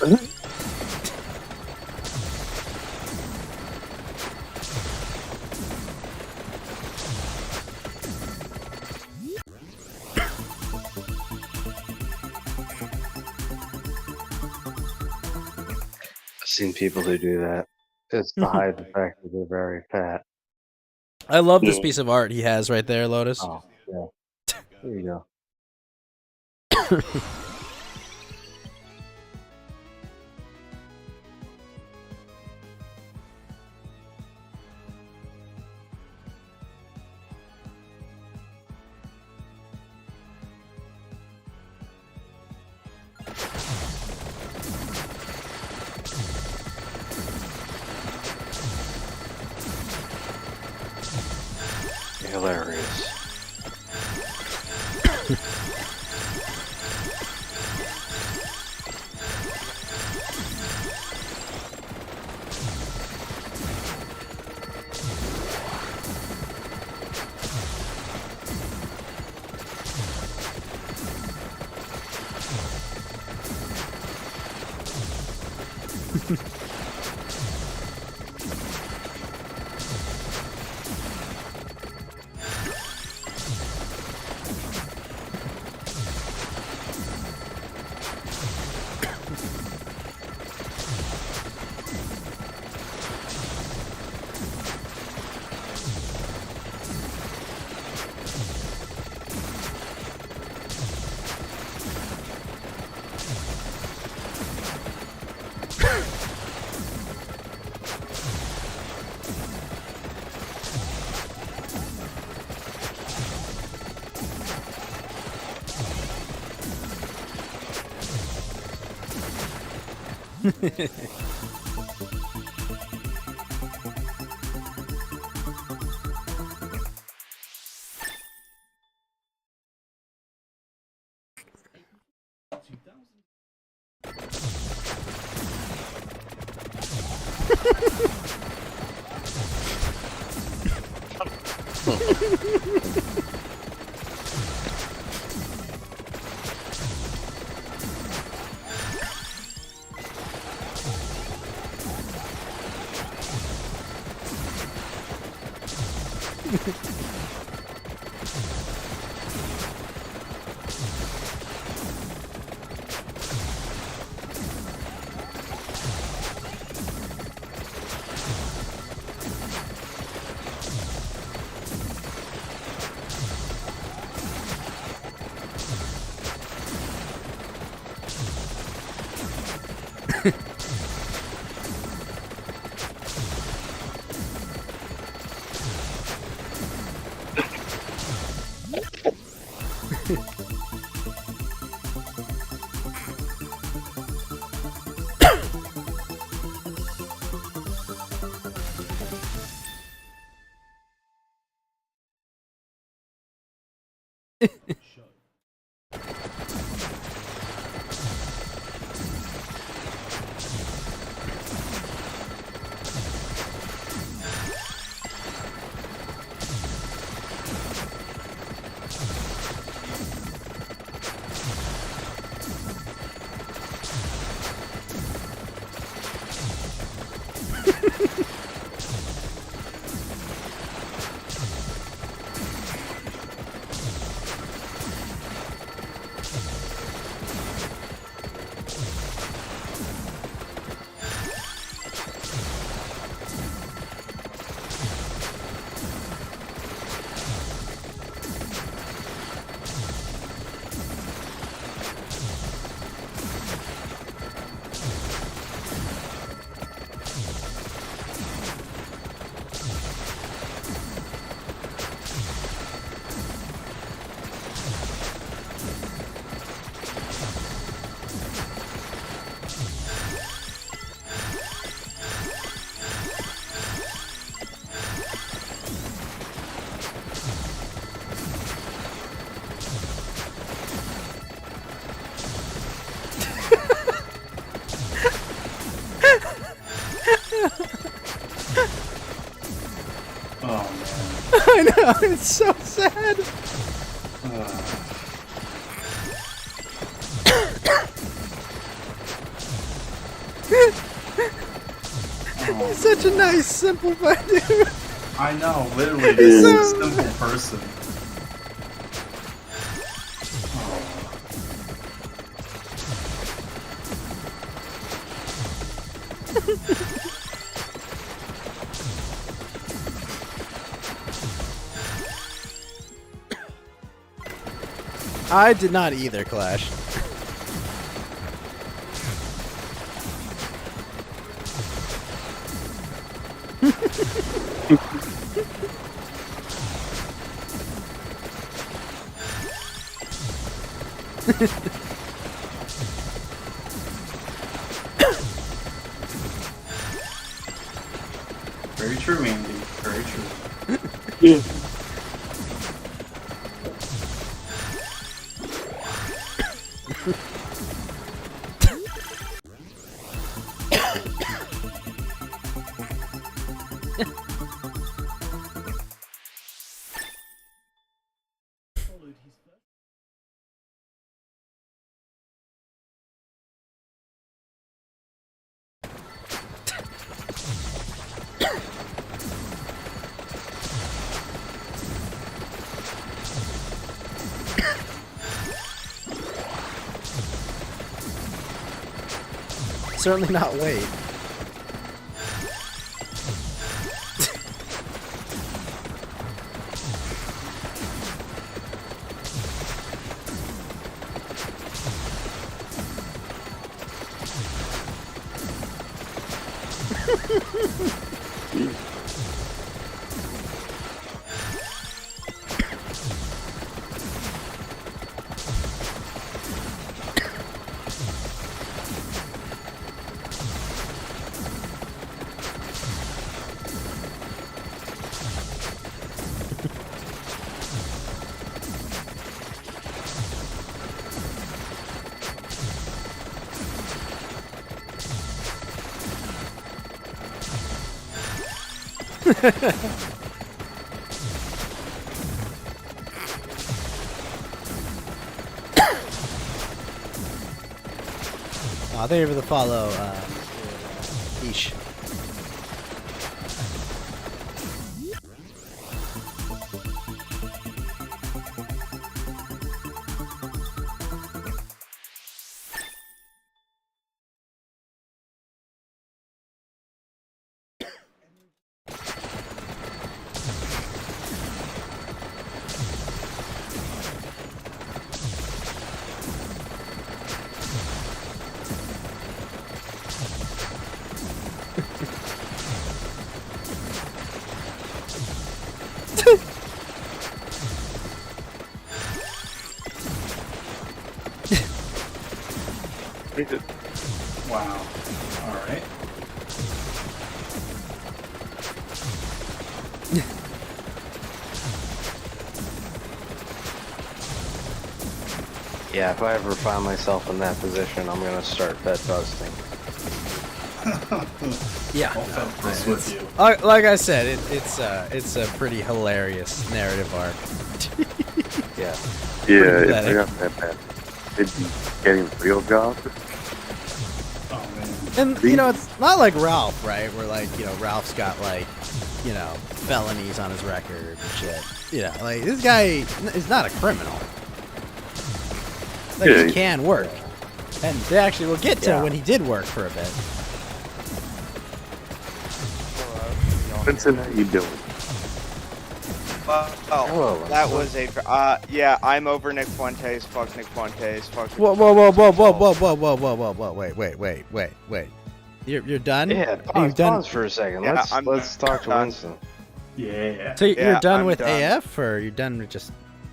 I've seen people who do that. It's to hide the fact that they're very fat. I love this piece of art he has right there, Lotus. Oh, yeah. There you go. Hilarious. I know, it's so sad. He's such a nice, simple dude. I know, literally, this is a simple person. I did not either, Clash. Very true, Andy. Very true. Yeah. Certainly not wait. Thank you for the follow, Ish. Wow. All right. Yeah, if I ever find myself in that position, I'm gonna start bed busting. Yeah. I'll felt this with you. Like I said, it's a pretty hilarious narrative arc. Yeah. Yeah, if pathetic. I got that bad, it'd be getting a real job. Oh man. And you know, it's not like Ralph, right? Where like, you know, Ralph's got like, you know, felonies on his record and shit. You know, like this guy is not a criminal. Like Yeah. he can work, and they actually will get to when he did work for a bit. Vincent, how you doing? Well, Hello, that was a. Yeah, I'm over Nick Fuentes. Fuck Nick Fuentes. Fuck. Whoa, whoa, whoa, whoa, whoa, whoa, whoa, whoa, whoa, whoa, whoa! Wait! You're done? Yeah, You've done. pause for a second. Yeah, Let's talk to done. Winston. Yeah. So you're Yeah, done I'm with done. AF, or you're done with just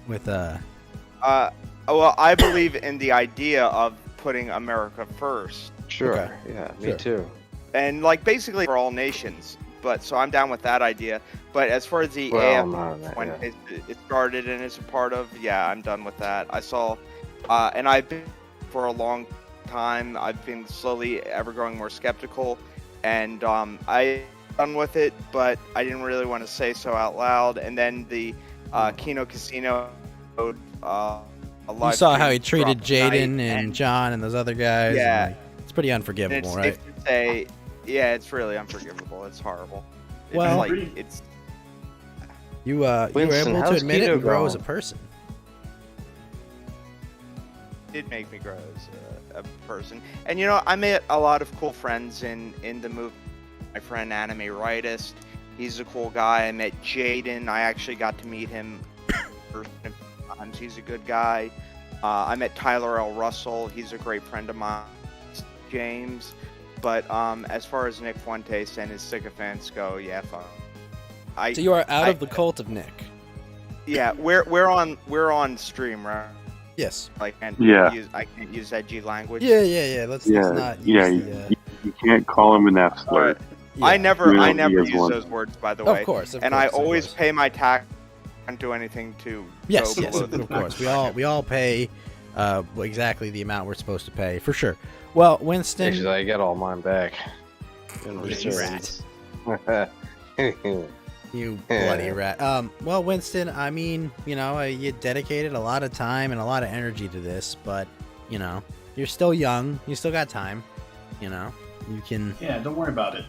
with Well, I believe in the idea of putting America first, Sure. Okay. Yeah, me Sure. too. and like basically for all nations. But so I'm down with that idea. But as far as the Well, AF I'm not on that, when yeah. it started and it's a part of, yeah, I'm done with that. I saw, and I've been for a long time. I've been slowly ever growing more skeptical, and I done with it, but I didn't really want to say so out loud. And then the Kino Casino, a You live saw how stream he treated dropped tonight, Jaden and John and those other guys. Yeah. and, like, it's pretty and unforgivable, it's right? safe to say, yeah, it's really unforgivable. It's horrible. It's Well- like it's. You were Winston, able to how's admit it keto and grow as a going? person. Did make me grow as a person. And you know, I met a lot of cool friends in the movie. My friend Anime Rightist, he's a cool guy. I met Jaden. I actually got to meet him first times. He's a good guy. I met Tyler L. Russell. He's a great friend of mine. James. But as far as Nick Fuentes and his sycophants go, yeah, fuck. So you are out of the cult of Nick. Yeah, we're on stream, right? Yes. Like, and Yeah. I can't use edgy language. Yeah. Let's Yeah, not yeah, use the, You can't call him an F slur. Alright. yeah. I never You know, he has use one. those words, by the way. Of course. And I always pay my tax. I don't do anything to Yes, go yes, below the of course. We all pay exactly the amount we're supposed to pay, for sure. Well, Winston, Actually, I get all mine back. In You reserves. you bloody rat. Well, Winston, I mean, you know, you dedicated a lot of time and a lot of energy to this, but you know, you're still young. You still got time. You know, you can. Yeah, don't worry about it.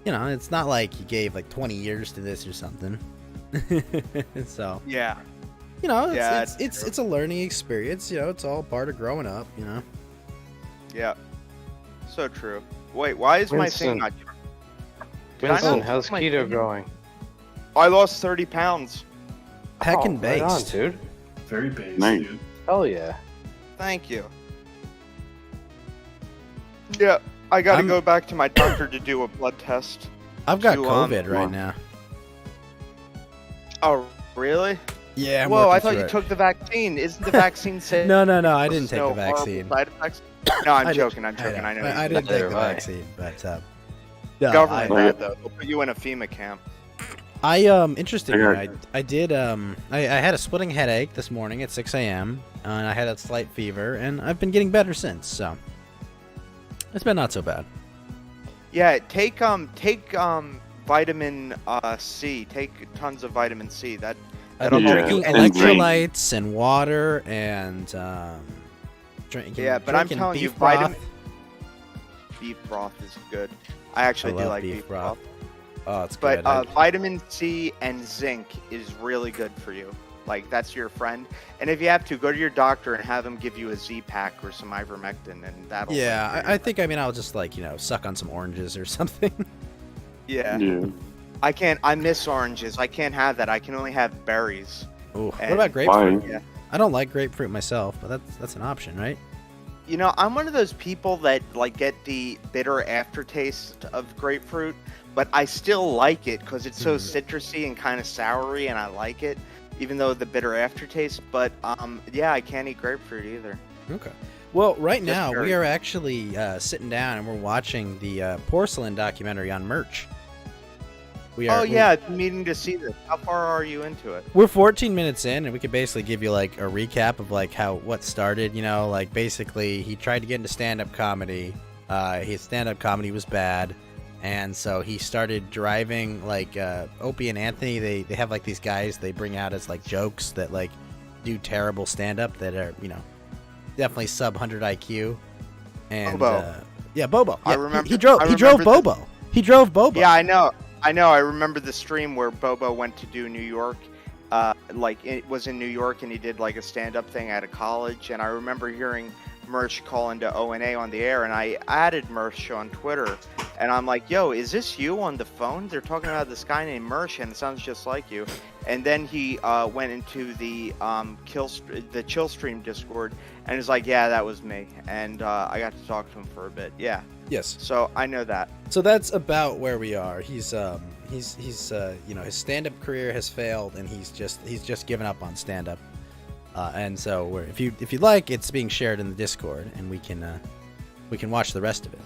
You know, it's not like you gave like 20 years to this or something. So, Yeah. you know, Yeah, it's a learning experience. You know, it's all part of growing up. You know. Yeah. So true. Wait, why is my thing Winston. not? Did I Winston, not- how's my keto thing- going? I lost 30 pounds. Heckin' Right on, based. dude. Very base, Nice. dude. Hell yeah. Thank you. Yeah, I got to I'm- go back to my doctor to do a blood test. I've got to, COVID right now. Oh, really? Yeah. I'm Whoa, I working thought through you it. took the vaccine. Isn't the vaccine safe? No, I didn't take No the horrible vaccine. Side effects? No, I'm I did- joking. I'm joking. I know. I you didn't did. take Neither the have I. vaccine, but no, Government I- bad though. They'll put you in a FEMA camp. I interestingly, I did I had a splitting headache this morning at 6 a.m. And I had a slight fever, and I've been getting better since. So it's been not so bad. Yeah, take vitamin C. Take tons of vitamin C. I've That'll been help drinking you. and electrolytes and water and drinking. Yeah, but I'm drinking telling you, beef broth. beef broth is good. I actually I do love like beef beef broth. broth. Oh, it's But good. vitamin C and zinc is really good for you. Like, that's your friend. And if you have to, go to your doctor and have him give you a Z-Pack or some ivermectin, and that'll... Yeah, I think, I'll just, like, suck on some oranges or something. Yeah. Yeah. I miss oranges. I can't have that. I can only have berries. Ooh, what And- about grapefruit? Why? Yeah. I don't like grapefruit myself, but that's an option, right? You know, I'm one of those people that, like, get the bitter aftertaste of grapefruit, but I still like it because it's so citrusy and kind of soury, and I like it, even though the bitter aftertaste. But, yeah, I can't eat grapefruit either. Okay. Well, right Just now we berries. are actually sitting down and we're watching the porcelain documentary on merch. Oh, yeah, I've been meaning to see this. How far are you into it? We're 14 minutes in, and we could basically give you like a recap of like what started. Like basically he tried to get into stand-up comedy. His stand-up comedy was bad, and so he started driving like Opie and Anthony. They have like these guys they bring out as like jokes that like do terrible stand-up that are definitely sub 100 IQ. And Bobo. Yeah, Bobo. I Yeah, remember- he drove I Bobo. remember He drove Bobo. Yeah, I know. I remember the stream where Bobo went to do New York. Like, it was in New York, and he did, like, a stand-up thing at a college. And I remember hearing Mersh call into O&A on the air, and I added Mersh on Twitter. And I'm like, yo, is this you on the phone? They're talking about this guy named Mersh, and it sounds just like you. And then he went into the Chill Stream Discord, and he's like, yeah, that was me. And I got to talk to him for a bit. Yeah. Yes. So I know that. So that's about where we are. He's his stand-up career has failed, and he's just given up on stand-up. And so if you'd like, it's being shared in the Discord, and we can watch the rest of it.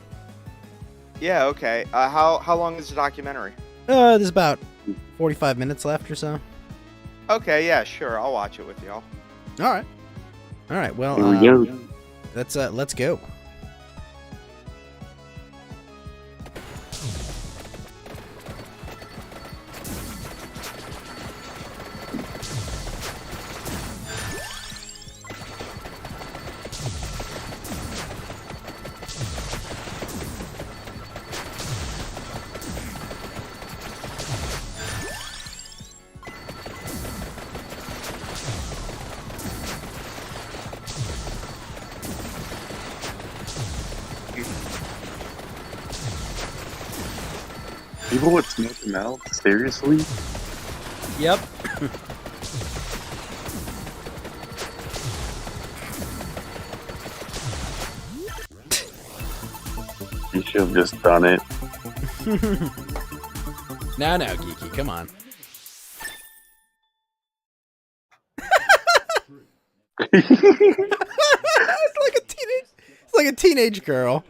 Yeah, okay. How long is the documentary? There's about 45 minutes left or so. Okay, yeah, sure. I'll watch it with y'all. All right. Well, Here we go. let's go. People would smoke them out? Seriously? Yep. You should have just done it. No, Geeky, come on. It's like a teenage girl.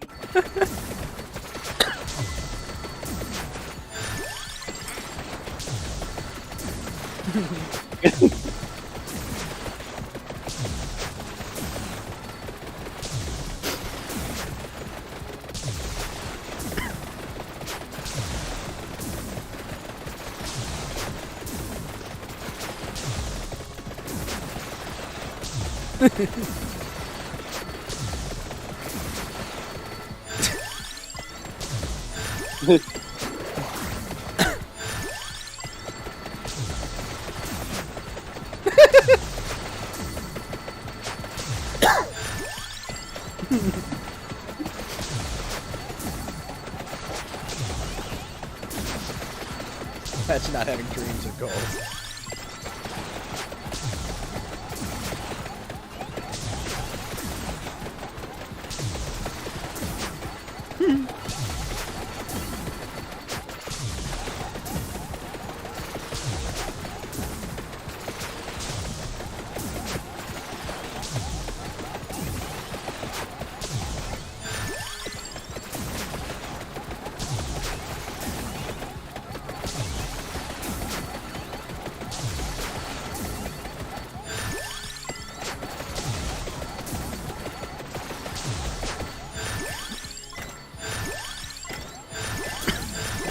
Imagine not having dreams or goals.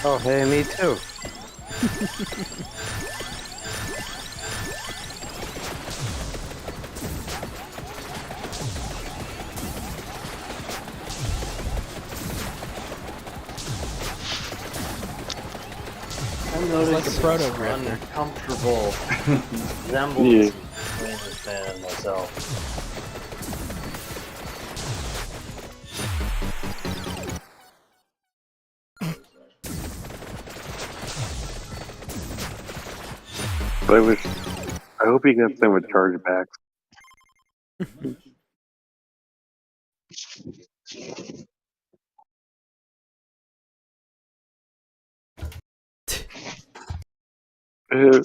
Oh, hey, me too. I'm like a proto-grifter. uncomfortable resemblance between this man and myself. But I hope he gets them with chargebacks. Uh,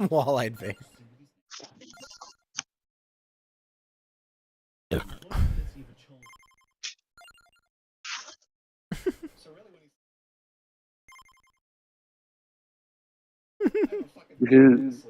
Wall-eyed vape. because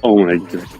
oh my god.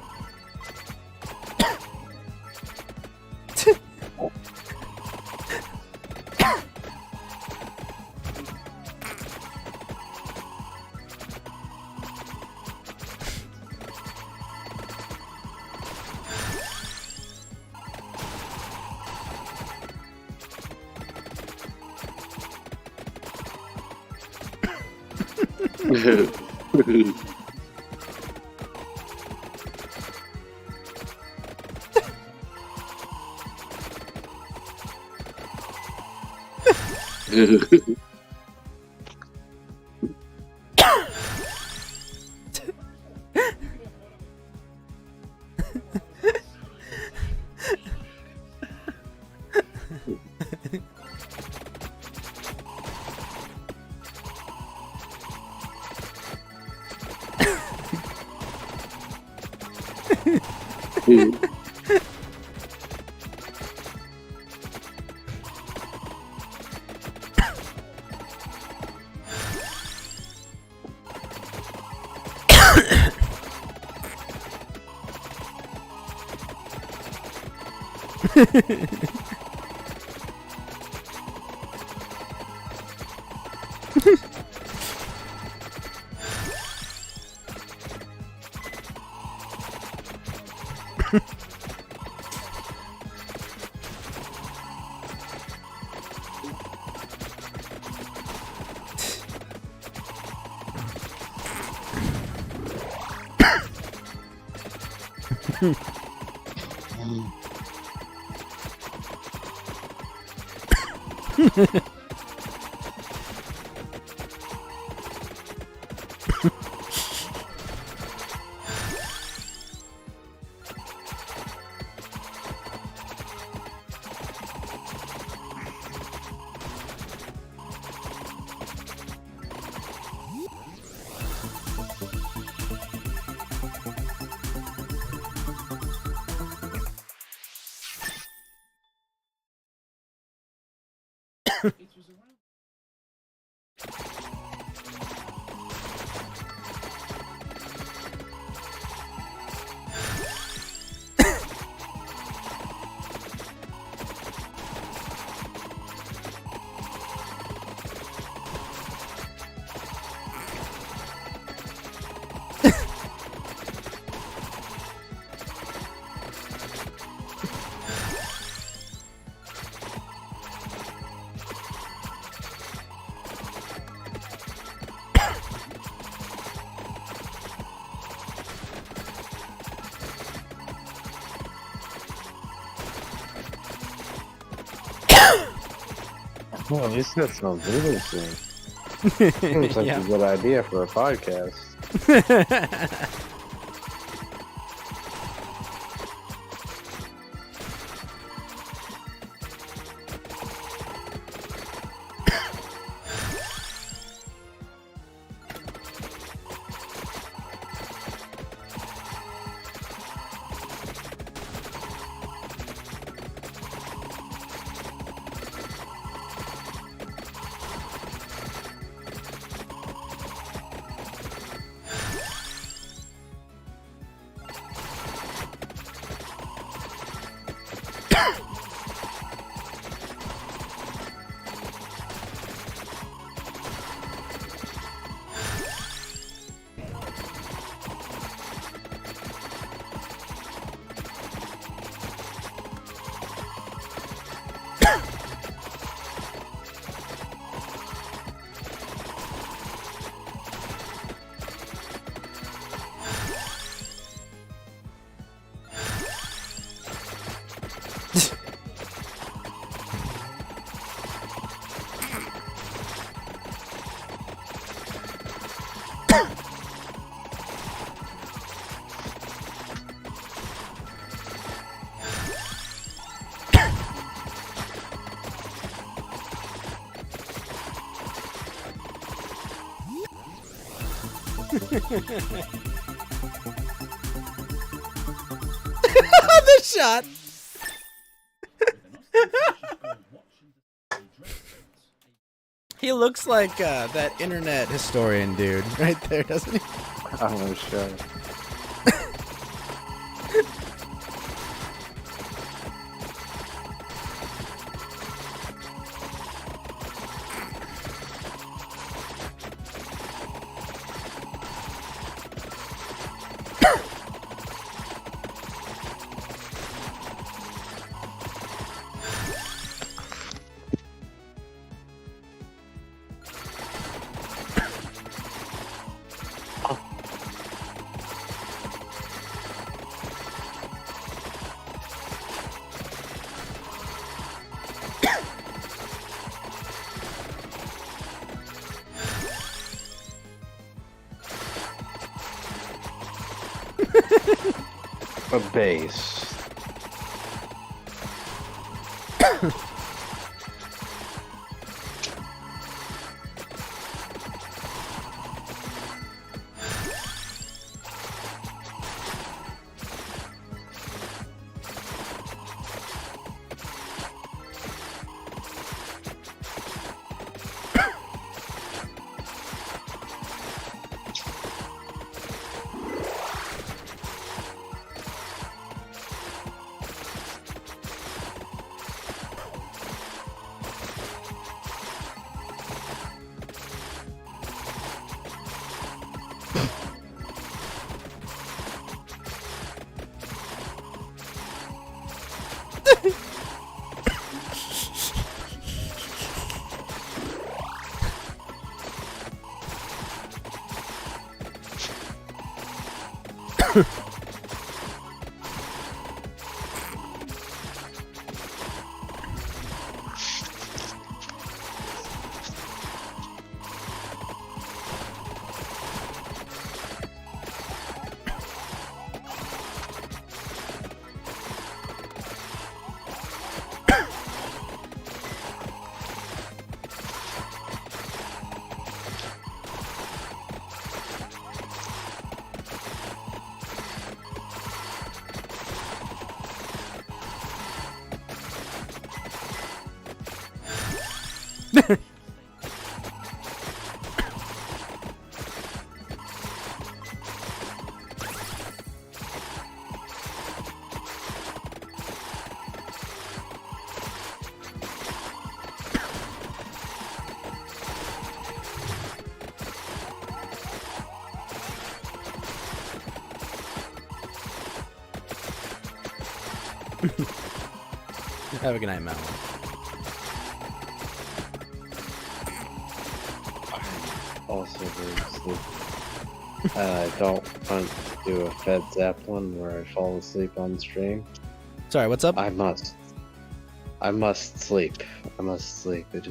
Well, at least that sounds interesting. Seems like Yeah. a good idea for a podcast. The shot. He looks like that internet historian dude right there, doesn't he? I'm not sure. A base. Have a good night, Madeline. Also very sleepy. I don't want to do a Fed Zap one where I fall asleep on stream. Sorry, what's up? I must sleep. I must sleep. It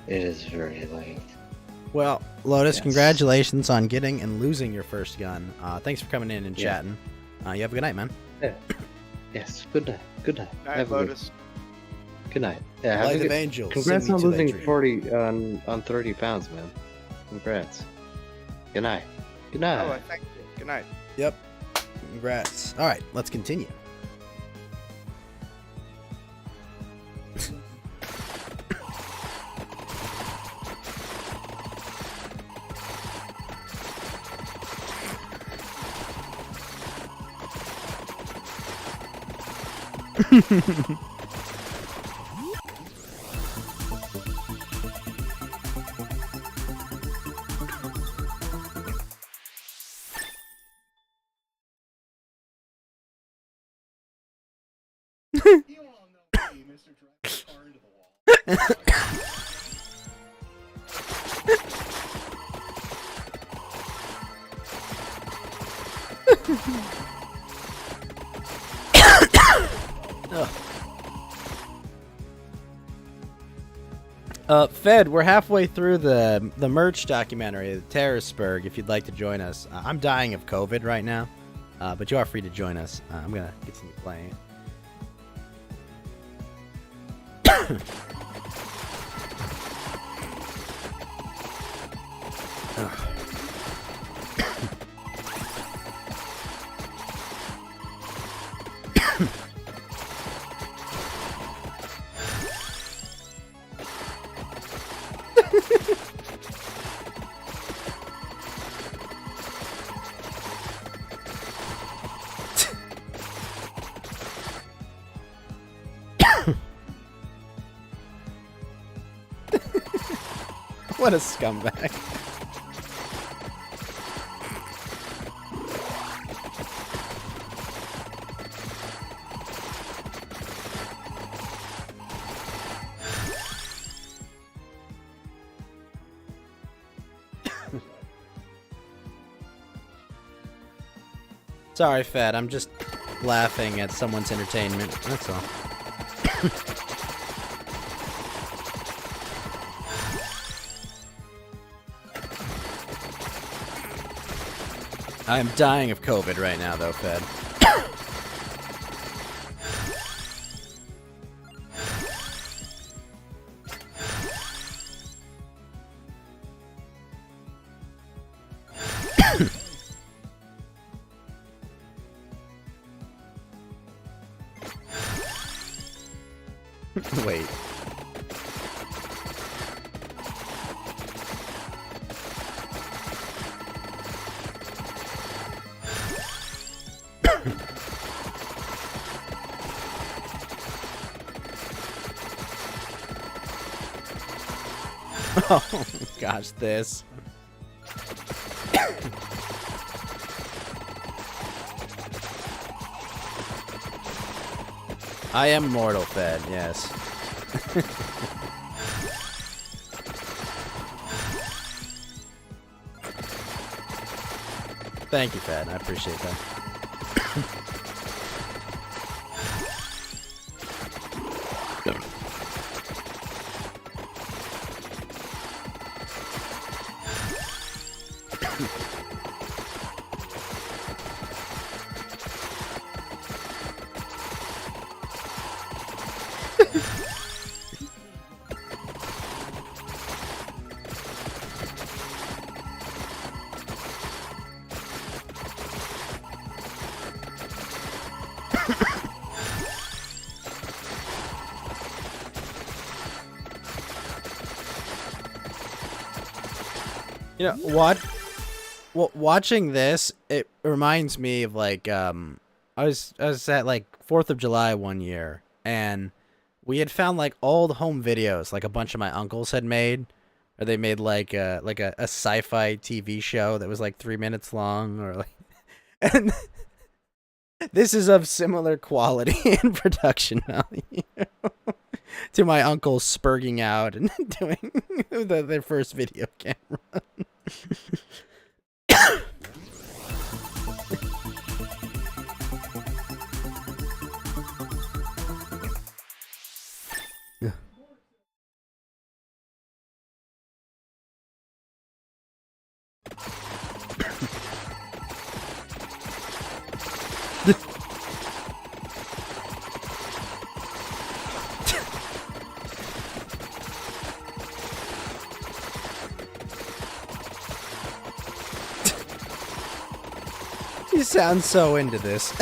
is very late. Well, Lotus, Yes. congratulations on getting and losing your first gun. Thanks for coming in and Yeah. chatting. You have a good night, man. Yes. Good night. Good night. Night, Have a Lotus. Good night. Yeah. Have a Light good. of angels. Congrats sing me on till they losing dream. 40 on 30 pounds, man. Congrats. Good night. Good night. Oh, thank you. Good night. Yep. Congrats. All right, let's continue. Fed, we're halfway through the merch documentary, the Terrorsburg. If you'd like to join us, I'm dying of COVID right now, but you are free to join us. I'm gonna continue playing it. What a scumbag. Sorry, Fed. I'm just laughing at someone's entertainment. That's all. I am dying of COVID right now, though, Fed. Wait. Oh gosh, this. I am mortal, Fed, yes. Thank you, Fed. I appreciate that. You know what? Well, watching this, it reminds me of like I was at like 4th of July one year, and we had found like old home videos like a bunch of my uncles had made, or they made like a sci-fi TV show that was like 3 minutes long, or like, and this is of similar quality and production value to my uncles spurging out and doing their first video camera. You sound so into this.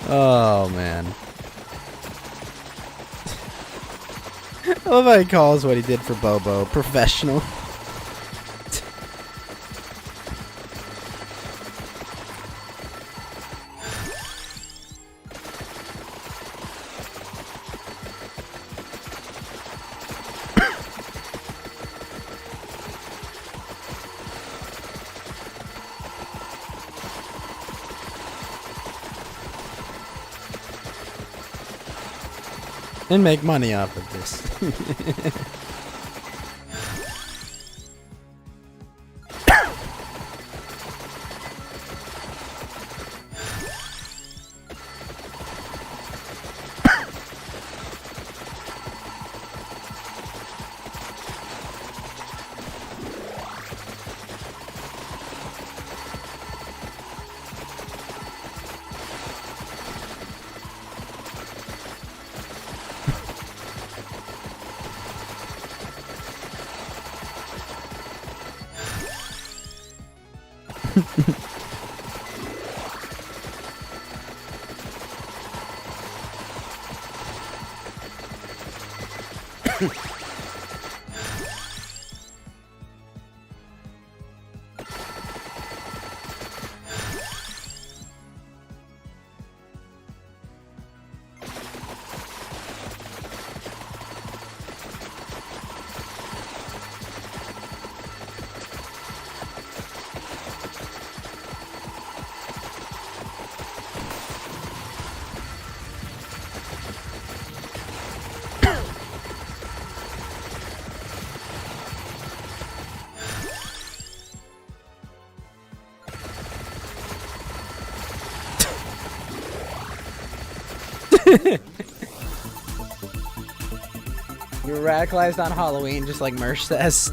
Oh man. I love how he calls what he did for Bobo professional. And make money off of this. You were radicalized on Halloween, just like Mersh says.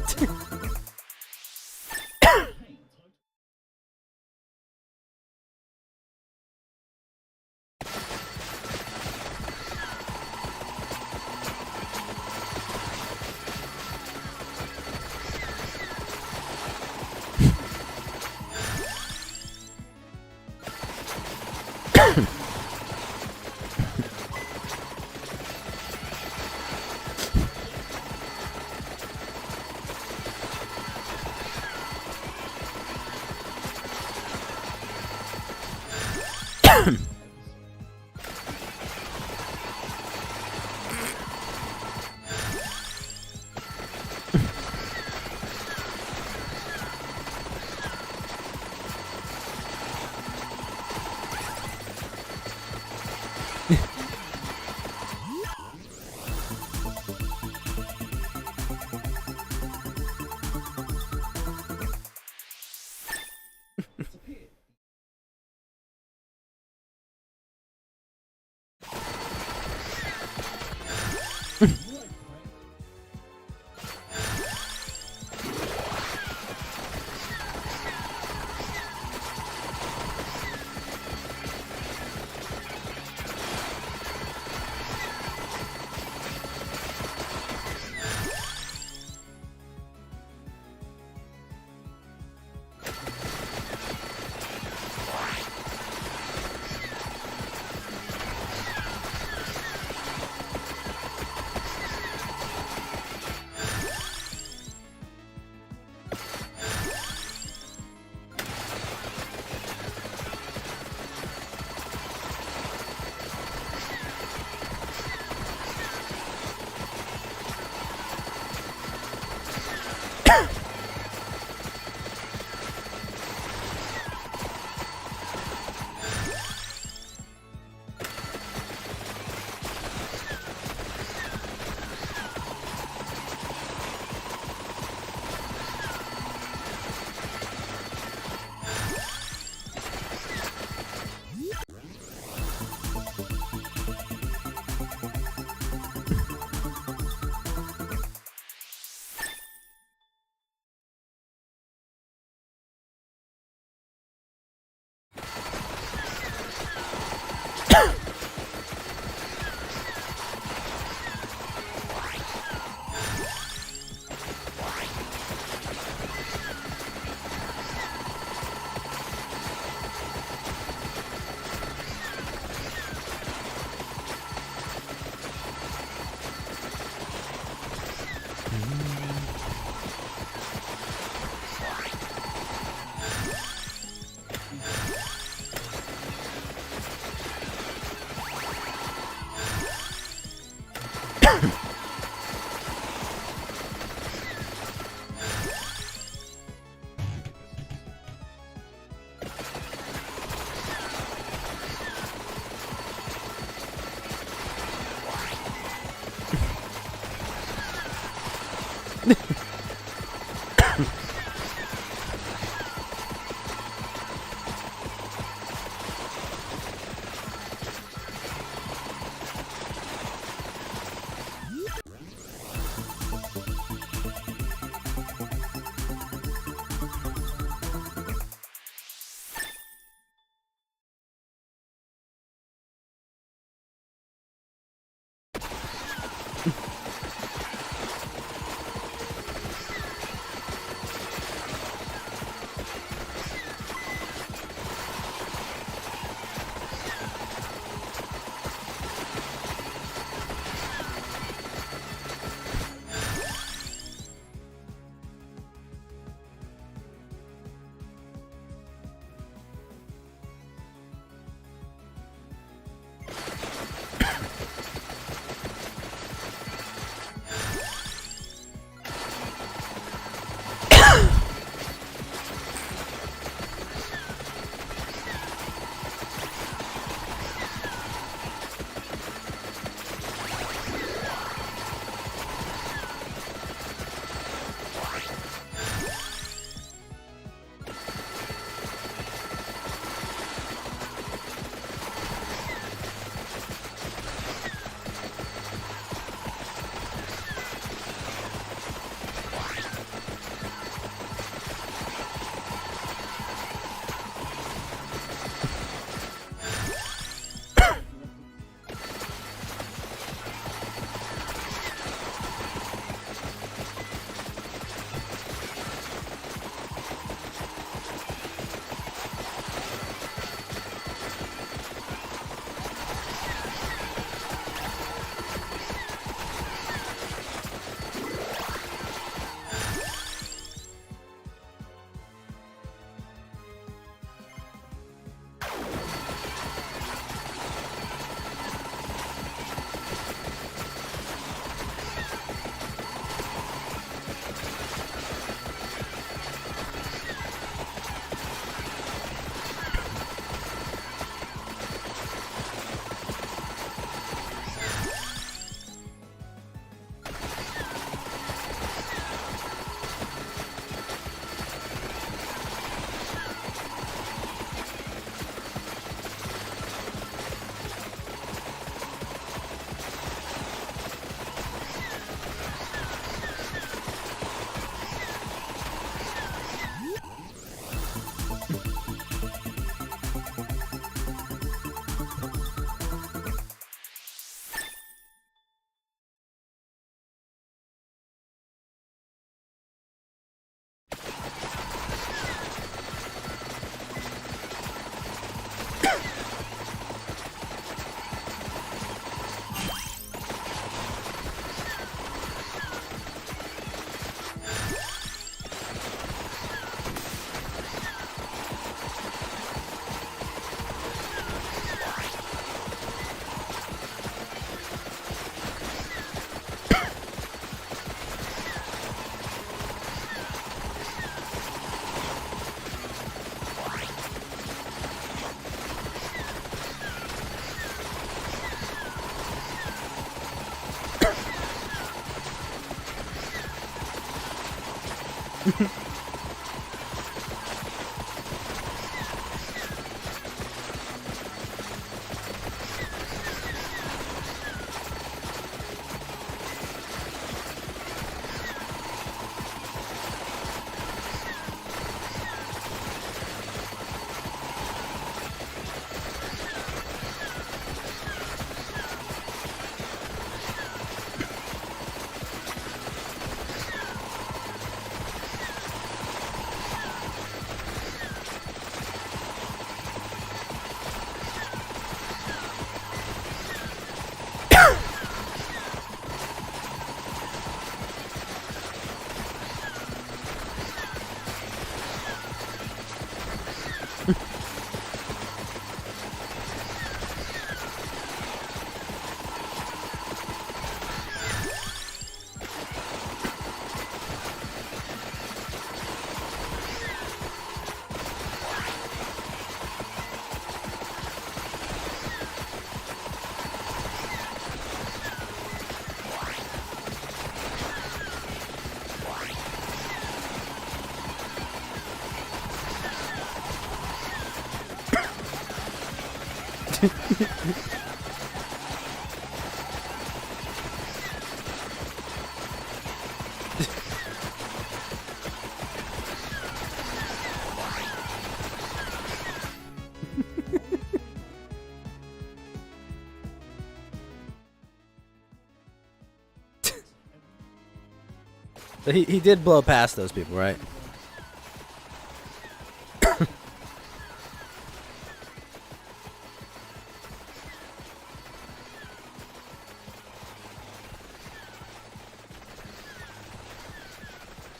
But he did blow past those people, right?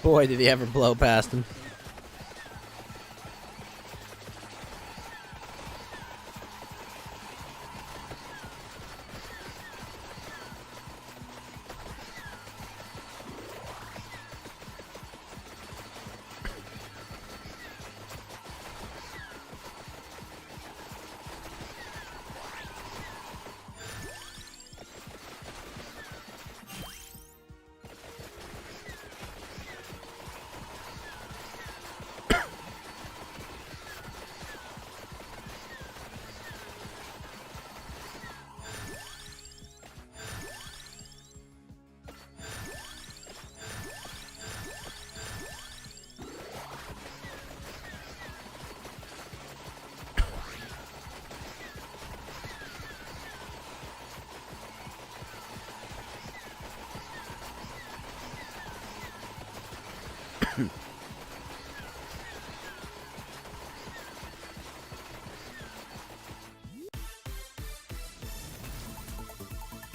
Boy, did he ever blow past him.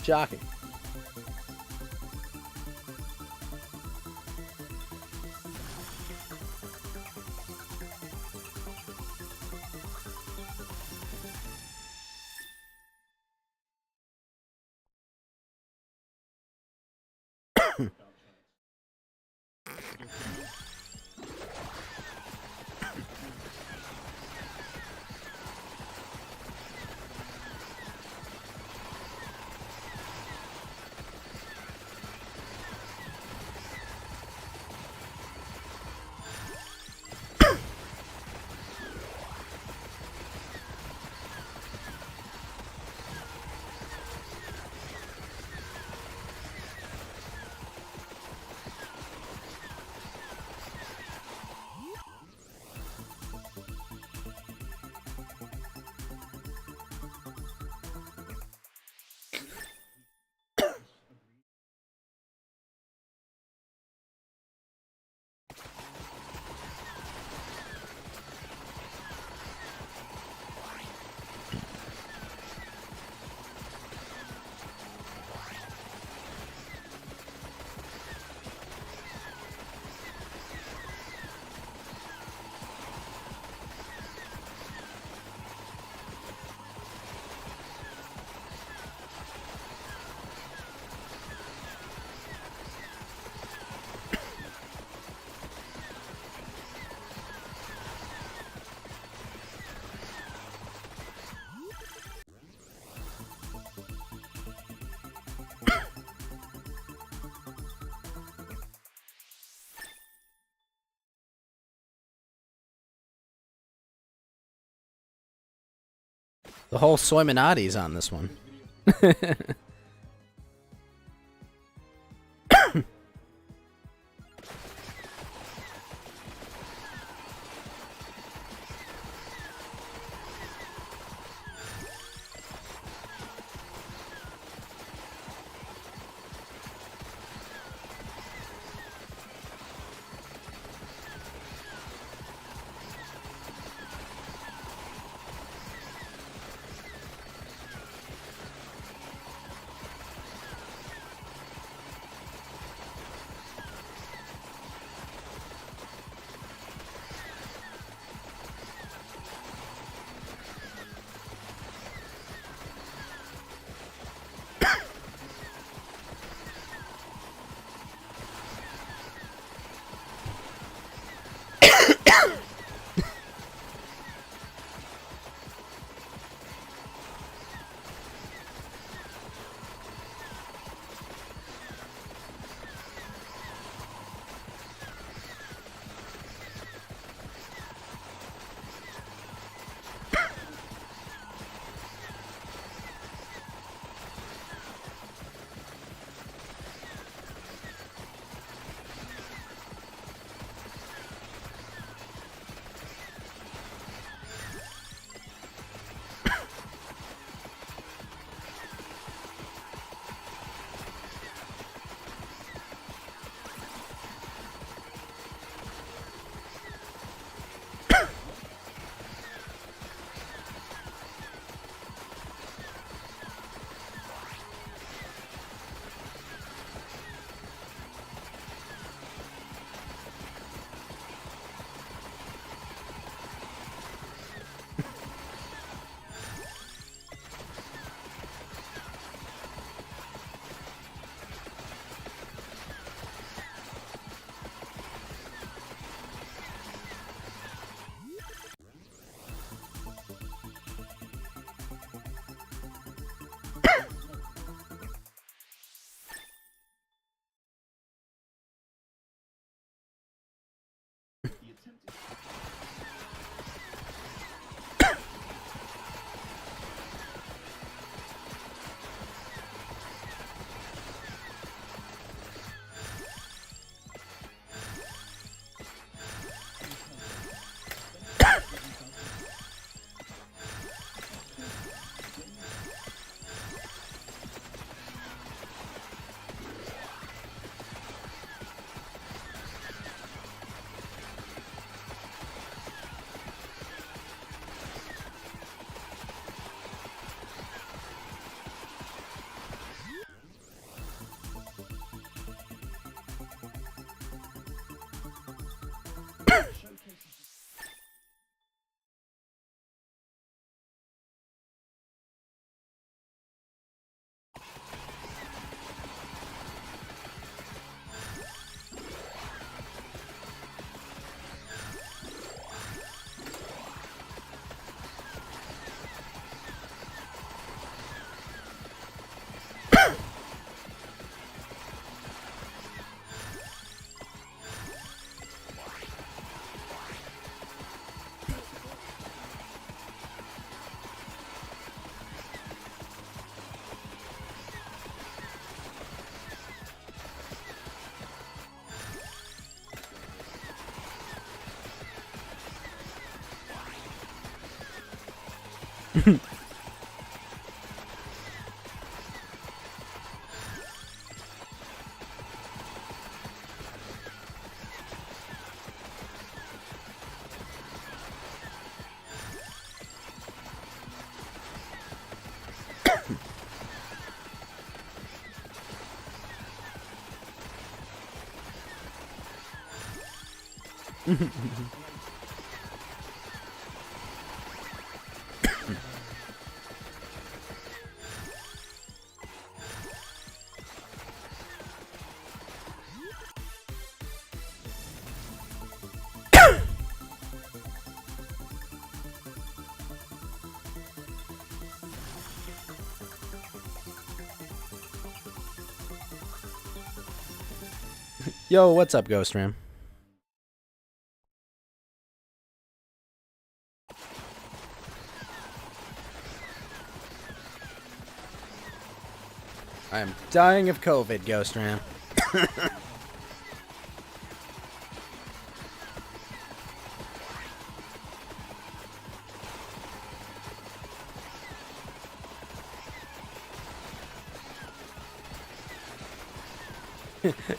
Shocking. The whole Soyminati's on this one. Yo, what's up, Ghost Ram? I am dying of COVID, Ghost Ram.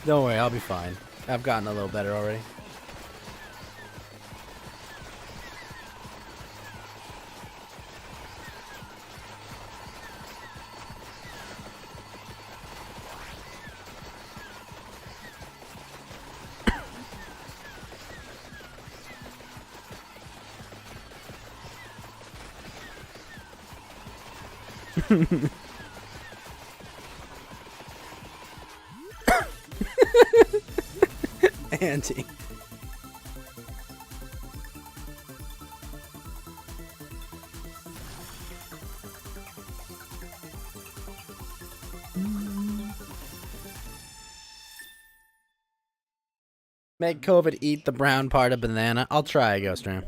Don't worry, I'll be fine. I've gotten a little better already. Auntie. Make COVID eat the brown part of banana. I'll try, Ghost Ram.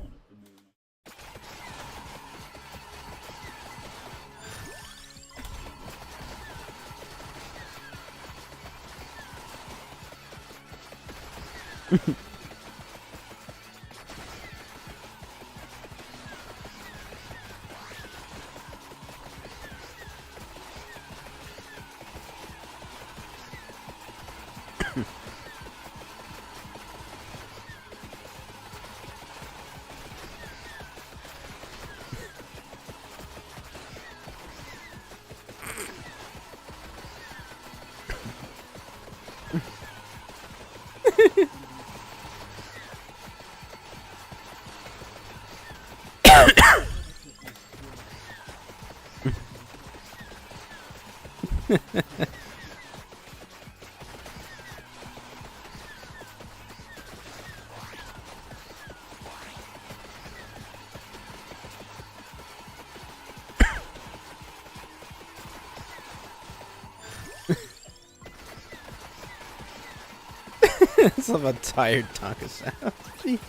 It's of a tired Tonka sound. Jeez.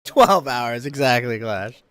12 hours exactly, Clash.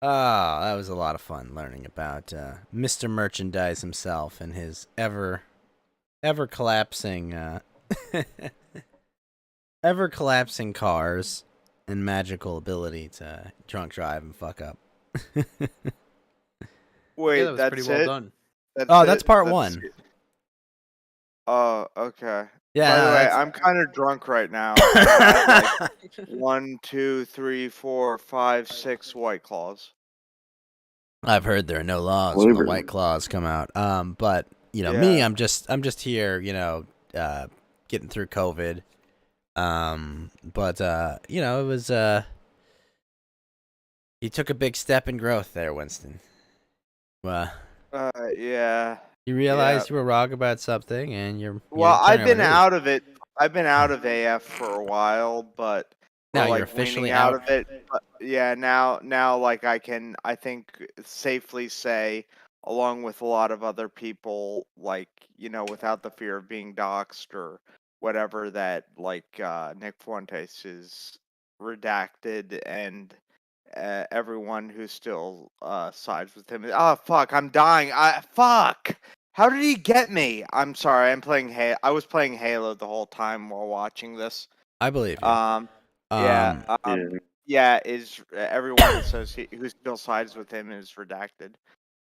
Oh, that was a lot of fun learning about Mr. Merchandise himself and his ever collapsing ever collapsing cars and magical ability to drunk drive and fuck up. Wait, Yeah, that was that's pretty well it? done. Oh, it? that's part one. it. Oh, okay. Yeah, By the way, that's- I'm kind of drunk right now. I had like 1, 2, 3, 4, 5, 6 White Claws. I've heard there are no laws when the Flavor. White Claws come out. But you know, me, Yeah. I'm just here, you know, getting through COVID. But you know, it was you took a big step in growth there, Winston. Yeah. You realized you were wrong about something, and you're Well, turning I've been over new. out of it. I've been out of AF for a while, but Now or, you're like officially weaning out? out of it. But yeah, now like I think safely say, along with a lot of other people, like without the fear of being doxxed or whatever, that like Nick Fuentes is redacted and everyone who still sides with him. Oh fuck! I'm dying. Fuck. How did he get me? I'm sorry. I was playing Halo the whole time while watching this. I believe you. Yeah. Yeah. Yeah. Is everyone associate who still sides with him is redacted?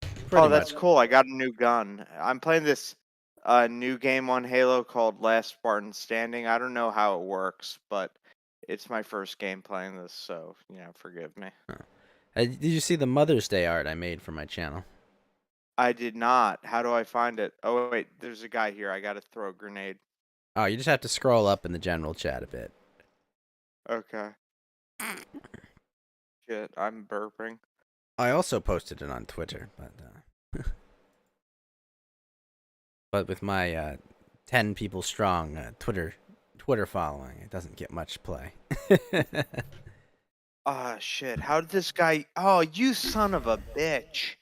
Pretty Oh, that's much. cool. I got a new gun. I'm playing this new game on Halo called Last Spartan Standing. I don't know how it works, but it's my first game playing this, so forgive me. Did you see the Mother's Day art I made for my channel? I did not. How do I find it? Oh wait, there's a guy here. I gotta throw a grenade. Oh, you just have to scroll up in the general chat a bit. Okay. Shit, I'm burping. I also posted it on Twitter, but with my 10 people strong Twitter following, it doesn't get much play. Ah, shit. How did this guy? Oh, you son of a bitch.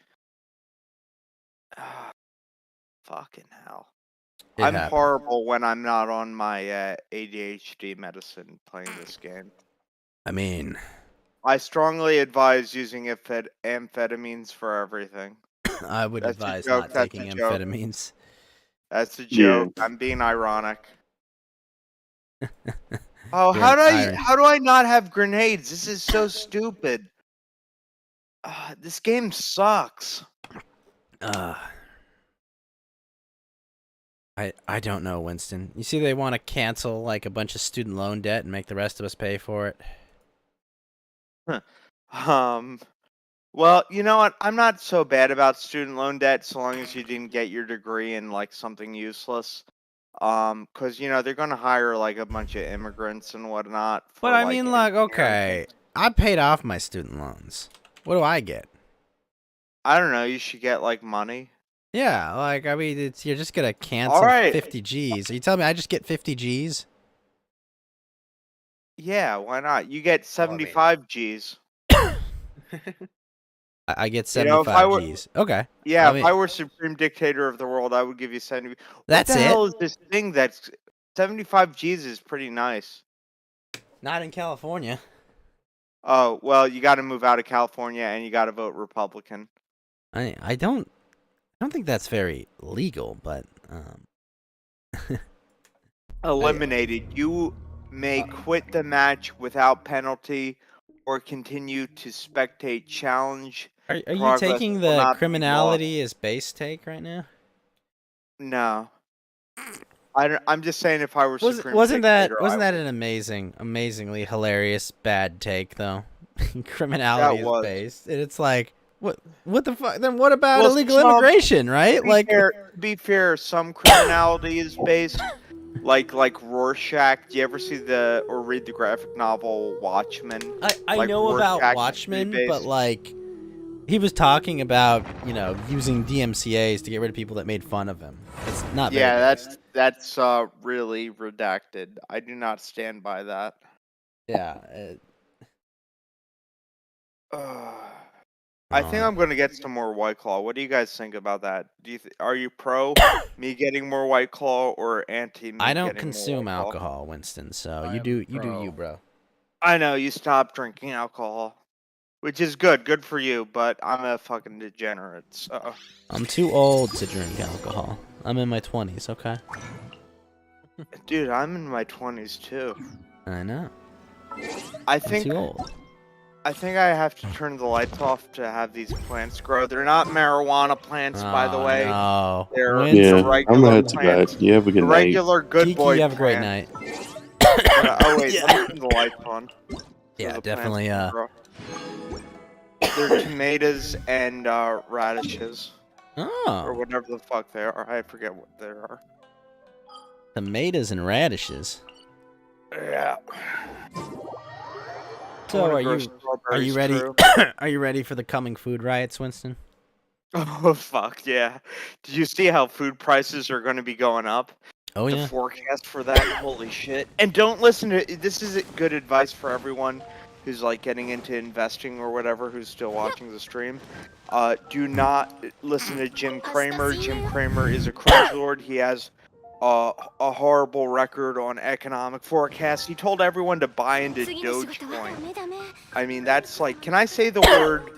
Ah, fucking hell. It I'm happened. horrible when I'm not on my ADHD medicine playing this game. I mean, I strongly advise using amphetamines for everything. I would That's a advise joke, not that's taking a joke. amphetamines. That's a Yeah. joke. I'm being ironic. Oh, You're how an iron. do I not have grenades? This is so stupid. This game sucks. I don't know, Winston. You see, they want to cancel like a bunch of student loan debt and make the rest of us pay for it. Well, you know what? I'm not so bad about student loan debt so long as you didn't get your degree in like something useless. Because they're gonna hire like a bunch of immigrants and whatnot. But I mean, like, engineering okay, things. I paid off my student loans. What do I get? I don't know. You should get like money. Yeah, like, I mean, you're just gonna cancel All right. 50 G's. Are you telling me I just get 50 G's? Yeah, why not? You get 75 G's. I get You know, if I 75 were, G's. Okay. yeah, I if mean, I were supreme dictator of the world, I would give you 70. What that's the it. hell is this thing that's 75 G's is pretty nice. Not in California. Oh, well, you got to move out of California and you got to vote Republican. I don't think that's very legal, but Eliminated. You may quit the match without penalty or continue to spectate. Challenge are you progress taking will the not be criminality as base take right now? No. I'm just saying if I were supreme Wasn't dictator, that an amazingly hilarious bad take though? Criminality That is was. based, and it's like what the fuck? Then what about Well, illegal some- immigration, right? To be fair, some criminality is based, like Rorschach. Do you ever see or read the graphic novel Watchmen? I like know Rorschach about is Watchmen, pretty but based. like he was talking about using DMCA's to get rid of people that made fun of him. It's not. Very Yeah, based. that's really redacted. I do not stand by that. Yeah. I think I'm gonna get some more White Claw. What do you guys think about that? Are you pro me getting more White Claw or anti me? I don't getting more consume White Claw? alcohol, Winston. So I you am do pro. you, bro. I know you stopped drinking alcohol, which is good for you. But I'm a fucking degenerate. So I'm too old to drink alcohol. I'm in my 20s. Okay. dude, I'm in my 20s too. I know. I I'm think too old. I think I have to turn the lights off to have these plants grow. They're not marijuana plants, by the Oh, way. no. They're Winston. Yeah, I'm regular gonna head to plants. bed. You have a good The night. regular good Kiki, boy you have a great plant. night. Oh wait, Yeah. let me turn the lights on. So Yeah, the plants definitely. can grow. They're tomatoes and radishes, or Oh, whatever the fuck they are. I forget what they are. tomatoes and radishes. Yeah. So I wanna are grow you strawberries, ready? too. Are you ready for the coming food riots, Winston? Oh fuck yeah! Did you see how food prices are going to be going up? Oh The yeah. forecast for that, holy shit! And don't listen to this. Is good advice for everyone who's like getting into investing or whatever, who's still watching the stream. Do not listen to Jim Cramer. Jim Cramer is a cringe lord. He has a horrible record on economic forecasts. He told everyone to buy into Dogecoin. I mean, that's like, can I say the word,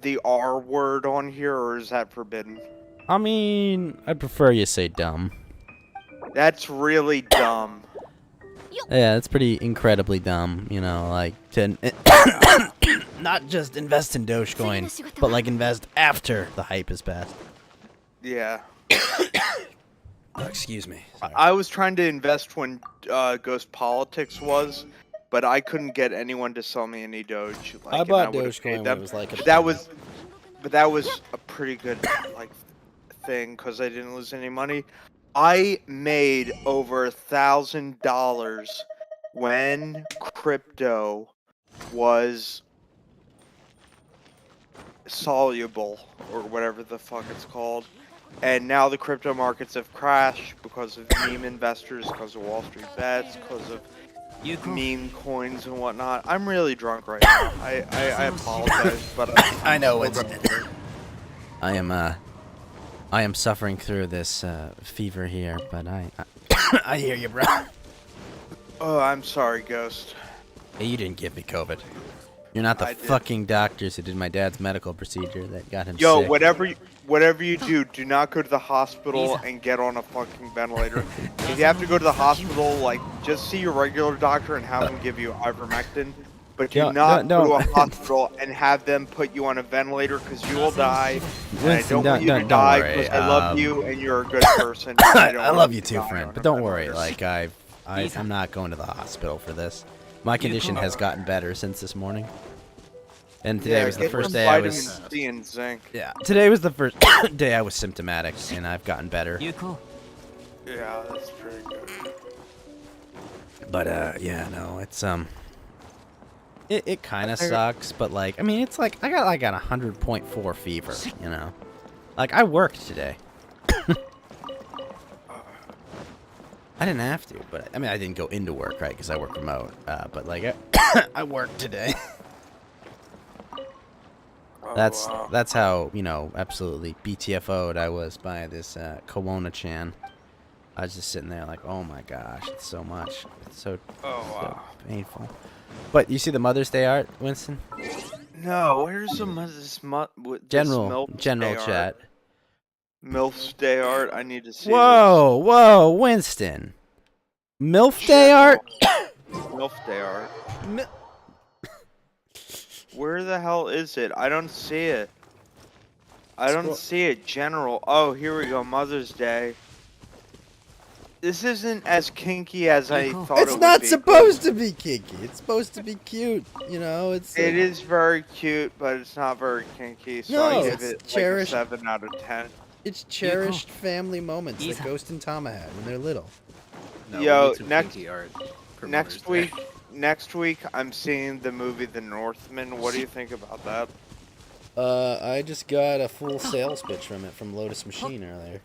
the R word on here, or is that forbidden? I mean, I prefer you say dumb. That's really dumb. Yeah, it's pretty incredibly dumb. Like to not just invest in Dogecoin, but like invest after the hype is passed. Yeah. Oh, excuse me. Sorry. I was trying to invest when Ghost Politics was, but I couldn't get anyone to sell me any Doge. Like, I and bought would've Dogecoin paid when them. it was like But that was a pretty good like thing because I didn't lose any money. I made over $1,000 when crypto was soluble or whatever the fuck it's called. And now the crypto markets have crashed because of meme investors, because of Wall Street bets, because of meme coins and whatnot. I'm really drunk right now. I apologize, but I know it's. I am suffering through this fever here, but I hear you, bro. Oh, I'm sorry, Ghost. Hey, you didn't give me COVID. You're not the I did. fucking doctors who did my dad's medical procedure that got him Yo, sick. whatever you do not go to the hospital and get on a fucking ventilator. If you have to go to the hospital, like, just see your regular doctor and have them give you ivermectin. But do Yo, not don't- go to a hospital and have them put you on a ventilator because you will die. And I Winston, don't want you to don't die worry, because I love you and you're a good person. I don't want love you to too, die friend. on But a don't worry, ventilator. like I'm not going to the hospital for this. My condition has gotten better since this morning. And today was the get first some day I vitamin was. C and zinc. Yeah, today was the first day I was symptomatic, and I've gotten better. Yeah, that's pretty good. But yeah, no, it's it kind of sucks, but like, I mean, it's like I got like a 100.4 fever, Like I worked today. I didn't have to, but I mean, I didn't go into work, right? Because I work remote. But like, I worked today. Oh, That's wow. that's how, you know, absolutely BTFO'd I was by this Kelowna-chan. I was just sitting there like, oh my gosh, it's so much. It's so painful. But you see the Mother's Day art, Winston? No, where's this General Day chat. art? MILF's Day art. I need to see Whoa, Winston. MILF Day art? this. MILF Day art. Where the hell is it? I don't see it. I don't see it. General. Oh, here we go. Mother's Day. This isn't as kinky as I thought it It's would not be. supposed to be kinky. It's supposed to be cute. You know, it's. It is very cute, but it's not very kinky. So No, I give it's it cherished. like a 7 out of 10. It's cherished family moments that Ghost and Tama had when they're little. No, Yo, we need some next- kinky art for Next Mother's Day. next week, I'm seeing the movie The Northman. What do you think about that? I just got a full sales pitch from it from Lotus Machine earlier.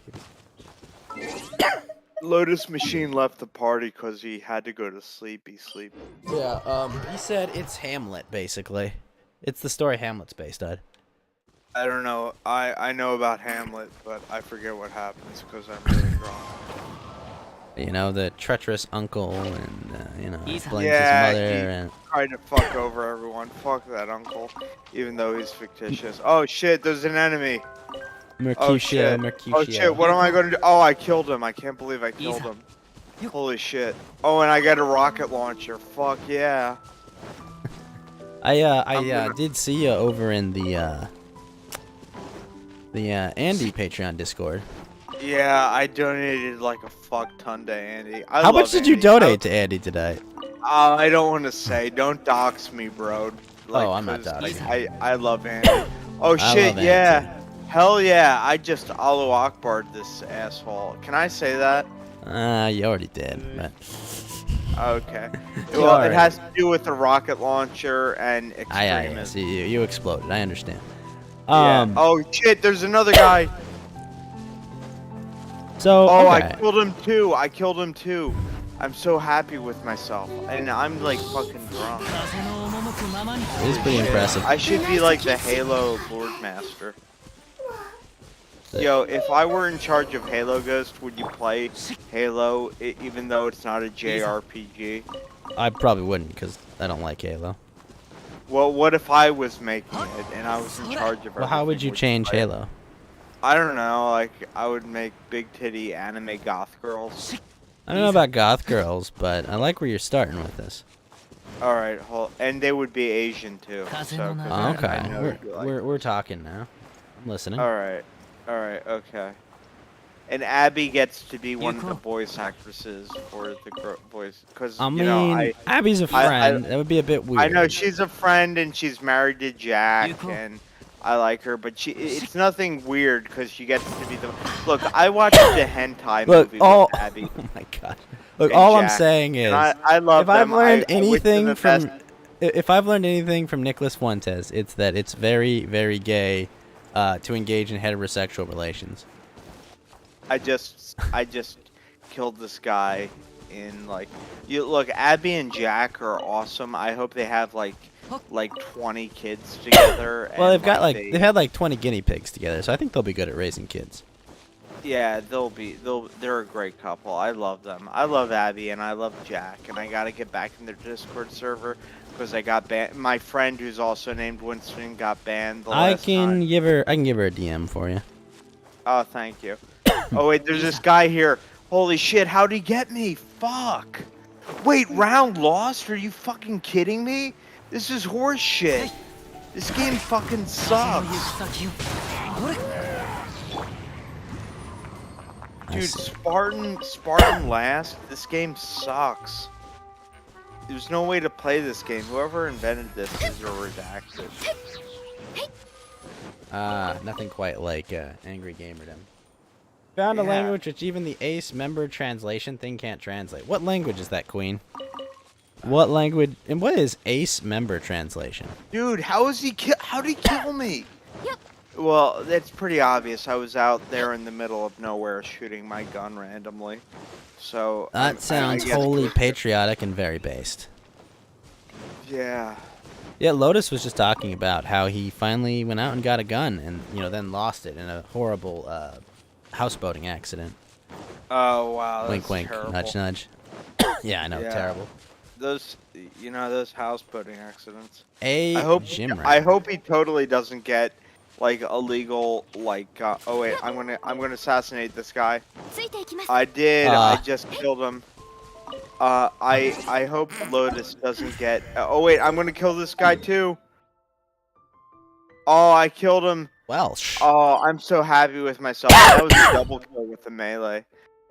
Lotus Machine left the party because he had to go to sleep. He's sleeping. Yeah, he said it's Hamlet, basically. It's the story Hamlet's based on. I don't know. I know about Hamlet, but I forget what happens because I'm really drunk. You know, the treacherous uncle and, you know, blames Yeah, his mother he and... tried to fuck over everyone. Fuck that uncle, even though he's fictitious. Oh shit, there's an enemy. Mercutio, Oh shit, what am I going to do? Oh, I killed him. I can't believe I killed him. Holy shit. Oh, and I got a rocket launcher. Fuck yeah. I did see you over in the Andy Patreon Discord. Yeah, I donated like a fuck ton to Andy. How much did you donate to Andy today? I don't want to say. Don't dox me, bro. Like, Oh, I'm not 'cause doxing. I love Andy. Oh I shit, love Andy, yeah. Hell yeah, I just Allahu Akbar'd this asshole. Can I say that? You already did, but... Okay. You Well, it already- has to do with the rocket launcher and I extremism. see you exploded. I understand. Yeah. Oh shit, there's another guy. So, Oh, okay. I killed him too. I killed him too. I'm so happy with myself. And I'm like fucking drunk. It is pretty impressive. I should be like the Halo Lord Master. Yo, if I were in charge of Halo Ghost, would you play Halo even though it's not a JRPG? I probably wouldn't, because I don't like Halo. Well, what if I was making it and I was in charge of Well, how would everything? you change play it? Halo? I don't know, like, I would make big titty anime goth girls. I don't know about goth girls, but I like where you're starting with this. Alright, and they would be Asian too. So, 'cause Oh, okay, I know you like- we're talking now. I'm listening. Alright, okay. And Abby gets to be one of the voice actresses for the voice, because I mean, you know, Abby's a friend. That would be a bit weird. I know she's a friend and she's married to Jack, and I like her, but it's nothing weird because she gets to be the. Look, I watched the hentai Look, movie all. with Abby. Oh my god. Look, and all I'm Jack, saying is, and I love if I've them. learned I wish them anything the from, best. if I've learned anything from Nicholas Fuentes, it's that it's very, very gay to engage in heterosexual relations. I just killed this guy in like look, Abby and Jack are awesome. I hope they have like 20 kids together. Well, and, they've got they've had like 20 guinea pigs together, so I think they'll be good at raising kids. yeah, they're a great couple. I love them. I love Abby and I love Jack, and I gotta get back in their Discord server because I got banned. My friend who's also named Winston got banned. I can give her a DM for you. Oh, thank you. Oh wait, there's this guy here. Holy shit, how'd he get me? Fuck. Wait, round lost? Are you fucking kidding me? This is horse shit. This game fucking sucks. Dude, Spartan last. This game sucks. There's no way to play this game. Whoever invented this is a redacted. Nothing quite like Angry Gamerdom. Found a Yeah. language which even the Ace member translation thing can't translate. What language is that, Queen? What language? And what is Ace member translation? Dude, how'd he kill me? Well, it's pretty obvious. I was out there in the middle of nowhere shooting my gun randomly. So That sounds wholly patriotic and very based. Yeah. Yeah, Lotus was just talking about how he finally went out and got a gun and, then lost it in a horrible houseboating accident. Oh wow. Wink, That's wink, terrible. nudge, nudge. Yeah, I know, Yeah. terrible. Those houseboating accidents. A I hope gym rat. I hope he totally doesn't get like illegal oh wait, I'm gonna assassinate this guy. I did. I just killed him. I hope Lotus doesn't get. Oh wait, I'm gonna kill this guy too. Oh, I killed him. Welsh. Oh, I'm so happy with myself. That was a double kill with the melee.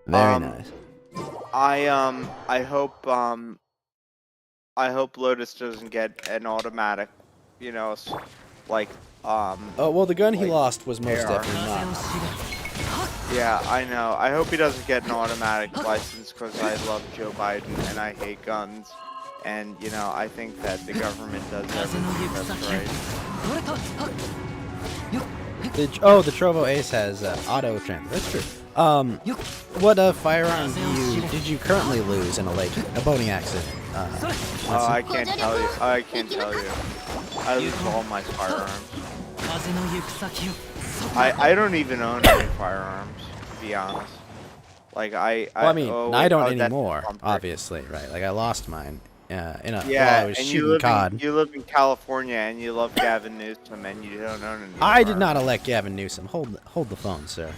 Very nice. I hope Lotus doesn't get an automatic, Oh, well, the gun he like, lost was most AR. definitely not. Yeah, I know. I hope he doesn't get an automatic license because I love Joe Biden and I hate guns. And, I think that the government does everything that's right. The Trovo Ace has auto transfer. That's true. What firearm did you currently lose in a boating accident? I can't tell you. I can't tell you. I lose all my firearms. I don't even own any firearms, to be honest. Like I don't anymore. Obviously, right? Like I lost mine. While I was and shooting COD. you live in California and you love Gavin Newsom and you don't own any. I did not elect Gavin Newsom. Hold the phone, sir.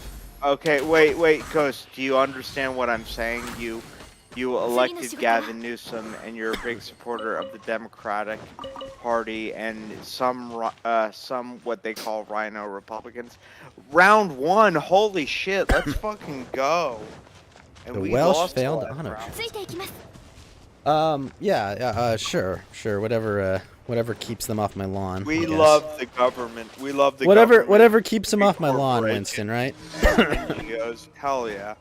Okay, wait, Ghost. Do you understand what I'm saying? You elected Gavin Newsom, and you're a big supporter of the Democratic Party and some what they call Rhino Republicans. Round 1, holy shit! Let's fucking go. And The we Welsh lost failed last honor. round. Sure. Whatever keeps them off my lawn. I We guess. love the government. We love the Whatever government. whatever keeps them off my lawn, Corporation. Winston, right? And he goes, hell yeah.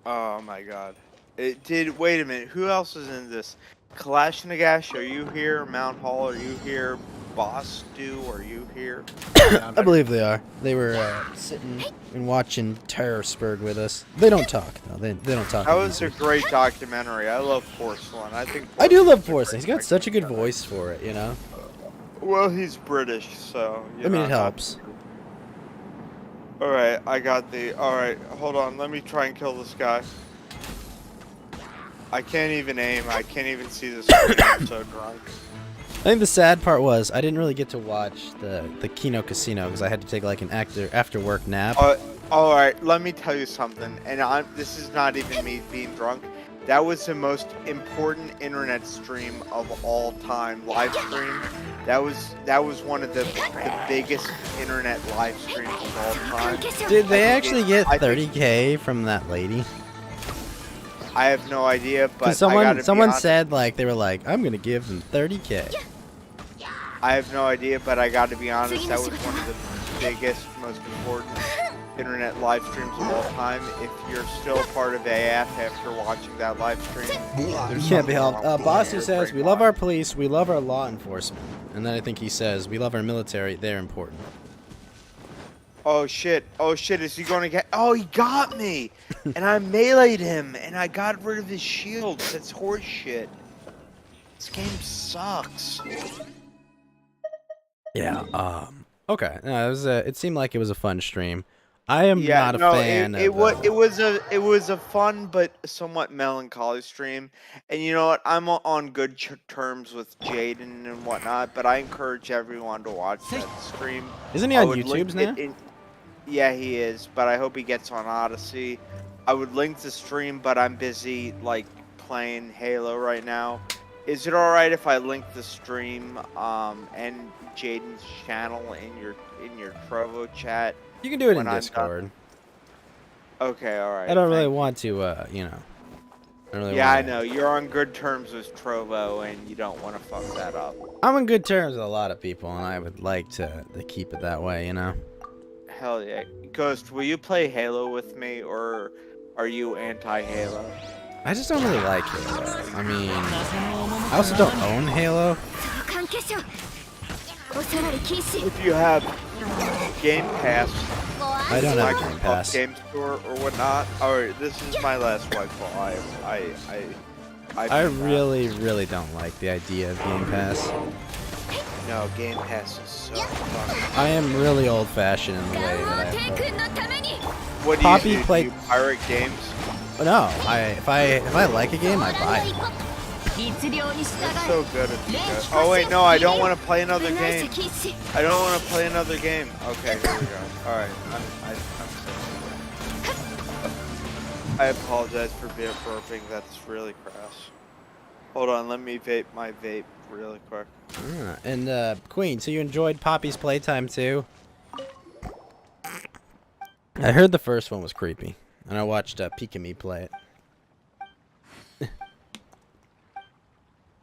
Oh my god. Wait a minute, who else is in this? Kalashnigash, are you here? Mount Hall, are you here? Boss Stew, are you here? I believe they are. They were sitting and watching Terrorsburg with us. They don't talk, though. They don't talk. That was a great documentary. I love Porcelain. I do love Porcelain. He's got such a good voice for it, Well, he's British, so. I mean, it helps. Alright, Alright, hold on. Let me try and kill this guy. I can't even aim. I can't even see the screen. I'm so drunk. I think the sad part was I didn't really get to watch the Kino Casino because I had to take like an after work nap. Alright, let me tell you something. And this is not even me being drunk. That was the most important internet stream of all time. Live stream. That was one of the biggest internet live streams of all time. Did they actually get 30K from that lady? I have no idea, but someone said like they were like, I'm gonna give them 30K. I have no idea, but I got to be honest. That was one of the biggest, most important internet live streams of all time. If you're still part of AF after watching that live stream, It can't be helped. Bossy says, we love our police, we love our law enforcement. And then I think he says, we love our military, they're important. Oh shit, is he going to get... Oh, he got me! And I meleeed him, and I got rid of his shield. That's horse shit. This game sucks. Yeah, okay. No, it seemed like it was a fun stream. I am not a fan it was a fun but somewhat melancholy stream, and you know what? I'm on good terms with Jaden and whatnot, but I encourage everyone to watch that stream. Isn't he on YouTube's now? Yeah, he is, but I hope he gets on Odyssey. I would link the stream, but I'm busy like playing Halo right now. Is it all right if I link the stream and Jaden's channel in your Trovo chat? You can do it in Discord. Okay, alright. I don't really want to, I don't really I know. You're on good terms with Trovo, and you don't want to fuck that up. I'm on good terms with a lot of people, and I would like to keep it that way, Hell yeah. Ghost, will you play Halo with me, or are you anti-Halo? I just don't really like Halo. I mean, I also don't own Halo. If you have Game Pass, I don't have a Game Microsoft Pass. Game Store or whatnot. Alright, this is my last White Claw. I really don't like the idea of Game Pass. No, Game Pass is so fucking. I am really old-fashioned in the way that I vote. What do Poppy you do? play- Do you pirate games? No, if I like a game, I buy it. It's so good if you go. Oh wait, no, I don't want to play another game. I don't want to play another game. Okay, here we go. All right, I'm sorry. I apologize for burping. That's really crass. Hold on, let me vape my vape really quick. And Queen, so you enjoyed Poppy's playtime too? I heard the first one was creepy, and I watched Pikami play it.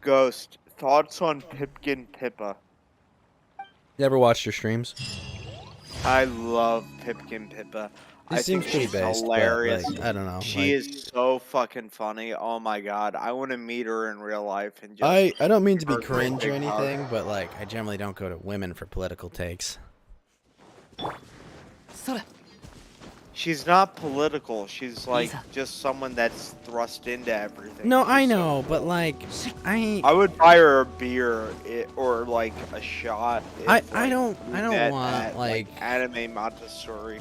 Ghost, thoughts on Pipkin Pippa? You ever watched her streams? I love Pipkin Pippa. She I seems think pretty she's based, hilarious. but like, I don't know. She like, is so fucking funny. Oh my god, I want to meet her in real life and just. I don't mean to be give her a cringe or big hug. anything, but like I generally don't go to women for political takes. She's not political. She's like just someone that's thrust into everything. No, I She's so know, but cool. like I I would buy her a beer or like a shot. if, I don't we met want at, like anime Montessori.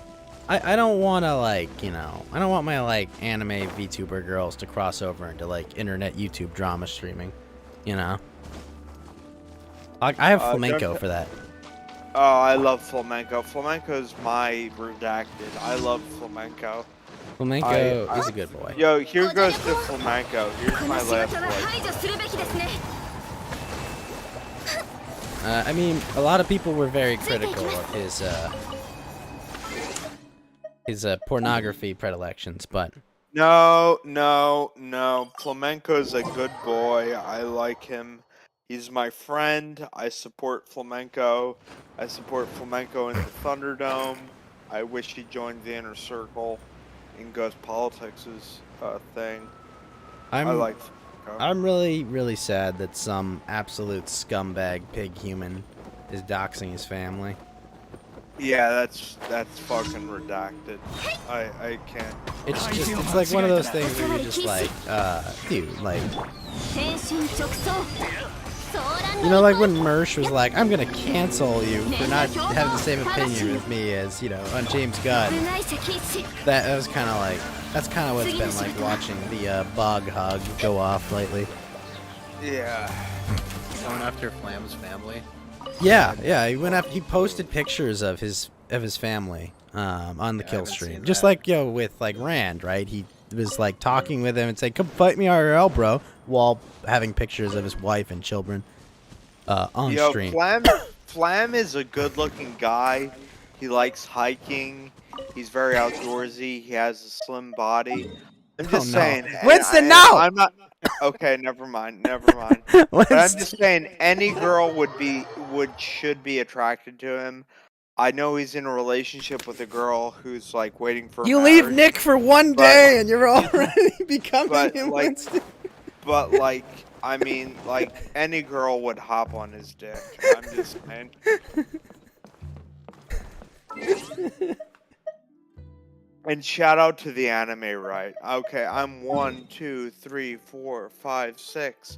I don't want to like, you know, I don't want my like anime VTuber girls to cross over into like internet YouTube drama streaming, you know. I have flamenco don't- for that. Oh, I love flamenco. Flamenco's my redacted. I love flamenco. Flamenco I- is a good boy. Yo, here goes to flamenco. Here's my last one. I mean, a lot of people were very critical of his pornography predilections, but No. Flamenco's a good boy. I like him. He's my friend. I support flamenco. I support flamenco in the Thunderdome. I wish he joined the inner circle in Ghost Politics' thing. I like flamenco. I'm really sad that some absolute scumbag pig human is doxing his family. Yeah, that's fucking redacted. I can't. It's just, it's like one of those things where you're just like, dude, like, you know, like when Mersh was like, I'm gonna cancel you for not having the same opinion with me as, you know, on James Gunn. That was kind of like, that's kind of what it's been like watching the Bog Hog go off lately. Yeah. Going after Flam's family. Yeah, he went after, he posted pictures of his family on the kill stream, just like, yo, with like Rand, right? He was like talking with him and saying, "Come fight me IRL, bro," while having pictures of his wife and children on stream. Flam is a good-looking guy. He likes hiking. He's very outdoorsy. He has a slim body. I'm just saying. Winston, no! I'm not. Okay, never mind. But I'm just saying, any girl should be attracted to him. I know he's in a relationship with a girl who's like waiting for. You marriage, leave Nick for one day and you're already becoming him, like, Winston. But like, I mean, like any girl would hop on his dick. I'm just saying. And shout out to the anime, right? Okay, I'm 1, 2, 3, 4, 5, 6,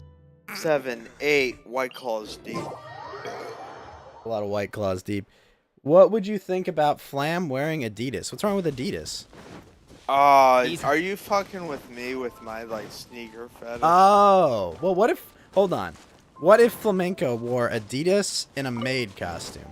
7, 8 White Claws deep. A lot of White Claws deep. What would you think about Flam wearing Adidas? What's wrong with Adidas? Are you fucking with me with my like sneaker fetish? Oh, well, what if? Hold on. What if Flamenco wore Adidas in a maid costume?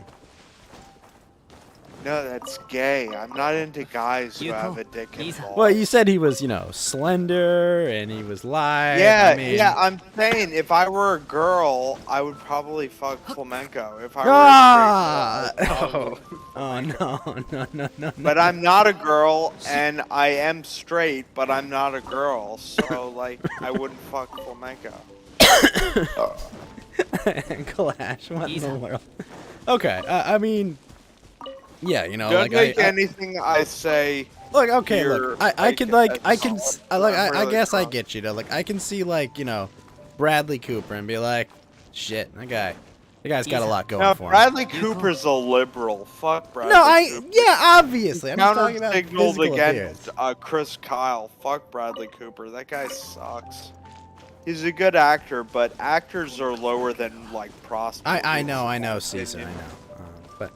No, that's gay. I'm not into guys who have a dick involved. Well, you said he was, you know, slender and he was lithe. Yeah, I mean, yeah. I'm saying if I were a girl, I would probably fuck flamenco. If I were Ah! a straight girl, Oh no. but I'm not a girl, and I am straight, but I'm not a girl, so like I wouldn't fuck flamenco. Clash, what in the world? Okay, I mean, yeah, you know, Don't like take I anything I say. look, okay, You're, look, I could like, I can, solid. like, I'm I really guess I drunk. get you, though. Like, I can see, like, you know, Bradley Cooper and be like, shit, that guy, The guy's got a lot going No, for him. Bradley Cooper's a liberal. Fuck Bradley No, Cooper. yeah, obviously. I'm just talking about Counter-signaled physical against appearance. Chris Kyle. Fuck Bradley Cooper. That guy sucks. He's a good actor, but actors are lower than like prostitutes. I know, Caesar, I know. But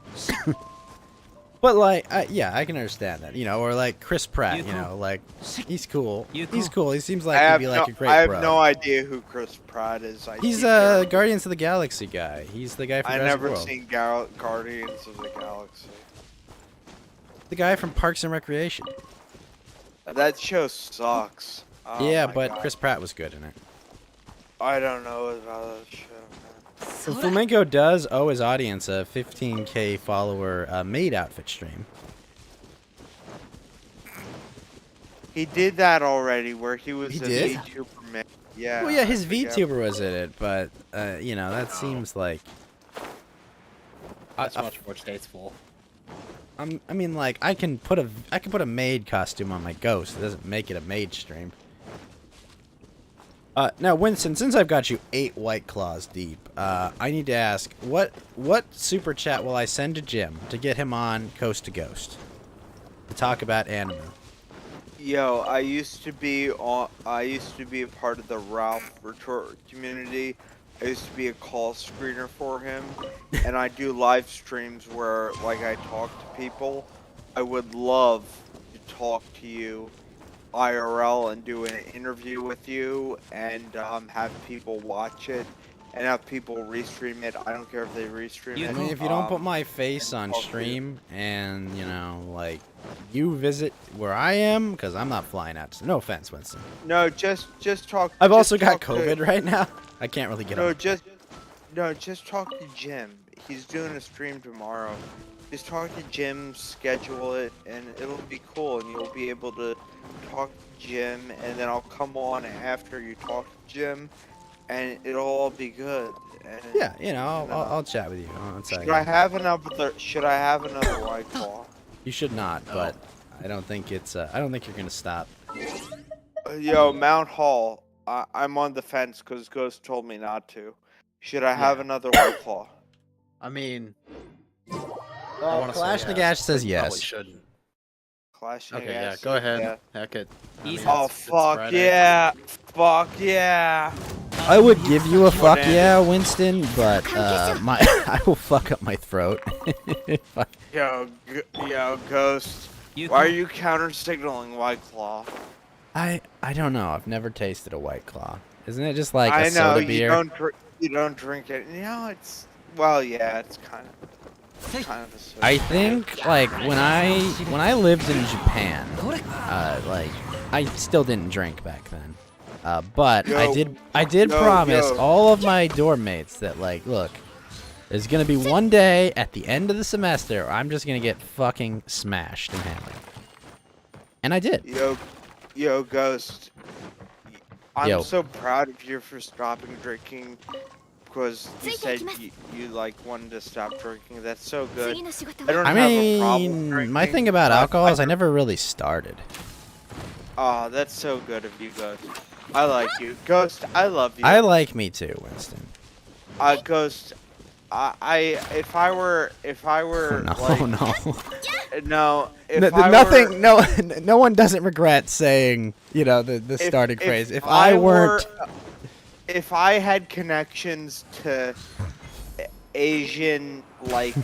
but like, yeah, I can understand that. You know, or like Chris Pratt. You know, like he's cool. He's cool. He seems like he'd be like a great I have bro. no idea who Chris Pratt is. He's a Guardians of the Galaxy guy. He's the guy from I Jurassic never World. seen Guardians of the Galaxy. The guy from Parks and Recreation. That show sucks. Oh Yeah, my but God. Chris Pratt was good in it. I don't know about that show, man. So Flamenco does owe his audience a 15K follower maid outfit stream. He did that already, where he was He a did? VTuber man. Yeah. Well, yeah, his I forget. VTuber was in it, but you know, that seems like. That's much more tasteful. I mean, like I can put a maid costume on my ghost. It doesn't make it a maid stream. Now, Winston, since I've got you 8 White Claws deep, I need to ask, what super chat will I send to Jim to get him on Coast to Ghost to talk about anime? Yo, I used to be a part of the Ralph Retort community. I used to be a call screener for him, and I do live streams where, like, I talk to people. I would love to talk to you IRL and do an interview with you, and have people watch it, and have people restream it. I don't care if they restream it. I mean, if you don't put my face on stream and, you know, like, you visit where I am, because I'm not flying out. No offense, Winston. No, just talk. I've also just got talk to- COVID right now. I can't really get on. Just talk to Jim. He's doing a stream tomorrow. Just talk to Jim, schedule it, and it'll be cool, and you'll be able to talk to Jim, and then I'll come on after you talk to Jim, and it'll all be good. And, Yeah, you know, I'll chat with you. Should I have another White Claw? You should not, but I don't think it's. I don't think you're gonna stop. Yo, Mount Hall. I'm on the fence because Ghost told me not to. Should I have another White Claw? I mean, Well, wanna say Clash yes, Nagash says probably yes. shouldn't. Clash. Okay, Nagash, yeah, go ahead. yeah. Heck it. I mean, Oh it's fuck Friday. yeah! Fuck yeah! I would give you a fuck What yeah, Winston, but my I will fuck up my throat. Fuck. Yo, Ghost. Why are you counter signaling White Claw? I don't know. I've never tasted a White Claw. Isn't it just like a I know soda you beer? don't drink it. You know it's it's kind of a soda. I think like when I lived in Japan, like I still didn't drink back then. But I did promise all of my dorm mates that like, look, there's gonna be one day at the end of the semester where I'm just gonna get fucking smashed and hammered. And I did. Yo, Ghost. I'm Yo. so proud of you for stopping drinking because you said you like wanted to stop drinking. That's so good. I don't I have a problem mean, drinking. my thing about but alcohol is I never really started. Oh, that's so good of you, Ghost. I like you, Ghost. I love you. I like me too, Winston. Ghost. If I were No, like no. no, if I Nothing. were, No one doesn't regret saying, you know, the starting phrase. If I weren't, if I had connections to Asian like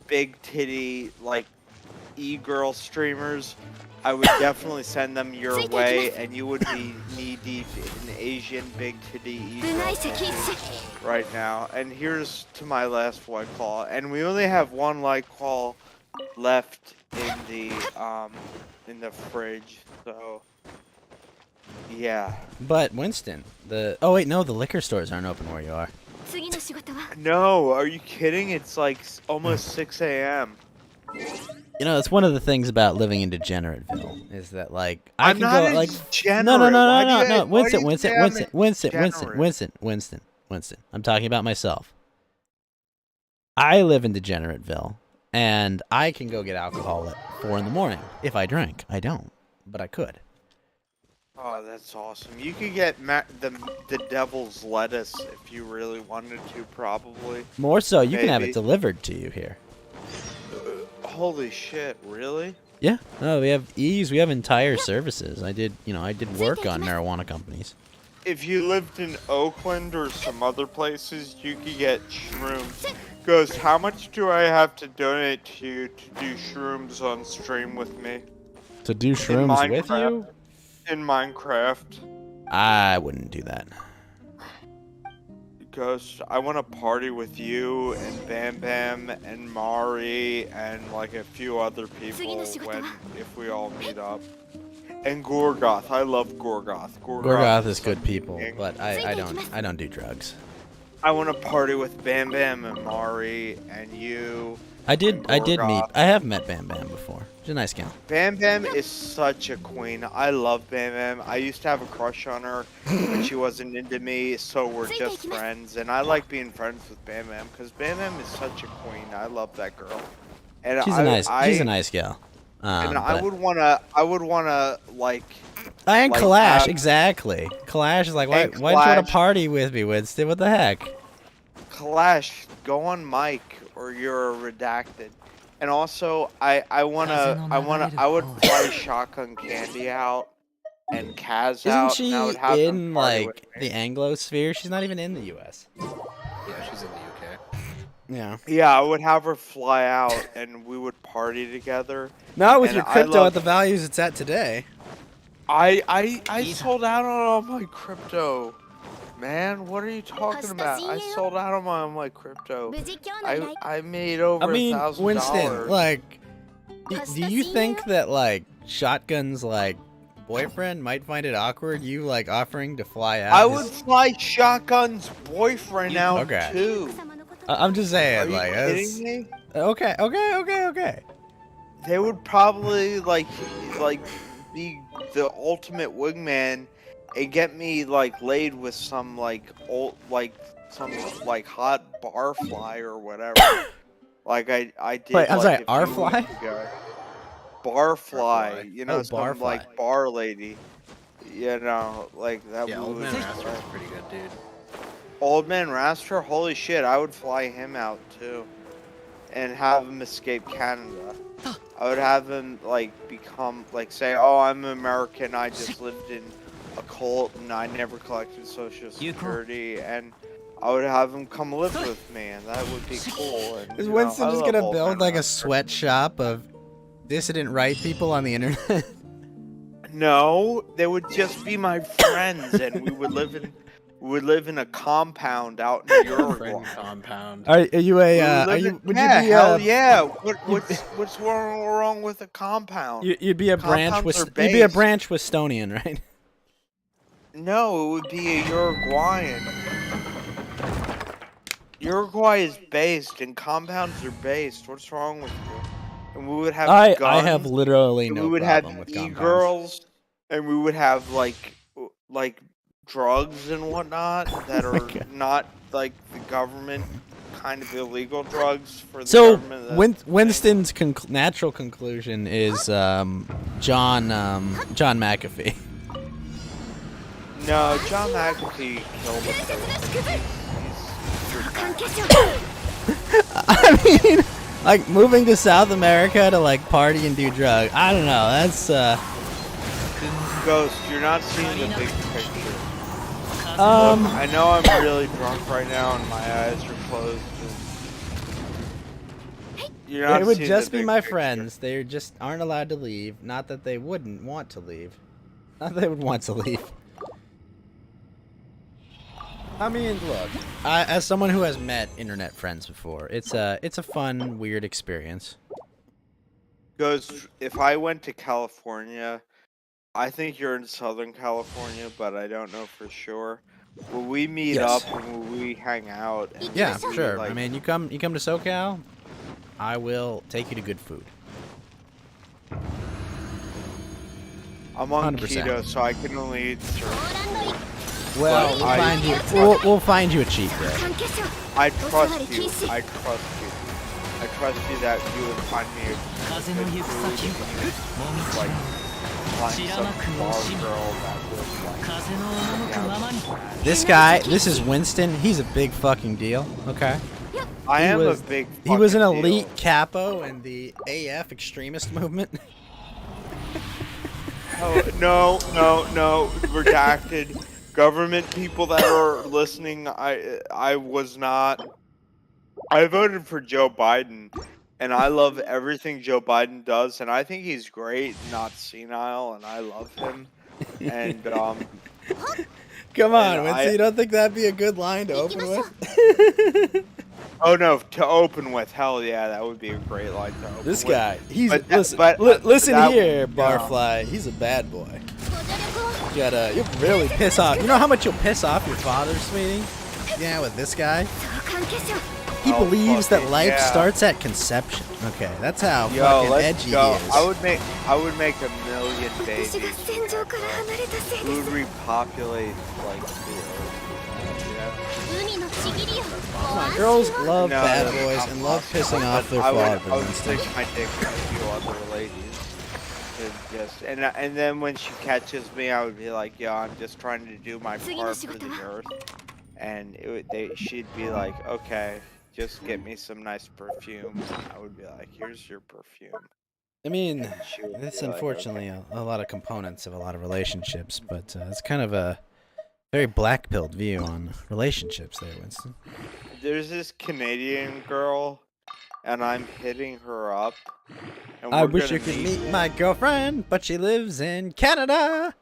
big titty like e-girl streamers, I would definitely send them your way, and you would be knee deep in Asian big titty e-girl right now. And here's to my last White Claw, and we only have one White Claw left in the fridge, so yeah. But Winston, oh wait, no, the liquor stores aren't open where you are. No, are you kidding? It's like almost 6 a.m. You know, it's one of the things about living in Degenerateville is that like I'm can not go like degenerate. no, Why do you say I'm Winston. I'm talking about myself. I live in Degenerateville, and I can go get alcohol at 4 in the morning if I drink. I don't, but I could. Oh, that's awesome. You could get the devil's lettuce if you really wanted to, probably. More so, you can have it Maybe. delivered to you here. Holy shit, really? Yeah. No, we have ease. We have entire services. I did work on marijuana companies. If you lived in Oakland or some other places, you could get shrooms. Ghost, how much do I have to donate to you to do shrooms on stream with me? To do shrooms with Minecraft. you? In Minecraft. I wouldn't do that. Ghost, I want to party with you and Bam Bam and Mari and like a few other people if we all meet up. And Gorgoth, I love Gorgoth. Gorgoth is good people, but I don't do drugs. I want to party with Bam Bam and Mari and you. I have met Bam Bam before. She's a nice gal. Bam Bam is such a queen. I love Bam Bam. I used to have a crush on her, but she wasn't into me, so we're just friends. And I like being friends with Bam Bam because Bam Bam is such a queen. I love that girl. And She's a nice gal. And I would wanna like. And Kalash, exactly. Kalash is like, why don't you want to party with me, Winston? What the heck? Kalash, go on mic or you're redacted. And also, I would fly Shotgun Candy out and Kaz out. Isn't she and I would have them in party like with me. the Anglosphere? She's not even in the U.S. Yeah, she's in the UK. Yeah. Yeah, I would have her fly out and we would party together. Not with And your I crypto love- at the values it's at today. I sold out on all my crypto. Man, what are you talking about? I sold out on all my crypto. I made over $1,000. Winston, like, do you think that like Shotgun's like boyfriend might find it awkward you like offering to fly out? I would fly Shotgun's boyfriend out too. I'm just saying, Are you like, kidding me? Okay. They would probably like be the ultimate wingman and get me like laid with some like old some hot barfly or whatever. Like I did. Wait, I'm like, sorry, a few Barfly? weeks ago. Barfly, you know, some Barfly. like bar lady. You know, like that. Yeah, Old Man Raster's a pretty good dude. Old Man Raster, holy shit, I would fly him out too, and have him escape Canada. I would have him like become like say, oh, I'm American. I just lived in a cult and I never collected Social Security, and I would have him come live with me, and that would be cool. And, Is you know, Winston I just love gonna Old build Man like a Raster. sweatshop of dissident right people on the internet? No, they would just be my friends, and we would live in a compound out in Uruguay. Friend compound. Are you a? Would you be? Hell yeah! What's wrong with a compound? You'd be a branch Compounds with. are You'd be a based. branch Wistonian, right? No, it would be a Uruguayan. Uruguay is based, and compounds are based. What's wrong with you? And we would have I guns, have literally and no we would problem have with compounds. e-girls, and we would have like drugs and whatnot that are not like the government kind of illegal drugs for the So government. That's- Winston's natural conclusion is John McAfee. No, John McAfee killed him. I mean, like moving to South America to like party and do drugs. I don't know. That's Ghost, you're not seeing the big picture. um. I know I'm really drunk right now and my eyes are closed. You're not It would seeing just the be big my picture. friends. They just aren't allowed to leave. Not that they wouldn't want to leave. Not that they would want to leave. I mean, look. As someone who has met internet friends before, it's a fun, weird experience. Ghost, if I went to California, I think you're in Southern California, but I don't know for sure. Will we meet Yes. up and will we hang out? And Yeah, maybe, sure. I like- mean, you come to SoCal, I will take you to good food. I'm on 100%. keto, so I can only eat certain. Well, we'll find you a cheat day. I trust you. I trust you. I trust you that you would find me a good food, like find some bar girl that was like. This guy, this is Winston. He's a big fucking deal. Okay. I am was- a big. He was an fucking elite deal. capo in the AF extremist movement. Oh, no, redacted. Government people that are listening, I was not. I voted for Joe Biden, and I love everything Joe Biden does, and I think he's great, not senile, and I love him. And Come on, And Winston. I- You don't think that'd be a good line to open with? oh no, to open with, hell yeah, that would be a great line to open This with. guy, he's But that- listen. but, Listen that- here, no. Barfly. He's a bad boy. You'll really piss off. You know how much you'll piss off your father, sweetie? Yeah, with this guy. He Oh, believes that fucking life yeah. starts at conception. Okay, that's how Yo, fucking let's edgy go. he is. I would make 1,000,000 babies. We would repopulate like the earth. Come on, girls love No, bad no, boys I'm and love not- pissing off their I father, would Winston. stick my dick in a few other ladies. To just and then when she catches me, I would be like, "Yo, I'm just trying to do my part for the earth," and she'd be like, "Okay, just get me some nice perfume." I would be like, "Here's your perfume." I mean, And she would it's be like, unfortunately "Okay." a lot of components of a lot of relationships, but it's kind of a very black-pilled view on relationships there, Winston. There's this Canadian girl, and I'm hitting her up. And I we're wish you gonna could meet my girlfriend, but she lives in Canada.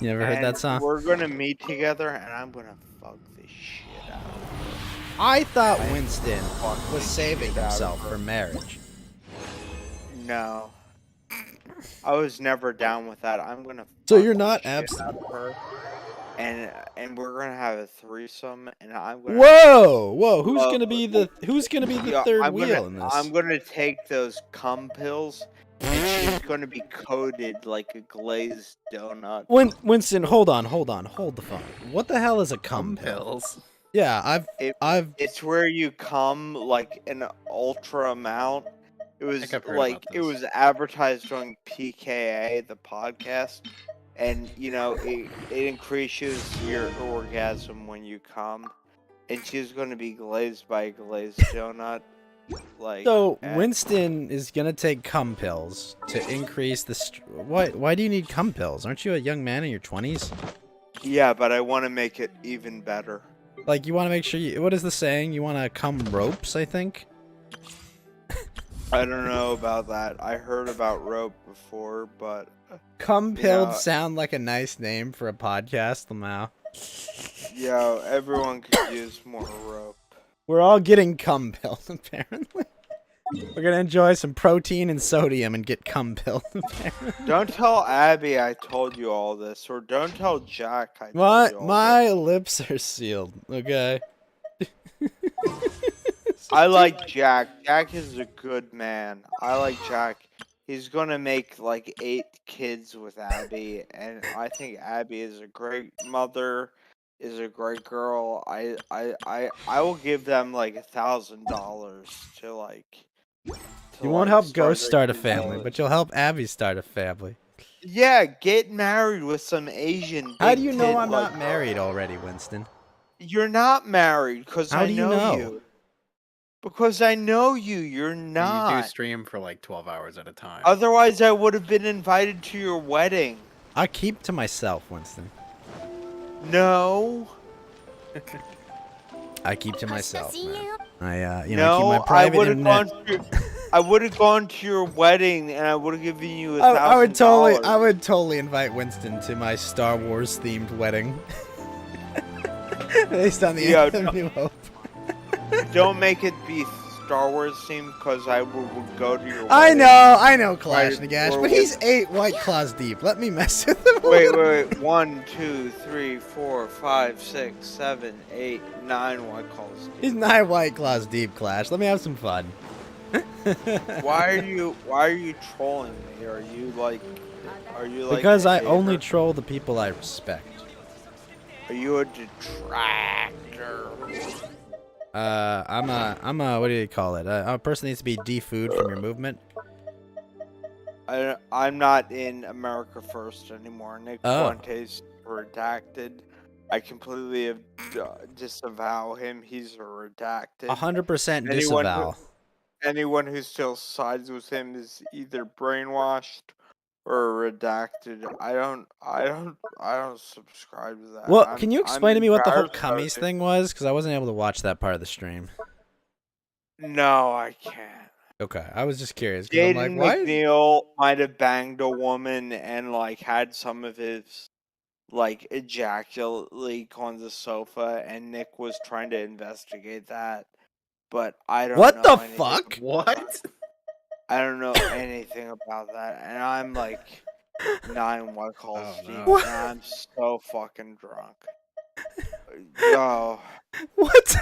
You ever heard that and song? We're gonna meet together, and I'm gonna fuck the shit out of her. I thought Winston Fuck the was saving shit out of himself her. for marriage. No, I was never down with that. I'm gonna. So fuck you're the not shit absent. out of her, and we're gonna have a threesome, and I'm gonna. Whoa! Who's gonna be the Yeah, third I'm wheel gonna, in this? I'm gonna take those cum pills, and she's gonna be coated like a glazed donut. Winston, hold the phone. What the hell is a cum pill? Pills. Yeah, I've It's where you come like an ultra amount. It was think I've heard like about it this. was advertised on PKA, the podcast, and it increases your orgasm when you come. And she's going to be glazed by a glazed donut. Like so and- Winston is gonna take cum pills to increase the. Why do you need cum pills? Aren't you a young man in your 20s? Yeah, but I want to make it even better. Like you want to make sure you. What is the saying? You want to cum ropes, I think. I don't know about that. I heard about rope before, but Cum pilled Yeah. sound like a nice name for a podcast, Lamau. everyone could use more rope. We're all getting cum pilled, apparently. We're gonna enjoy some protein and sodium and get cum pilled, apparently. Don't tell Abby I told you all this, or don't tell Jack I told My you all my lips are sealed. Okay. I like Jack. Jack is a good man. I like Jack. He's gonna make like 8 kids with Abby, and I think Abby is a great mother, is a great girl. I will give them like $1,000 to like. You won't help Ghost their start a kids' family, college. but you'll help Abby start a family. Yeah, get married with some Asian. How big do you know kid I'm like not married already, Winston? You're not married because How I do you know know? you. Because I know you. You're You do not. stream for like 12 hours at a time. Otherwise, I would have been invited to your wedding. I keep to myself, Winston. No. I keep to myself, man. I keep No, my I private would have internet. gone to. I would have gone to your wedding, and I would have given you $1,000. I would totally invite Winston to my Star Wars themed wedding. Based on the Yeah, Anthem no. New Hope. Don't make it be Star Wars themed, because I would go to your wedding. I know, Right, Clash Nagash, or but he's 8 White Claws deep. Let me mess with him. a Wait, little. wait. 1, 2, 3, 4, 5, 6, 7, 8, 9 White Claws. He's 9 White Claws deep, Clash. Let me have some fun. Why are you trolling me? Are you like Because a I hater? only troll the people I respect. Are you a detractor? I'm a what do you call it? A person needs to be defooed from your movement. I'm not in America First anymore. Nick Oh. Fuentes redacted. I completely disavow him. He's a redacted. 100% Anyone who- disavow. Anyone who still sides with him is either brainwashed or redacted. I don't subscribe to that. Well, can you explain to me what the whole embarrassed about cummies it. thing was? Because I wasn't able to watch that part of the stream. No, I can't. Okay, I was just curious. 'Cause I'm like, Jaden why? McNeil might have banged a woman and like had some of his like ejaculate leak on the sofa, and Nick was trying to investigate that. But I don't What know the anything- fuck? What? I don't know anything about that, and I'm like 9 White Claws Oh, deep, no. and I'm so fucking drunk. Yo, What?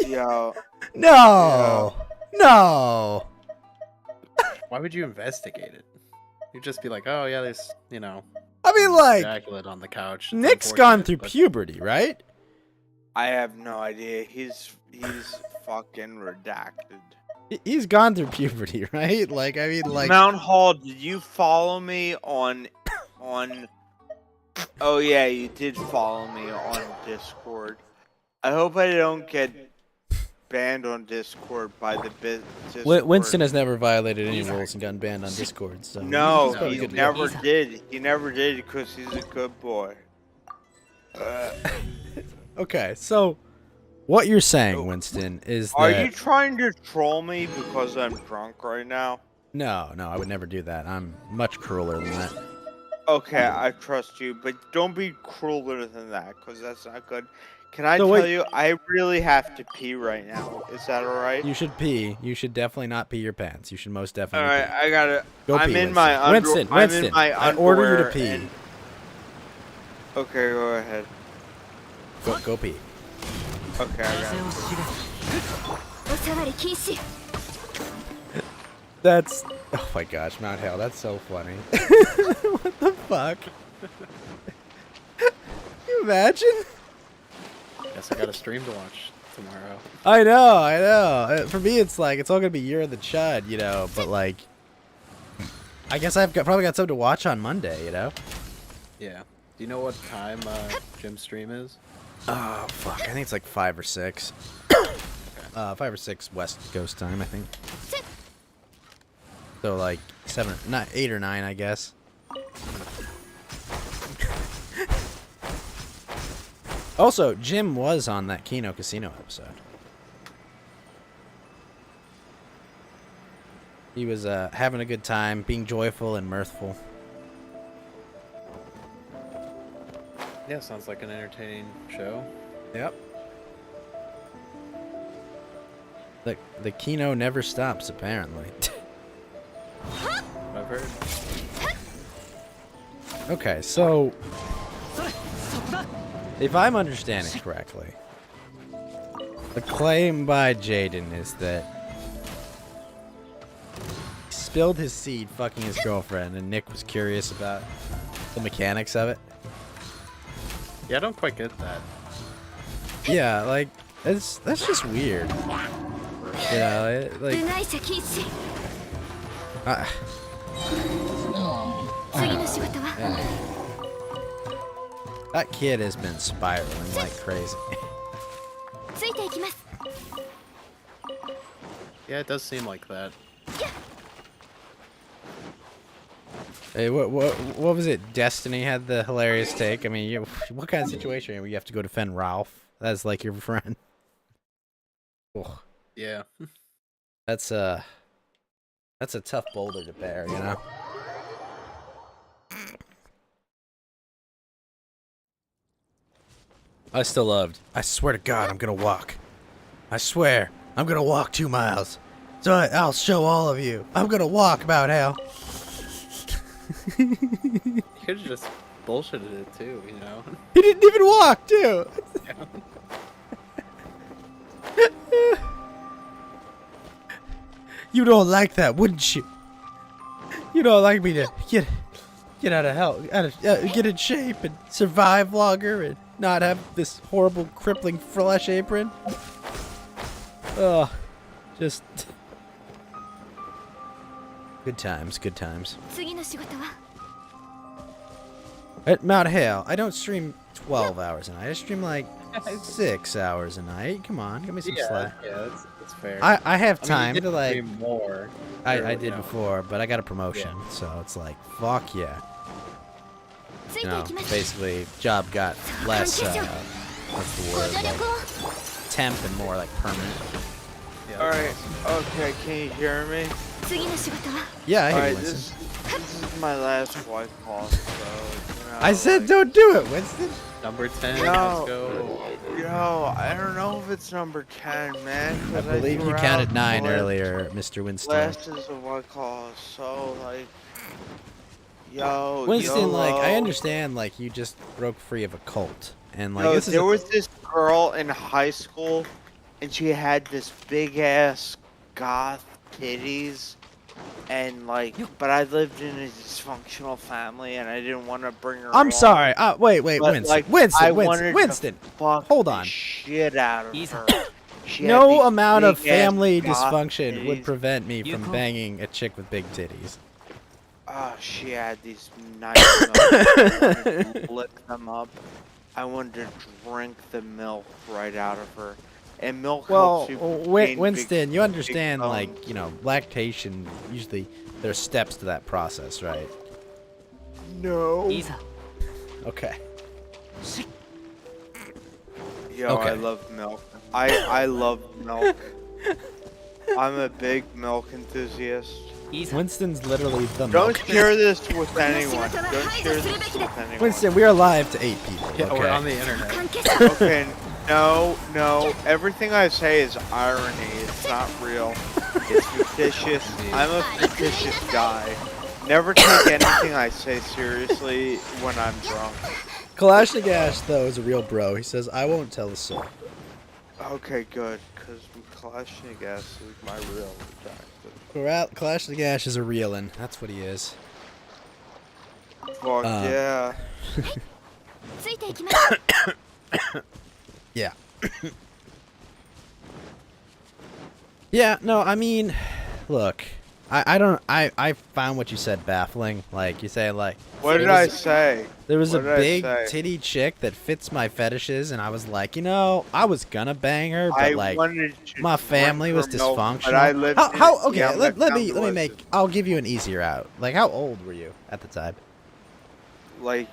yo, No. No. Why would you investigate it? You'd just be like, oh yeah, there's, you know, I mean, like, ejaculate on the couch. It's Nick's gone unfortunate, through but- puberty, right? I have no idea. He's fucking redacted. He's gone through puberty, right? Like, I mean, like, Mount Hall, did you follow me on? Oh yeah, you did follow me on Discord. I hope I don't get banned on Discord by the Discord. Winston has never violated any rules and gotten banned on Discord. So No, he's probably he good to never go. did. He never did because he's a good boy. Okay, so what you're saying, Winston, is Are that you trying to troll me because I'm drunk right now? no, I would never do that. I'm much crueler than that. Okay, I trust you, but don't be crueler than that, because that's not good. Can I So tell wait- you, I really have to pee right now. Is that alright? You should pee. You should definitely not pee your pants. You should most definitely Alright, pee. I gotta. Go I'm pee, in Winston. my under. Winston, I'm Winston, in my I order you to underwear pee. and- Okay, go ahead. Go pee. Okay, I got it. おさわり禁止 That's oh my gosh, Mount Hale, that's so funny. What the fuck? Can you imagine? Guess I got a stream to watch tomorrow. I know. For me, it's like it's all gonna be Year of the Chud, you know. But like, I guess probably got something to watch on Monday, you know. Yeah. Do you know what time Jim's stream is? Oh fuck, I think it's like 5 or 6. 5 or 6 West Coast time, I think. So like 8 or 9, I guess. Also, Jim was on that Kino Casino episode. He was having a good time, being joyful and mirthful. Yeah, sounds like an entertaining show. Yep. The Kino never stops, apparently. I've heard. Okay, so if I'm understanding correctly, the claim by Jaden is that he spilled his seed fucking his girlfriend, and Nick was curious about the mechanics of it. Yeah, I don't quite get that. Yeah, like that's just weird. You know, 部 like 外者禁止 uh, 次の仕事は that kid has been spiraling like crazy. ついていきます Yeah, it does seem like that. Hey, what was it? Destiny had the hilarious take. I mean, what kind of situation where you have to go defend Ralph as like your friend? Oh, Yeah. that's a tough boulder to bear, you know. I still loved. I swear to God, I'm gonna walk. I swear, I'm gonna walk 2 miles. So I'll show all of you. I'm gonna walk about hell. You could have just bullshitted it too, you know? He didn't even walk, too. You don't like that, wouldn't you? You don't like me to get out of hell, get in shape and survive longer and not have this horrible, crippling flesh apron. Ugh, just Good times, good times. 次の仕事は At Mount Hale, I don't stream 12 hours a night. I stream like 6 hours a night. Come on, give me some slack. Yeah, that's fair. I have I mean, time you to did like. stream more. I did before, but I got a promotion, so it's like fuck yeah. つい You てい know, きます basically, job got less. What's the ご word? 助 Like 力を temp and more like permanent. Yeah, Alright, okay, can you hear me? 次の仕事は Yeah, I hear you, Alright, Winston. this is my last White Claw, so, you know, I said like, don't do it, Winston. Number 10. No. Let's go. Yo, I don't know if it's number 10, man. I 'cause believe threw you out counted the 9 last- earlier, Mr. Winston. Glasses of White Claw, so, like... Yo, Winston, like, I YOLO. understand, like, you just broke free of a cult. And, like, Yo, this is there a- was this girl in high school, and she had this big-ass goth titties. And, like, but I lived in a dysfunctional family, and I didn't want to bring her I'm along. sorry. Wait, But, Winston. like, I Winston, wanted Winston. to fuck Hold the on. shit out of her. She had No these amount of big-ass family goth dysfunction would titties. prevent me from banging a chick with big titties. Oh, she had these nice milk. I wanted to lick them up. I wanted to drink the milk right out of her. And milk Well, helps you gain Winston, you big understand, bones. like, you know, lactation, usually there's steps to that process, right? No. Okay. Yo, Okay. I love milk. I love milk. I'm a big milk enthusiast. Winston's literally the Don't milk. share this with anyone. Don't share this with anyone. Winston, we are live to 8 people, Yeah, we're on okay? the internet. 関係者 Okay, no. Everything I say is irony. It's not real. It's fictitious. I'm a fictitious guy. Never take anything I say seriously when I'm drunk. Kalashnigash, though, is a real bro. He says, I won't tell a soul. Okay, good. Because Kalashnigas is my real detective. Kalashnigash is a realin'. That's what he is. Fuck yeah. ついていきます Yeah. Yeah, no, I mean, look, I found what you said baffling. Like, you say, like, What did I say? there was a What did I big say? titty chick that fits my fetishes, and I was like, you know, I was gonna bang her, but, I like, wanted to my drink family was her milk, dysfunctional. But I lived how in okay, yeah, let me was make, I'll give you an easier out. Like, how old were you at the time? like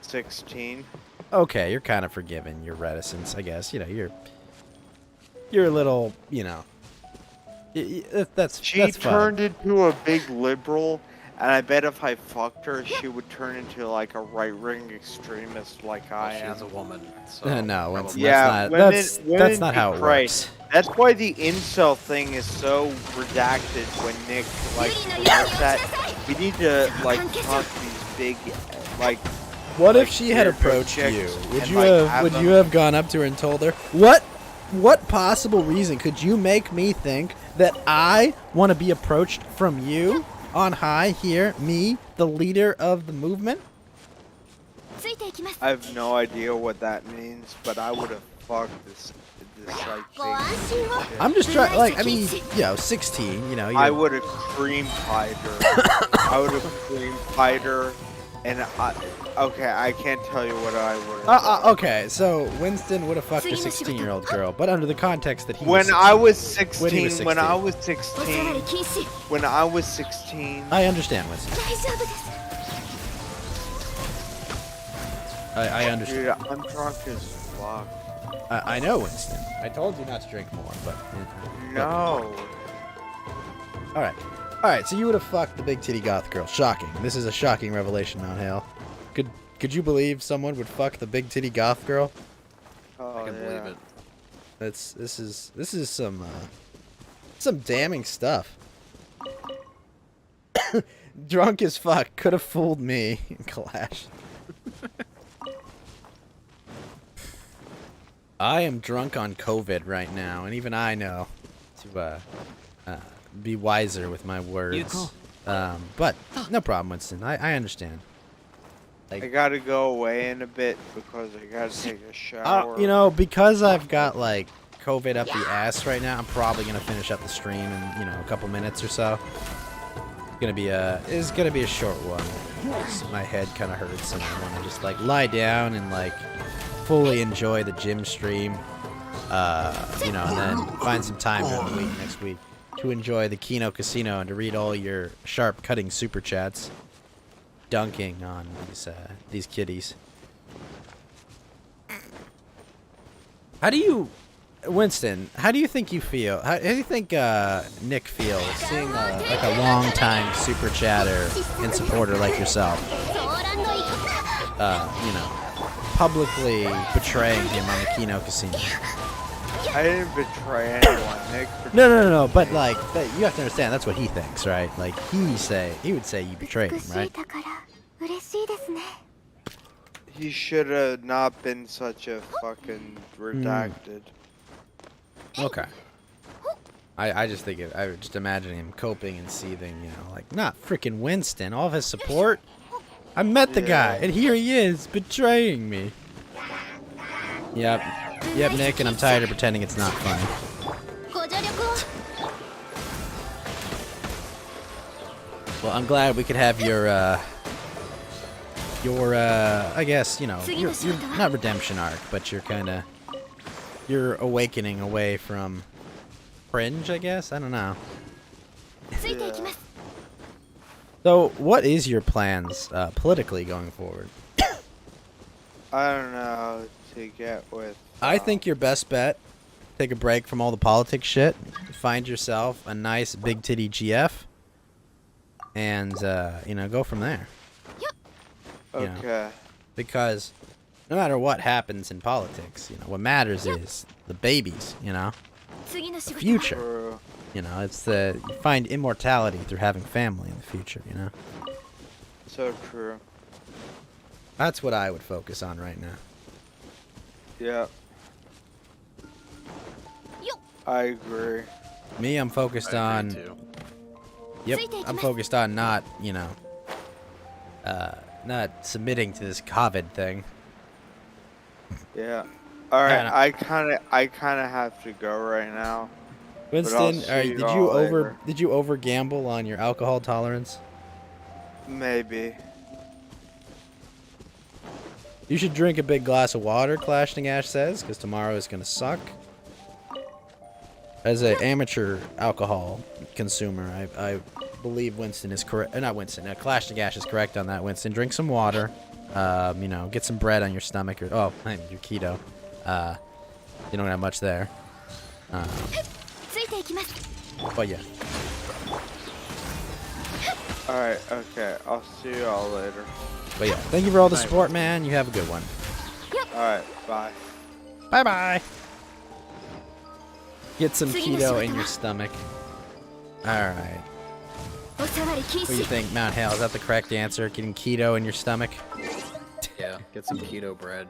16. Okay, you're kind of forgiven your reticence, I guess. You know, you're a little, you know. That's She that's fine. turned into a big liberal, and I bet if I fucked her, she would turn into like a right-wing extremist like I am. She's a woman. So No, it's, probably- Yeah, that's women not be how it cray. works. That's why the incel thing is so redacted when Nick like promotes that. We need to like talk these big like. What like, if she had weirdo approached chicks you? and, Would you like, have them- you have gone up to her and told her what possible reason could you make me think that I want to be approached from you on high here, me, the leader of the movement? ついていきます I have no idea what that means, but I would have fucked this likeご安 big 心を shit. I'm just trying, like, I mean, you know, 16, you know, I you're, would have cream pied her. I would have cream pied her, and okay, I can't tell you what I would have. okay, so Winston would have fucked a 16-year-old girl, but under the context that he When was I was 16. When he 16, was when I 16. was お下がり 16, 禁止 when I was 16, I understand, Winston. 大丈夫です I understand. dude, I'm drunk as fuck. I know, Winston. I told you not to drink more, but... No. Alright, so you would have fucked the big titty goth girl. Shocking. This is a shocking revelation, Mount Hale. Could you believe someone would fuck the big titty goth girl? Oh, I can yeah. believe it. This is some damning stuff. Drunk as fuck. Could have fooled me. Clash. I am drunk on COVID right now, and even I know to be wiser with my words. But no problem, Winston. I understand. I gotta go away in a bit because I gotta take a shower. You know, because I've got like COVID up the ass right now, I'm probably gonna finish up the stream in, you know, a couple minutes or so. gonna be a short one. My head kind of hurts, and I want to just like lie down and like fully enjoy the gym stream. You know, and then find some time during the week next week to enjoy the Kino Casino and to read all your sharp cutting super chats, dunking on these kitties. How do you, Winston? How do you think you feel? How do you think Nick feels seeing like a long-time super chatter and supporter like yourself? You know, publicly betraying him on the Kino Casino. I didn't betray anyone, Nick. No. But like, you have to understand that's what he thinks, right? Like he would say you betrayed him, right? He should have not been such a fucking redacted. Okay. I just think I would just imagine him coping and seething, you know, like not freaking Winston, all of his support. I met the guy, and here he is betraying me. Yep, Nick, and I'm tired of pretending it's not funny. Well, I'm glad we could have your I guess, you know, your not redemption arc, but your awakening away from cringe, I guess. I don't know. Yeah. So, what is your plans politically going forward? I don't know to get with. I think your best bet, take a break from all the politics shit, find yourself a nice big titty GF, and you know, go from there. You Okay. know, because no matter what happens in politics, you know, what matters is the babies, you know, the future. True. You know, it's you find immortality through having family in the future, you know. So true. That's what I would focus on right now. Yeah. I agree. Me, I'm focused on. Too. Yep, I'm focused on not, you know, not submitting to this COVID thing. Yeah. All right. Yeah, I kind of have to go right now. Winston, see you all later. did you over gamble on your alcohol tolerance? Maybe. You should drink a big glass of water, Clashing Ash says, because tomorrow is gonna suck. As an amateur alcohol consumer, I believe Winston is correct. Not Winston. Clashing Ash is correct on that. Winston, drink some water. You know, get some bread on your stomach. Or your keto. You don't have much there. But yeah. All right. Okay. I'll see you all later. But yeah, thank you for all the support, man. You have a good one. All right. Bye. Bye-bye. Get some keto in your stomach. Alright. What do you think, Mount Hale? Is that the correct answer? Getting keto in your stomach? Yeah, get some keto bread.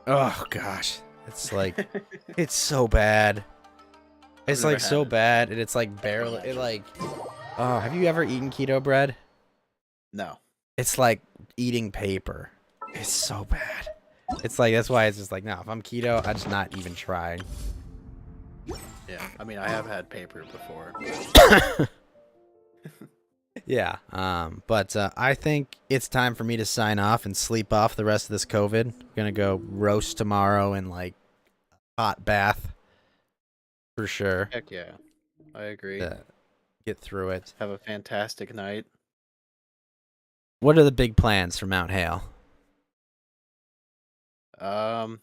Oh, gosh. It's like... it's so bad. It's like so bad, and it's like barely... It like... Oh, have you ever eaten keto bread? No. It's like eating paper. It's so bad. It's like, that's why it's just like, no, if I'm keto, I'm just not even trying. Yeah, I mean, I have had paper before. Yeah, but I think it's time for me to sign off and sleep off the rest of this COVID. I'm gonna go roast tomorrow in, like, hot bath. For sure. Heck yeah. I agree. Get through it. Have a fantastic night. What are the big plans for Mount Hale? That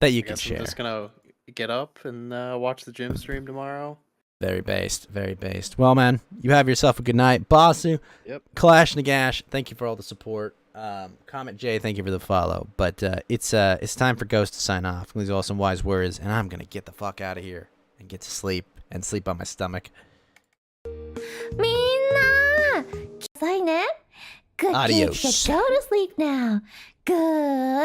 you can share. I'm just gonna get up and watch the gym stream tomorrow. Very based, very based. Well, man, you have yourself a good night. Basu, Yep. Clash Nagash, thank you for all the support. Comet J, thank you for the follow. But it's time for Ghost to sign off. These awesome wise words, and I'm gonna get the fuck out of here and get to sleep and sleep on my stomach. みんな、くださいね。Good Adios. kids should go to sleep now. Good